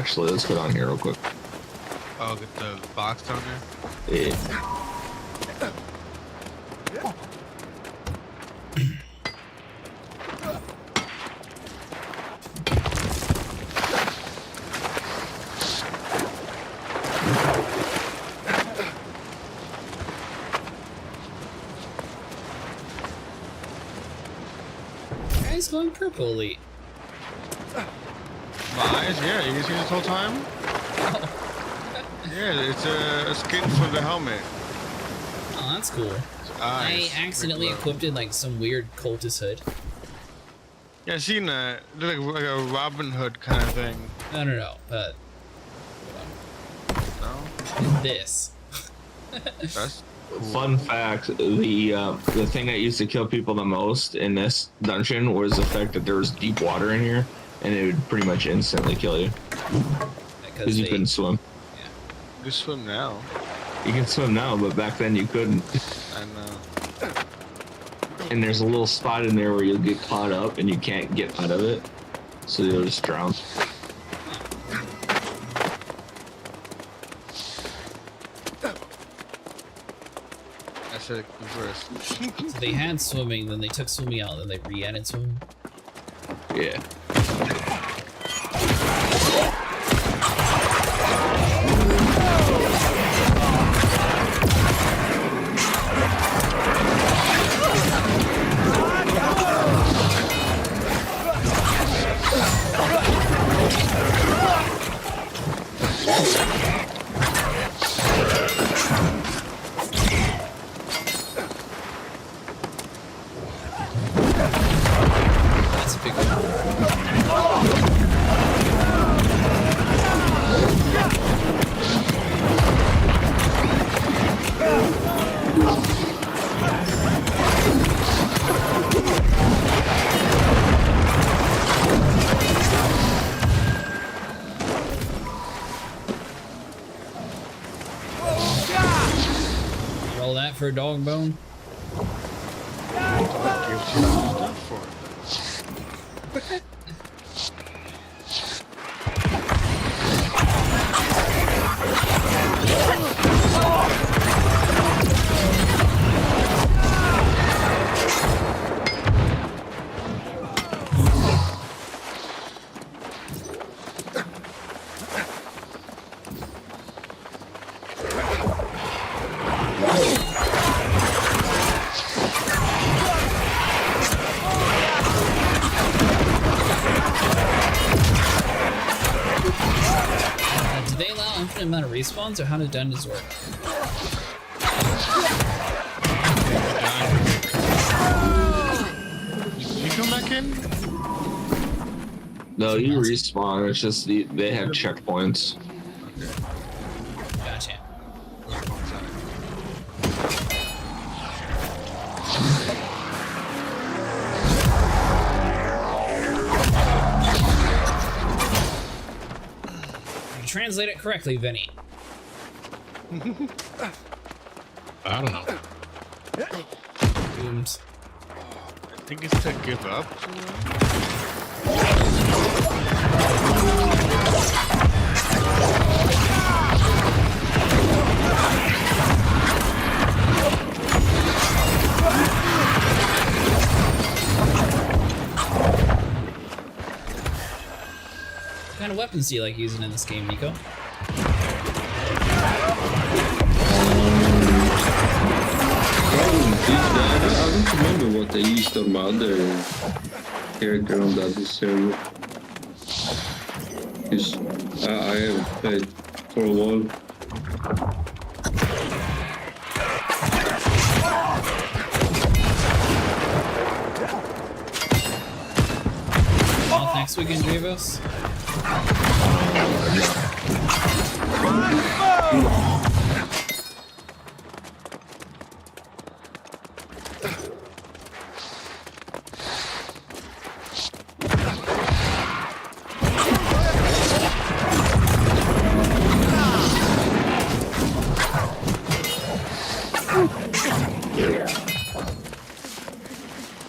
actually. Let's go down here real quick. Oh, get the box down there? Yeah. Guy's going purple elite. My eyes, yeah, you can see this whole time? Yeah, it's a skin for the helmet. Oh, that's cool. I accidentally equipped it like some weird cultist hood. Yeah, I seen that. It looked like a Robin Hood kind of thing. No. No? This. That's cool. Fun fact, the thing that used to kill people the most in this dungeon was the fact that there was deep water in here, and it would pretty much instantly kill you. Because you couldn't swim. Yeah. You can swim now. You can swim now, but back then you couldn't. I know. And there's a little spot in there where you'll get caught up and you can't get out of it. So you'll just drown. I said it first. So they had swimming, then they took swimming out, then they re-added swimming. Yeah. That's a big one. Roll that for a dog bone. Do they allow infinite amount of respawns, or how do dungeons work? Did you come back in? No, you respawn. It's just they have checkpoints. Gotcha. Translate it correctly, Vinny. I don't know. Doomed. I think it's to give up. What kind of weapons do you like using in this game, Nico? I don't remember what they used on my other character on the other server. Because I haven't played for a while. Off next weekend, Dravos?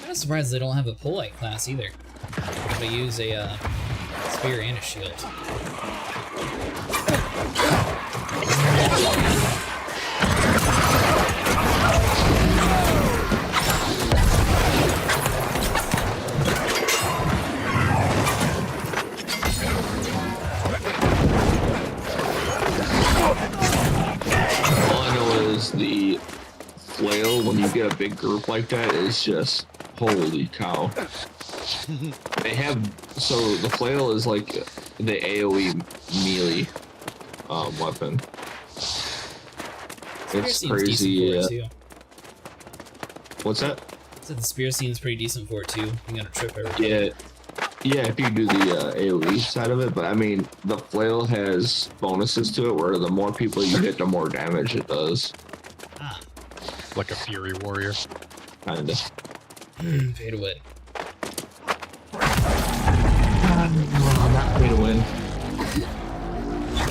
I'm surprised they don't have a polite class either. They use a spear and a shield. All I know is the flail, when you get a big group like that, is just holy cow. They have, so the flail is like the AoE melee weapon. It's crazy. What's that? So the spear seems pretty decent for it too. I'm gonna trip everybody. Yeah, if you do the AoE side of it, but I mean, the flail has bonuses to it where the more people you hit, the more damage it does. Ah. Like a fury warrior. Kinda. Pay to win. Not pay to win.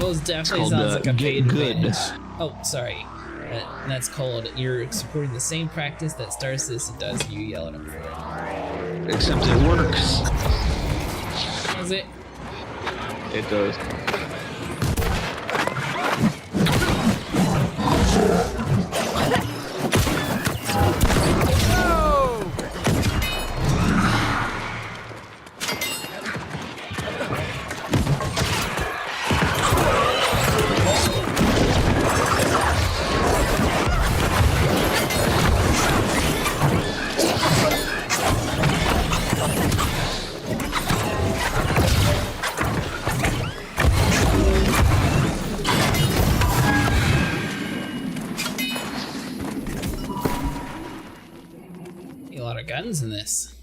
Well, it definitely It's called, sounds like a get paid good. win. Oh, sorry. That's called you're supporting the same practice that starts this and does you yell at him for it. Except it works. Does it? It does. A lot of guns in this.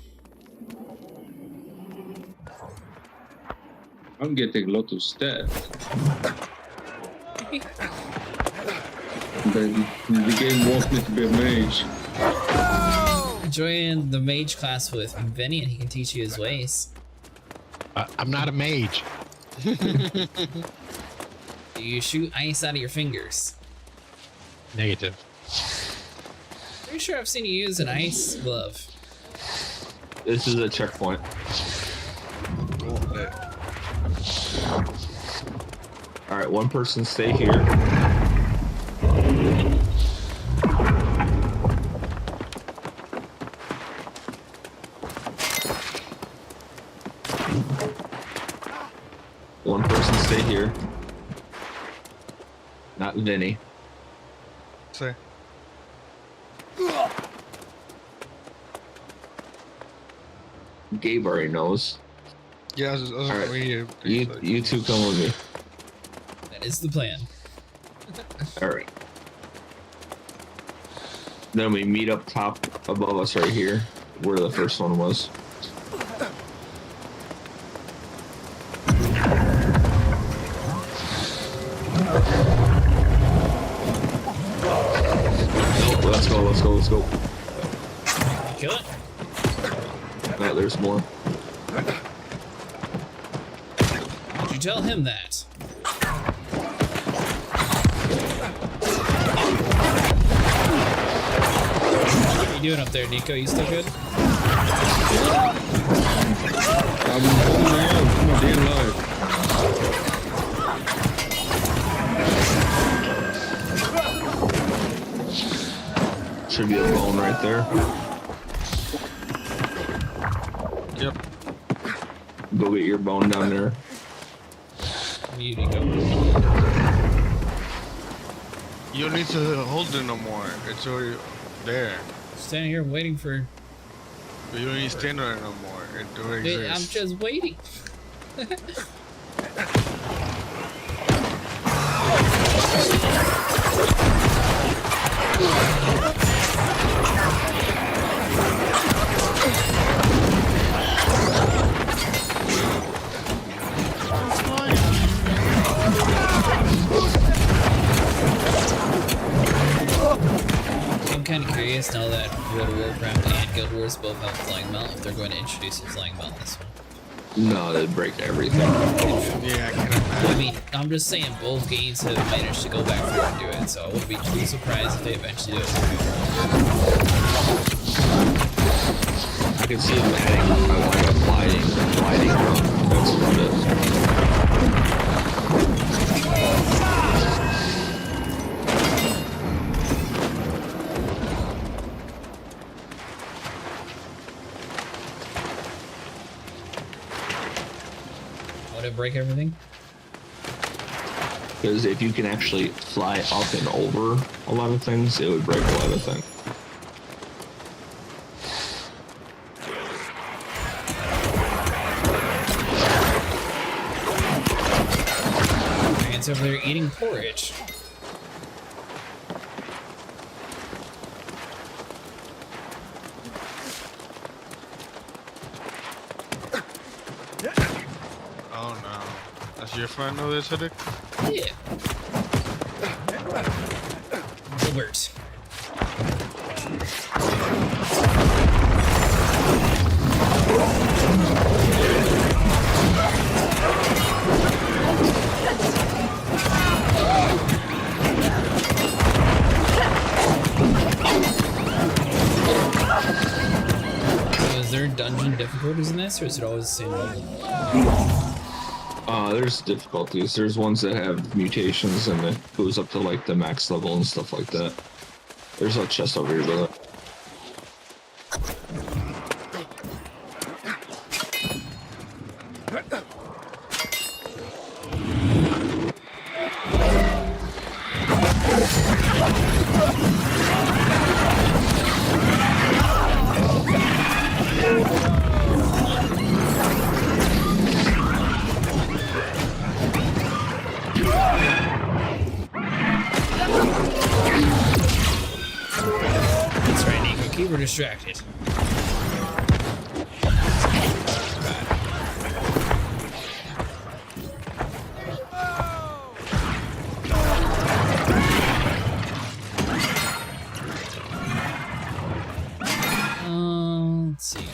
I'm getting a lot of stats. The game wants me to be a mage. Join the mage class with Vinny and he can teach you his ways. I'm not a mage. Do you shoot ice out of your fingers? Negative. Pretty sure I've seen you use an ice glove. This is a checkpoint. Alright, one person stay here. One person stay here. Not Vinny. Say. Gabe already knows. Yeah, I was Alright, here. you two come with me. That is the plan. Alright. Then we meet up top above us right here, where the first one was. Nope, let's go, let's go, let's go. Kill it? No, there's more. Did you tell him that? What are you doing up there, Nico? You still good? I'm dead alive. Should be a bone right there. Yep. Go get your bone down there. You Nico. You don't need to hold it no more. It's already there. Standing here waiting for. But you don't need to stand on it no more. It already I'm exists. just waiting. I'm kind of curious now that World of Warcraft and Guild Wars both have Flying Mount, if they're going to introduce a Flying Mount in this one. No, they break everything. Yeah, I can imagine. I mean, I'm just saying both games have managed to go back forward and do it, so I wouldn't be too surprised if they eventually do it. I can see them adding like a gliding run. That's about it. break everything? Because if you can actually fly up and over a lot of things, it would break a lot of things. It's over there eating porridge. Oh no. That's your friend over there, Cedric? Yeah. Gilbert. Is there dungeon difficulties in this, or is it always the same level? There's difficulties. There's ones that have mutations and it goes up to like the max level and stuff like that. There's a chest over here, brother. That's right, Nico. Keep her distracted. Let's see.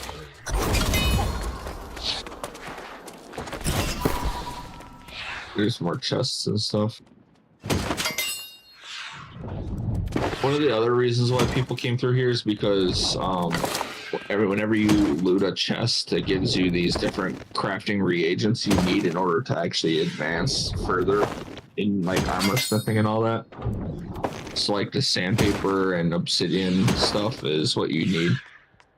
There's more chests and stuff. One of the other reasons why people came through here is because whenever you loot a chest, it gives you these different crafting reagents you need in order to actually advance further in like armor smithing and all that. So like the sandpaper and obsidian stuff is what you need,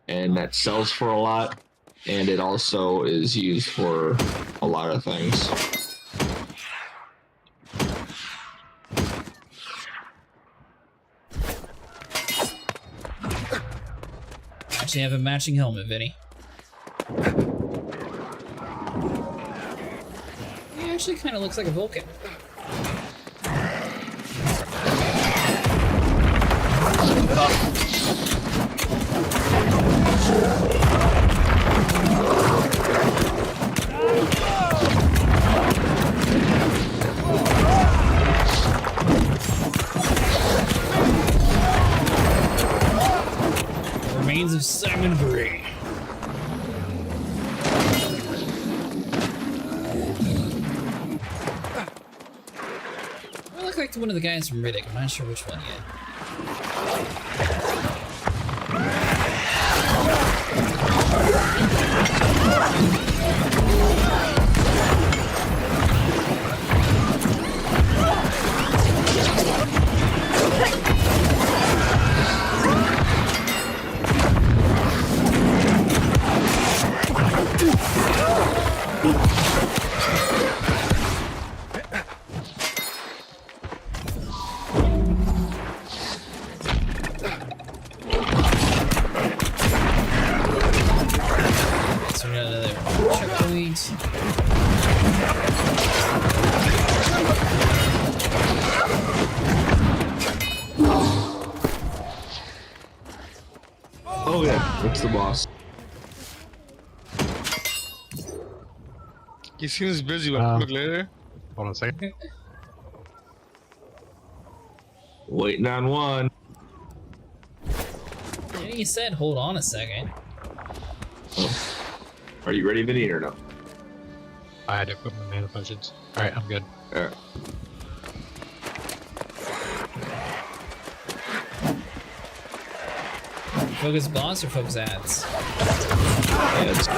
and that sells for a lot, and it also is used for a lot of things. Actually have a matching helmet, Vinny. He actually kind of looks like a Vulcan. Remains of Simon Bray. I look like one of the guys from Riddick. I'm not sure which one yet. So we got another checkpoint. Oh yeah, that's the boss. He seems busy, but look later. Hold on a second. Waiting on one. Yeah, you said hold on a second. Oh. Are you ready, Vinny, or no? I had to equip my mana potions. Alright, I'm good. Alright. Focus boss or focus ads? Ads.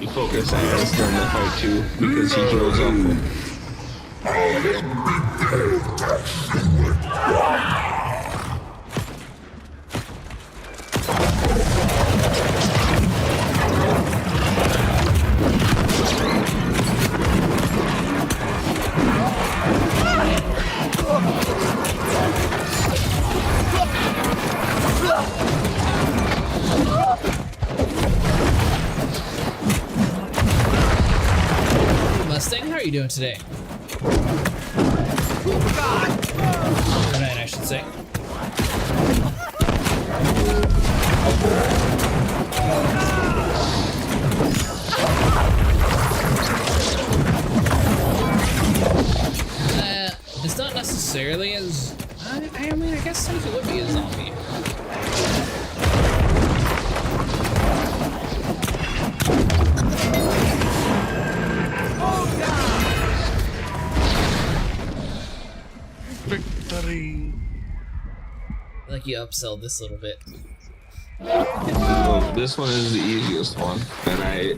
You focus ads during the fight too, because he heals up. Mustang, how are you doing today? Good night, I should say. It's not necessarily as... I mean, I guess it would be a zombie. Victory! Like you upsell this a little bit. So this one is the easiest one, and I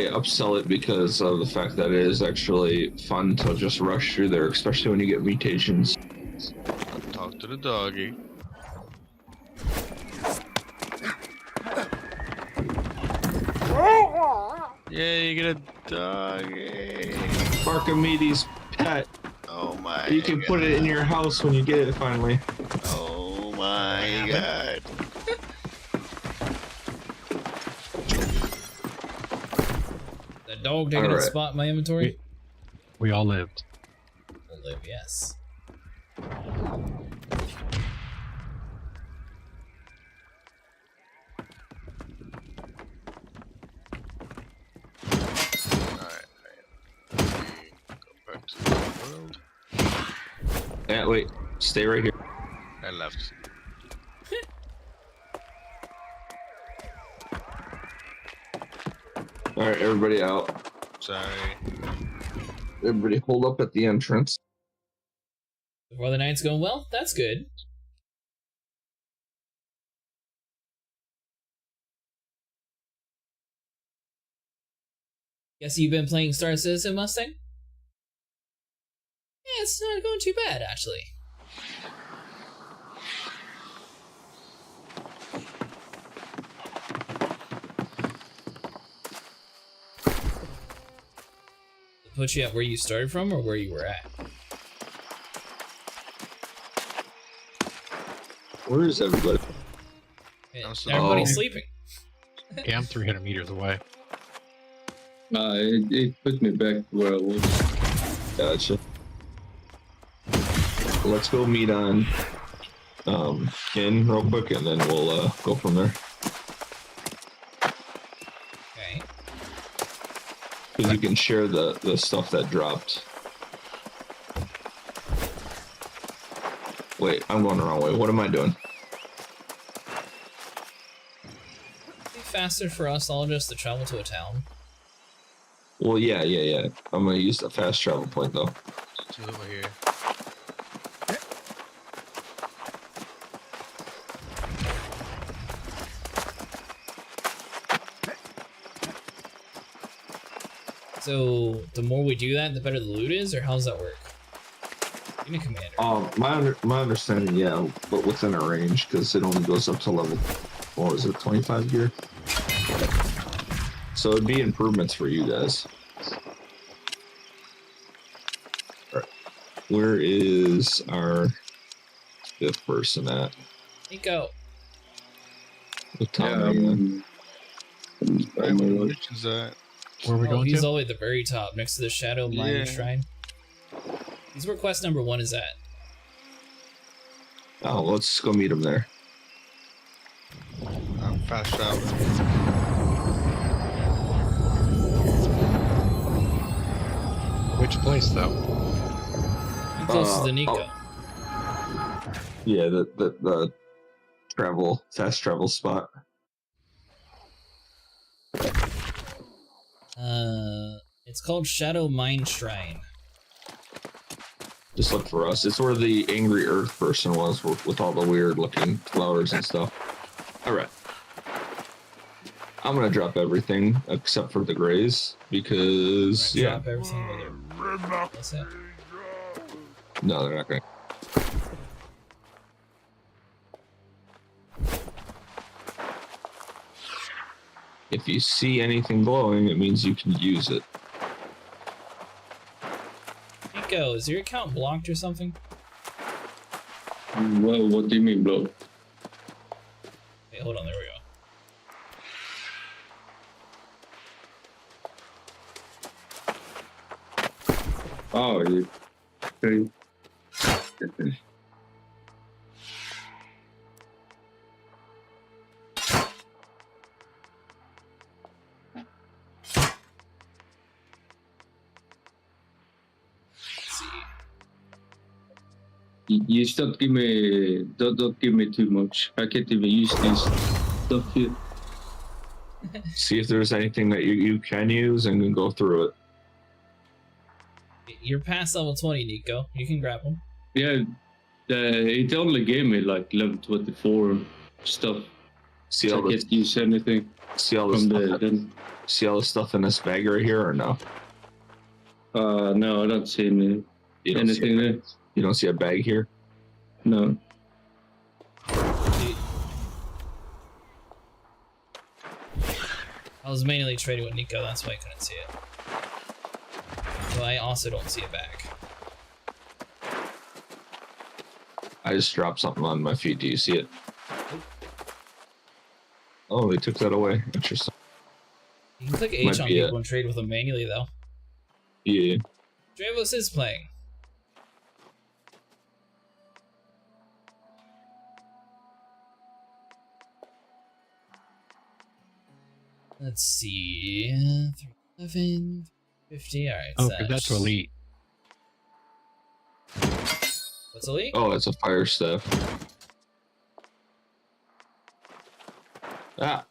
upsell it because of the fact that it is actually fun to just rush through there, especially when you get mutations. Talk to the doggy. Yeah, you get a doggy. Archimedes' pet. Oh my! You can put it in your house when you get it finally. Oh my god! The dog taking a spot in my inventory. We all lived. We'll live, yes. Yeah, wait. Stay right here. I left. Alright, everybody out. Sorry. Everybody hold up at the entrance. Before the night's going well, that's good. Guess you've been playing Star Citizen, Mustang? Yeah, it's not going too bad, actually. Put you at where you started from or where you were at? Where is everybody? Everybody's sleeping. Yeah, I'm 300 meters away. It put me back where I was. Gotcha. Let's go meet on in real quick, and then we'll go from there. Okay. Because you can share the stuff that dropped. Wait, I'm going the wrong way. What am I doing? It'd be faster for us all just to travel to a town. Well, yeah. I'm gonna use the fast travel point though. It's over here. So the more we do that, the better the loot is, or how does that work? Give me commander. My understanding, yeah, but within a range, because it only goes up to level, what was it, 25 gear? So it'd be improvements for you guys. Alright. Where is our 5th person at? Nico. With Tom Where is that? Where are we going he's to? all the way at the very top, next to the Shadow Mine Shrine. He's where quest number 1 is at. Oh, let's go meet him there. I'm fast traveling. Which place, though? I'm closest to Nico. Yeah, the fast travel spot. It's called Shadow Mine Shrine. Just look for us. It's where the angry earth person was with all the weird looking flowers and stuff. Alright. I'm gonna drop everything except for the grays because Drop everything with it. What's that? No, they're not gonna. If you see anything glowing, it means you can use it. Nico, is your account blocked or something? Well, what do you mean, bro? Wait, hold on, there we go. Oh, you. Okay. You stop give me don't give me too much. I can't even use this stuff here. See if there's anything that you can use and then go through it. You're past level 20, Nico. You can grab them. Yeah, it only gave me like level 24 stuff. See so all I can't use anything. See all the stuff in this bag right here, or no? No, I don't see anything there. You don't see a bag here? No. I was manually trading with Nico, that's why I couldn't see it. So I also don't see a bag. I just dropped something on my feet. Do you see it? Oh, they took that away. Interesting. You can click H on people and trade with them manually, though. Yeah. Dravos is playing. Let's see. 311, 50. Alright. Oh, because that's elite. What's elite? Oh, it's a fire staff. Ah.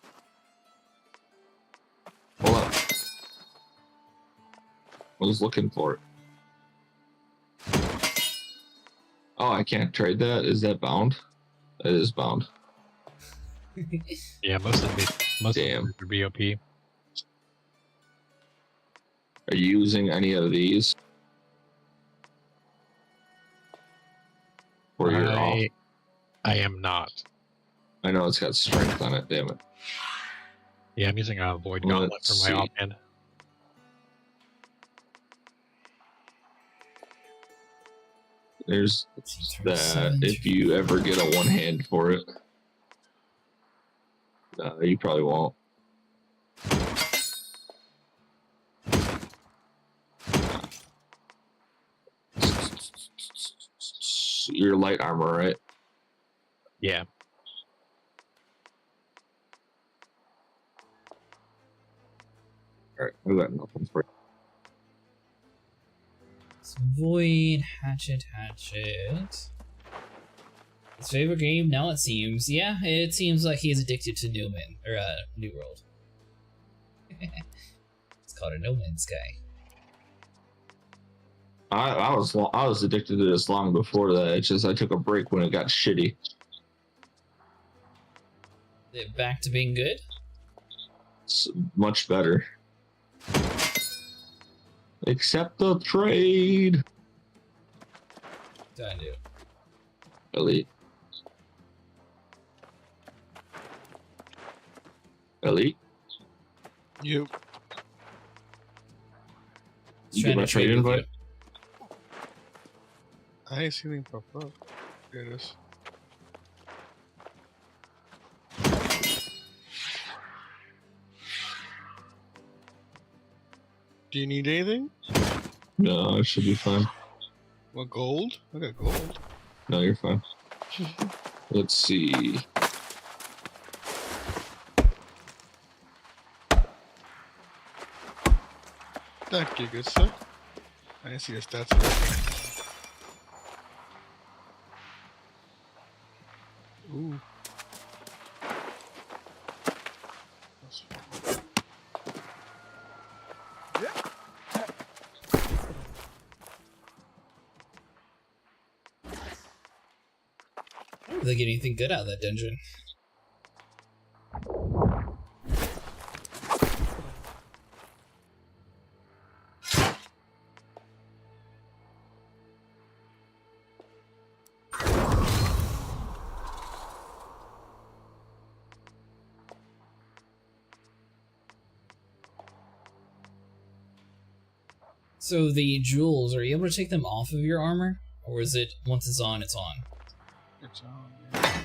Hold up. I was looking for it. Oh, I can't trade that. Is that bound? It is bound. Yeah, most of them are BOP. Are you using any of these? Or you're off? I am not. I know it's got strength on it, damn it. Yeah, I'm using a Void Gauntlet for my offhand. There's that if you ever get a one hand for it. You probably won't. Your light armor, right? Yeah. Alright, I got nothing for you. Void, hatchet. His favorite game now, it seems. Yeah, it seems like he's addicted to Newman or New World. It's called a No Man's Sky. I was addicted to this long before that. It's just I took a break when it got shitty. Is it back to being good? It's much better. Accept the trade. What do I do? Elite. Elite? You. You get my trade invite? I ain't seen anything pop up. There it is. Do you need anything? No, it should be fine. What, gold? I got gold. No, you're fine. Let's see. Thank you, good sir. I didn't see the stats of that. Ooh. Did they get anything good out of that dungeon? So the jewels, are you able to take them off of your armor? Or is it, once it's on, it's on? It's on, yeah.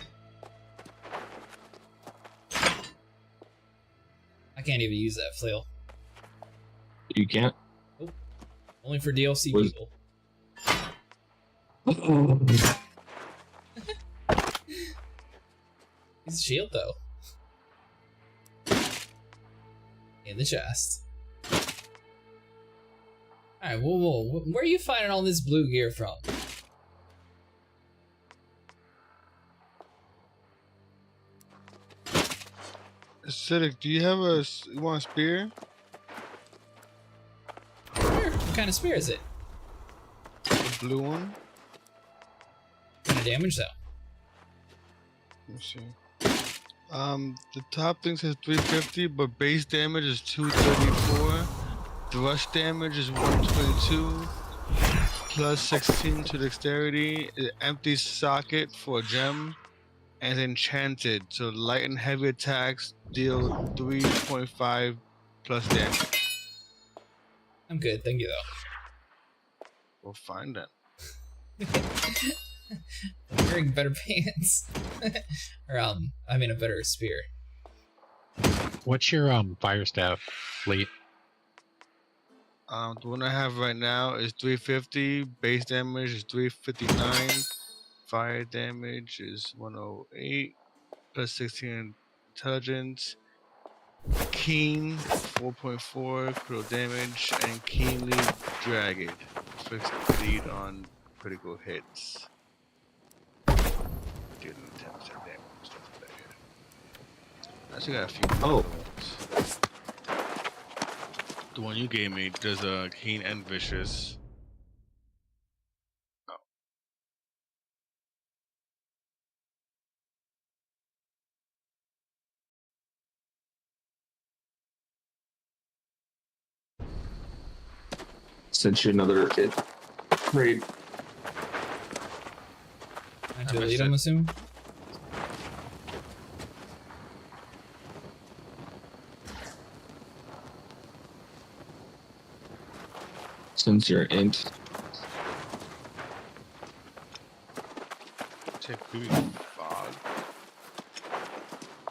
I can't even use that flail. You can't? Nope. Only for DLC people. He's a shield, though. In the chest. Alright, whoa. Where are you finding all this blue gear from? Acidic, do you have you want a spear? Sure. What kind of spear is it? The blue one? What kind of damage, though? Let me see. The top thing says 350, but base damage is 234. Thrust damage is 122. Plus 16 to dexterity. Empty socket for a gem. And enchanted, so light and heavy attacks deal 3.5 plus damage. I'm good, thank you, though. We'll find it. I'm wearing better pants. Or, I mean a better spear. What's your fire staff fleet? The one I have right now is 350. Base damage is 359. Fire damage is 108. Plus 16 intelligence. Keen 4.4 critical damage, and keenly dragged. Fixed lead on critical hits. Dealing 10% damage. Stuff like that. I actually got a few other ones. The one you gave me does a keen and vicious. Sent you another hit. Great. I delete, I'm assuming? Since you're int. Take booty fog.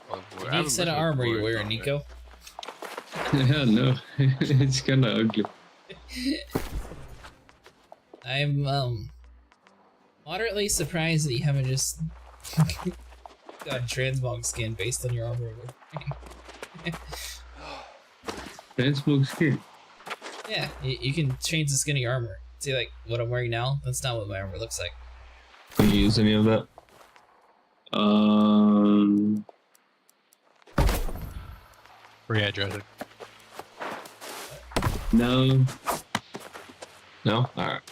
What set of armor you wearing, Nico? Yeah, no, it's kind of ugly. I'm moderately surprised that you haven't just got transmog skin based on your armor. Transmog skin? Yeah, you can change the skin of your armor. See, like, what I'm wearing now? That's not what my armor looks like. Can you use any of that? Readdress it. No. No? Alright.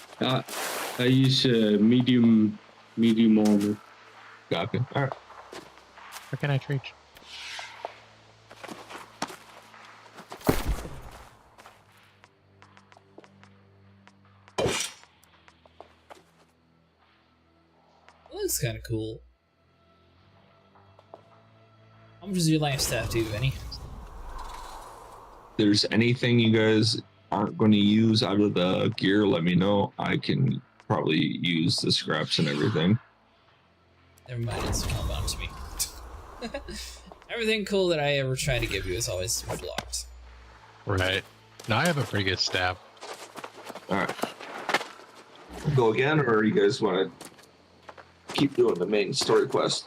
I use medium armor. Copy. Alright. Where can I treat? Looks kind of cool. How much is your life staff do, Benny? If there's anything you guys aren't going to use out of the gear, let me know. I can probably use the scraps and everything. Never mind, it's compound to me. Everything cool that I ever try to give you is always blocked. Right. Now I have a pretty good staff. Alright. Go again, or you guys want to keep doing the main story quest?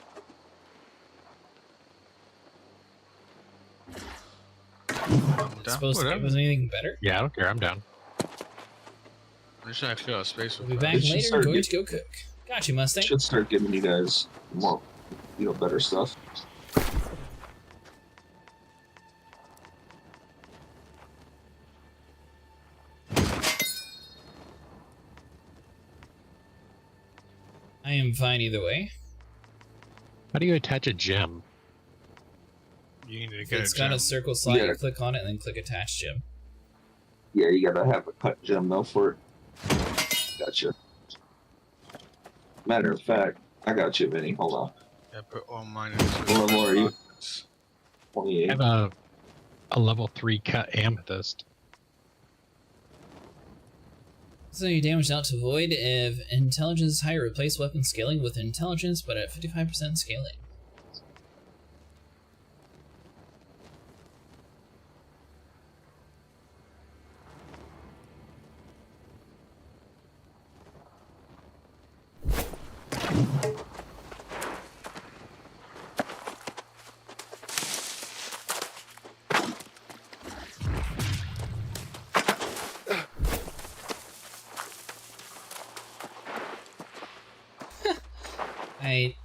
Supposed to give us anything better? Yeah, I don't care. I'm down. I'm just trying to clear out space. We'll be back later. Going to go cook. Got you, Mustang. Should start giving you guys more, better stuff. I am fine either way. How do you attach a gem? You need to If get it's a got gem. a circle slot, Yeah. you click on it and then click attach gem. Yeah, you gotta have a cut gem though for it. Gotcha. Matter of fact, I got you, Vinny. Hold on. Yeah, put all mine What level are you? I 28. have a, level 3 cut amethyst. So you damage out to void if intelligence is higher. Replace weapon scaling with intelligence, but at 55% scaling.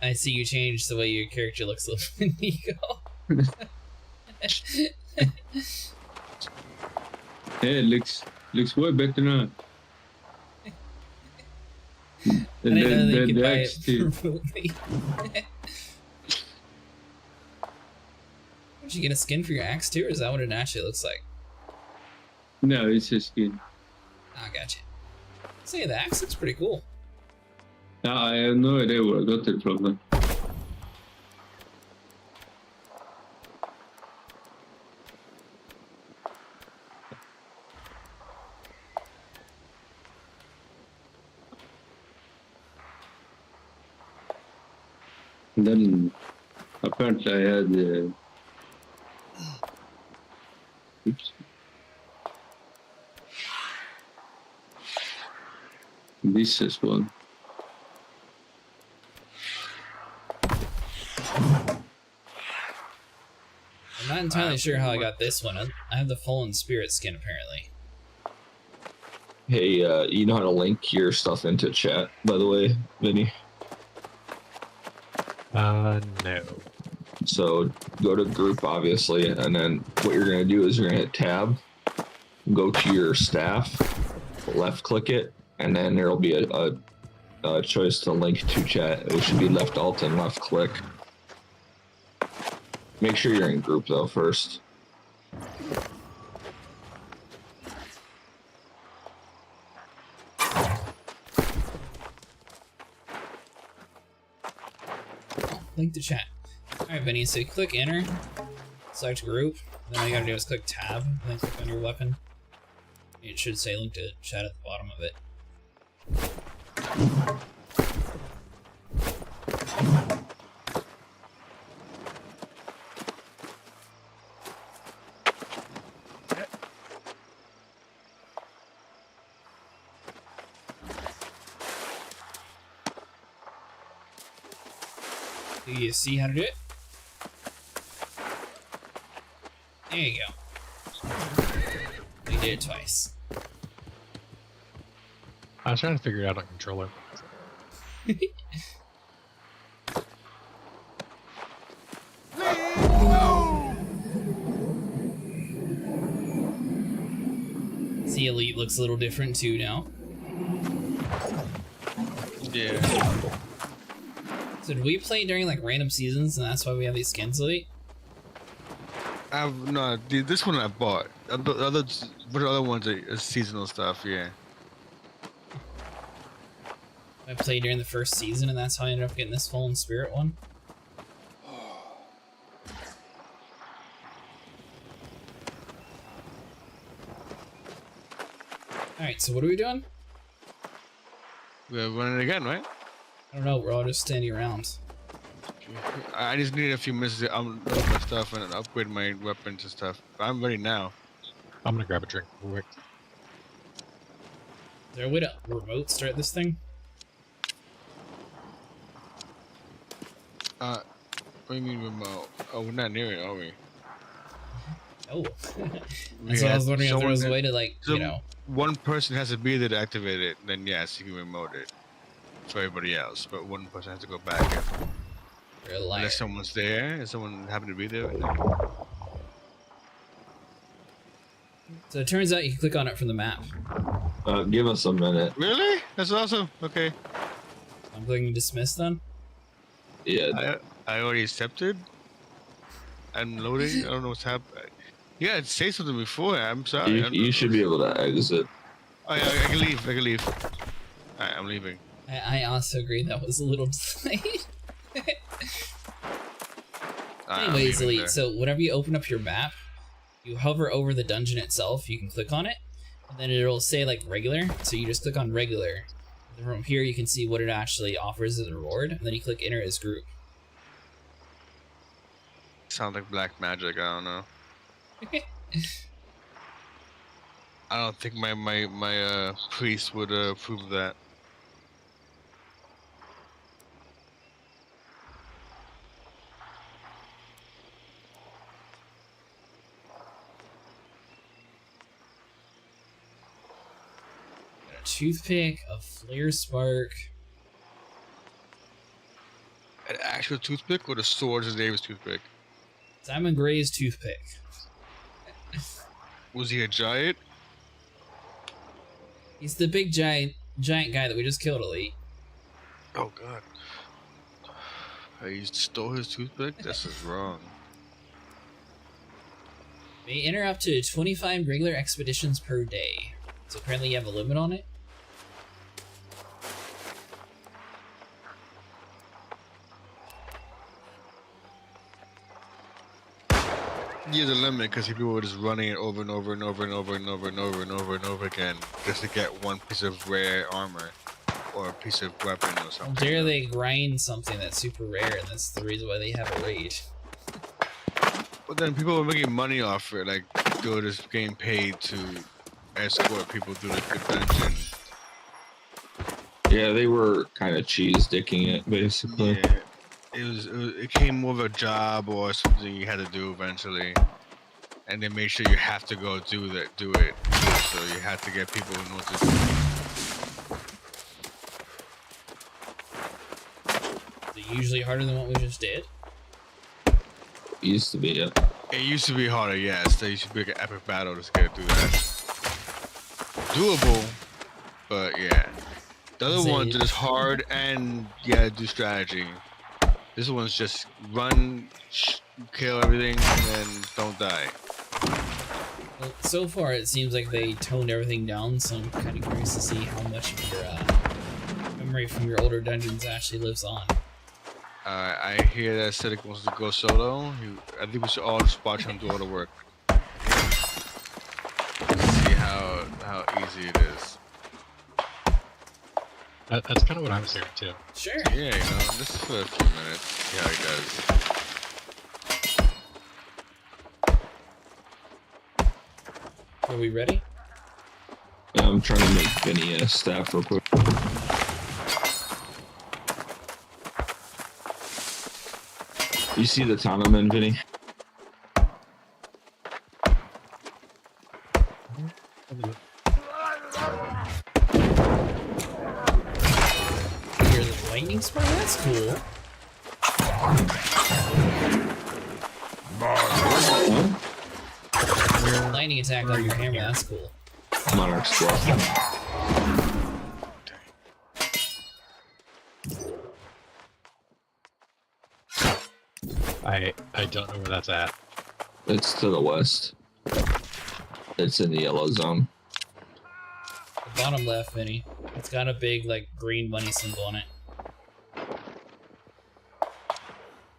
I see you change the way your character looks a little bit, Nico. Hey, it looks way better now. The axe too. Did you get a skin for your axe too, or is that what it actually looks like? No, it's a skin. Ah, gotcha. Say, the axe looks pretty cool. I have no idea where I got it from. Then. And then apparently I had oops. This is one. I'm not entirely sure how I got this one. I have the Fallen Spirit skin, apparently. Hey, you know how to link your stuff into chat, by the way, Vinny? No. So go to group, obviously, and then what you're going to do is you're going to hit tab, go to your staff, left click it, and then there'll be a choice to link to chat. It should be left alt and left click. Make sure you're in group though first. Link to chat. Alright, Vinny, so you click enter, select group, then all you gotta do is click tab, and then click on your weapon. It should say link to chat at the bottom of it. Do you see how to do it? There you go. We did it twice. I was trying to figure it out on controller. See, Elite looks a little different too now. Yeah. So did we play during like random seasons and that's why we have these skins, Elite? No, this one I bought. The other ones are seasonal stuff, yeah. I played during the first season and that's how I ended up getting this Fallen Spirit one. Alright, so what are we doing? We're running again, right? I don't know, we're all just standing around. I just need a few minutes to unload my stuff and upgrade my weapons and stuff. I'm ready now. I'm gonna grab a drink real quick. Is there a way to remote start this thing? What do you mean remote? Oh, we're not near it, are we? Oh. That's what I was wondering if there was a way to, like, you know. One person has to be there to activate it, then yes, you can remote it for everybody else. But one person has to go back and unless someone's there, and someone happened to be there. So it turns out you can click on it from the map. Give us a minute. Really? That's awesome. Okay. I'm clicking dismiss then? Yeah. I already accepted. I'm loading. I don't know what's happening. Yeah, it say something before. I'm sorry. You should be able to exit. Oh, yeah, I can leave. I can leave. Alright, I'm leaving. I also agree that was a little delayed. Anyways, Elite, so whenever you open up your map, you hover over the dungeon itself, you can click on it, And then it'll say like regular, so you just click on regular. And from here you can see what it actually offers as a reward, and then you click enter as group. Sounds like black magic. I don't know. I don't think my priest would approve of that. Got a toothpick, a flare spark. An actual toothpick or the Swords of Davis toothpick? Simon Gray's toothpick. Was he a giant? He's the big giant guy that we just killed, Elite. Oh god. He stole his toothpick? This is wrong. May enter up to 25 regular expeditions per day. So apparently you have a limit on it? He has a limit because people were just running it over and over and over and over and over and over and over and over again just to get one piece of rare armor or a piece of weapon or How something. dare they grind something that's super rare, and that's the reason why they have a raid. But then people were making money off it, like they were just getting paid to escort people through the dungeon. Yeah, they were kind of cheese dicking it, basically. Yeah. It came more of a job or something you had to do eventually, and they made sure you have to go do it. So you had to get people who know what to do. Is it usually harder than what we just did? It used to be, yeah. It used to be harder, yes. There used to be like an epic battle to get through that. Doable, but yeah. The other ones are just hard and you gotta do strategy. This one's just run, kill everything, and then don't die. Well, so far it seems like they toned everything down, so I'm kind of curious to see how much of your memory from your older dungeons actually lives on. I hear that Cedric wants to go solo. I think we should all just watch him do all the work. See how easy it is. That's kind of what I was hearing too. Sure. Yeah, just for a few minutes. See how he does. Are we ready? Yeah, I'm trying to make Vinny a staff real quick. You see the Tanaman, Vinny? Hear the lightning spark? That's cool. Lightning attack on your hammer, that's cool. Monarch Squad. I don't know where that's at. It's to the west. It's in the yellow zone. The bottom left, Vinny. It's got a big, like, green bunny symbol on it.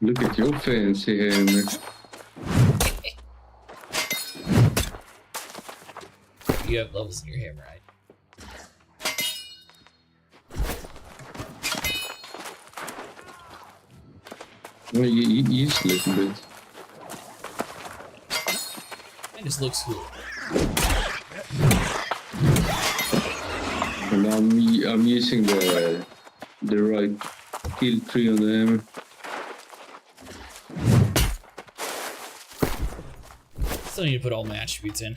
Look at your fancy hammer. You have levels in your hammer, right? Well, you used a little bit. It just looks cool. And I'm using the right kill tree on the hammer. Still need to put all my attributes in.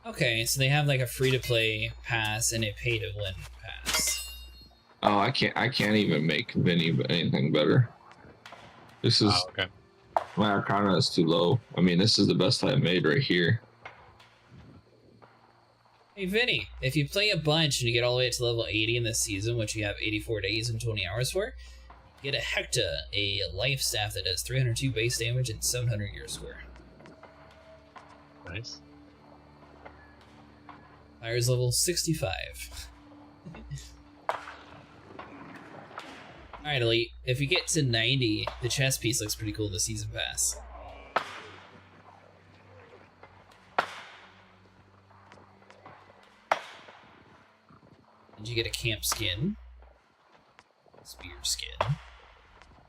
Okay, so they have like a free-to-play pass and a pay-to-win pass. Oh, I can't even make Vinny anything better. This is okay. My Arcana is too low. I mean, this is the best I've made right here. Hey Vinny, if you play a bunch and you get all the way to level 80 in this season, which you have 84 days and 20 hours for, Get a Hecta, a life staff that does 302 base damage and 700 year square. Nice. Fire's level 65. Alright, Elite. If you get to 90, the chest piece looks pretty cool in the season pass. And you get a camp skin. Spear skin.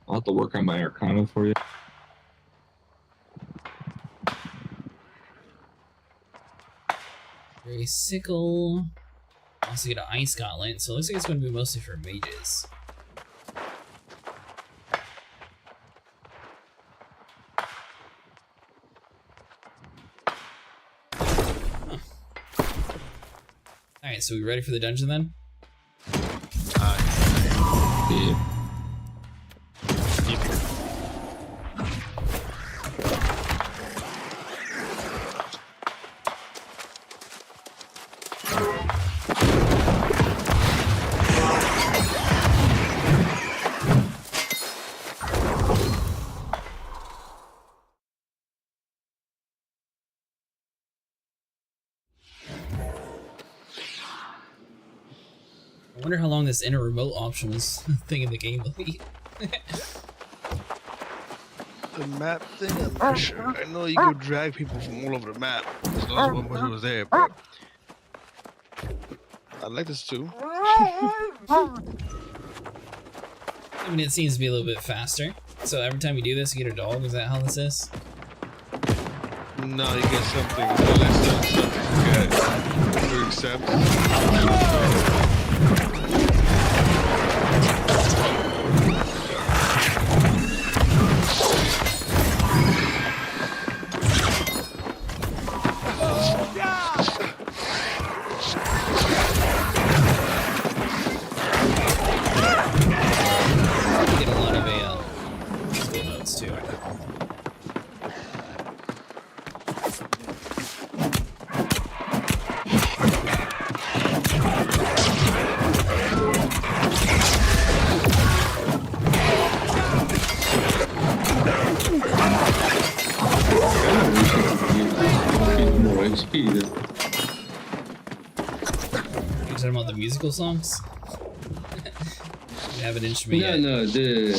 I'll have to work on my Arcana for you. Very sickle. Also get an ice gauntlet, so it looks like it's going to be mostly for mages. Huh. Alright, so we ready for the dungeon then? Yeah. I wonder how long this inner remote option was thing in the game will be. The map thing, I'm not sure. I know you could drag people from all over the map as long as one person was there, but I like this too. I mean, it seems to be a little bit faster. So every time you do this, you get a dog? Is that how this is? No, you get something less than something you accept. Get a lot of skill notes too. More XP. You talking about the musical songs? You have an instrument yet? No, the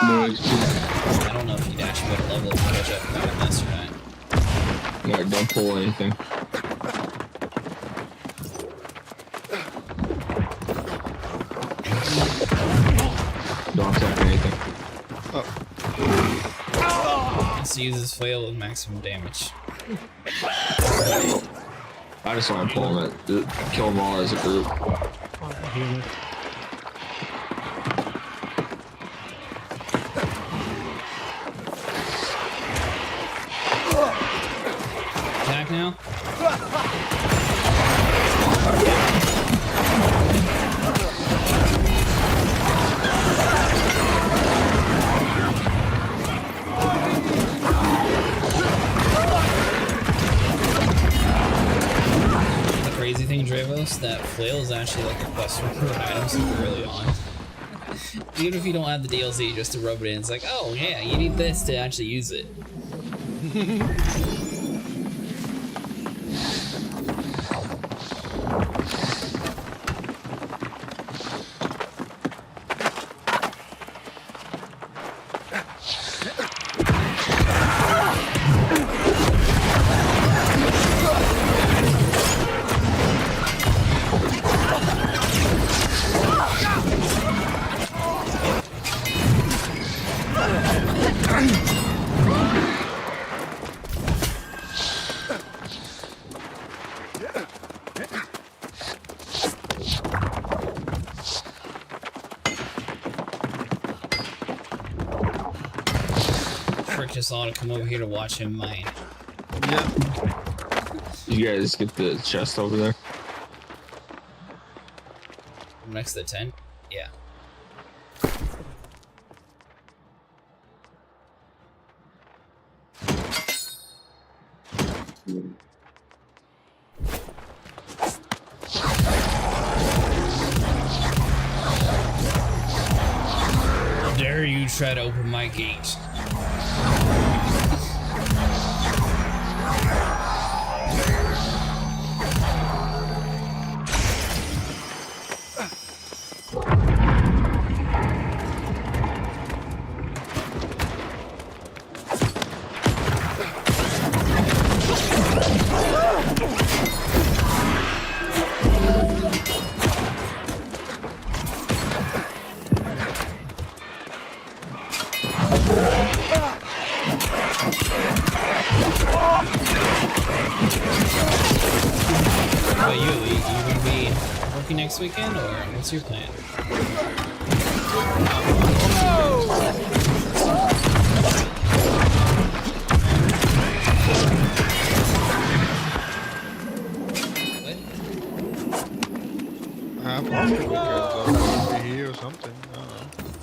more XP. I don't know if you'd actually get a level to catch up with this or not. Alright, don't pull anything. Don't attack anything. Let's use this flail with maximum damage. I just want to pull them it. Kill them all as a group. Attack now? Crazy thing, Dravos, that flail is actually like a quest reward item super early on. Even if you don't have the DLC, just to rub it in, it's like, oh yeah, you need this to actually use it. Just ought to come over here to watch him mine. Yeah. You guys get the chest over there? Next to the tent? Yeah. try to open my gate. Next weekend, or what's your plan? I'll be here or something.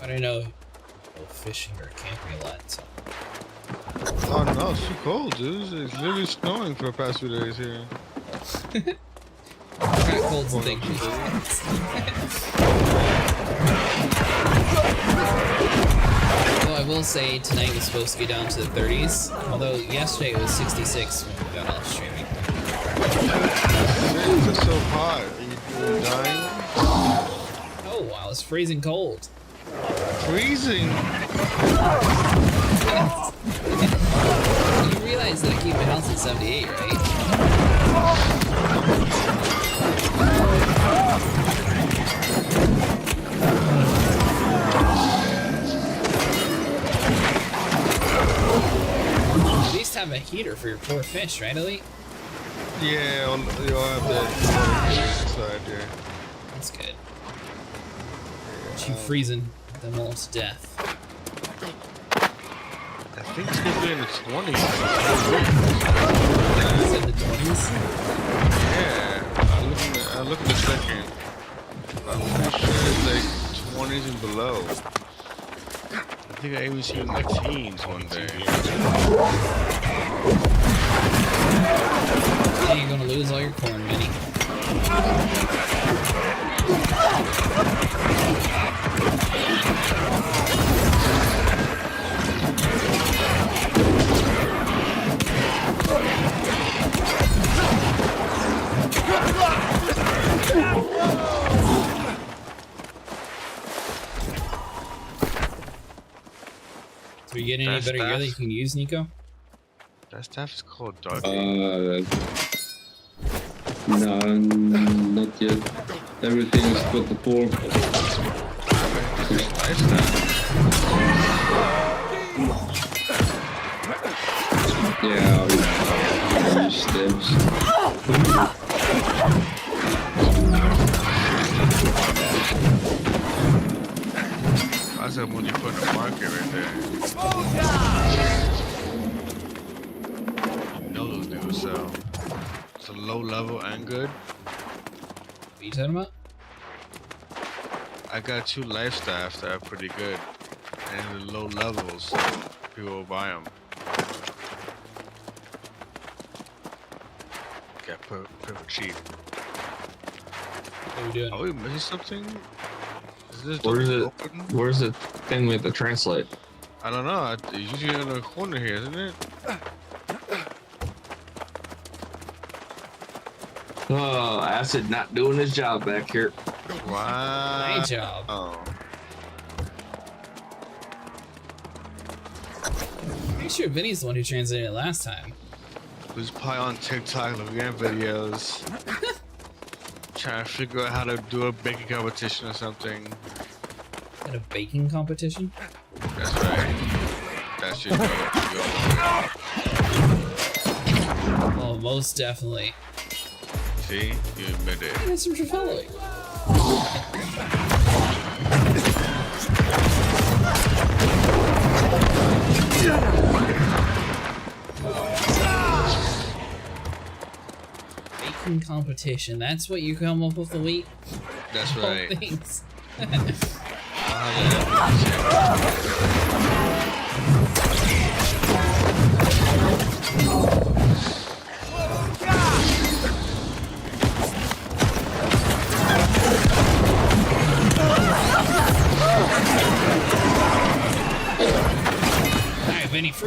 I don't know. Go fishing or camping a lot. So. Oh no, it's too cold, dude. It's literally snowing for the past few days here. Cold's a big Though I will say tonight was supposed to be down to the 30s, although yesterday it was 66 when we got off streaming. It's so hot. Are you dying? Oh wow, it's freezing cold. Freezing? You realize that I keep my house at 78, right? At least have a heater for your poor fish, right, Elite? Yeah, you'll have that inside there. That's good. You freezing them all to death. I think it's gonna be in the 20s. Is it the 20s? Yeah, I look at the second. I'm pretty sure it's like 20s and below. I think I even seen like teens one day. Yeah, you're gonna lose all your corn, Minnie. So you getting any better gear that you can use, Nico? That stuff is called dark. No, not yet. Everything is but the poor. Yeah, I'll use steps. That's the one you put in the market right there. You know those dudes sell. It's a low level and good. What are you talking about? I got 2 life staffs that are pretty good. And the low levels, so people will buy them. Got put cheap. What are we doing? Are we missing something? Where's the thing we have to translate? I don't know. It's usually in the corner here, isn't it? Oh, Acid not doing his job back here. Wow. My job. Oh. Pretty sure Vinny's the one who translated it last time. Who's probably on TikTok looking at videos. Trying to figure out how to do a baking competition or something. At a baking competition? That's right. That's just Oh, most definitely. See? You admit it. Hey, that's what you're following. Baking competition. That's what you come up with, Elite? That's right. Oh, thanks.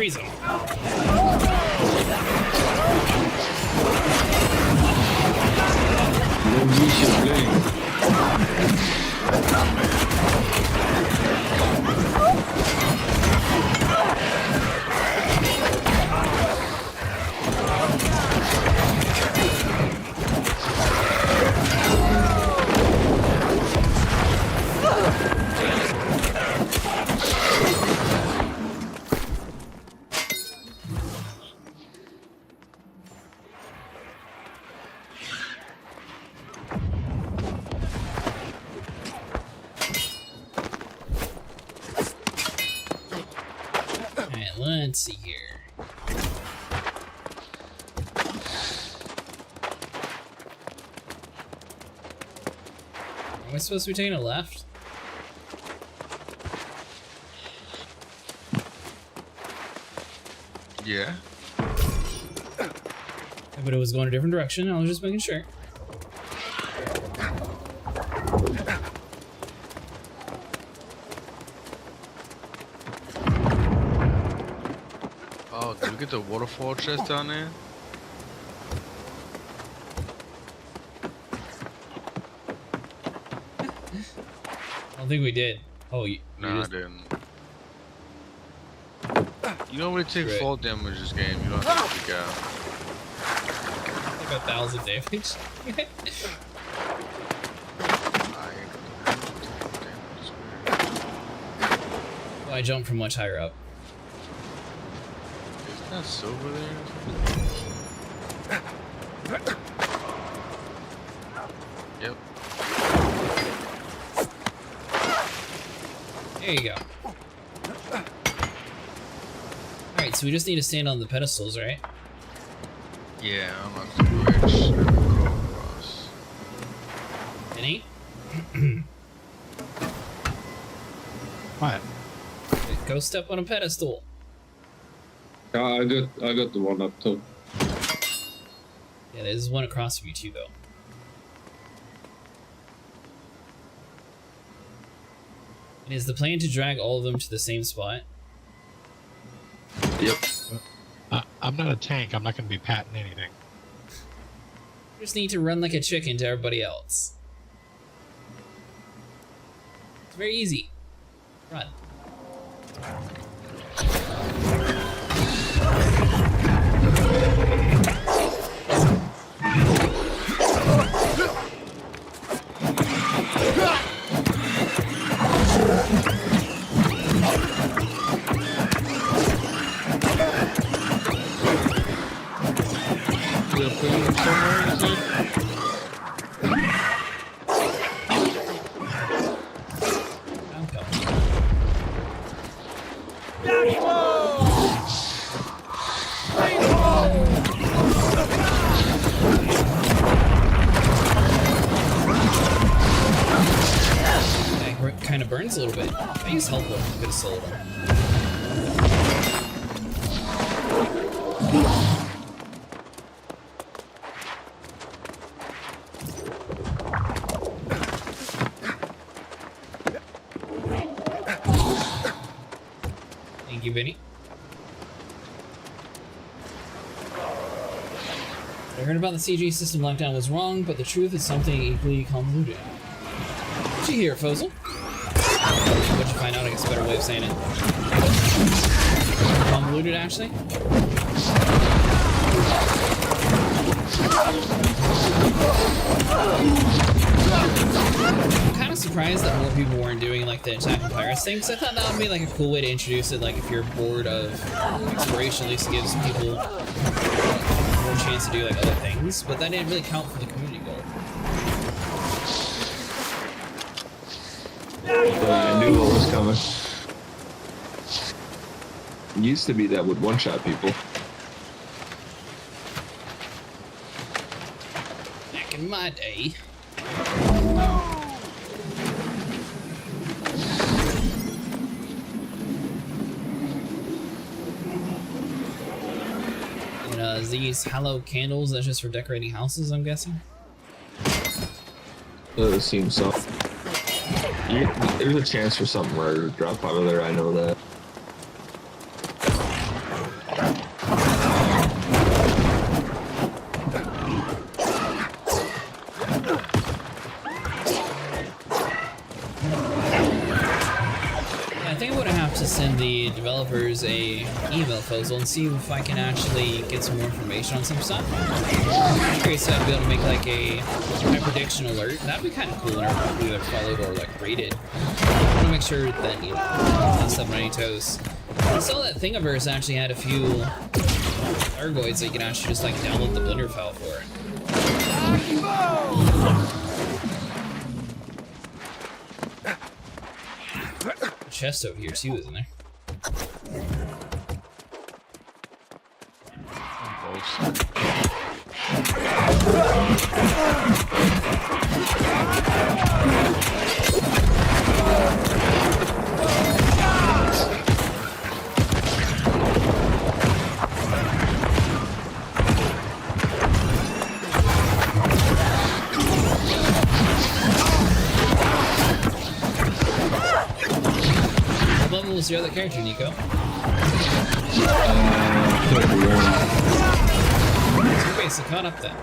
freeze him. Let's see here. Am I supposed to be taking a left? Yeah. But it was going a different direction. I was just making sure. Oh, did we get the waterfall chest down there? I don't think we did. Oh, no, I didn't. You don't really take fall damage this game. You don't have to freak out. Like 1,000 damage. Oh, I jumped from much higher up. Isn't that silver there? Yep. There you go. Alright, so we just need to stand on the pedestals, right? Yeah, I'm on the bridge. Go across. Any? What? Go step on a pedestal. I got the one up top. Yeah, there's one across from you too, though. And is the plan to drag all of them to the same spot? Yep. I'm not a tank. I'm not going to be patting anything. You just need to run like a chicken to everybody else. It's very easy. Run. Kind of burns a little bit. I use help with a bit of soul. Thank you, Vinny. I heard about the CG system lockdown was wrong, but the truth is something equally convoluted. What'd you hear, Fozel? What'd you find out? I guess a better way of saying it. Convoluted, actually? I'm kind of surprised that more people weren't doing like the Attack on Pirates thing, because I thought that would be like a cool way to introduce it. Like if you're bored of exploration, at least it gives people more chance to do like other things. But that didn't really count for the community goal. I knew what was coming. It used to be that would one-shot people. Back in my day. And these hallowed candles, that's just for decorating houses, I'm guessing? It seems so. There's a chance for something rare to drop out of there, I know that. to send the developers a email proposal and see if I can actually get some more information on some stuff. I'm curious if I'd be able to make like a high prediction alert. That'd be kind of cool whenever we either followed or like rated. I want to make sure that, you know, not stepping on any toes. I saw that Thingiverse actually had a few Argoids that you can actually just like download the Blender file for. Chest over here, see what's in there. What level was your other character, Nico? So you're basically caught up then.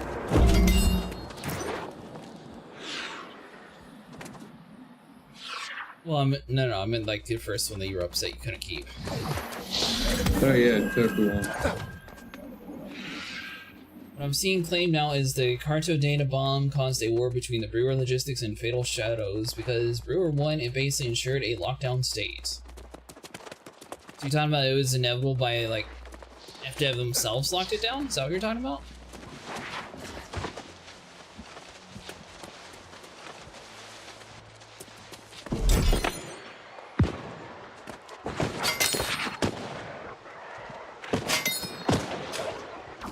Well, no, I meant like the first one that you were upset you couldn't keep. Oh yeah, 31. What I'm seeing claimed now is the Carto data bomb caused a war between the Brewer Logistics and Fatal Shadows because Brewer 1, it basically ensured a lockdown state. So you're talking about it was inevitable by like FDev themselves locked it down? Is that what you're talking about?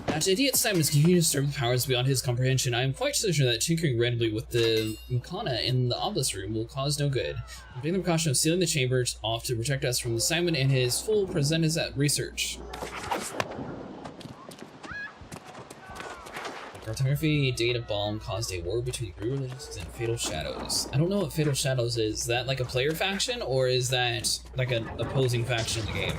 As idiot Simon's continues to serve the powers beyond his comprehension, I am quite certain that tinkering randomly with the Mechana in the obelisk room will cause no good. I'm taking the precaution of sealing the chambers off to protect us from Simon and his full presenters at research. The cartography data bomb caused a war between Brewer Logistics and Fatal Shadows. I don't know what Fatal Shadows is. Is that like a player faction, or is that like an opposing faction in the game?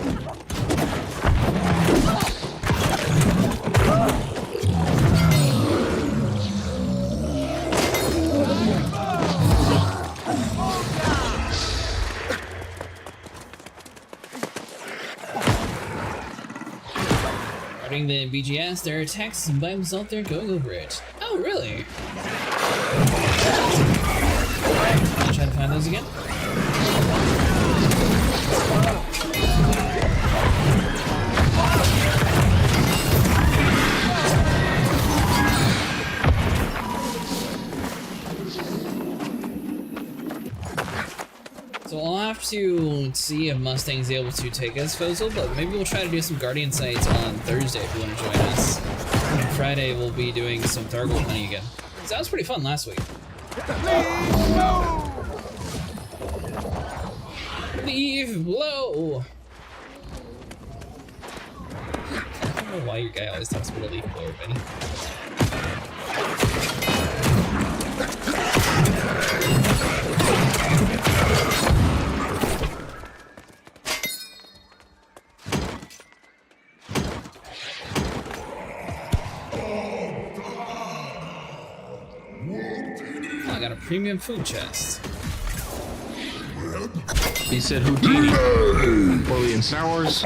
Regarding the BGS, there are texts and Bibles out there going over it. Oh, really? I'll try to find those again. So I'll have to see if Mustang's able to take us, Fozel, but maybe we'll try to do some Guardian sites on Thursday if you want to join us. And Friday we'll be doing some Thargoid hunting again. So that was pretty fun last week. Leave blow! I don't know why your guy always talks about a leaf blower, Benny. I got a premium food chest. He said Houdini. Bully and Sours.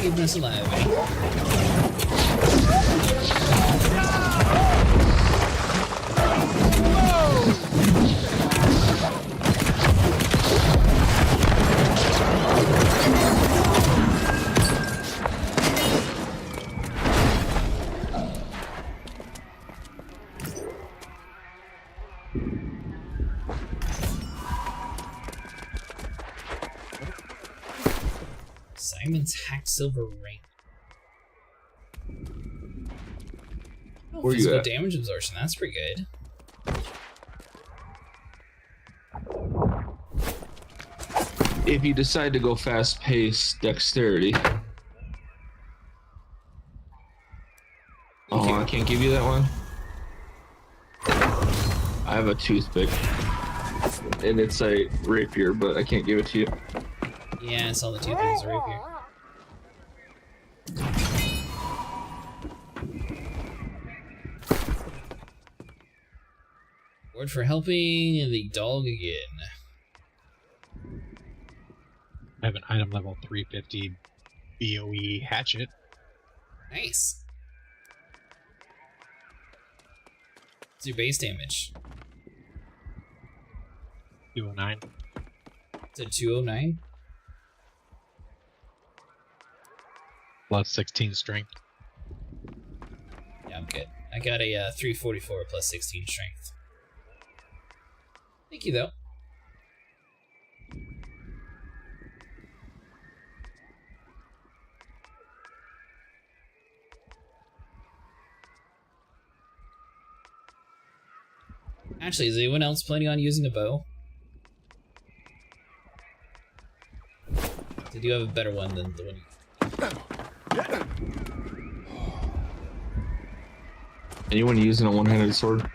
Keeping us alive, eh? Simon's hacked silver ring. Oh, Where physical you at? damage absorption, that's pretty good. if you decide to go fast-paced dexterity. Oh, I can't give you that one. I have a toothpick, and it's a rapier, but I can't give it to you. Yeah, I saw the toothpicks right here. Word for helping the dog again. I have an item level 350 BOE hatchet. Nice. What's your base damage? 209. Is it 209? Plus 16 strength. Yeah, I'm good. I got a 344 plus 16 strength. Thank you, though. Actually, is anyone else planning on using a bow? Did you have a better one than the one you... Anyone using a one-handed sword?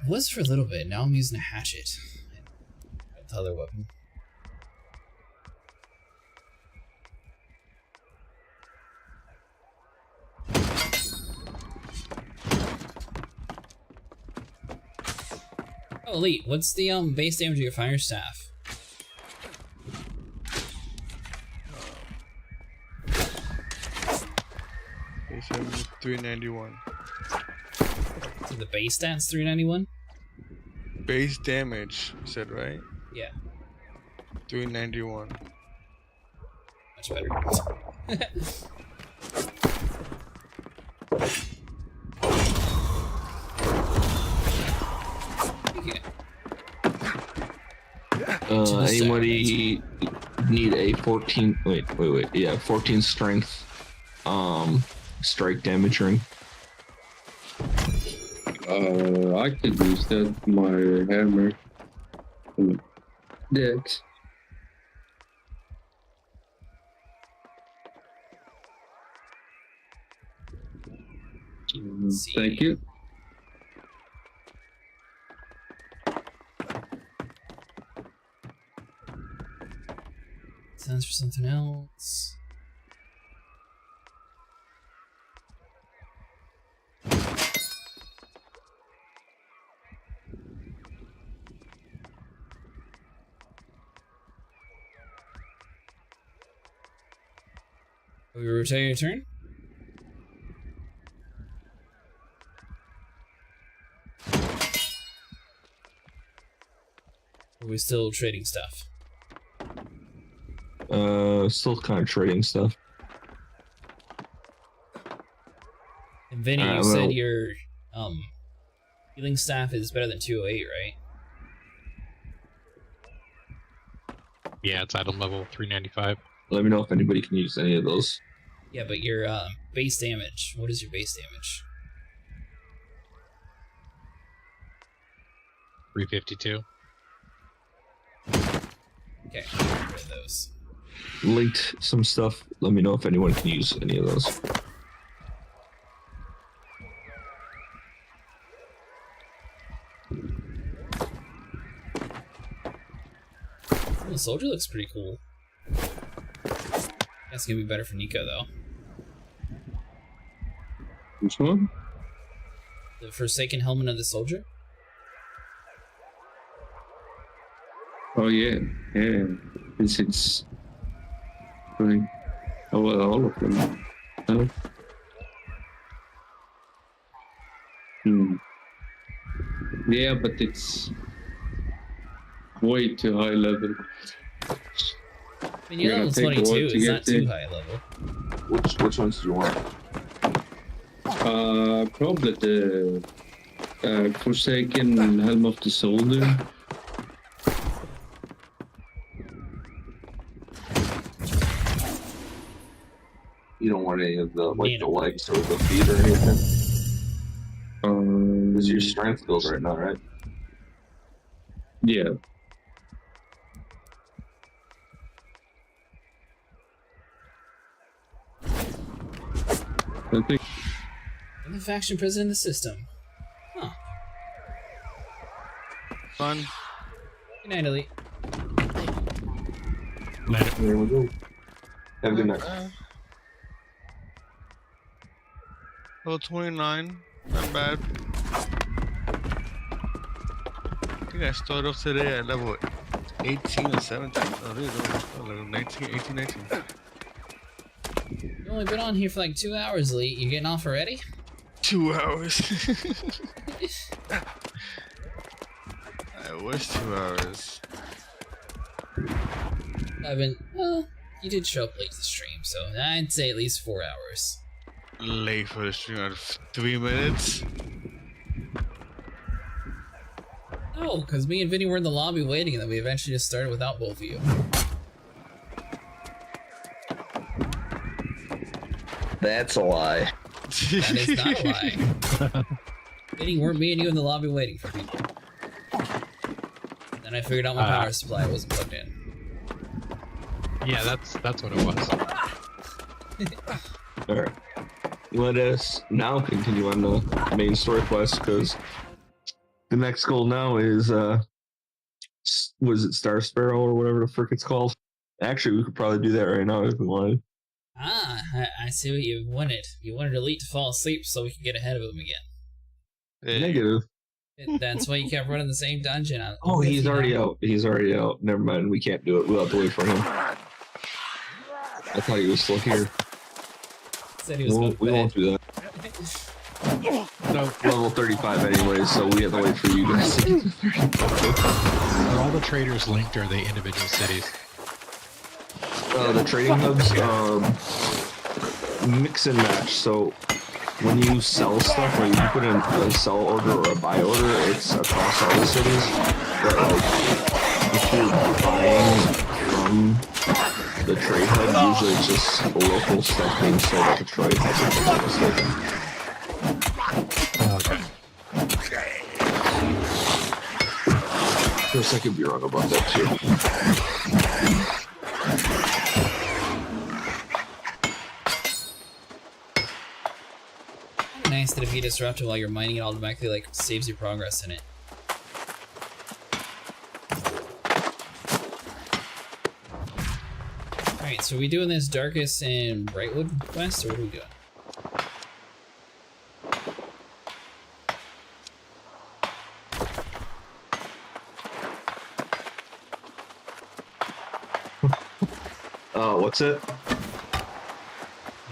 It was for a little bit, now I'm using a hatchet. The other weapon. Oh, Elite, what's the base damage of your fire staff? Base damage 391. So the base stat's 391? Base damage, you said, right? Yeah. 391. Much better. Anybody need a 14? Wait. Yeah, 14 strength. Strike damage ring. I could use that. My hammer. Dex. Thank you. Sounds for something else. Will you rotate your turn? Or are we still trading stuff? Still kind of trading stuff. And Vinny, you said your healing staff is better than 208, right? Yeah, it's item level 395. Let me know if anybody can use any of those. Yeah, but your base damage. What is your base damage? 352. Okay, get rid of those. Linked some stuff. Let me know if anyone can use any of those. Oh, the soldier looks pretty cool. That's gonna be better for Nico though. Which one? The Forsaken Helmet of the Soldier? Oh yeah. It's right. Oh well, all of them. Yeah, but it's way too high level. I mean, you're level 22, it's not too high level. Which ones do you want? Probably the Forsaken Helm of the Soldier. You don't want any of the the legs or the feet or anything. This is your strength build right now, right? Yeah. I think And the faction present in the system. Huh. Fun. Good night, Elite. There we go. Have a good night. Level 29. Not bad. I think I started off today at level 18 or 17. Oh, there you go. Level 19, 18, 19. You've only been on here for like 2 hours, Elite. You getting off already? 2 hours. I wish 2 hours. Well, you did show up late to the stream, so I'd say at least 4 hours. Late for the stream at 3 minutes? No, because me and Vinny were in the lobby waiting, and then we eventually just started without both of you. That's a lie. That is not a lie. Vinny, weren't me and you in the lobby waiting for people. Then I figured out my power supply wasn't plugged in. Yeah, that's what it was. Alright. Let us now continue on the main story quest, because the next goal now is, was it Star Sparrow or whatever the frick it's called? Actually, we could probably do that right now if we wanted. Ah, I see what you wanted. You wanted Elite to fall asleep so we could get ahead of him again. Negative. That's why you kept running the same dungeon. Oh, he's already out. He's already out. Never mind. We can't do it. We'll have to wait for him. I thought he was still here. Said he was we won't do that. No. Level 35 anyway, so we have to wait for you guys. Are all the traders linked, or are they individual cities? The trading hubs, mix and match. So when you sell stuff, or you put in a sell order or a buy order, it's across all the cities. But like, if you're buying from the trade hub, usually it's just local stuff being sold at the trade hub. If I'm not mistaken. For a second, be wrong about that too. Nice that if you disrupt it while you're mining, it automatically like saves your progress in it. Alright, so are we doing this Darkest and Brightwood quest, or what are we doing? What's it?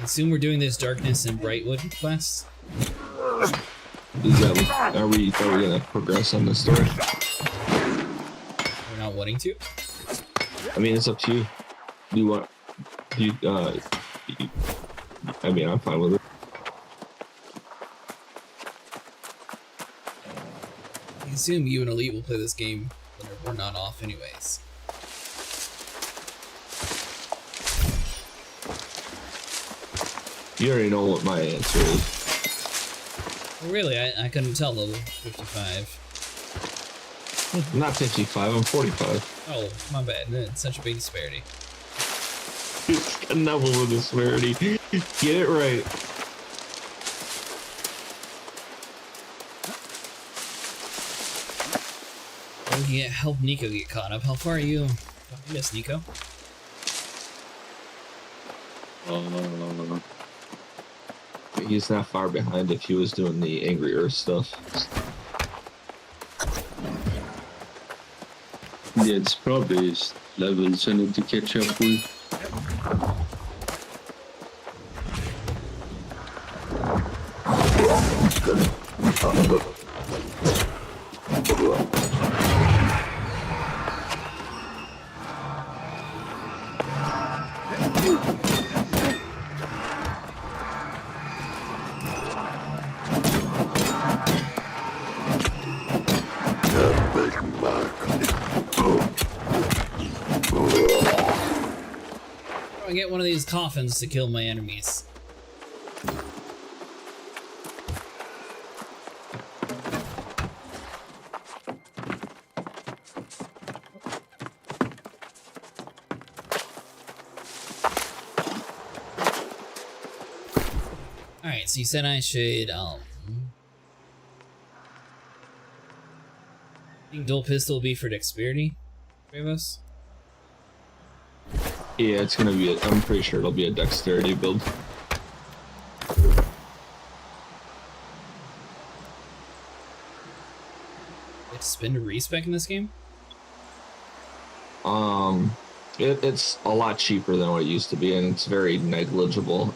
I assume we're doing this Darkness and Brightwood quest? Is that, are we gonna progress on this story? We're not wanting to? I mean, it's up to you. Do you want, I mean, I'm fine with it. I assume you and Elite will play this game when we're not off anyways. You already know what my answer is. Well, really, I couldn't tell level 55. I'm not 55, I'm 45. Oh, my bad. It's such a big disparity. It's a level of disparity. Get it right. Oh yeah, help Nico get caught up. How far are you? Yes, Nico. He's not far behind if he was doing the Angry Earth stuff. Yeah, it's probably his levels I need to catch up with. I get one of these coffins to kill my enemies. Alright, so you said I should, I think dual pistol will be for dexterity, Bravos? Yeah, it's gonna be. I'm pretty sure it'll be a dexterity build. It's spin to respec in this game? It's a lot cheaper than what it used to be, and it's very negligible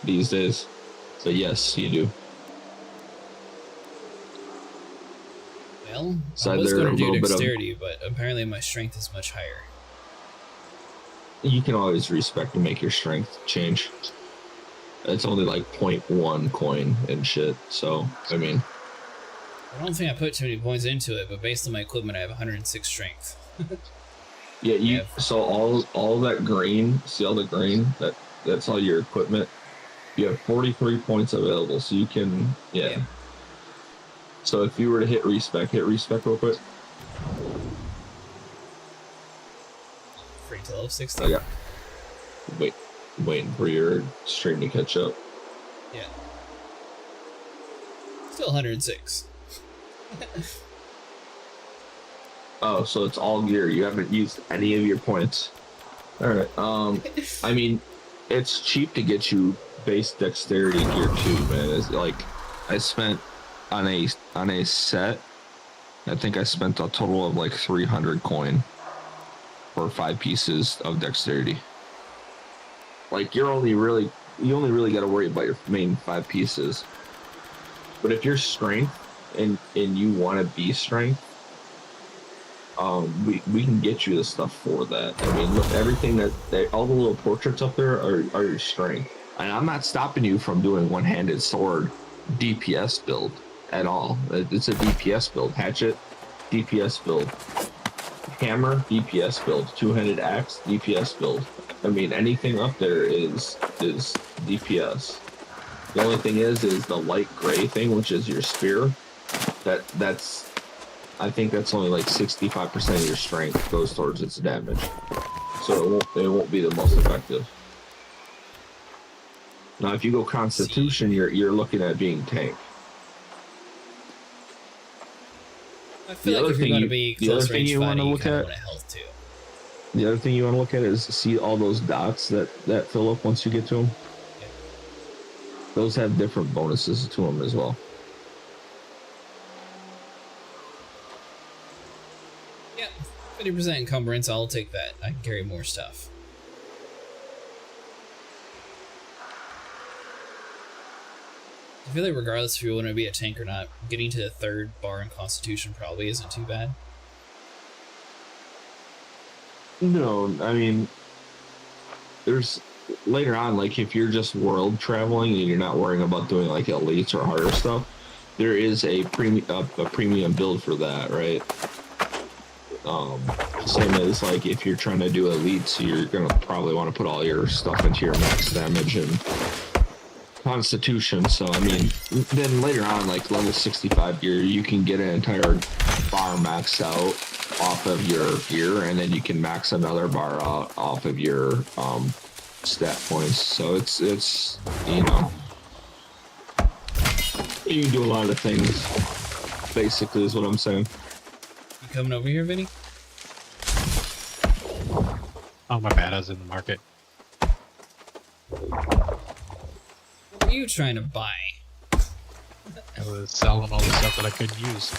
these days. So yes, you do. Well, So I was either going to a do little bit of- dexterity, but apparently my strength is much higher. You can always respec and make your strength change. It's only like 0.1 coin and shit. So I mean, I don't think I put too many points into it, but based on my equipment, I have 106 strength. yeah, you. So all that green, see all the green? That's all your equipment. You have 43 points available, so you can yeah. So if you were to hit respec real quick. Free to level 60. Oh, yeah. Waiting for your stream to catch up. Yeah. Still 106. Oh, so it's all gear. You haven't used any of your points. All right. I mean, it's cheap to get you base dexterity gear too, man. It's like I spent on a set. I think I spent a total of like 300 coin for 5 pieces of dexterity. Like you only really got to worry about your main 5 pieces. But if you're strength and you want to be strength, we can get you the stuff for that. I mean, look, everything all the little portraits up there are your strength. And I'm not stopping you from doing one-handed sword DPS build at all. It's a DPS build. Hatchet, DPS build. Hammer, DPS build. Two-handed axe, DPS build. I mean, anything up there is DPS. The only thing is the light gray thing, which is your spear. That's I think that's only like 65% of your strength goes towards its damage. So it won't be the most effective. Now, if you go Constitution, you're looking at being tank. I feel like if you're going to be close range fighting, you kind of want a health too. The other thing you want to look at is see all those dots that fill up once you get to them. Yeah. Those have different bonuses to them as well. Yeah, 50% encumbrance, I'll take that. I can carry more stuff. I feel like regardless if you want to be a tank or not, getting to the 3rd bar in Constitution probably isn't too bad. No, I mean, there's later on, like if you're just world traveling and you're not worrying about doing like elites or harder stuff, there is a premium build for that, right? Same as like if you're trying to do elites, you're gonna probably want to put all your stuff into your max damage and Constitution. So I mean, then later on, like level 65 gear, you can get an entire bar maxed out off of your gear, and then you can max another bar out off of your stat points. So it's you know, you can do a lot of things. Basically, is what I'm saying. You coming over here, Vinny? Oh, my bad. I was in the market. What are you trying to buy? I was selling all the stuff that I couldn't use.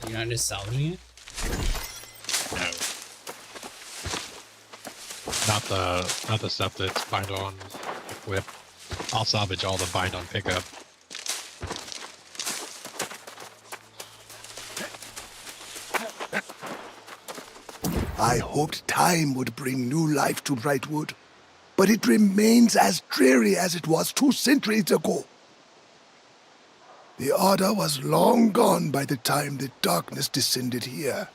You're not just salvaging it? No. Not the stuff that's bind on equip. I'll salvage all the bind on pickup. I hoped time would bring new life to Brightwood, but it remains as dreary as it was 2 centuries ago. The Order was long gone by the time the darkness descended here.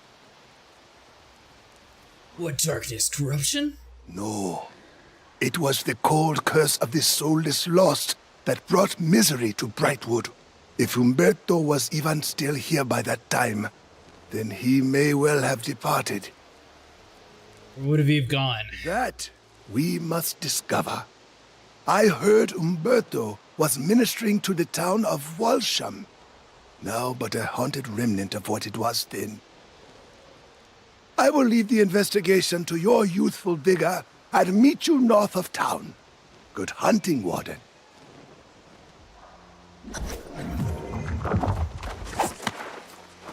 What darkness? Corruption? No. It was the cold curse of the soulless lost that brought misery to Brightwood. If Humberto was even still here by that time, then he may well have departed. Where would he have gone? That we must discover. I heard Umberto was ministering to the town of Walsham. Now but a haunted remnant of what it was then. I will leave the investigation to your youthful vigor and meet you north of town. Good hunting, Warden.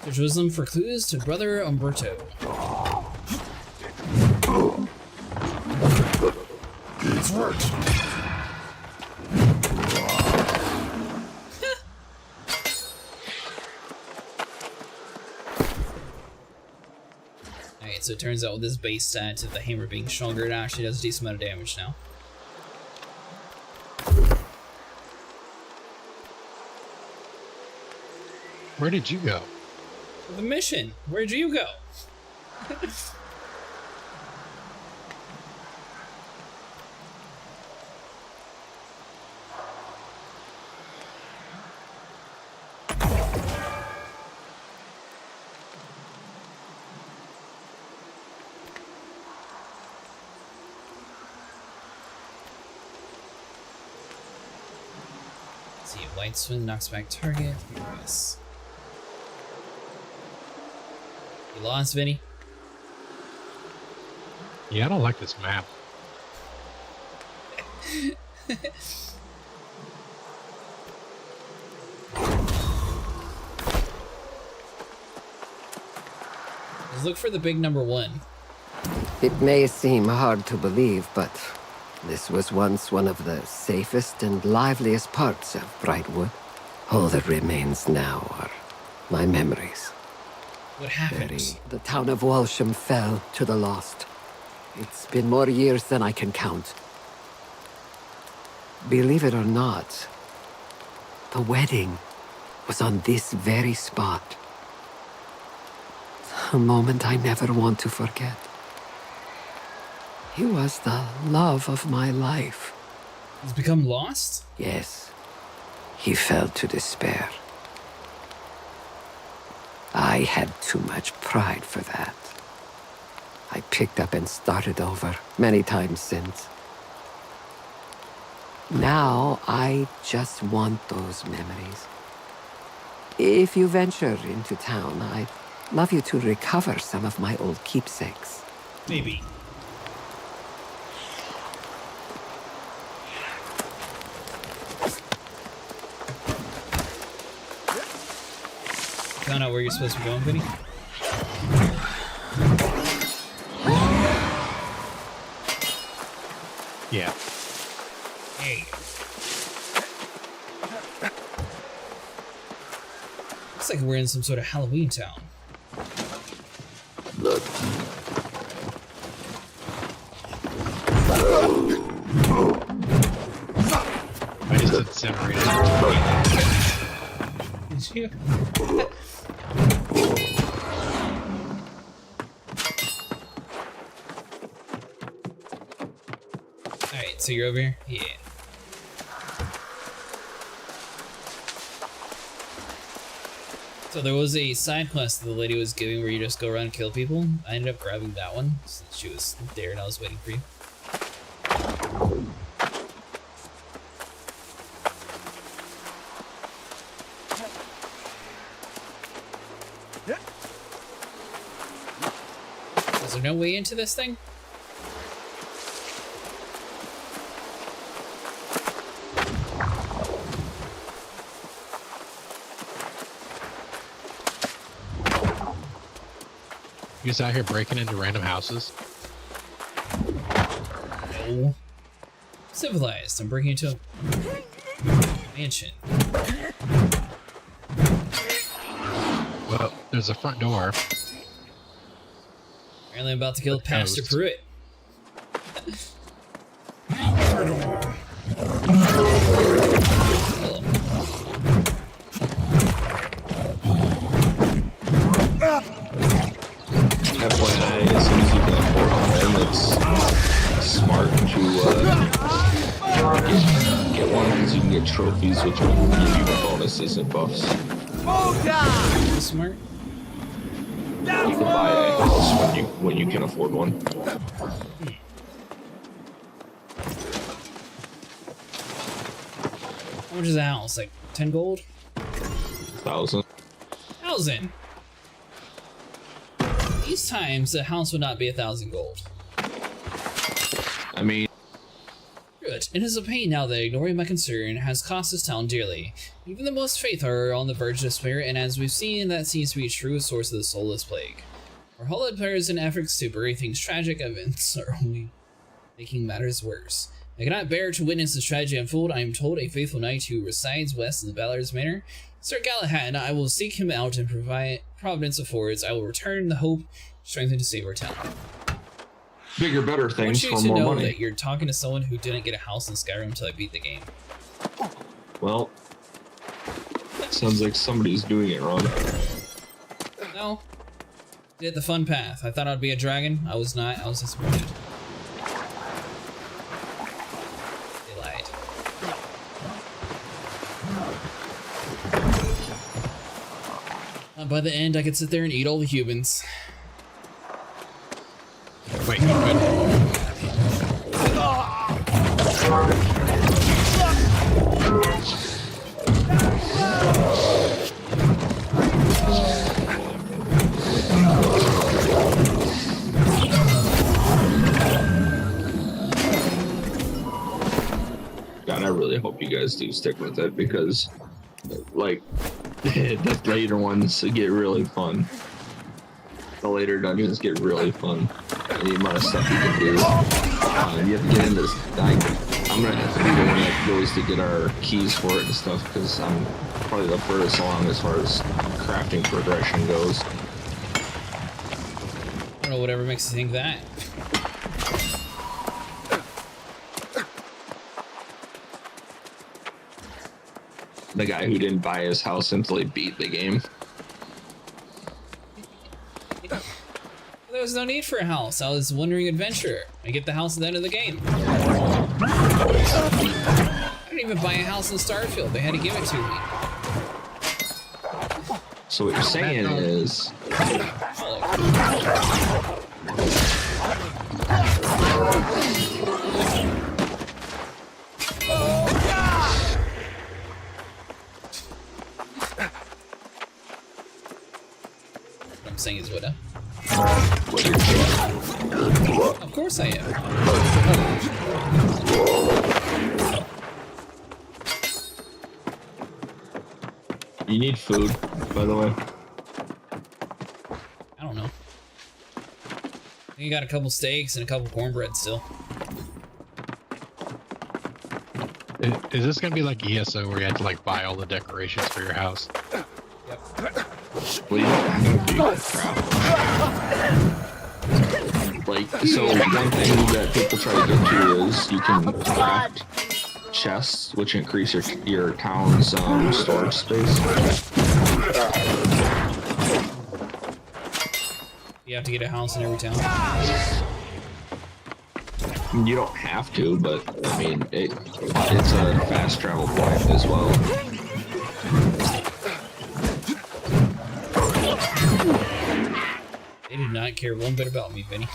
There's wisdom for clues to Brother Umberto. It's hurt. Alright, so it turns out with this base stat of the hammer being stronger, it actually does a decent amount of damage now. Where did you go? The mission. Where'd you go? Let's see, White Swing knocks back target. Yes. You lost, Vinny? Yeah, I don't like this map. Just look for the big number 1. It may seem hard to believe, but this was once one of the safest and liveliest parts of Brightwood. All that remains now are my memories. What happened? The town of Walsham fell to the lost. It's been more years than I can count. Believe it or not, the wedding was on this very spot. A moment I never want to forget. He was the love of my life. He's become lost? Yes. He fell to despair. I had too much pride for that. I picked up and started over many times since. Now I just want those memories. If you venture into town, I'd love you to recover some of my old keepsakes. Maybe. Found out where you're supposed to be going, Vinny? Yeah. Hey. Looks like we're in some sort of Halloween town. I just incinerated it. Did you? Alright, so you're over here? Yeah. So there was a side quest that the lady was giving where you just go around and kill people. I ended up grabbing that one since she was there and I was waiting for you. Is there no way into this thing? You just out here breaking into random houses? No. Civilized. I'm breaking into a mansion. Well, there's a front door. Apparently I'm about to kill Pastor Pruitt. FYI, as soon as you can afford on them, it's smart to get one because you can get trophies, which will give you bonuses and buffs. Smart. You can buy a house when you can afford one. How much is a house? Like 10 gold? 1,000. 1,000. These times, a house would not be 1,000 gold. I mean, Good. It is a pain now that ignoring my concern has cost this town dearly. Even the most faithful are on the verge of despair, and as we've seen, that seems to be a true source of the soulless plague. Our hollowed players and efforts to bury things tragic events are only making matters worse. I cannot bear to witness this tragedy unfold. I am told a faithful knight who resides west in the Ballard's Manor, Sir Galahad, I will seek him out and provide Providence affords. I will return the hope, strengthened to save our town. bigger, better I things want you for to more know money. that you're talking to someone who didn't get a house in Skyrim until I beat the game. Well, sounds like somebody's doing it wrong. No. Did the fun path. I thought I'd be a dragon. I was not. I was disappointed. They lied. By the end, I could sit there and eat all the humans. Wait, you could. God, I really hope you guys do stick with it because, like, the later ones get really fun. The later dungeons get really fun. The amount of stuff you can do. You have to get into this. I'm gonna have to be the one that goes to get our keys for it and stuff because I'm probably the furthest along as far as crafting progression goes. I don't know whatever makes you think that. The guy who didn't buy his house until he beat the game. There was no need for a house. I was wandering adventure. I get the house at the end of the game. I didn't even buy a house in Starfield. They had to give it to me. So what you're saying is... What I'm saying is what? Of course I am. You need food, by the way. I don't know. I think you got a couple steaks and a couple cornbread still. Is this gonna be like ESO where you have to like buy all the decorations for your house? Yep. Well, you don't have to do crap. Like, so one thing that people try to get to is you can craft chests, which increase your town's storage space. You have to get a house in every town. You don't have to, but I mean, it's a fast travel point as well. They did not care one bit about me, Vinny.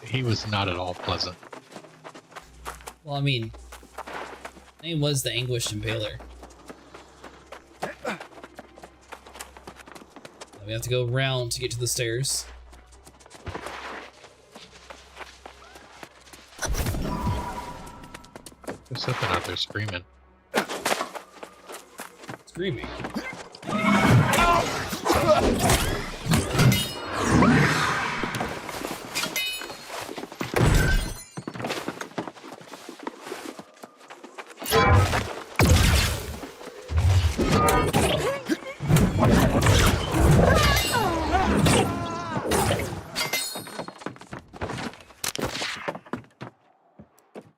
He was not at all pleasant. Well, I mean, his name was the Anguished Impaler. We have to go around to get to the stairs. There's something out there screaming. Screaming.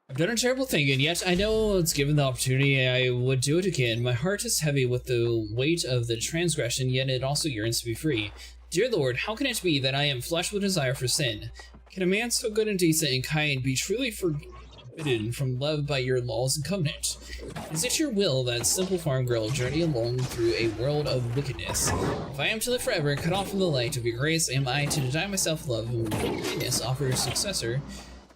I've done a terrible thing, and yet I know it's given the opportunity I would do it again. My heart is heavy with the weight of the transgression, yet it also yearns to be free. Dear Lord, how can it be that I am flushed with desire for sin? Can a man so good and decent and kind be truly forbidden from love by your laws and covenant? Is it your will that simple farm girl journey along through a world of wickedness? If I am to live forever, cut off from the light of your grace, am I to deny myself love and wickedness, offer a successor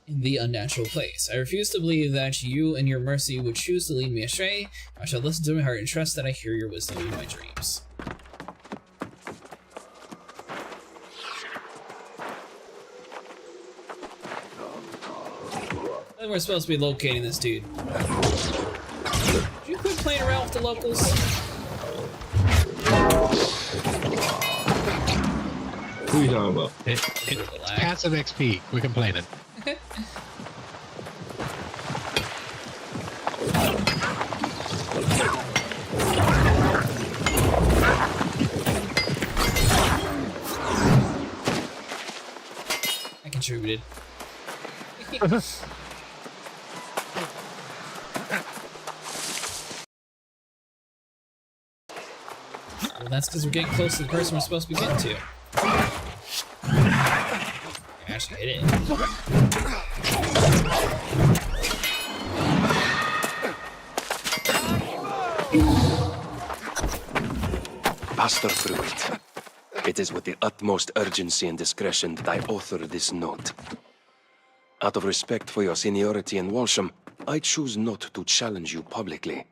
in the unnatural place. I refuse to believe that you in your mercy would choose to lead me astray. I shall listen to my heart and trust that I hear your wisdom in my dreams. Then we're supposed to be locating this dude. Did you quit playing around with the locals? Who are you talking about? It's passive XP. We're complaining. I contributed. Well, that's because we're getting close to the person we're supposed to be getting to. Actually hit it. Pastor Pruitt, it is with the utmost urgency and discretion that I author this note. Out of respect for your seniority in Walsham, I choose not to challenge you publicly,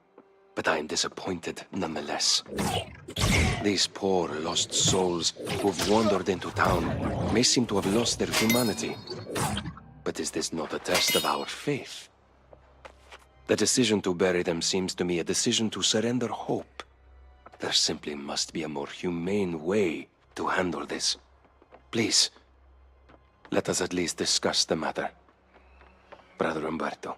but I am disappointed nonetheless. These poor lost souls who've wandered into town may seem to have lost their humanity, but is this not a test of our faith? The decision to bury them seems to me a decision to surrender hope. There simply must be a more humane way to handle this. Please, let us at least discuss the matter. Brother Umberto.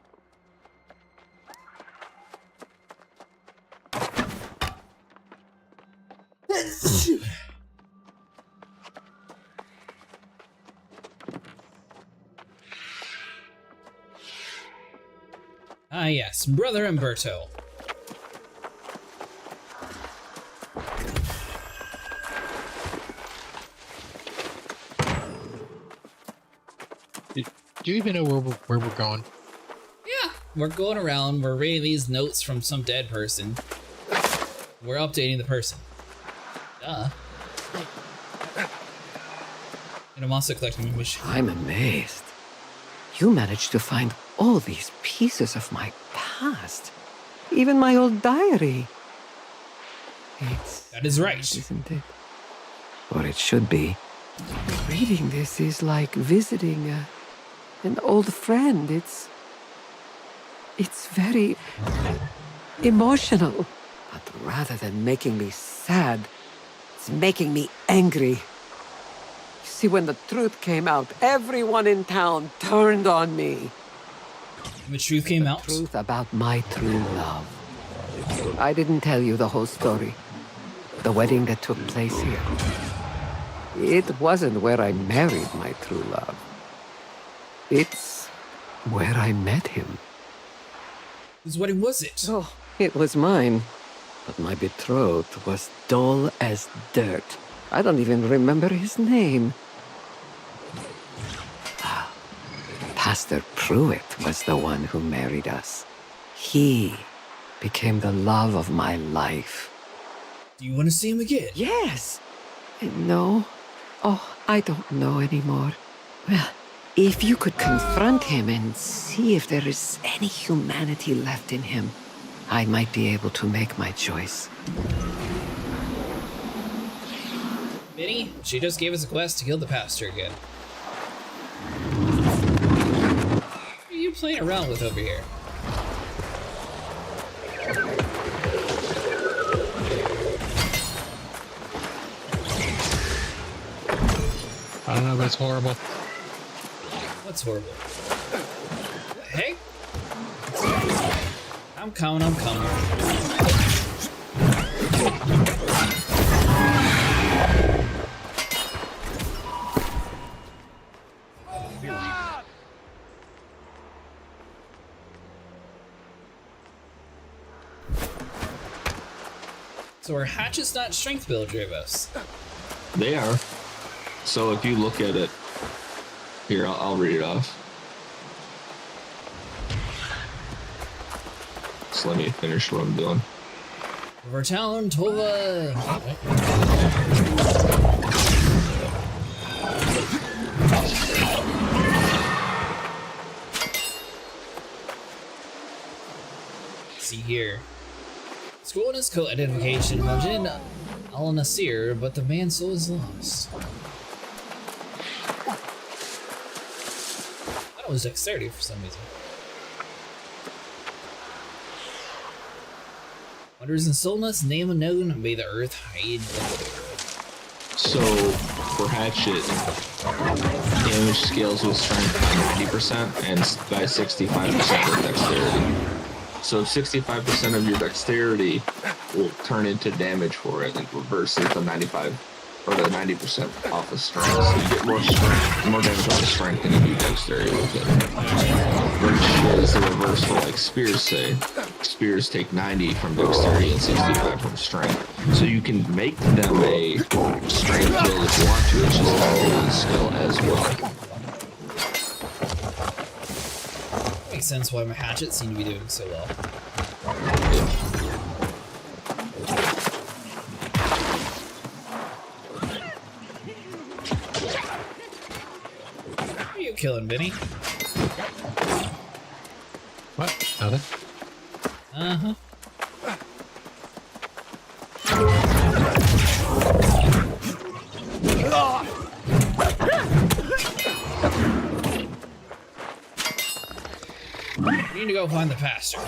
Ah yes, Brother Umberto. Do you even know where we're going? Yeah, we're going around, we're reading these notes from some dead person. We're updating the person. Duh. And I'm also collecting a machine. I'm amazed. You managed to find all these pieces of my past. Even my old diary. That is right. Isn't it? Or it should be. Reading this is like visiting an old friend. It's very emotional. But rather than making me sad, it's making me angry. You see, when the truth came out, everyone in town turned on me. The truth came out? The truth about my true love. I didn't tell you the whole story. The wedding that took place here. It wasn't where I married my true love. It's where I met him. Whose wedding was it? Oh, it was mine. But my betrothed was dull as dirt. I don't even remember his name. Pastor Pruitt was the one who married us. He became the love of my life. Do you want to see him again? Yes. No. Oh, I don't know anymore. Well, if you could confront him and see if there is any humanity left in him, I might be able to make my choice. Minnie, she just gave us a quest to kill the pastor again. What are you playing around with over here? I don't know, but it's horrible. What's horrible? Hey? I'm coming, I'm coming. So are hatchets not strength build, Dravos? They are. So if you look at it, here, I'll read it off. So let me finish what I'm doing. Overtown, Tova. See here. Scroll in his coat identification, Majin al-Nasir, but the man's soul is lost. That was dexterity for some reason. Wonders and soulness, name unknown, may the earth hide. So, for Hatchet, damage scales with strength by 90% and by 65% with dexterity. So 65% of your dexterity will turn into damage for it, and versus the 95 or the 90% off of strength. So you get more strength, more damage off of strength than you do dexterity with it. Which is the reverse for like spears say. Spears take 90 from dexterity and 65 from strength. So you can make them a strength build if you want to, it's just not really a skill as well. Makes sense why my hatchets seem to be doing so well. Who are you killing, Vinny? What? Nothing? Uh-huh. We need to go find the pastor.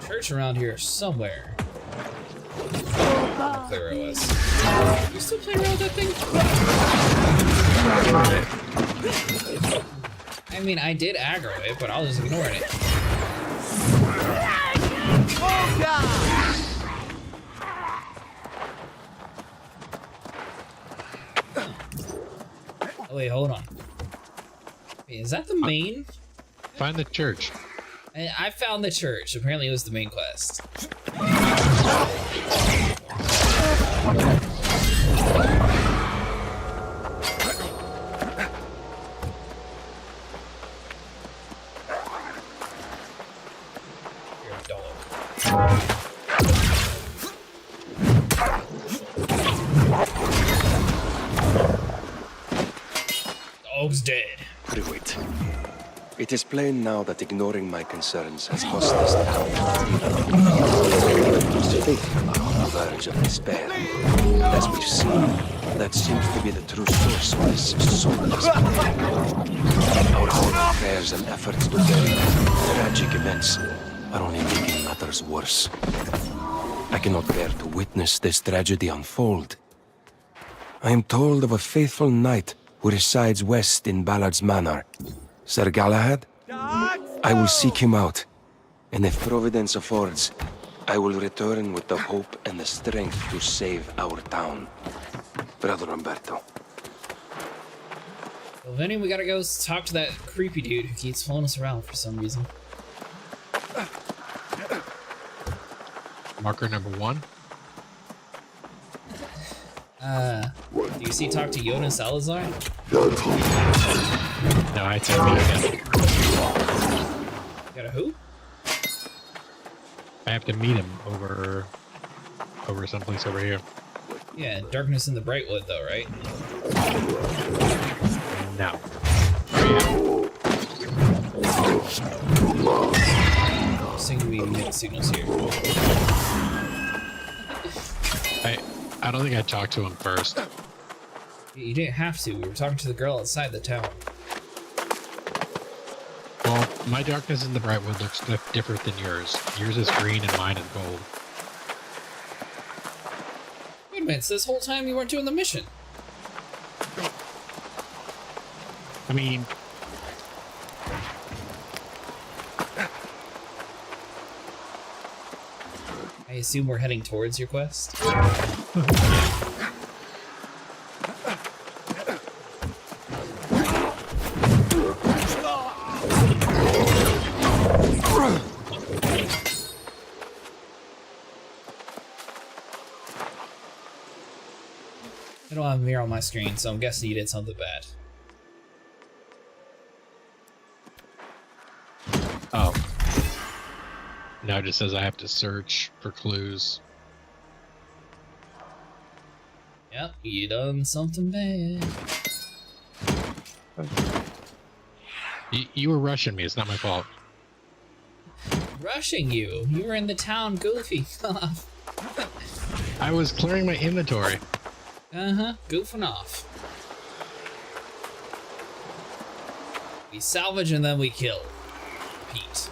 Church around here somewhere. Clear OS. You still playing around with that thing? I mean, I did aggro it, but I was ignoring it. Oh God! Oh wait, hold on. Wait, is that the main? Find the church. I found the church. Apparently it was the main quest. You're a dog. Dog's dead. Pruitt. It is plain now that ignoring my concerns has cost this town. Faithful are on the verge of despair. As we've seen, that seems to be the true source of this soulless plague. Our own prayers and efforts to bury tragic events are only making matters worse. I cannot bear to witness this tragedy unfold. I am told of a faithful knight who resides west in Ballard's Manor. Sir Galahad? I will seek him out, and if Providence affords, I will return with the hope and the strength to save our town. Brother Umberto. Well, Vinny, we gotta go talk to that creepy dude who keeps following us around for some reason. Marker number 1. Do you see talk to Yoda and Salazar? No, I took me again. Got a who? I have to meet him over someplace over here. Yeah, Darkness in the Brightwood though, right? No. Seem to be mixed signals here. I don't think I talked to him first. You didn't have to. We were talking to the girl outside the town. Well, my Darkness in the Brightwood looks different than yours. Yours is green and mine is gold. Wait a minute, so this whole time you weren't doing the mission? I mean... I assume we're heading towards your quest? I don't have a mirror on my screen, so I'm guessing you did something bad. Oh. Now it just says I have to search for clues. Yep, you done something bad. You were rushing me. It's not my fault. Rushing you? You were in the town, goofy. I was clearing my inventory. Goofing off. We salvage and then we kill. Repeat.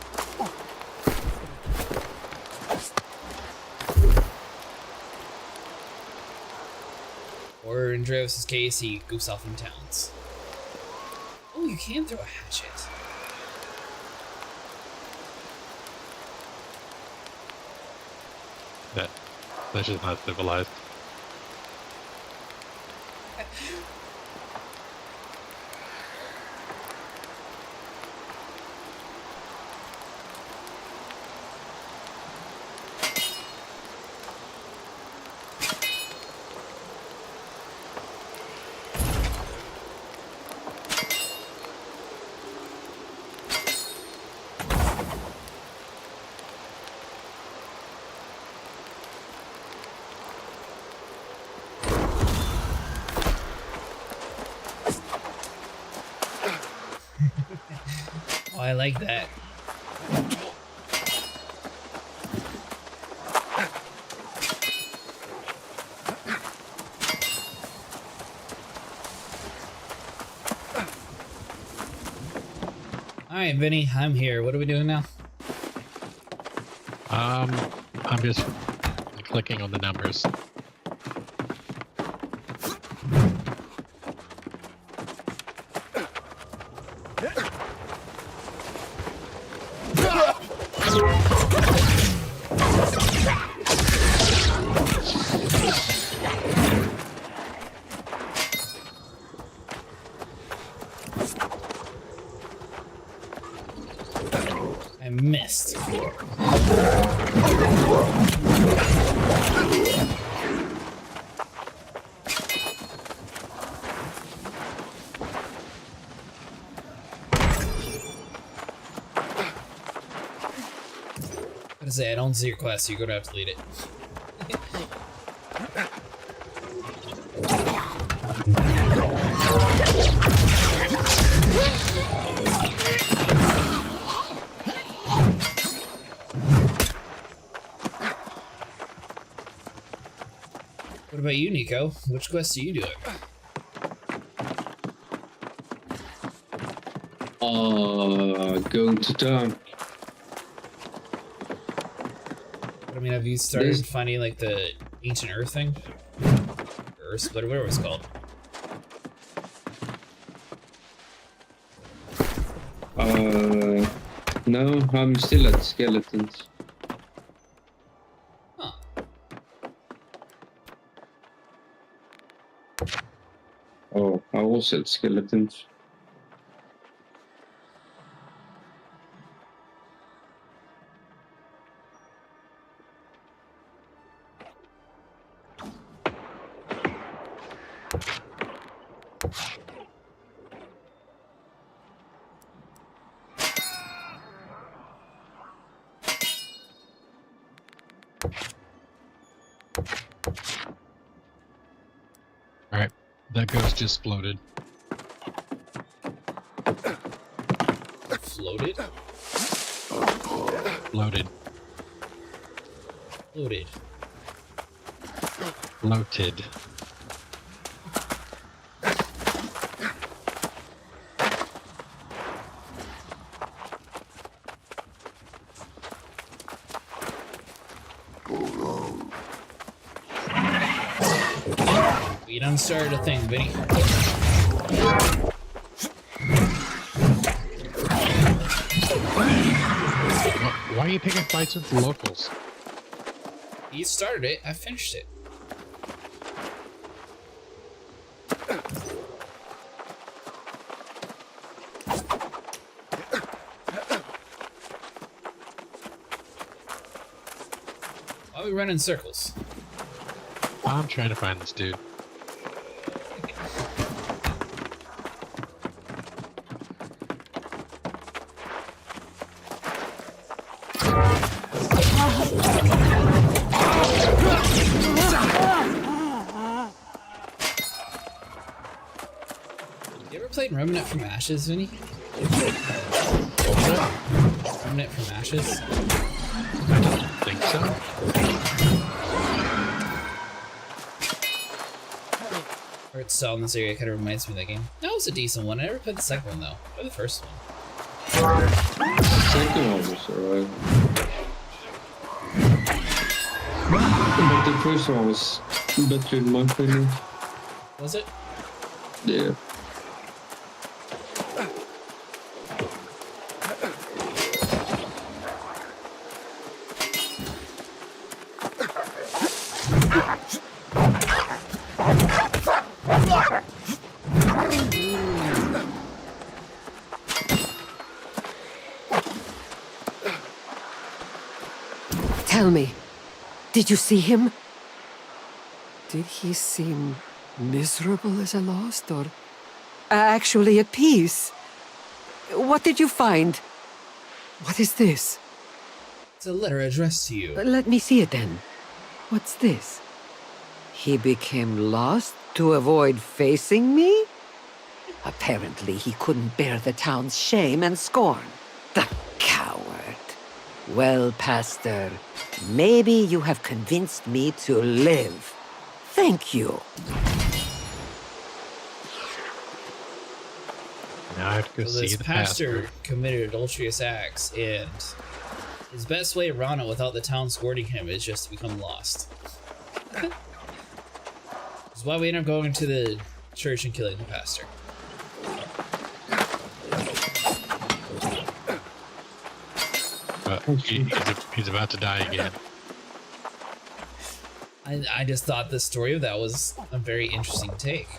Or in Draos' case, he goofs off in towns. Oh, you can throw a hatchet. That's just not civilized. Oh, I like that. Alright, Vinny, I'm here. What are we doing now? I'm just clicking on the numbers. I missed. I say I don't see your quest, so you're gonna have to lead it. What about you, Nico? Which quest are you doing? Going to town. I mean, have you started finding like the ancient Earth thing? Or Earth Splitter, whatever it's called. No, I'm still at skeletons. Huh. Oh, I was at skeletons. Alright, that ghost just floated. Floated? Floated. Floated. Floated. We done started a thing, Vinny. Why are you picking fights with the locals? You started it, I finished it. Why are we running in circles? I'm trying to find this dude. You ever played Remnant from Ashes, Vinny? Remnant from ashes? I don't think so. Art style in this area kind of reminds me of that game. That was a decent one. I never played the second one though. Or the first one. The second one was alright. But the first one was better in my opinion. Was it? Yeah. Tell me, did you see him? Did he seem miserable as a lost, or actually at peace? What did you find? What is this? It's a letter addressed to you. Let me see it then. What's this? He became lost to avoid facing me? Apparently he couldn't bear the town's shame and scorn. The coward. Well, Pastor, maybe you have convinced me to live. Thank you. Now I have to go So see this the pastor pastor. committed adulterous acts, and his best way around it without the town scolding him is just to become lost. That's why we end up going to the church and killing the pastor. But he's about to die again. I just thought the story of that was a very interesting take.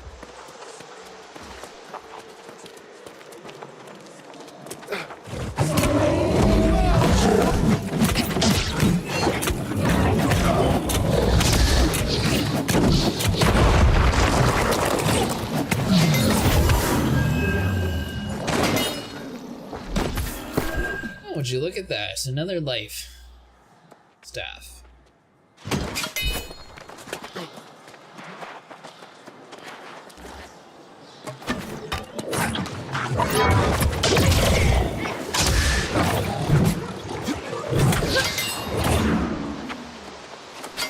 Oh, would you look at that? It's another life staff.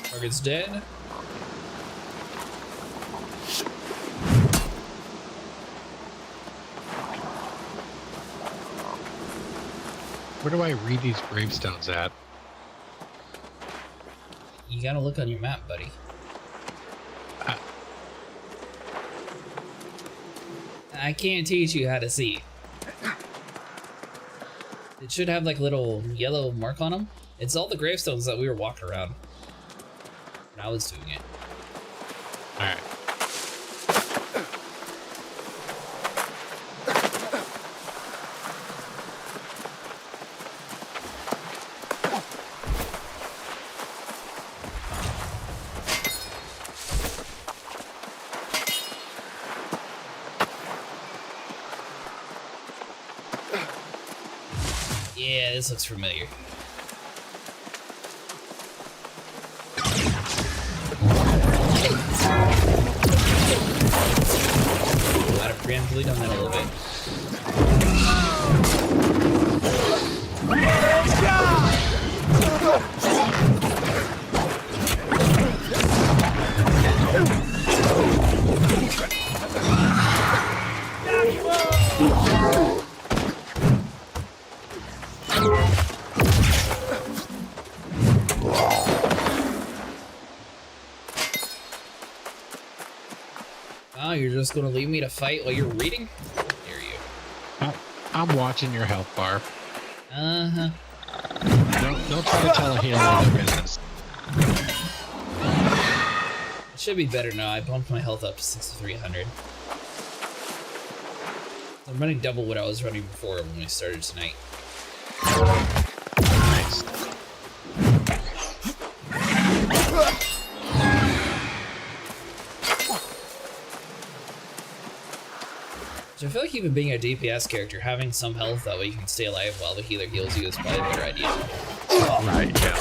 Target's dead. Where do I read these gravestones at? You gotta look on your map, buddy. I can't teach you how to see. It should have like a little yellow mark on them. It's all the gravestones that we were walking around when I was doing it. Alright. Yeah, this looks familiar. Might have preemptively done that a little bit. Oh, you're just gonna leave me to fight while you're reading? How dare you? I'm watching your health bar. Uh-huh. Don't try to tell a hero their business. It should be better now. I bumped my health up to 6,300. I'm running double what I was running before when we started tonight. Nice. So I feel like even being a DPS character, having some health that way you can stay alive while the healer heals you is probably a better idea. Right, yeah.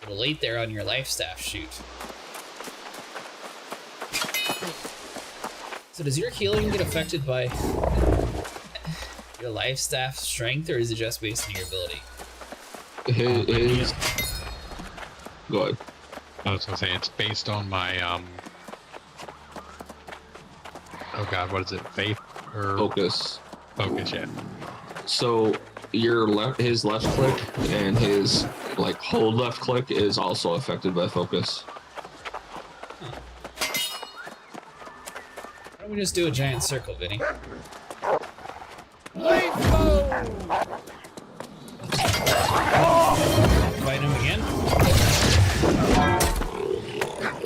A little late there on your life staff shoot. So does your healing get affected by your life staff strength, or is it just based on your ability? His go ahead. I was gonna say it's based on my oh god, what is it? Faith or focus? Focus, yeah. So his left click and his like hold left click is also affected by focus. Why don't we just do a giant circle, Vinny? Fight him again?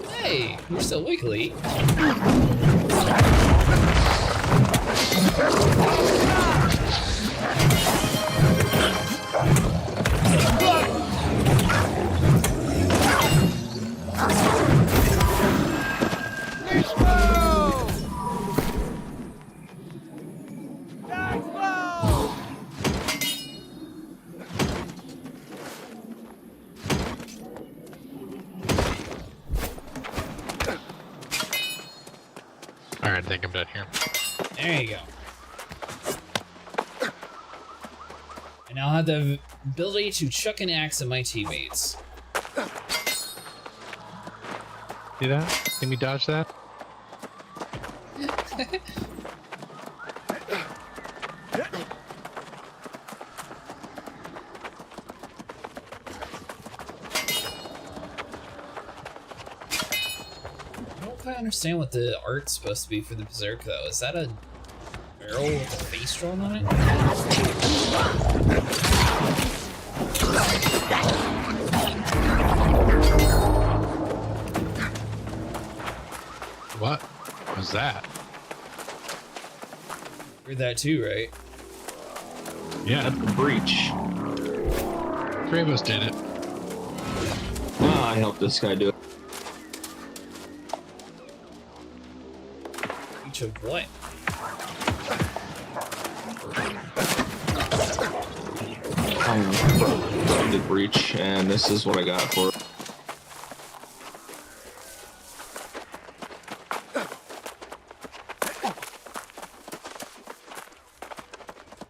Hey, you're still wiggly. Alright, I think I'm done here. There you go. And I'll have the ability to chuck an axe at my teammates. See that? Can we dodge that? I don't quite understand what the art's supposed to be for the Berserk, though. Is that a barrel with a face drawn on it? What was that? Heard that too, right? Yeah. That's a breach. 3 of us did it. Oh, I helped this guy do it. Each of what? The breach, and this is what I got for it.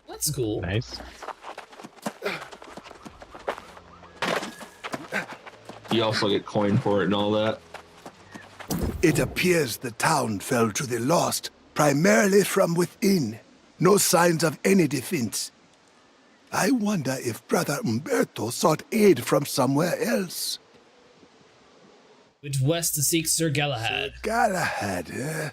That's cool. Nice. You also get coin for it and all that. It appears the town fell to the lost, primarily from within. No signs of any defense. I wonder if Brother Umberto sought aid from somewhere else. Which west to seek Sir Galahad? Galahad, eh?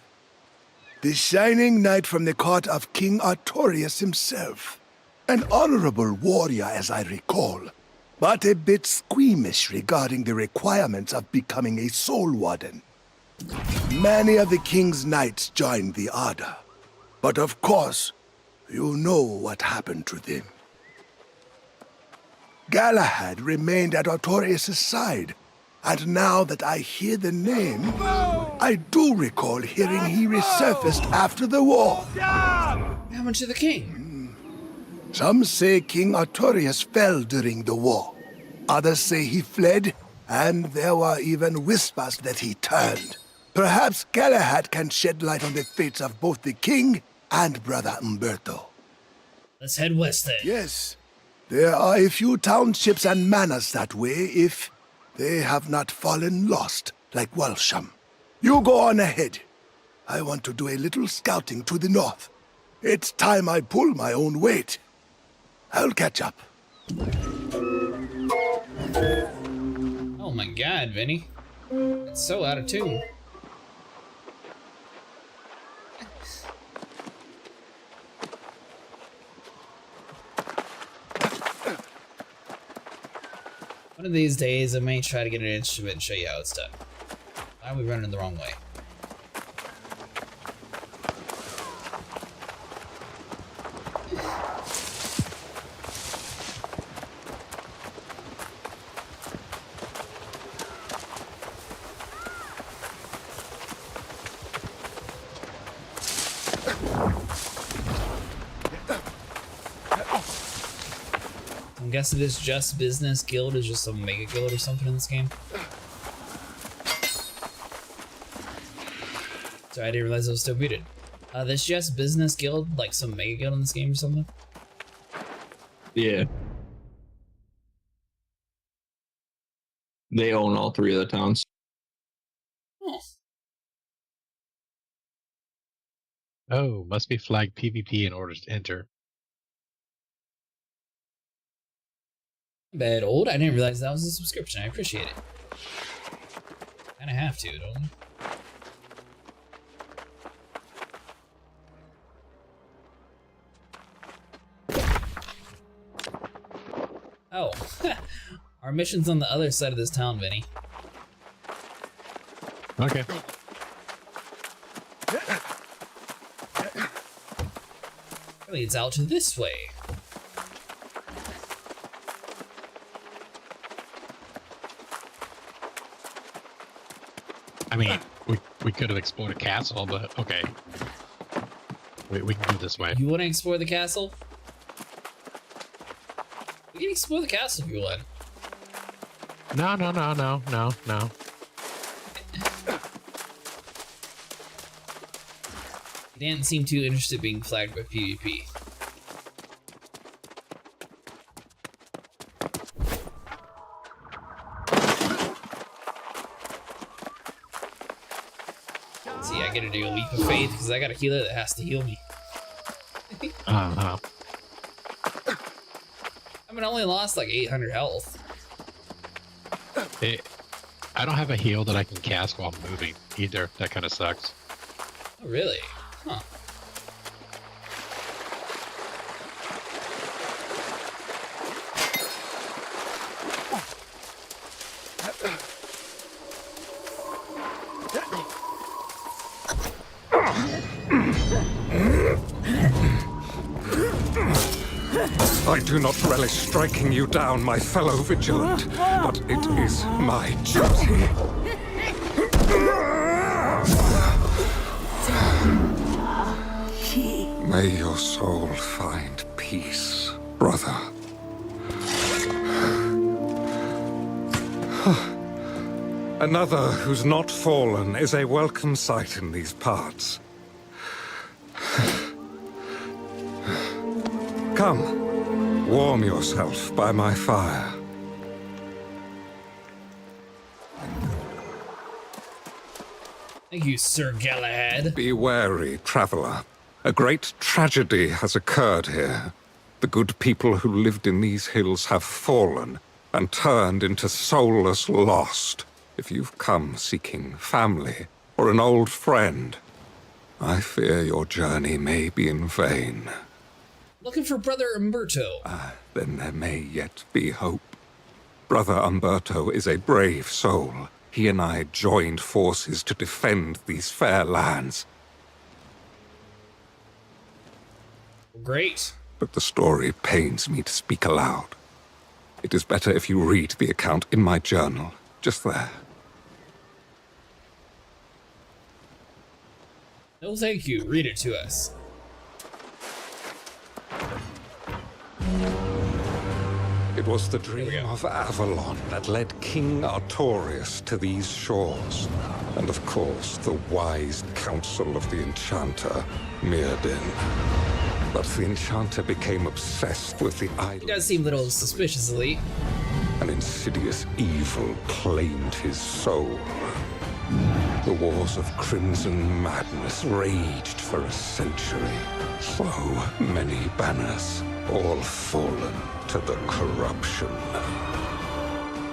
The shining knight from the court of King Artorius himself. An honorable warrior, as I recall, but a bit squeamish regarding the requirements of becoming a soul warden. Many of the king's knights joined the Order, but of course, you know what happened to them. Galahad remained at Artorius' side, and now that I hear the name, I do recall hearing he resurfaced after the war. What happened to the king? Some say King Artorius fell during the war. Others say he fled, and there were even whispers that he turned. Perhaps Galahad can shed light on the fates of both the king and Brother Umberto. Let's head west then. Yes. There are a few townships and manors that way if they have not fallen lost, like Walsham. You go on ahead. I want to do a little scouting to the north. It's time I pull my own weight. I'll catch up. Oh my god, Vinny. It's so out of tune. One of these days, I may try to get an instrument and show you how it's done. Why are we running the wrong way? I'm guessing this Just Business Guild is just some mega guild or something in this game. Sorry, I didn't realize I was still muted. There's just Business Guild, like some mega guild in this game or something? Yeah. They own all 3 of the towns. Oh, must be flagged PvP in order to enter. Bad old. I didn't realize that was a subscription. I appreciate it. Kinda have to, don't we? Oh, our mission's on the other side of this town, Vinny. Okay. It leads out to this way. I mean, we could have explored a castle, but okay. We can do this way. You want to explore the castle? We can explore the castle if you want. No. You didn't seem too interested in being flagged by PvP. See, I gotta do a leap of faith because I got a healer that has to heal me. Uh-huh. I mean, I only lost like 800 health. I don't have a heal that I can cast while moving either. That kind of sucks. Oh, really? Huh. I do not relish striking you down, my fellow vigilant, but it is my duty. May your soul find peace, brother. Another who's not fallen is a welcome sight in these parts. Come, warm yourself by my fire. Thank you, Sir Galahad. Be wary, traveler. A great tragedy has occurred here. The good people who lived in these hills have fallen and turned into soulless lost. If you've come seeking family or an old friend, I fear your journey may be in vain. Looking for Brother Umberto. Then there may yet be hope. Brother Umberto is a brave soul. He and I joined forces to defend these fair lands. Great. But the story pains me to speak aloud. It is better if you read the account in my journal, just there. No, thank you. Read it to us. It was the dream of Avalon that led King Artorius to these shores. And of course, the wise counsel of the enchanter, Mirrodin. But the enchanter became obsessed with the island. He does seem a little suspicious, elite. An insidious evil claimed his soul. The wars of crimson madness raged for a century. So many banners, all fallen to the corruption.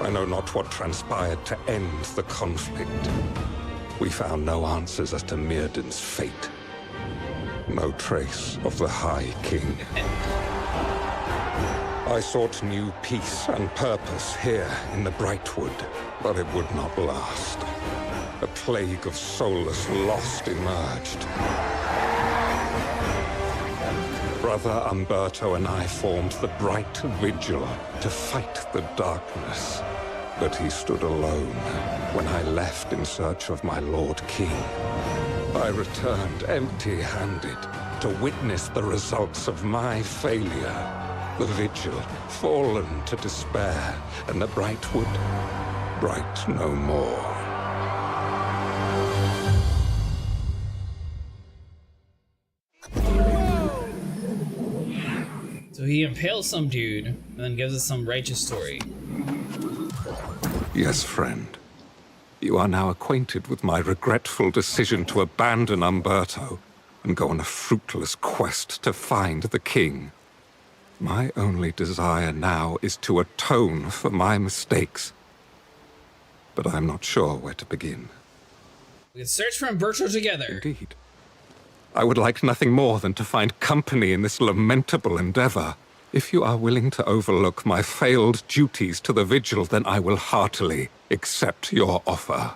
I know not what transpired to end the conflict. We found no answers as to Mirrodin's fate. No trace of the High King. I sought new peace and purpose here in the Brightwood, but it would not last. A plague of soulless lost emerged. Brother Umberto and I formed the Bright Vigil to fight the darkness. But he stood alone when I left in search of my Lord King. I returned empty-handed to witness the results of my failure. The Vigil fallen to despair, and the Brightwood bright no more. So he impales some dude and then gives us some righteous story. Yes, friend. You are now acquainted with my regretful decision to abandon Umberto and go on a fruitless quest to find the king. My only desire now is to atone for my mistakes. But I'm not sure where to begin. We can search for Umberto together. Indeed. I would like nothing more than to find company in this lamentable endeavor. If you are willing to overlook my failed duties to the Vigil, then I will heartily accept your offer.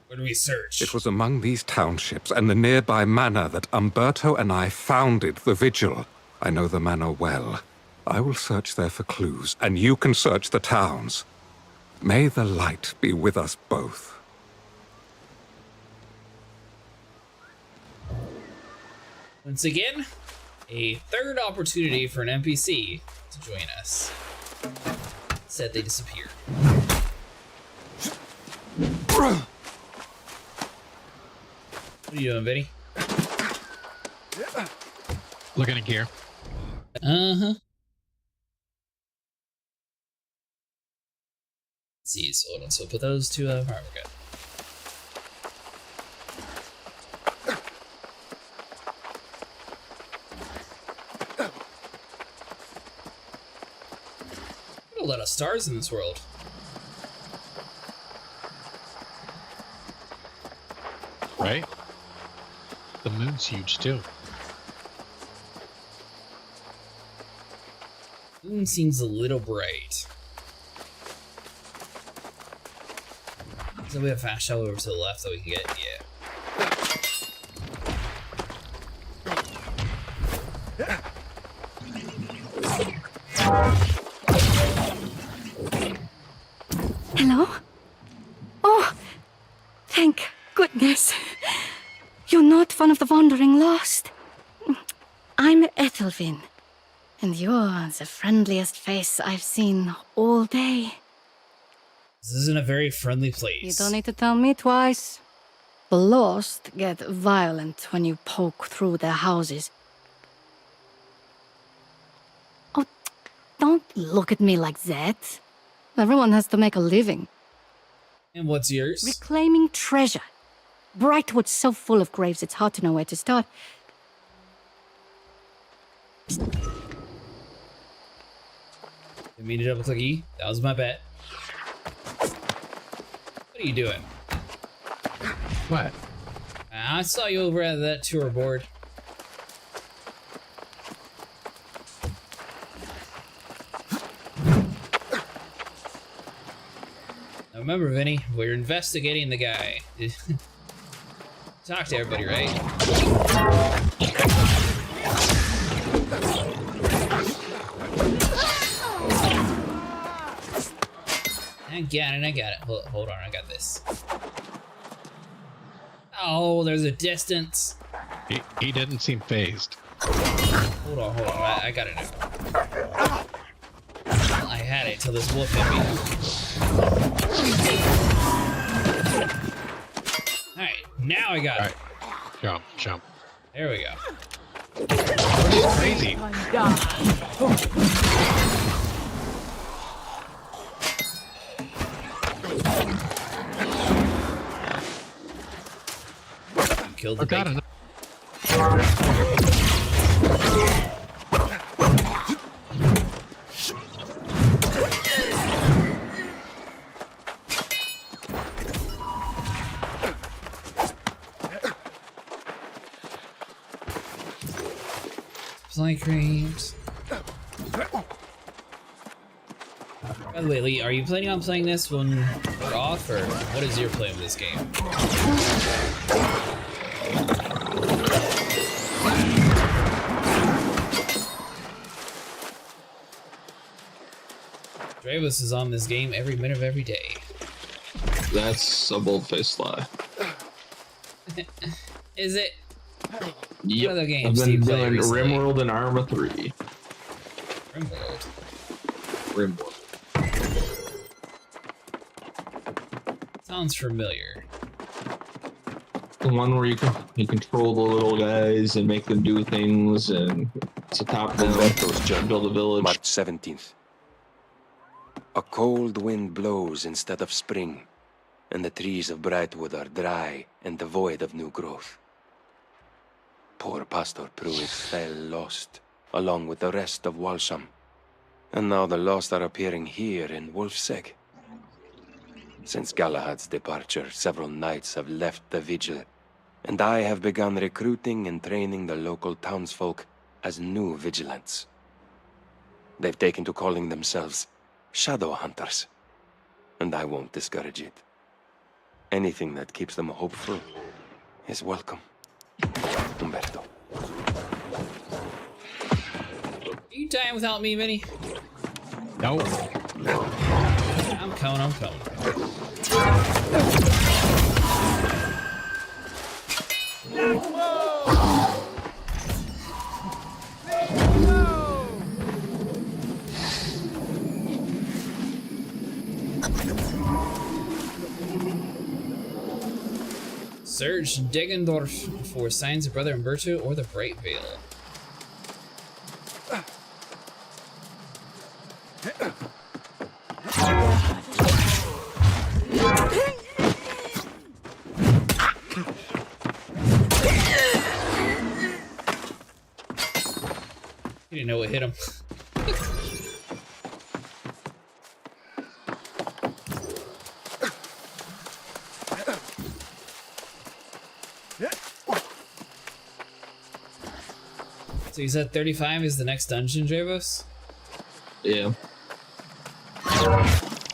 Where do we search? It was among these townships and the nearby manor that Umberto and I founded the Vigil. I know the manor well. I will search there for clues, and you can search the towns. May the light be with us both. Once again, a third opportunity for an NPC to join us. Said they disappeared. What are you doing, Vinny? Looking at gear. Uh-huh. Let's see, so hold on. So put those two up. Alright, we're good. A lot of stars in this world. Right? The moon's huge too. Moon seems a little bright. So we have fast travel over to the left that we can get, yeah. Hello? Oh, thank goodness. You're not one of the wandering lost. I'm Ethelvin, and you're the friendliest face I've seen all day. This isn't a very friendly place. You don't need to tell me twice. The lost get violent when you poke through their houses. Oh, don't look at me like that. Everyone has to make a living. And what's yours? Reclaiming treasure. Brightwood's so full of graves it's hard to know where to start. Didn't mean to double click E. That was my bet. What are you doing? What? I saw you over at that tour board. Now remember, Vinny, we're investigating the guy. Talk to everybody, right? I got it. Hold on, I got this. Oh, there's a distance. He didn't seem phased. Hold on. I got it now. I had it till this wolf hit me. Alright, now I got it. Jump. There we go. Crazy. Killed the bacon. Supply crates. By the way, Lee, are you planning on playing this when we're off, or what is your plan with this game? Dravos is on this game every minute of every day. That's a bold-faced lie. Is it? Yep. What other games I've do you been play doing recently? RimWorld and Arma 3. RimWorld. Sounds familiar. the one where you control the little guys and make them do things, and it's a top-down build a village. March 17th. A cold wind blows instead of spring, and the trees of Brightwood are dry and devoid of new growth. Poor Pastor Pruitt fell lost, along with the rest of Walsham. And now the lost are appearing here in Wolfseg. Since Galahad's departure, several knights have left the vigil, and I have begun recruiting and training the local townsfolk as new vigilants. They've taken to calling themselves shadow hunters, and I won't discourage it. Anything that keeps them hopeful is welcome. Umberto. Are you dying without me, Vinny? No. I'm coming. Search Deggendorf for signs of Brother Umberto or the Bright Veil. He didn't know what hit him. So you said 35 is the next dungeon, Javos? Yeah. Now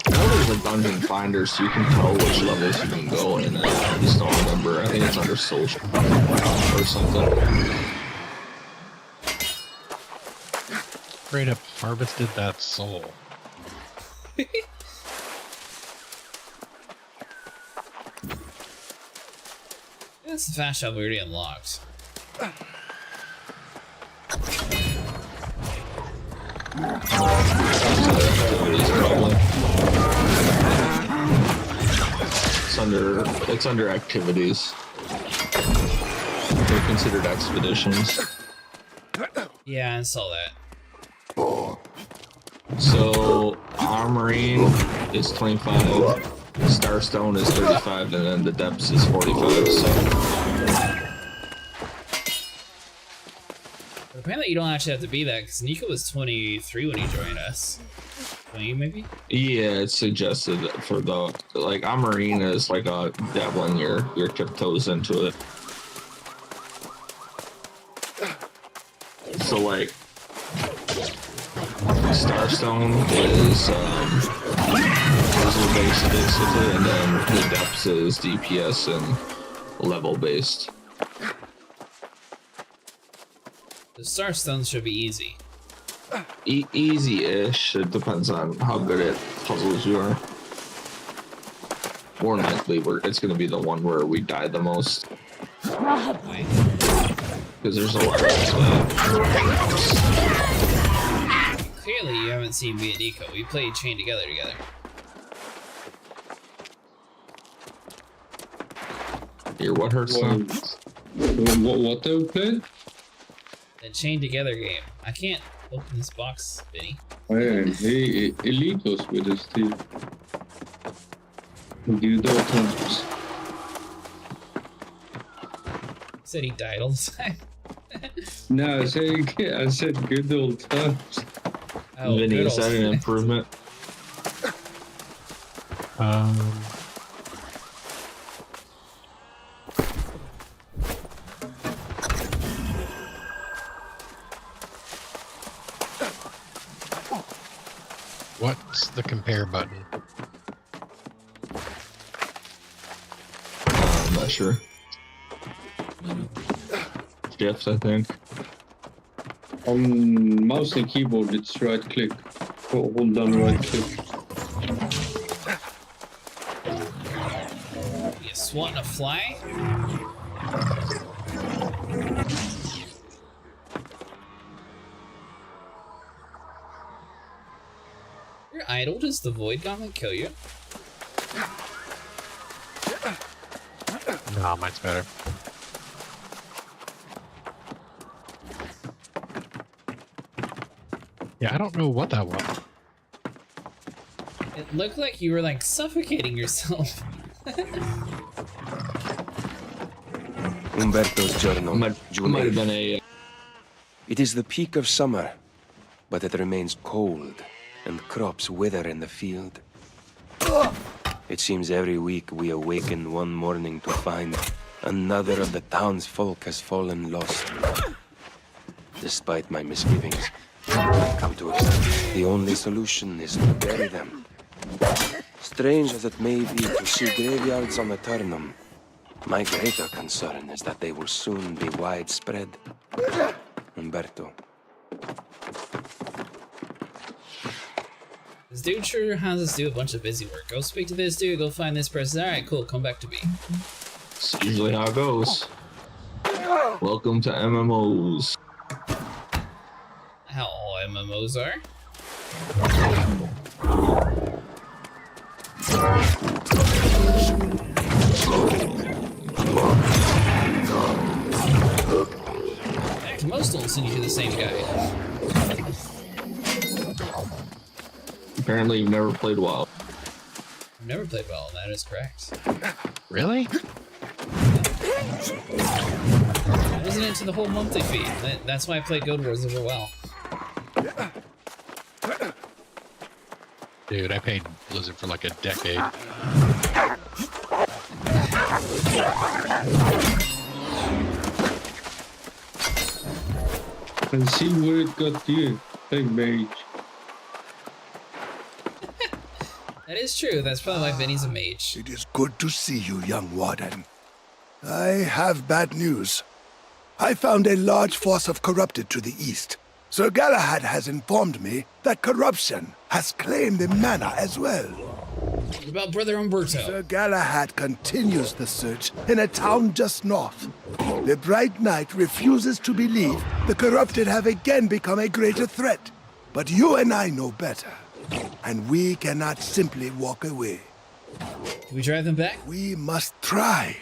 there's a dungeon finder, so you can tell which levels you can go in. I just don't remember. I think it's under social or something. Straight up harvested that soul. That's the fast shop we already unlocked. It's under activities. They're considered expeditions. Yeah, I saw that. So Armoring is 25, Starstone is 35, and then the Depths is 45. So But apparently you don't actually have to be that, because Nico was 23 when he joined us. 20 maybe? yeah, it's suggested for the like Armoring is like a dabbling your tiptoes into it. So like Starstone is puzzle based basically, and then the Depths is DPS and level based. The Starstones should be easy. Easy-ish. It depends on how good at puzzles you are. More likely, it's going to be the one where we die the most. Because there's a lot of Clearly you haven't seen me and Nico. We played Chained Together. Here, what hurts now? What do we play? The Chained Together game. I can't open this box, Vinny. Hey, Elite was with us too. Good old times. Said he died all the time. No, I said good old times. Oh, Vinny, good is old that an improvement? What's the compare button? I'm not sure. Shift, I think. On mouse and keyboard, it's right click. Hold down right click. You swatting a fly? You're idle. Does the Void Gauntlet kill you? No. Oh, mine's better. Yeah, I don't know what that was. It looked like you were like suffocating yourself. Umberto's journal. Might have been a. It is the peak of summer, but it remains cold, and crops wither in the field. It seems every week we awaken one morning to find another of the townsfolk has fallen lost. Despite my misgivings, I've come to accept the only solution is to bury them. Strange as it may be to see graveyards on Aeternum, my greater concern is that they will soon be widespread. Umberto. This dude sure has us do a bunch of busy work. Go speak to this dude, go find this person. Alright, cool, come back to me. It's usually how it goes. Welcome to MMOs. How all MMOs are. Heck, most don't send you to the same guy. Apparently you've never played WoW. I've never played WoW, that is correct. Really? I wasn't into the whole monthly fee. That's why I played Guild Wars over WoW. Dude, I paid Blizzard for like a decade. And see where it got you. Hey, mage. That is true. That's probably why Vinny's a mage. It is good to see you, young warden. I have bad news. I found a large force of corrupted to the east. Sir Galahad has informed me that corruption has claimed the manor as well. What about Brother Umberto? Sir Galahad continues the search in a town just north. The Bright Knight refuses to believe the corrupted have again become a greater threat. But you and I know better, and we cannot simply walk away. Can we drive them back? We must try.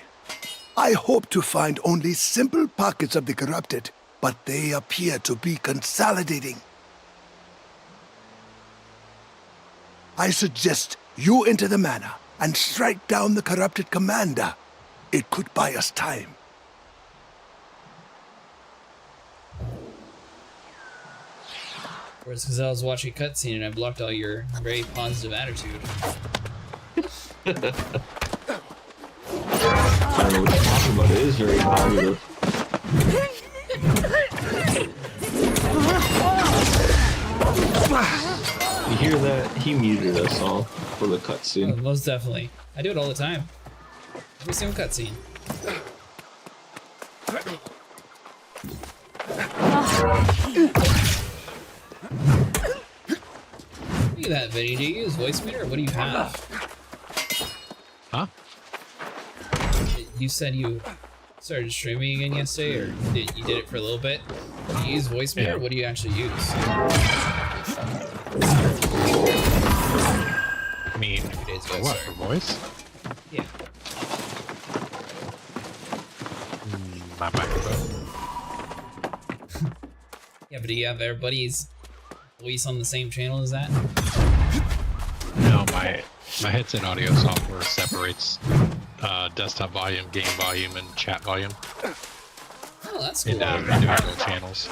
I hope to find only simple pockets of the corrupted, but they appear to be consolidating. I suggest you enter the manor and strike down the corrupted commander. It could buy us time. Or it's because I was watching a cutscene and I blocked all your very positive attitude. I don't know what you're talking about. It is very positive. You hear that? He muted us all for the cutscene. Oh, most definitely. I do it all the time. Every single cutscene. Look at that, Vinny. Do you use voice meter or what do you have? Huh? You said you started streaming again yesterday, or you did it for a little bit? Do you use voice meter, or what do you actually use? I mean, what, for voice? Yeah. My microphone. Yeah, but do you have everybody's voice on the same channel as that? No, my headset audio software separates desktop volume, game volume, and chat volume. Oh, that's cool. Into individual channels.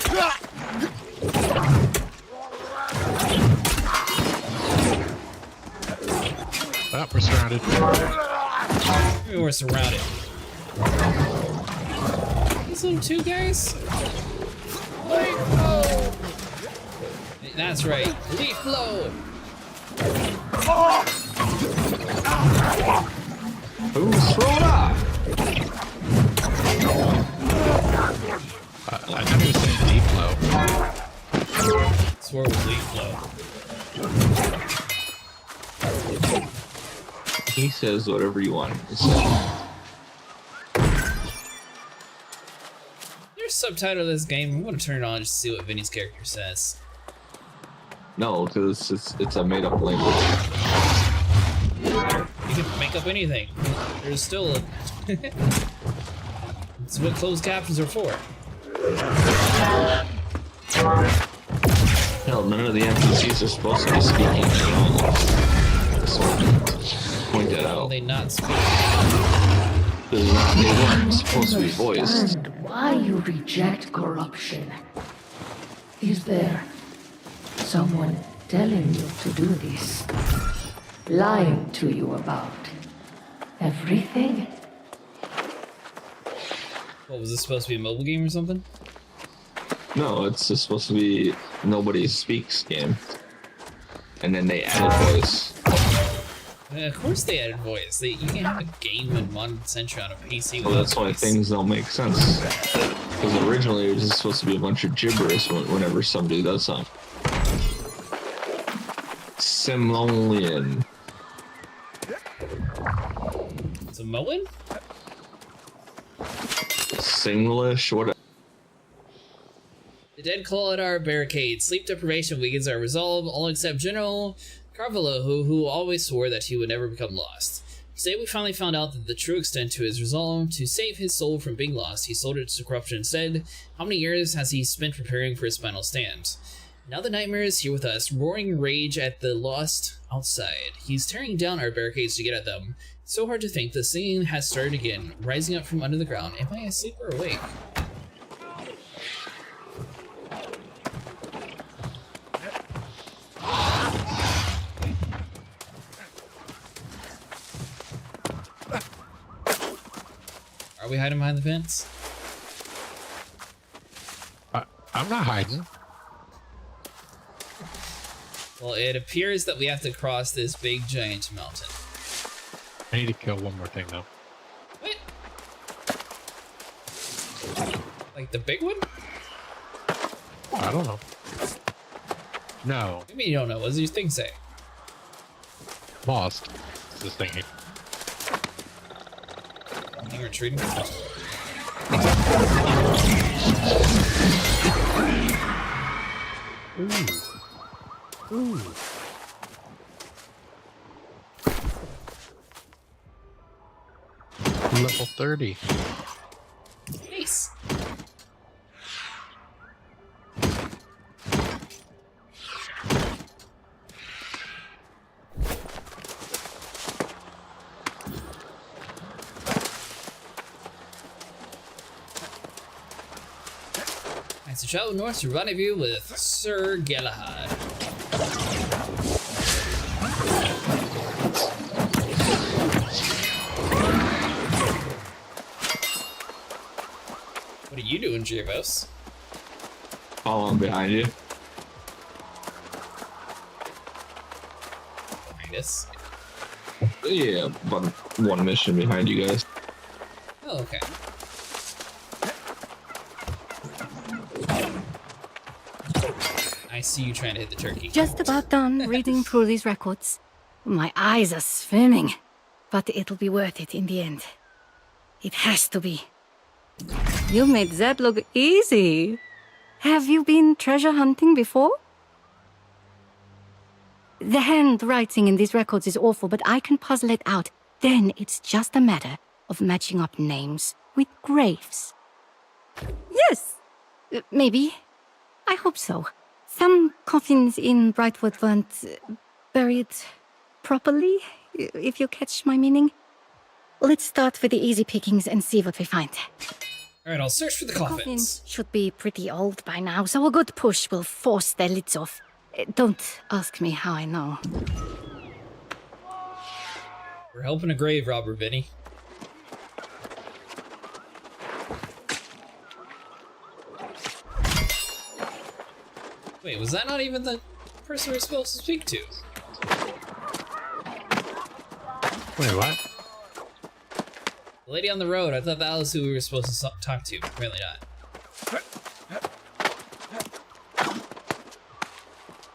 Oh, we're surrounded. Maybe we're surrounded. These little two guys? That's right. Leaf blow! Who's thrown up? I thought he was saying deep flow. I swore it was leaf blow. He says whatever you want him to say. There's a subtitle of this game. I'm gonna turn it on just to see what Vinny's character says. No, because it's a made-up language. You can make up anything. There's still a That's what closed captions are for. Hell, none of the NPCs are supposed to be speaking at all. So, point that out. They not speak. They weren't supposed to be voiced. And why you reject corruption? Is there someone telling you to do this? Lying to you about everything? What, was this supposed to be a mobile game or something? No, it's just supposed to be nobody speaks game. And then they added voice. Of course they added voice. You can't have a game in modern century on a PC Well, that's why things don't make sense. Because originally it was just supposed to be a bunch of gibberish whenever somebody does something. Simoleon. Samoan? Singlish? Whatever. The dead claw at our barricade. Sleep deprivation weakens our resolve, all except General Carvalho, who always swore that he would never become lost. Today we finally found out that the true extent to his resolve to save his soul from being lost. He sold it to corruption instead. How many years has he spent preparing for his final stand? Now the nightmare is here with us, roaring rage at the lost outside. He's tearing down our barricades to get at them. It's so hard to think. The singing has started again, rising up from under the ground. Am I asleep or awake? Are we hiding behind the fence? I'm not hiding. Well, it appears that we have to cross this big giant mountain. I need to kill one more thing though. What? Like the big one? I don't know. No. What do you mean you don't know? What does your thing say? Lost. It's this thing here. You're retreating? Ooh. Ooh. Level 30. Nice. Nice to travel north to rendezvous with Sir Galahad. What are you doing, Javos? Following behind you. Behind us? Yeah, about one mission behind you guys. Oh, okay. I see you trying to hit the turkey. Just about done reading through these records. My eyes are swimming, but it'll be worth it in the end. It has to be. You made that look easy. Have you been treasure hunting before? The handwriting in these records is awful, but I can puzzle it out. Then it's just a matter of matching up names with graves. Yes, maybe. I hope so. Some coffins in Brightwood weren't buried properly, if you catch my meaning. Let's start with the easy pickings and see what we find. Alright, I'll search for the coffins. Should be pretty old by now, so a good push will force their lids off. Don't ask me how I know. We're helping a grave robber, Vinny. Wait, was that not even the person we're supposed to speak to? Wait, what? The lady on the road, I thought that was who we were supposed to talk to. Apparently not.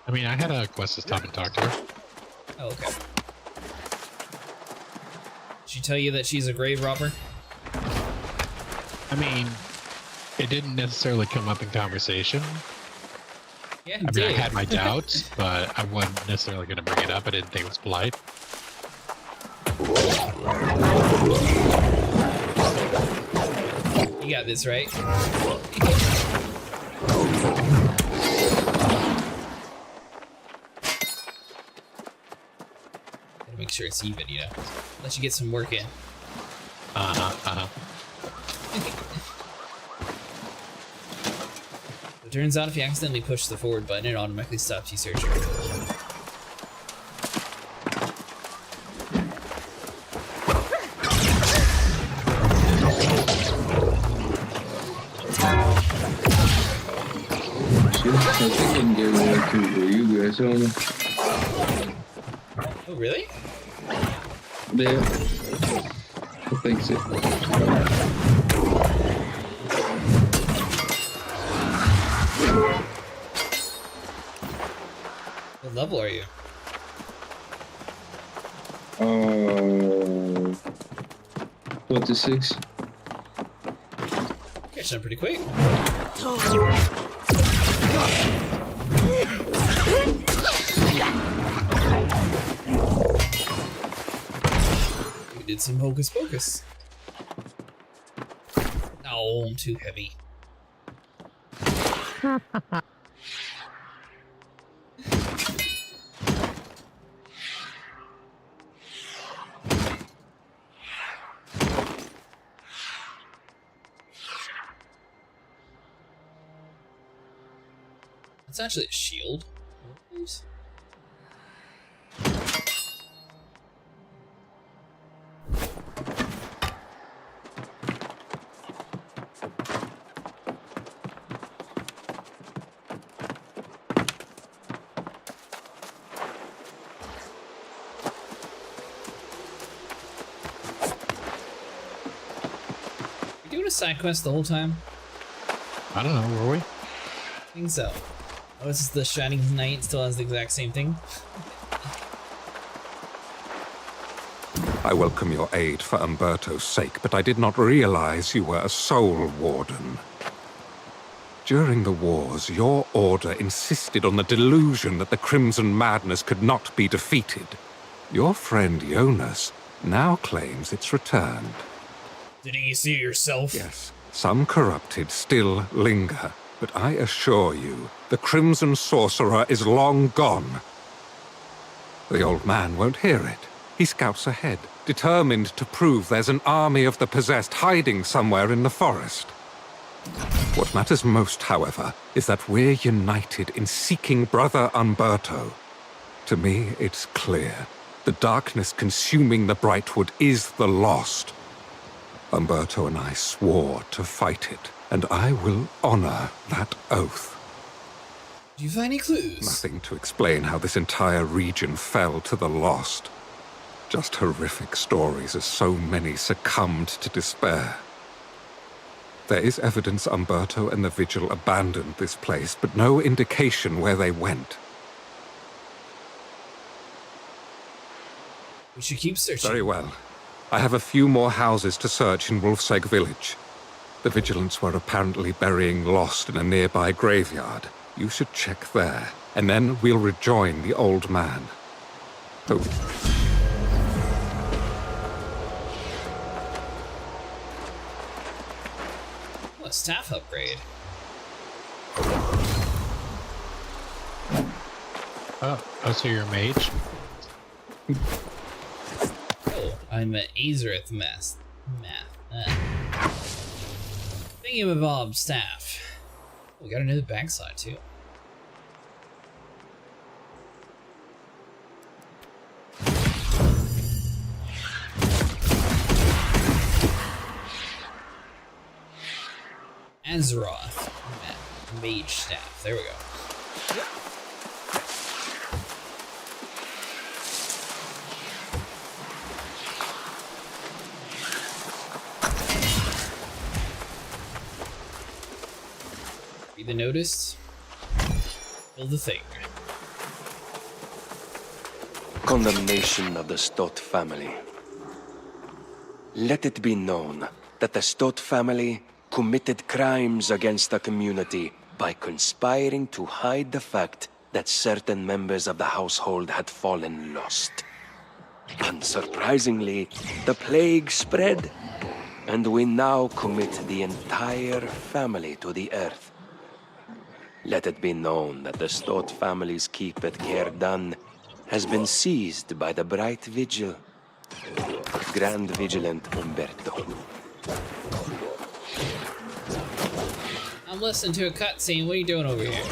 I mean, I had a quest to stop and talk to her. Oh, okay. Did she tell you that she's a grave robber? I mean, it didn't necessarily come up in conversation. Yeah, I mean, I had my doubts, but I wasn't necessarily going to bring it up. I didn't think it was polite. You got this, right? Gotta make sure it's even, you know. Let you get some work in. It turns out if you accidentally push the forward button, it automatically stops you searching. I think I can get one too for you guys on. Oh, really? Yeah. I think so. What level are you? 26. Catching up pretty quick. We did some hocus pocus. No, I'm too heavy. It's actually a shield. Oops. We doing a side quest the whole time? I don't know, were we? I think so. Oh, this is the Shining Knight, still has the exact same thing. I welcome your aid for Umberto's sake, but I did not realize you were a soul warden. During the wars, your order insisted on the delusion that the Crimson Madness could not be defeated. Your friend Jonas now claims it's returned. Didn't you see it yourself? Yes. Some corrupted still linger, but I assure you, the Crimson Sorcerer is long gone. The old man won't hear it. He scouts ahead, determined to prove there's an army of the possessed hiding somewhere in the forest. What matters most, however, is that we're united in seeking Brother Umberto. To me, it's clear. The darkness consuming the Brightwood is the lost. Umberto and I swore to fight it, and I will honor that oath. Do you find any clues? Nothing to explain how this entire region fell to the lost. Just horrific stories as so many succumbed to despair. There is evidence Umberto and the Vigil abandoned this place, but no indication where they went. We should keep searching. Very well. I have a few more houses to search in Wolfsegg village. The Vigilants were apparently burying Lost in a nearby graveyard. You should check there, and then we'll rejoin the old man. Oh. Oh, a staff upgrade. Oh, so you're a mage? Oh, I'm an Azereth Thingamabob staff. We got another backside too. Azeroth mage staff. There we go. Read the notice. Build the thing. Condemnation of the Stott family. Let it be known that the Stott family committed crimes against the community by conspiring to hide the fact that certain members of the household had fallen lost. Unsurprisingly, the plague spread, and we now commit the entire family to the earth. Let it be known that the Stott family's keep at Cairdan has been seized by the Bright Vigil. Grand Vigilant Umberto. I'm listening to a cutscene. What are you doing over here?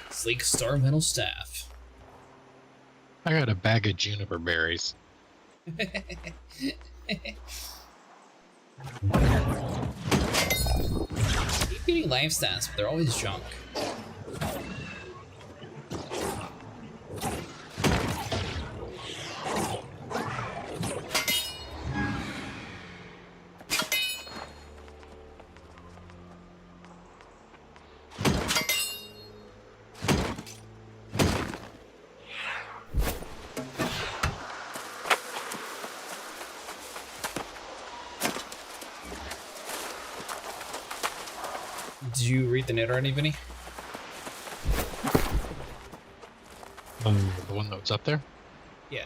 Sleek Star Metal Staff. I got a bag of juniper berries. Keep getting life stats, but they're always junk. Did you read the note already, Vinny? The one that's up there? Yeah.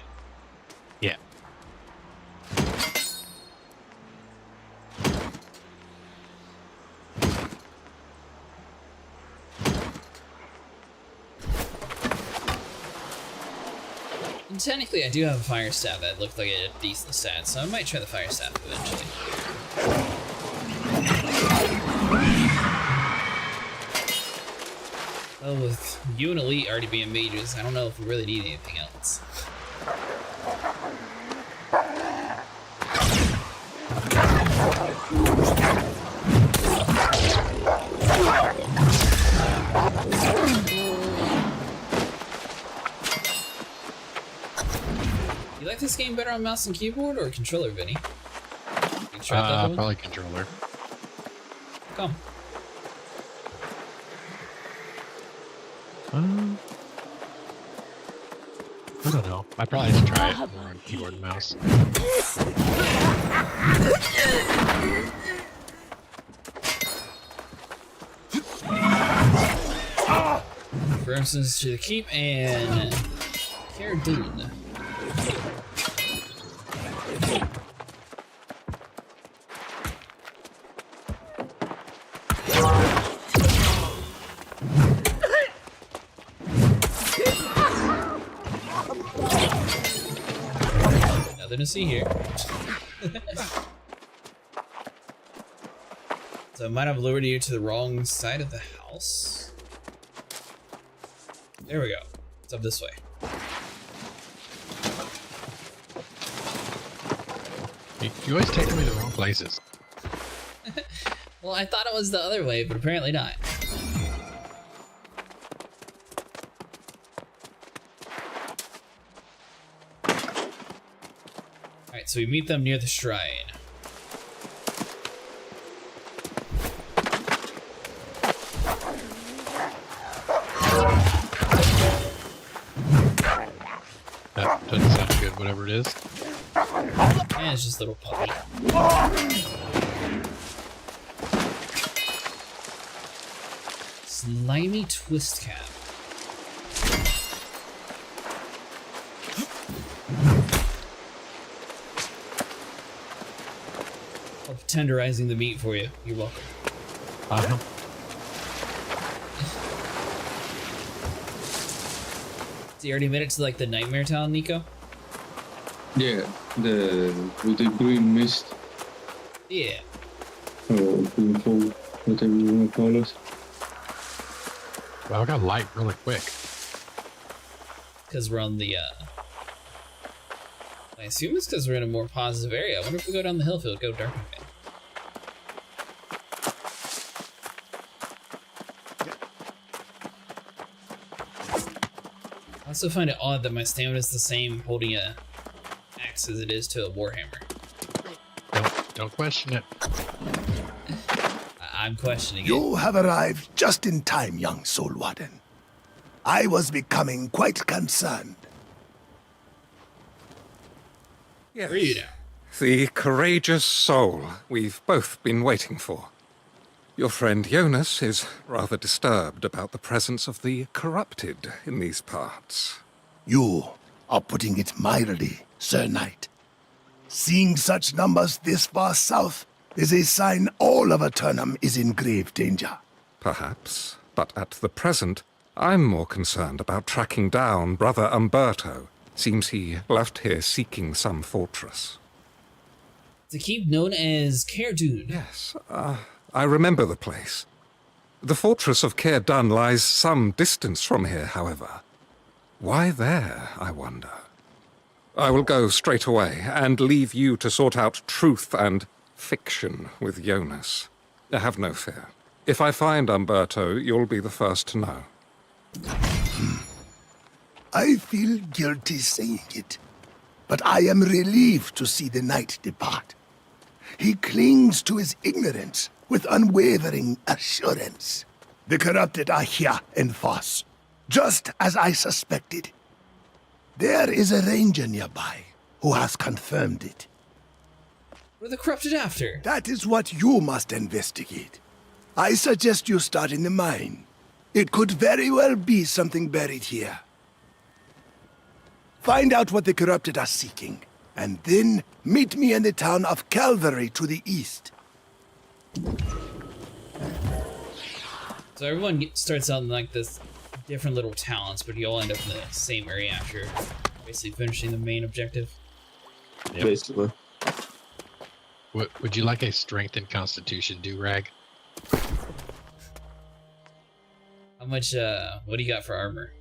Yeah. And technically, I do have a fire staff that looked like a decent stat, so I might try the fire staff eventually. Well, with you and Elite already being mages, I don't know if we really need anything else. You like this game better on mouse and keyboard or controller, Vinny? Probably controller. Come. I don't know. I probably should try it more on keyboard and mouse. For instance, to the keep and Cairdan. Nothing to see here. So I might have lured you to the wrong side of the house. There we go. It's up this way. You always take me to the wrong places. Well, I thought it was the other way, but apparently not. Alright, so we meet them near the shrine. That doesn't sound good, whatever it is. Yeah, it's just a little puppy. Slimy twist cap. Help tenderizing the meat for you. You're welcome. So you already made it to like the nightmare town, Nico? Yeah, with the green mist. Yeah. Or green fog, whatever you want to call it. Well, I got light really quick. Because we're on the, I assume it's because we're in a more positive area. I wonder if we go down the hill if it'll go dark again. I also find it odd that my stamina is the same holding a axe as it is to a warhammer. Don't question it. I'm questioning it. You have arrived just in time, young Soul Warden. I was becoming quite concerned. Yes. Where are you now? The courageous soul we've both been waiting for. Your friend Jonas is rather disturbed about the presence of the corrupted in these parts. You are putting it mildly, Sir Knight. Seeing such numbers this far south is a sign all of Aeternum is in grave danger. Perhaps, but at the present, I'm more concerned about tracking down Brother Umberto. Seems he left here seeking some fortress. The keep known as Caerdun. Yes, I remember the place. The fortress of Caerdun lies some distance from here, however. Why there, I wonder? I will go straight away and leave you to sort out truth and fiction with Jonas. Have no fear. If I find Umberto, you'll be the first to know. I feel guilty saying it, but I am relieved to see the knight depart. He clings to his ignorance with unwavering assurance. The corrupted are here in Foss, just as I suspected. There is a ranger nearby who has confirmed it. What are the corrupted after? That is what you must investigate. I suggest you start in the mine. It could very well be something buried here. Find out what the corrupted are seeking, and then meet me in the town of Calvary to the east. So everyone starts out in like this different little towns, but you all end up in the same area after basically finishing the main objective. Yep. Basically. Would you like a strength and constitution do-rag? How much, what do you got for armor?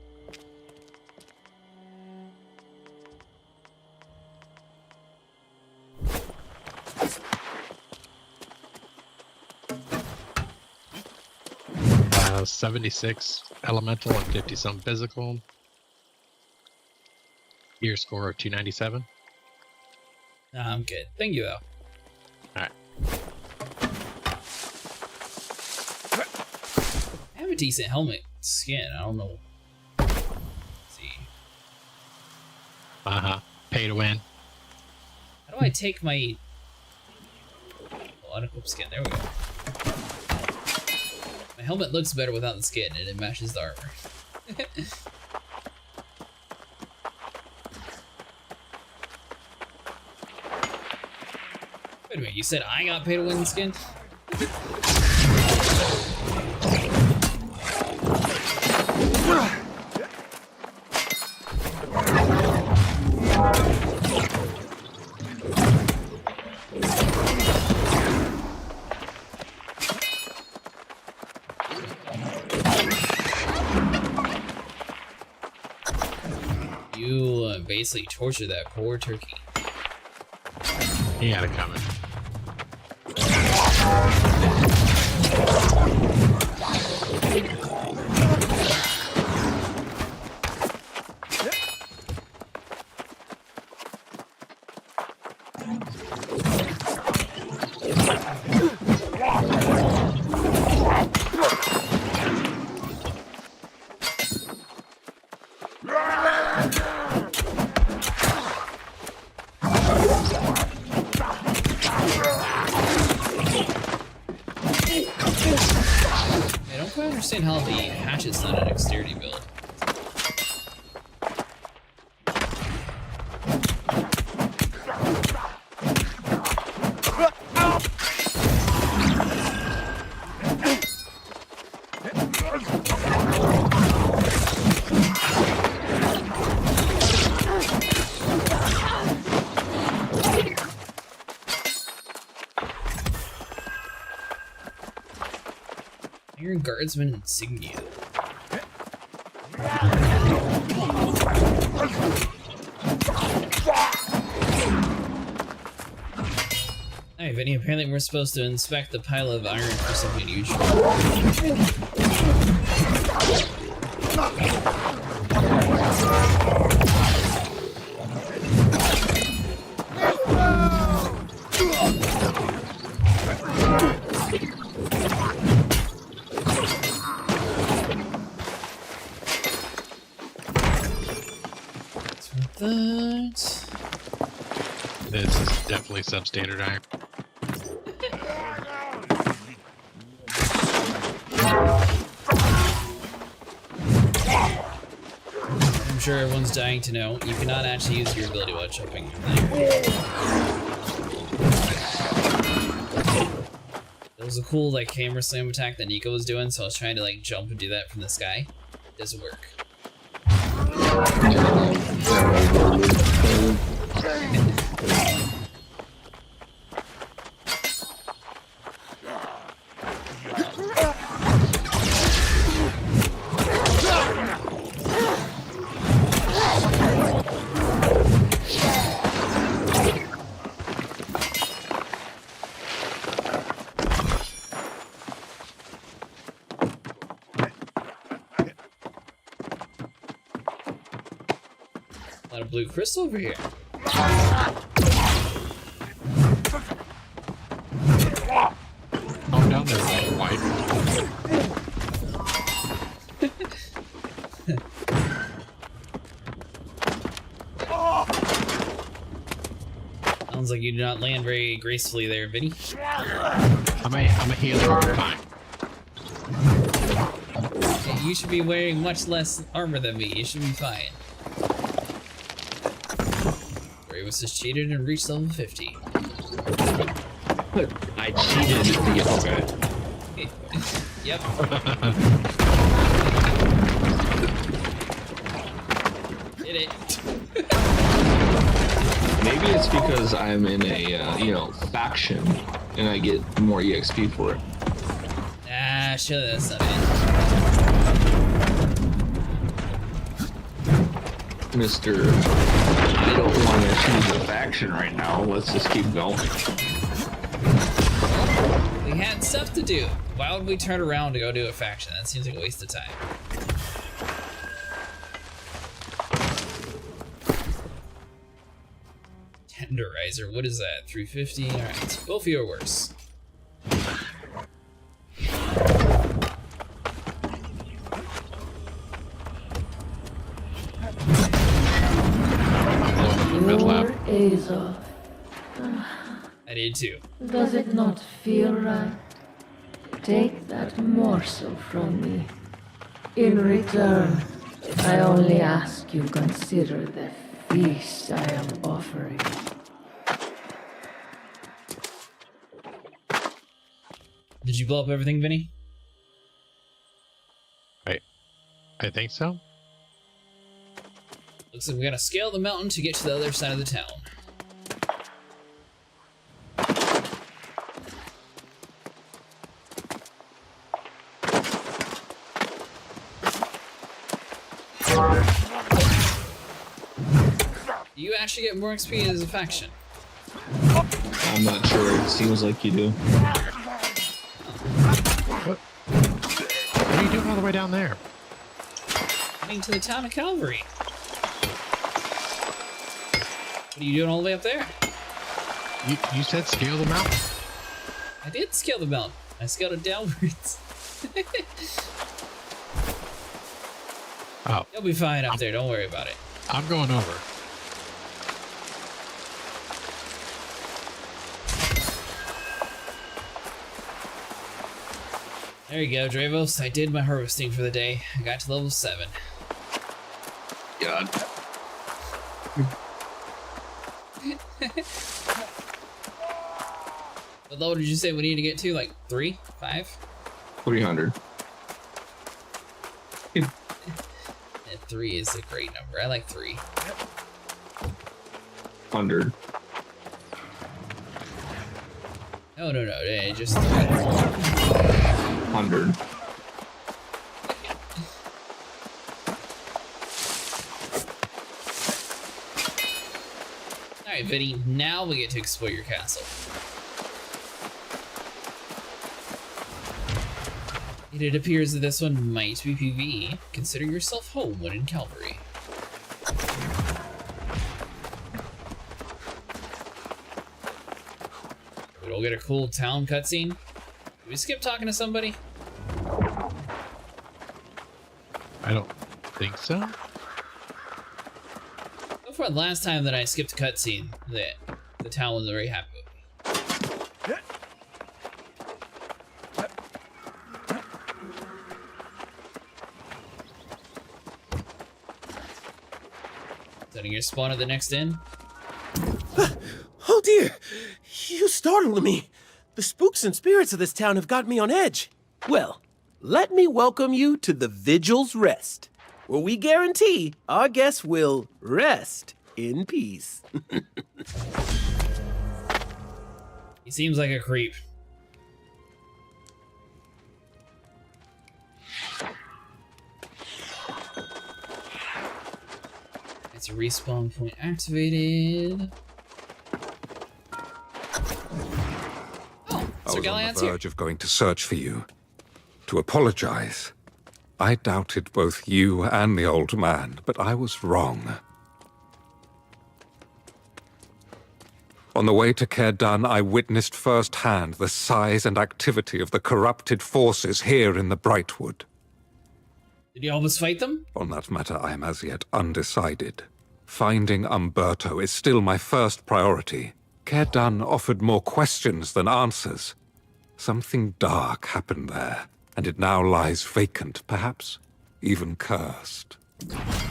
Uh, 76 elemental and 50 some physical. Gear score of 297. Nah, I'm good. Thank you, though. Alright. I have a decent helmet skin. I don't know. Let's see. Pay to win. How do I take my unequipped skin? There we go. My helmet looks better without the skin, and it matches the armor. Wait a minute, you said I got paid to win the skin? You basically tortured that poor turkey. He had it coming. I don't quite understand how the hatchet's not an dexterity build. Iron Guardsman Insignia. Hey, Vinny, apparently we're supposed to inspect the pile of iron for something unusual. This is definitely substandard iron. sure everyone's dying to know, you cannot actually use your ability while jumping. There was a cool like camera slam attack that Nico was doing, so I was trying to like jump and do that from the sky. It doesn't work. A lot of blue crystal over here. Oh, down there, white. Sounds like you do not land very gracefully there, Vinny. I'm a healer over time. You should be wearing much less armor than me. You should be fine. Ramus has cheated and reached level 50. I cheated to get okay. Yep. Did it. Maybe it's because I'm in a, faction and I get more EXP for it. Ah, sure, that's not it. Mr. I don't want to choose a faction right now. Let's just keep going. We had stuff to do. Why would we turn around to go do a faction? That seems like a waste of time. Tenderizer, what is that? 350? Alright, both of you are worse. Your Azov. I did too. Does it not feel right? Take that morsel from me. In return, I only ask you consider the feast I am offering. Did you blow up everything, Vinny? I think so. Looks like we gotta scale the mountain to get to the other side of the town. Do you actually get more XP as a faction? I'm not sure. It seems like you do. What are you doing all the way down there? Heading to the town of Calvary. What are you doing all the way up there? You said scale the mountain. I did scale the mountain. I scaled it downwards. Oh. You'll be fine up there. Don't worry about it. I'm going over. There you go, Dravos. I did my harvesting for the day. I got to level 7. God. What level did you say we need to get to? Like 3? 5? 300. And 3 is a great number. I like 3. 100. No, just 3. 100. Alright, Vinny, now we get to explore your castle. It appears that this one might be PvE. Consider yourself home when in Calvary. We'll get a cool town cutscene. Did we skip talking to somebody? I don't think so. So far, the last time that I skipped a cutscene, the town was very happy with me. Setting your spawn at the next inn. Oh dear! You startled me. The spooks and spirits of this town have got me on edge. Well, let me welcome you to the Vigil's Rest, where we guarantee our guests will rest in peace. He seems like a creep. It's a respawn point activated. Oh, I Sir was on the Galliant's here. verge of going to search for you, to apologize. I doubted both you and the old man, but I was wrong. On the way to Caerdan, I witnessed firsthand the size and activity of the corrupted forces here in the Brightwood. Did you almost fight them? On that matter, I am as yet undecided. Finding Umberto is still my first priority. Caerdan offered more questions than answers. Something dark happened there, and it now lies vacant, perhaps even cursed.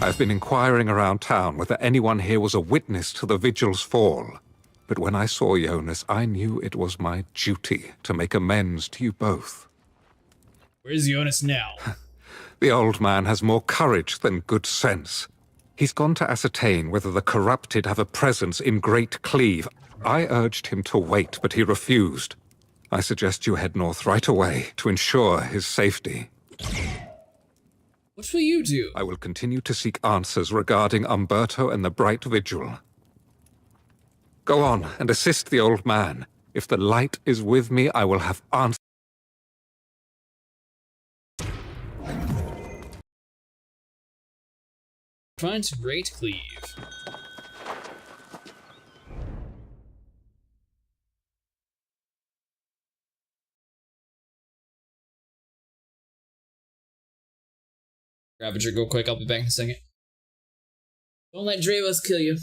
I've been inquiring around town whether anyone here was a witness to the Vigil's fall. But when I saw Jonas, I knew it was my duty to make amends to you both. Where's Jonas now? The old man has more courage than good sense. He's gone to ascertain whether the corrupted have a presence in Great Cleave. I urged him to wait, but he refused. I suggest you head north right away to ensure his safety. What will you do? I will continue to seek answers regarding Umberto and the Bright Vigil. Go on and assist the old man. If the light is with me, I will have answers. Find Great Cleave. Ravager, go quick, I'll be back in a second. Don't let Dravos kill you.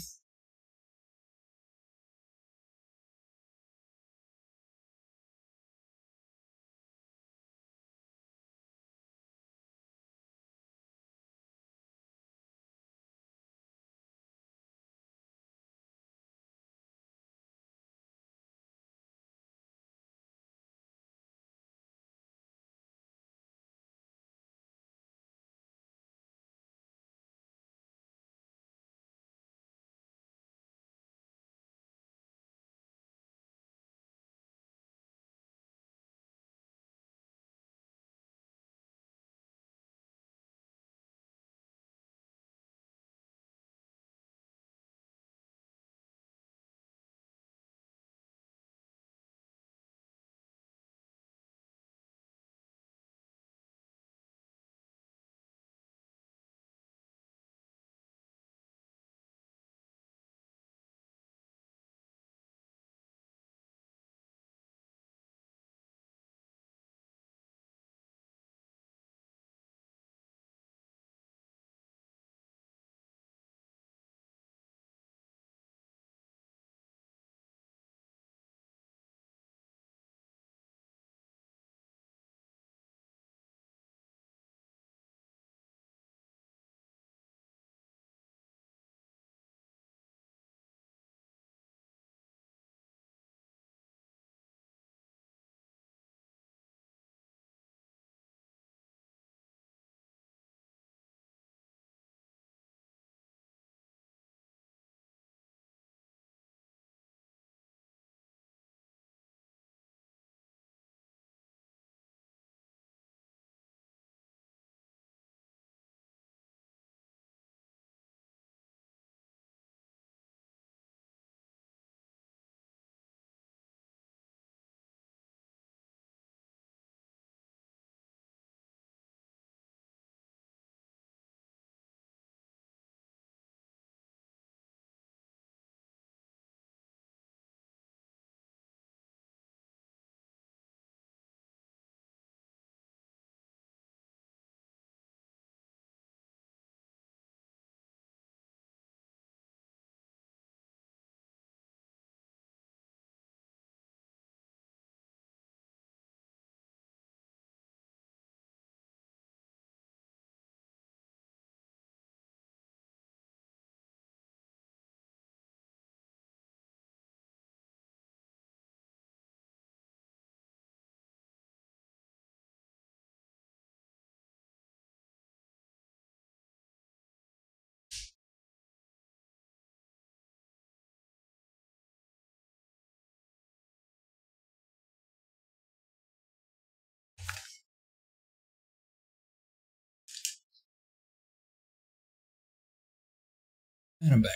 And I'm back.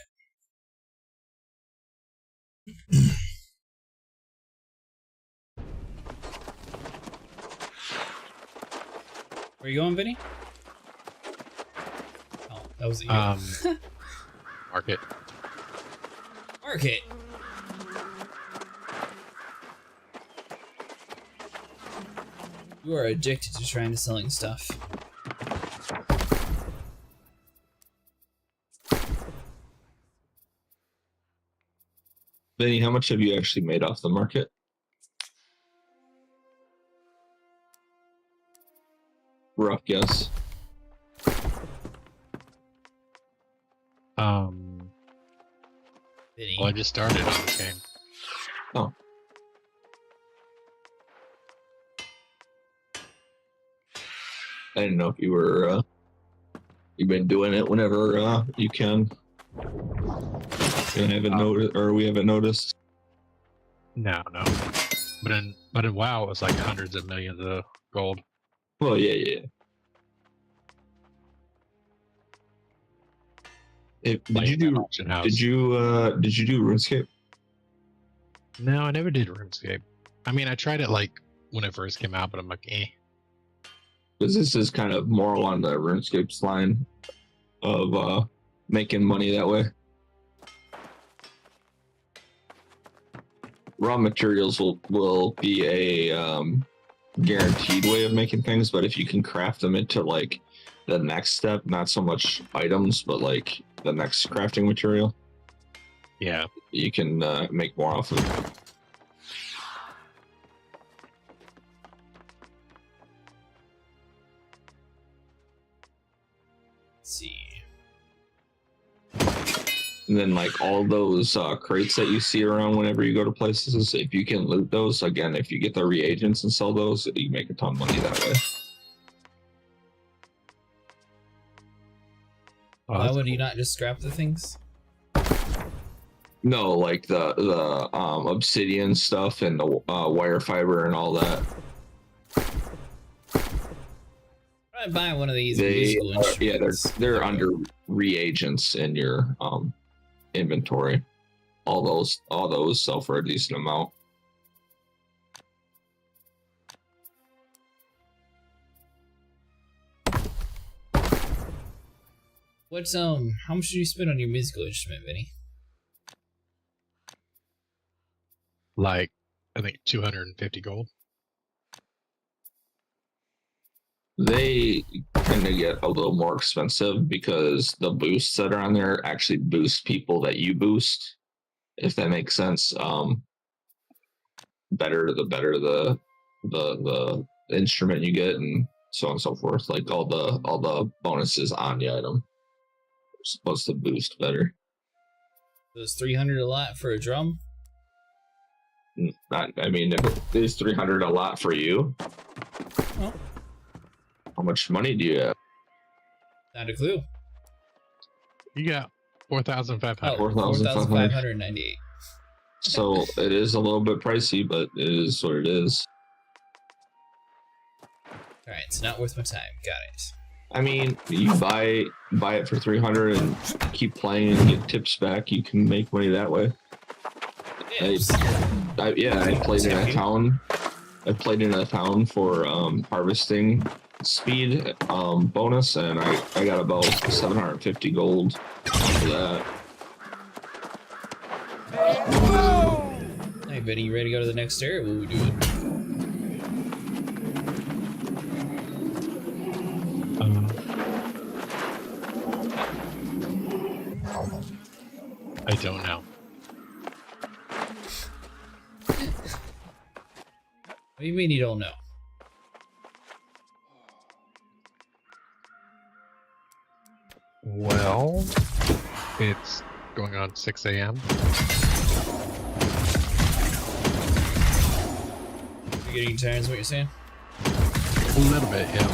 Where you going, Vinny? Oh, that was you. Market. Market. You are addicted to trying to selling stuff. Vinny, how much have you actually made off the market? Rough guess. Vinny. Well, I just started on this game. Oh. I didn't know if you were, you've been doing it whenever, you can. You haven't noticed, or we haven't noticed. No. But in WoW, it was like hundreds of millions of gold. Well, yeah. Did you do RuneScape? No, I never did RuneScape. I mean, I tried it like when it first came out, but I'm like, eh. Because this is kind of more along the RuneScape's line of making money that way. Raw materials will be a guaranteed way of making things, but if you can craft them into like the next step, not so much items, but like the next crafting material, yeah, you can make more off of it. Let's see. And then like all those crates that you see around whenever you go to places, if you can loot those, again, if you get the reagents and sell those, you make a ton of money that way. Why would you not just scrap the things? No, like the obsidian stuff and the wire fiber and all that. I'd buy one of these musical instruments. They're under reagents in your inventory. All those sell for a decent amount. What's how much did you spend on your musical instrument, Vinny? Like, I think 250 gold. They kind of get a little more expensive because the boosts that are on there actually boost people that you boost, if that makes sense. The better the instrument you get, and so on and so forth. Like all the bonuses on the item are supposed to boost better. Was 300 a lot for a drum? I mean, if it is 300 a lot for you, well, how much money do you have? Not a clue. You got 4,500. 4,598. So it is a little bit pricey, but it is what it is. All right, it's not worth my time. Got it. I mean, you buy it for 300 and keep playing and get tips back. You can make money that way. I played in a town. I played in a town for harvesting speed bonus, and I got about 750 gold for that. Hey, Vinny, you ready to go to the next area? What are we doing? I don't know. What do you mean you don't know? Well, it's going on 6 a.m. You're getting tired, is what you're saying? A little bit, yeah.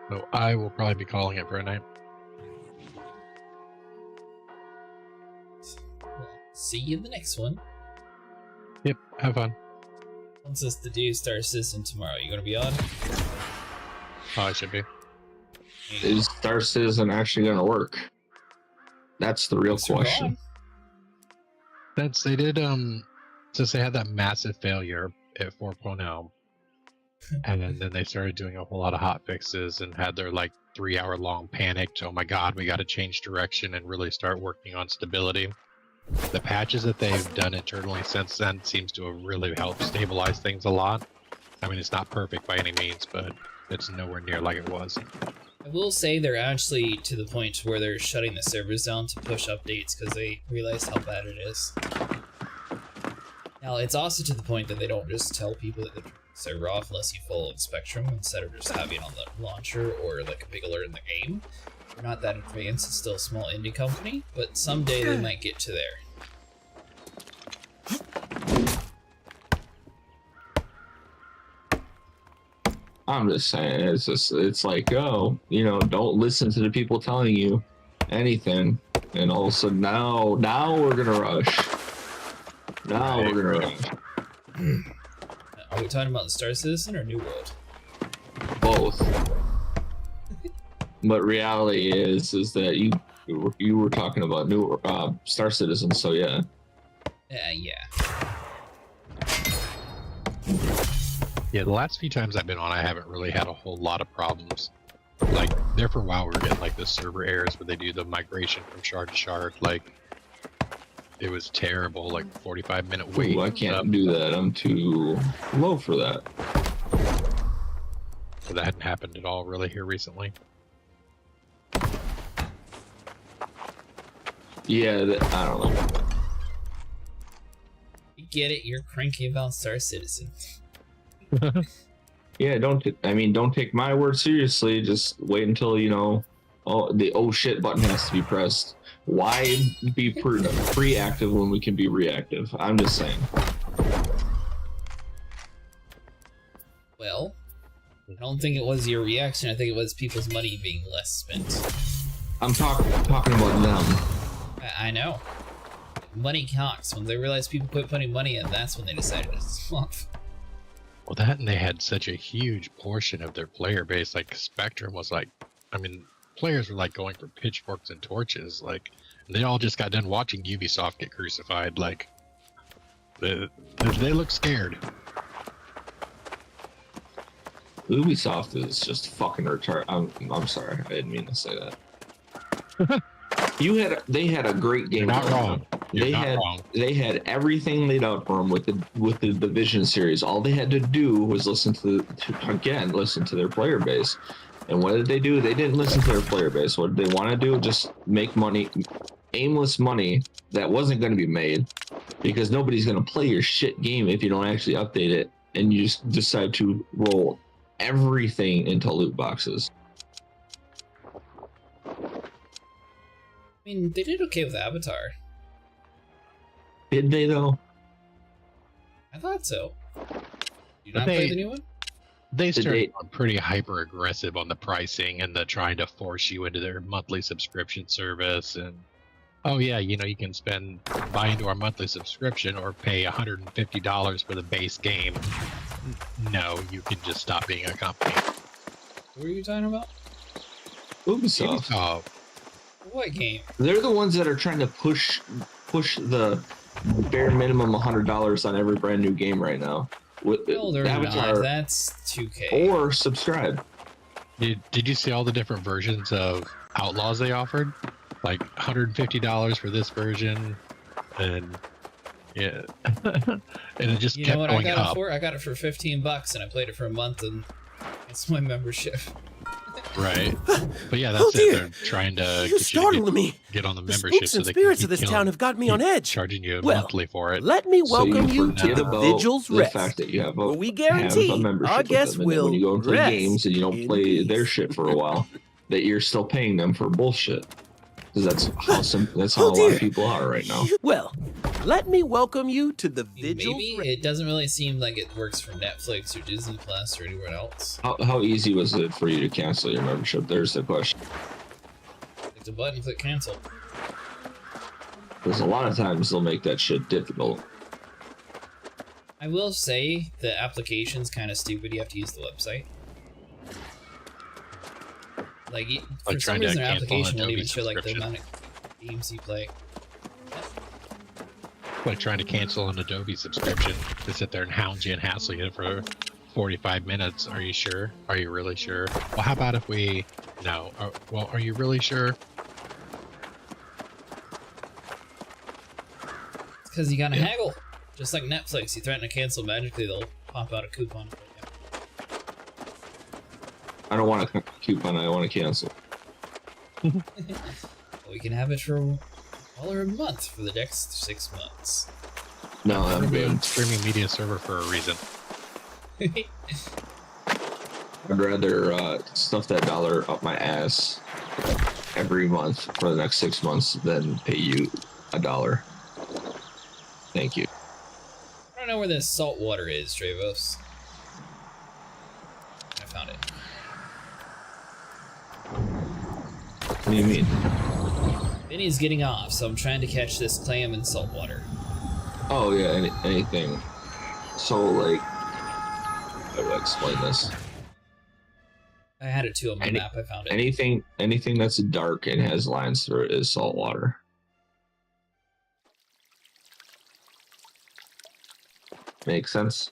So I will probably be calling it for a night. See you in the next one. Yep, have fun. Once us to do Star Citizen tomorrow, you gonna be on? Oh, I should be. is Star Citizen actually going to work? That's the real question. Since they did, since they had that massive failure at 4.0, and then they started doing a whole lot of hot fixes and had their like 3-hour long panicked, oh my god, we got to change direction and really start working on stability. The patches that they've done internally since then seems to have really helped stabilize things a lot. I mean, it's not perfect by any means, but it's nowhere near like it was. I will say they're actually to the point where they're shutting the servers down to push updates because they realized how bad it is. Now, it's also to the point that they don't just tell people that they're turning the server off unless you follow the Spectrum instead of just having it on the launcher or like a big alert in the game. They're not that advanced, it's still a small indie company, but someday they might get to there. I'm just saying, it's like, oh, you know, don't listen to the people telling you anything, and all of a sudden now we're gonna rush. Now we're gonna rush. Are we talking about the Star Citizen or New World? Both. But reality is that you were talking about New Star Citizen, so yeah. Yeah. Yeah, the last few times I've been on, I haven't really had a whole lot of problems. Like, there for a while we were getting like the server errors where they do the migration from shard to shard. Like, it was terrible, like 45-minute wait. Ooh, I can't do that. I'm too low for that. So that hadn't happened at all really here recently. Yeah, I don't know. You get it, you're cranky about Star Citizen. Yeah, don't take my word seriously. Just wait until, you know, the oh shit button has to be pressed. Why be pre-active when we can be reactive? I'm just saying. Well, I don't think it was your reaction. I think it was people's money being less spent. I'm talking about them. I know. Money counts. When they realized people quit putting money in, that's when they decided to swap. Well, that and they had such a huge portion of their player base. Like, Spectrum was like, I mean, players were like going for pitchforks and torches. Like, they all just got done watching Ubisoft get crucified. Like, they look scared. Ubisoft is just fucking retarded. I'm sorry, I didn't mean to say that. They had a great game. You're not wrong. They had everything laid out for them with the Division series. All they had to do was listen to their player base. And what did they do? They didn't listen to their player base. What did they want to do? Just make money, aimless money that wasn't going to be made, because nobody's going to play your shit game if you don't actually update it and you just decide to roll everything into loot boxes. I mean, they did okay with Avatar. Did they, though? I thought so. You not play the new one? They started going pretty hyper aggressive on the pricing and the trying to force you into their monthly subscription service. And oh yeah, you know, you can buy into our monthly subscription or pay $150 for the base game. No, you can just stop being a company. What are you talking about? Ubisoft. What game? They're the ones that are trying to push the bare minimum $100 on every brand new game right now. With Avatar, not. That's 2K. Or subscribe. Did you see all the different versions of Outlaws they offered? Like $150 for this version, and yeah, and it just kept going up. I got it for $15, and I played it for a month, and it's my membership. Right, but yeah, that's it. They're trying to get on the membership, so they spirits of this town have got me on edge. Charging you monthly for it. Let me welcome you to the Vigil's Rest. The fact that you have we guarantee our guests will when you go and play games and you don't play their shit for a while, that you're still paying them for bullshit. Because that's how a lot of people are right now. Well, let me welcome you to the Vigil's Maybe it doesn't really seem like it works for Netflix or Disney Plus or anywhere else. How easy was it for you to cancel your membership? There's the question. Click the button, click cancel. Because a lot of times they'll make that shit difficult. I will say the application's kind of stupid. You have to use the website. Like, Like for some trying to reason, their cancel an application won't Adobe even show like the subscription. amount of games you play. Like trying to cancel an Adobe subscription to sit there and hound you and hassle you for 45 minutes. Are you sure? Are you really sure? Well, how about if we... No. Well, are you really sure? It's because you gotta haggle. Just like Netflix, you threaten to cancel, magically they'll pop out a coupon. I don't want a coupon. I want to cancel. We can have it for $1 a month for the next 6 months. No, I'm good. Streaming media server for a reason. I'd rather stuff that dollar up my ass every month for the next 6 months than pay you $1. Thank you. I don't know where this salt water is, Dravos. I found it. What do you mean? Vinny's getting off, so I'm trying to catch this clam in salt water. Oh yeah, anything. So like, how do I explain this? I had it too on my map, I found it. Anything that's dark and has lines through it is salt water. Makes sense?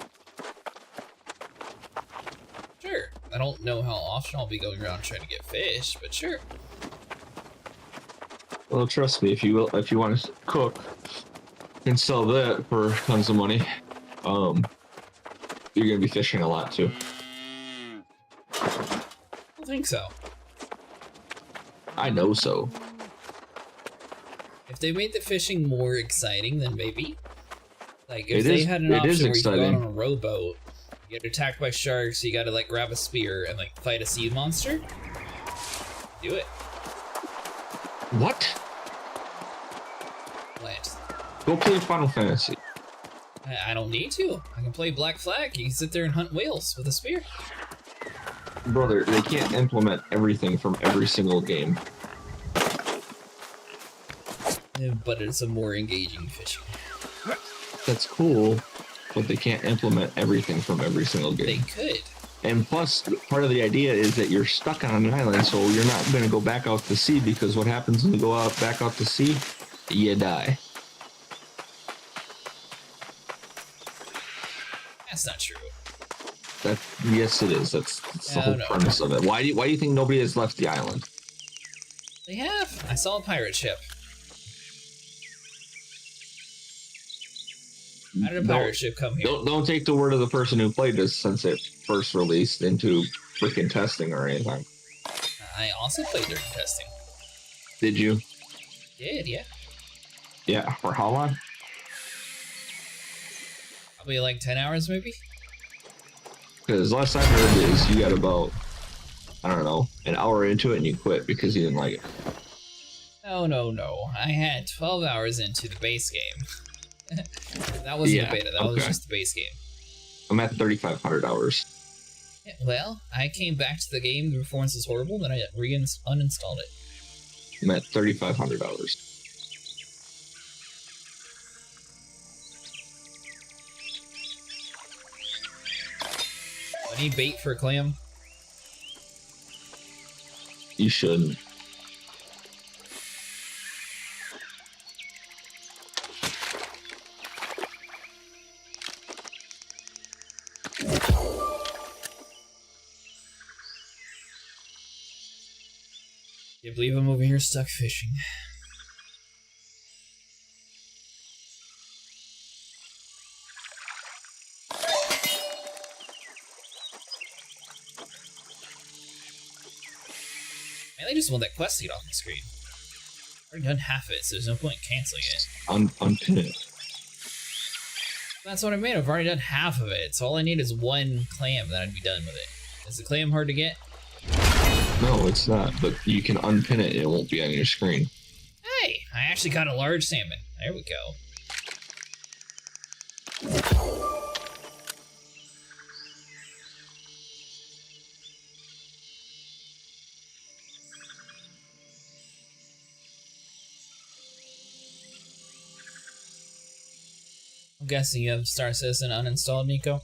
Sure. I don't know how often I'll be going around trying to get fish, but sure. Well, trust me, if you want to cook and sell that for tons of money, you're gonna be fishing a lot too. I don't think so. I know so. If they made the fishing more exciting, then maybe. Like, if It they is- had an it is option where you go exciting. on a rowboat, you get attacked by sharks, you gotta, like, grab a spear and, like, fight a sea monster, do it. What? Lance. Go play Final Fantasy. I don't need to. I can play Black Flag. You can sit there and hunt whales with a spear. Brother, they can't implement everything from every single game. But it's a more engaging fishing. That's cool, but they can't implement everything from every single game. They could. And plus, part of the idea is that you're stuck on an island, so you're not going to go back out to sea, because what happens when you go back out to sea? You die. That's not true. Yes, it is. That's the whole no. premise of it. Why do you think nobody has left the island? They have. I saw a pirate ship. How did a pirate ship come here? Don't take the word of the person who played this since it first released into freaking testing or anything. I also played during testing. Did you? Did, yeah. Yeah, for how long? Probably like 10 hours, maybe? Because last I heard is you got about, I don't know, an hour into it and you quit because you didn't like it. No. I had 12 hours into the base game. That wasn't the beta, that was just the base game. I'm at 3,500 hours. Yeah, well, I came back to the game, the performance was horrible, then I uninstalled it. I'm at 3,500 hours. I need bait for a clam. You shouldn't. Can't believe I'm over here stuck fishing. Man, they just want that quest to get off the screen. I've already done half of it, so there's no point in canceling it. Unpin it. That's what I mean, I've already done half of it, so all I need is one clam, then I'd be done with it. Is the clam hard to get? No, it's not, but you can unpin it and it won't be on your screen. Hey, I actually got a large salmon. There we go. I'm guessing you have Star Citizen uninstalled, Nico?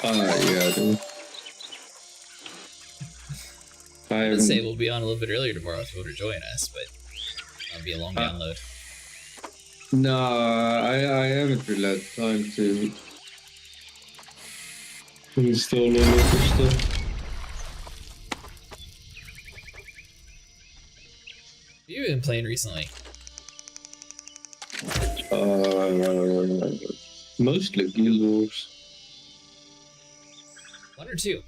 Yeah, dude. Let's say we'll be on a little bit earlier tomorrow if you want to join us, but that'll be a long download. No, I haven't really had time to install all of this stuff. What have you been playing recently? Mostly Guild Wars. 1 or 2?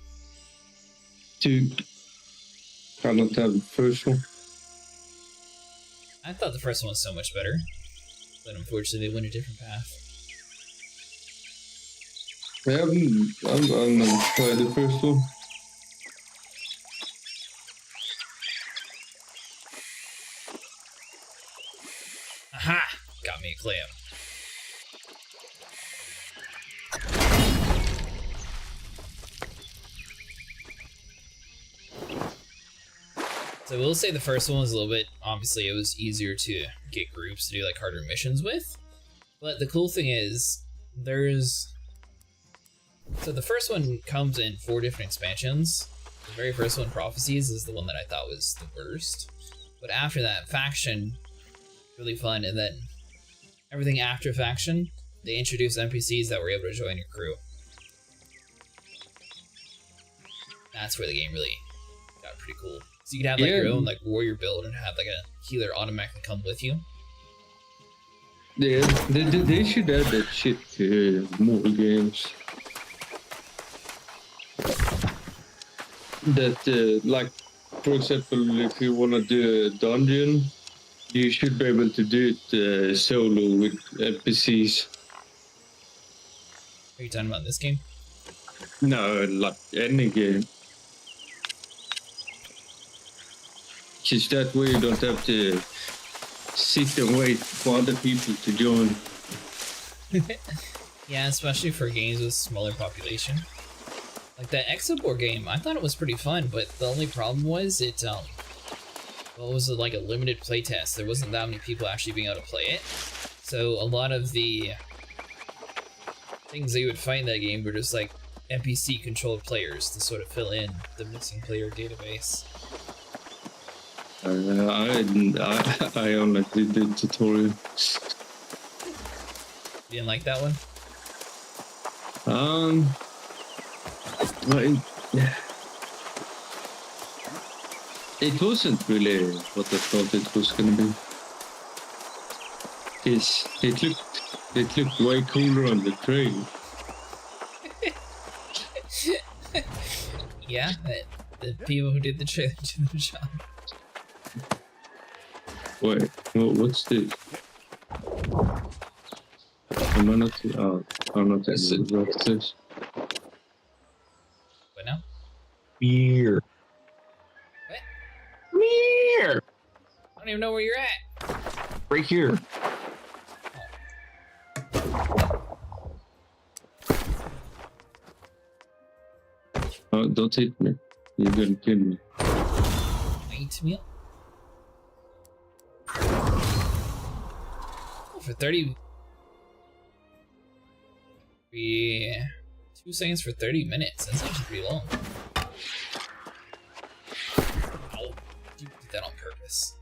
2. I don't have the first one. I thought the first one was so much better, but unfortunately they went a different path. I've never tried the first one. Aha! Got me a clam. So we'll say the first one was a little bit, obviously it was easier to get groups to do like harder missions with. But the cool thing is, so the first one comes in 4 different expansions. The very first one, Prophecies, is the one that I thought was the worst. But after that, Faction, really fun, and then everything after Faction, they introduced NPCs that were able to join your crew. That's where the game really got pretty cool. So you could have like your own like warrior build and have like a healer automatically come with you. Yeah, they should add that shit to more games. That, like, for example, if you want to do a dungeon, you should be able to do it solo with NPCs. Are you talking about this game? No, like any game. Just that way you don't have to sit and wait for other people to join. Yeah, especially for games with smaller population. Like that Exobor game, I thought it was pretty fun, but the only problem was it, well, it was like a limited playtest. There wasn't that many people actually being able to play it. So a lot of the things that you would find in that game were just like NPC controlled players to sort of fill in the missing player database. I only did the tutorial. You didn't like that one? It wasn't really what I thought it was gonna be. It looked way cooler on the train. Yeah, the people who did the trailer did the job. Wait, what's this? Am I not? Oh, I'm not. What's this? What now? Beer. What? Beer. I don't even know where you're at. Right here. Oh, don't hit me. You're gonna kill me. Eat me up. Oh, for 30. 2 seconds for 30 minutes. That's actually pretty long. Ow. You did that on purpose.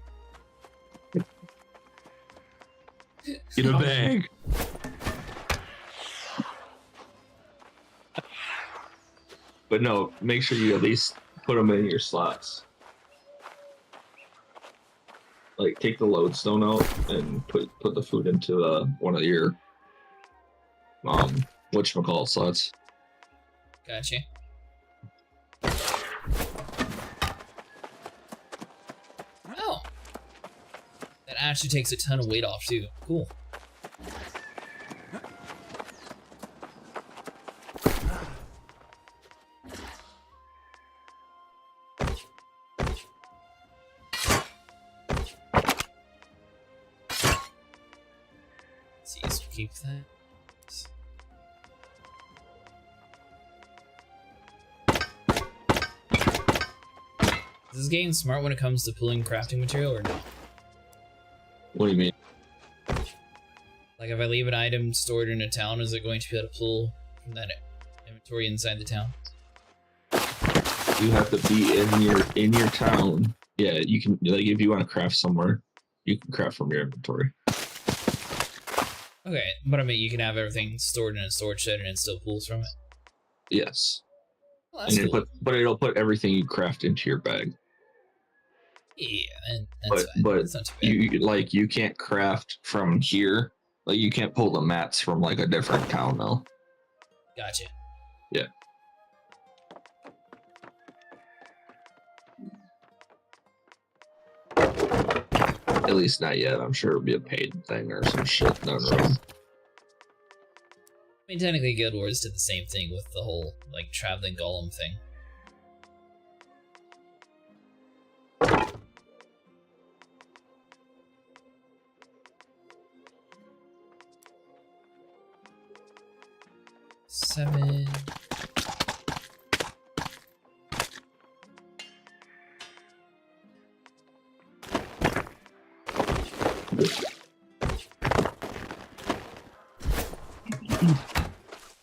Get a bag. But no, make sure you at least put them in your slots. Like, take the lodestone out and put the food into one of your whatchamacallit slots. Gotcha. Oh, that actually takes a ton of weight off too. Cool. Keep that. Is this game smart when it comes to pulling crafting material or no? What do you mean? Like if I leave an item stored in a town, is it going to be able to pull from that inventory inside the town? You have to be in your town. Yeah, you can, like, if you want to craft somewhere, you can craft from your inventory. Okay, but I mean, you can have everything stored in a storage shed and it still pulls from it. Yes. Well, that's and cool. but it'll put everything you craft into your bag. Yeah, and that's fine. But That's not too bad. you can't craft from here. Like, you can't pull the mats from like a different town though. Gotcha. Yeah. At least not yet. I'm sure it'll be a paid thing or some shit down the road. I mean, technically, Guild Wars did the same thing with the whole, like, traveling golem thing. Seven.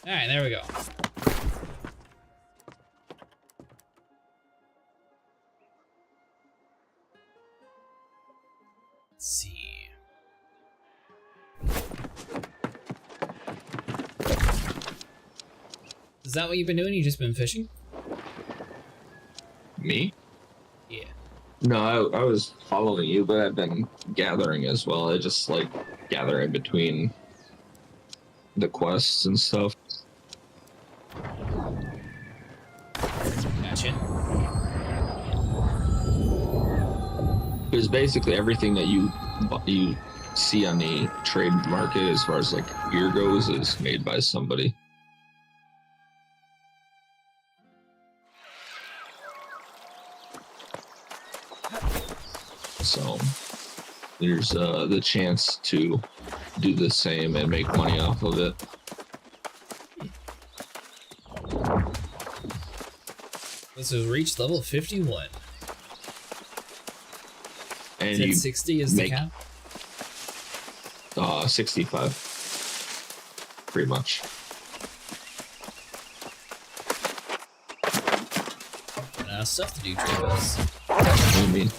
Alright, there we go. Let's see. Is that what you've been doing? You just been fishing? Me? Yeah. No, I was following you, but I've been gathering as well. I just like gather in between the quests and stuff. Gotcha. Because basically everything that you see on the trade market as far as like gear goes is made by somebody. So there's the chance to do the same and make money off of it. This has reached level 51. And Said you 60 is the cap? 65. Pretty much. Now stuff to do, Travis. What do you mean?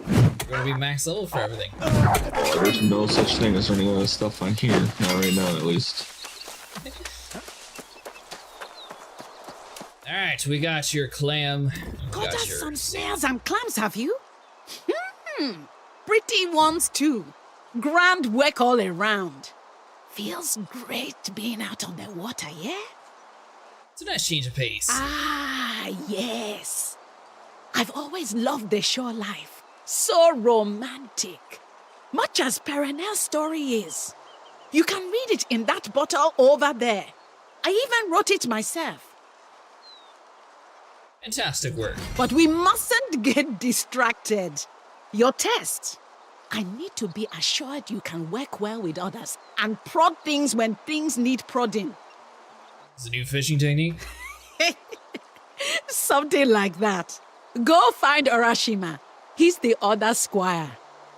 You're gonna be max level for everything. Oh, there's no such thing as running out of stuff on here. Not right now, at least. Alright, we got your clam. Got us some snails and clams, have you? Pretty ones too. Grand work all around. Feels great being out on the water, yeah? It's a nice change of pace. Ah, yes. I've always loved the shore life. So romantic. Much as Perenel's story is. You can read it in that bottle over there. I even wrote it myself. Fantastic work. But we mustn't get distracted. Your test. I need to be assured you can work well with others and prod things when things need prodding. It's a new fishing technique? Something like that. Go find Urashima. He's the other squire.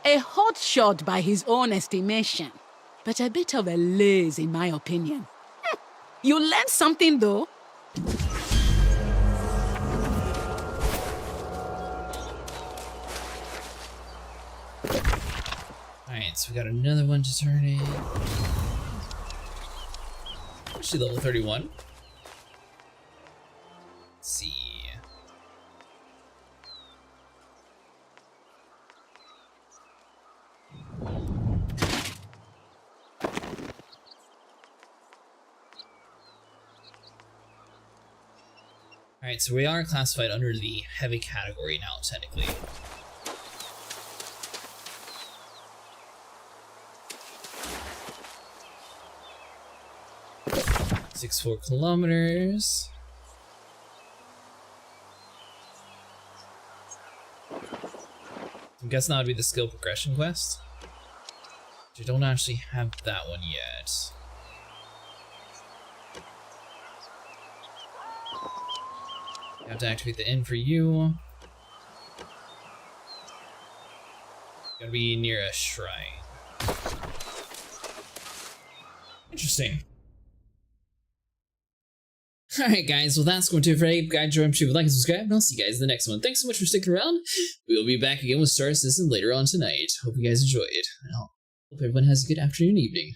A hot shot by his own estimation, but a bit of a laze in my opinion. You learned something though. Alright, so we got another one to turn in. Actually, level 31. Let's see. Alright, so we are classified under the heavy category now, technically. .64 kilometers. I'm guessing that would be the skill progression quest. I don't actually have that one yet. I have to activate the inn for you. Gotta be near a shrine. Interesting. Alright guys, well that's going to do it for today. Guys, join me, like and subscribe, and I'll see you guys in the next one. Thanks so much for sticking around. We'll be back again with Star Citizen later on tonight. Hope you guys enjoyed. And I hope everyone has a good afternoon, evening.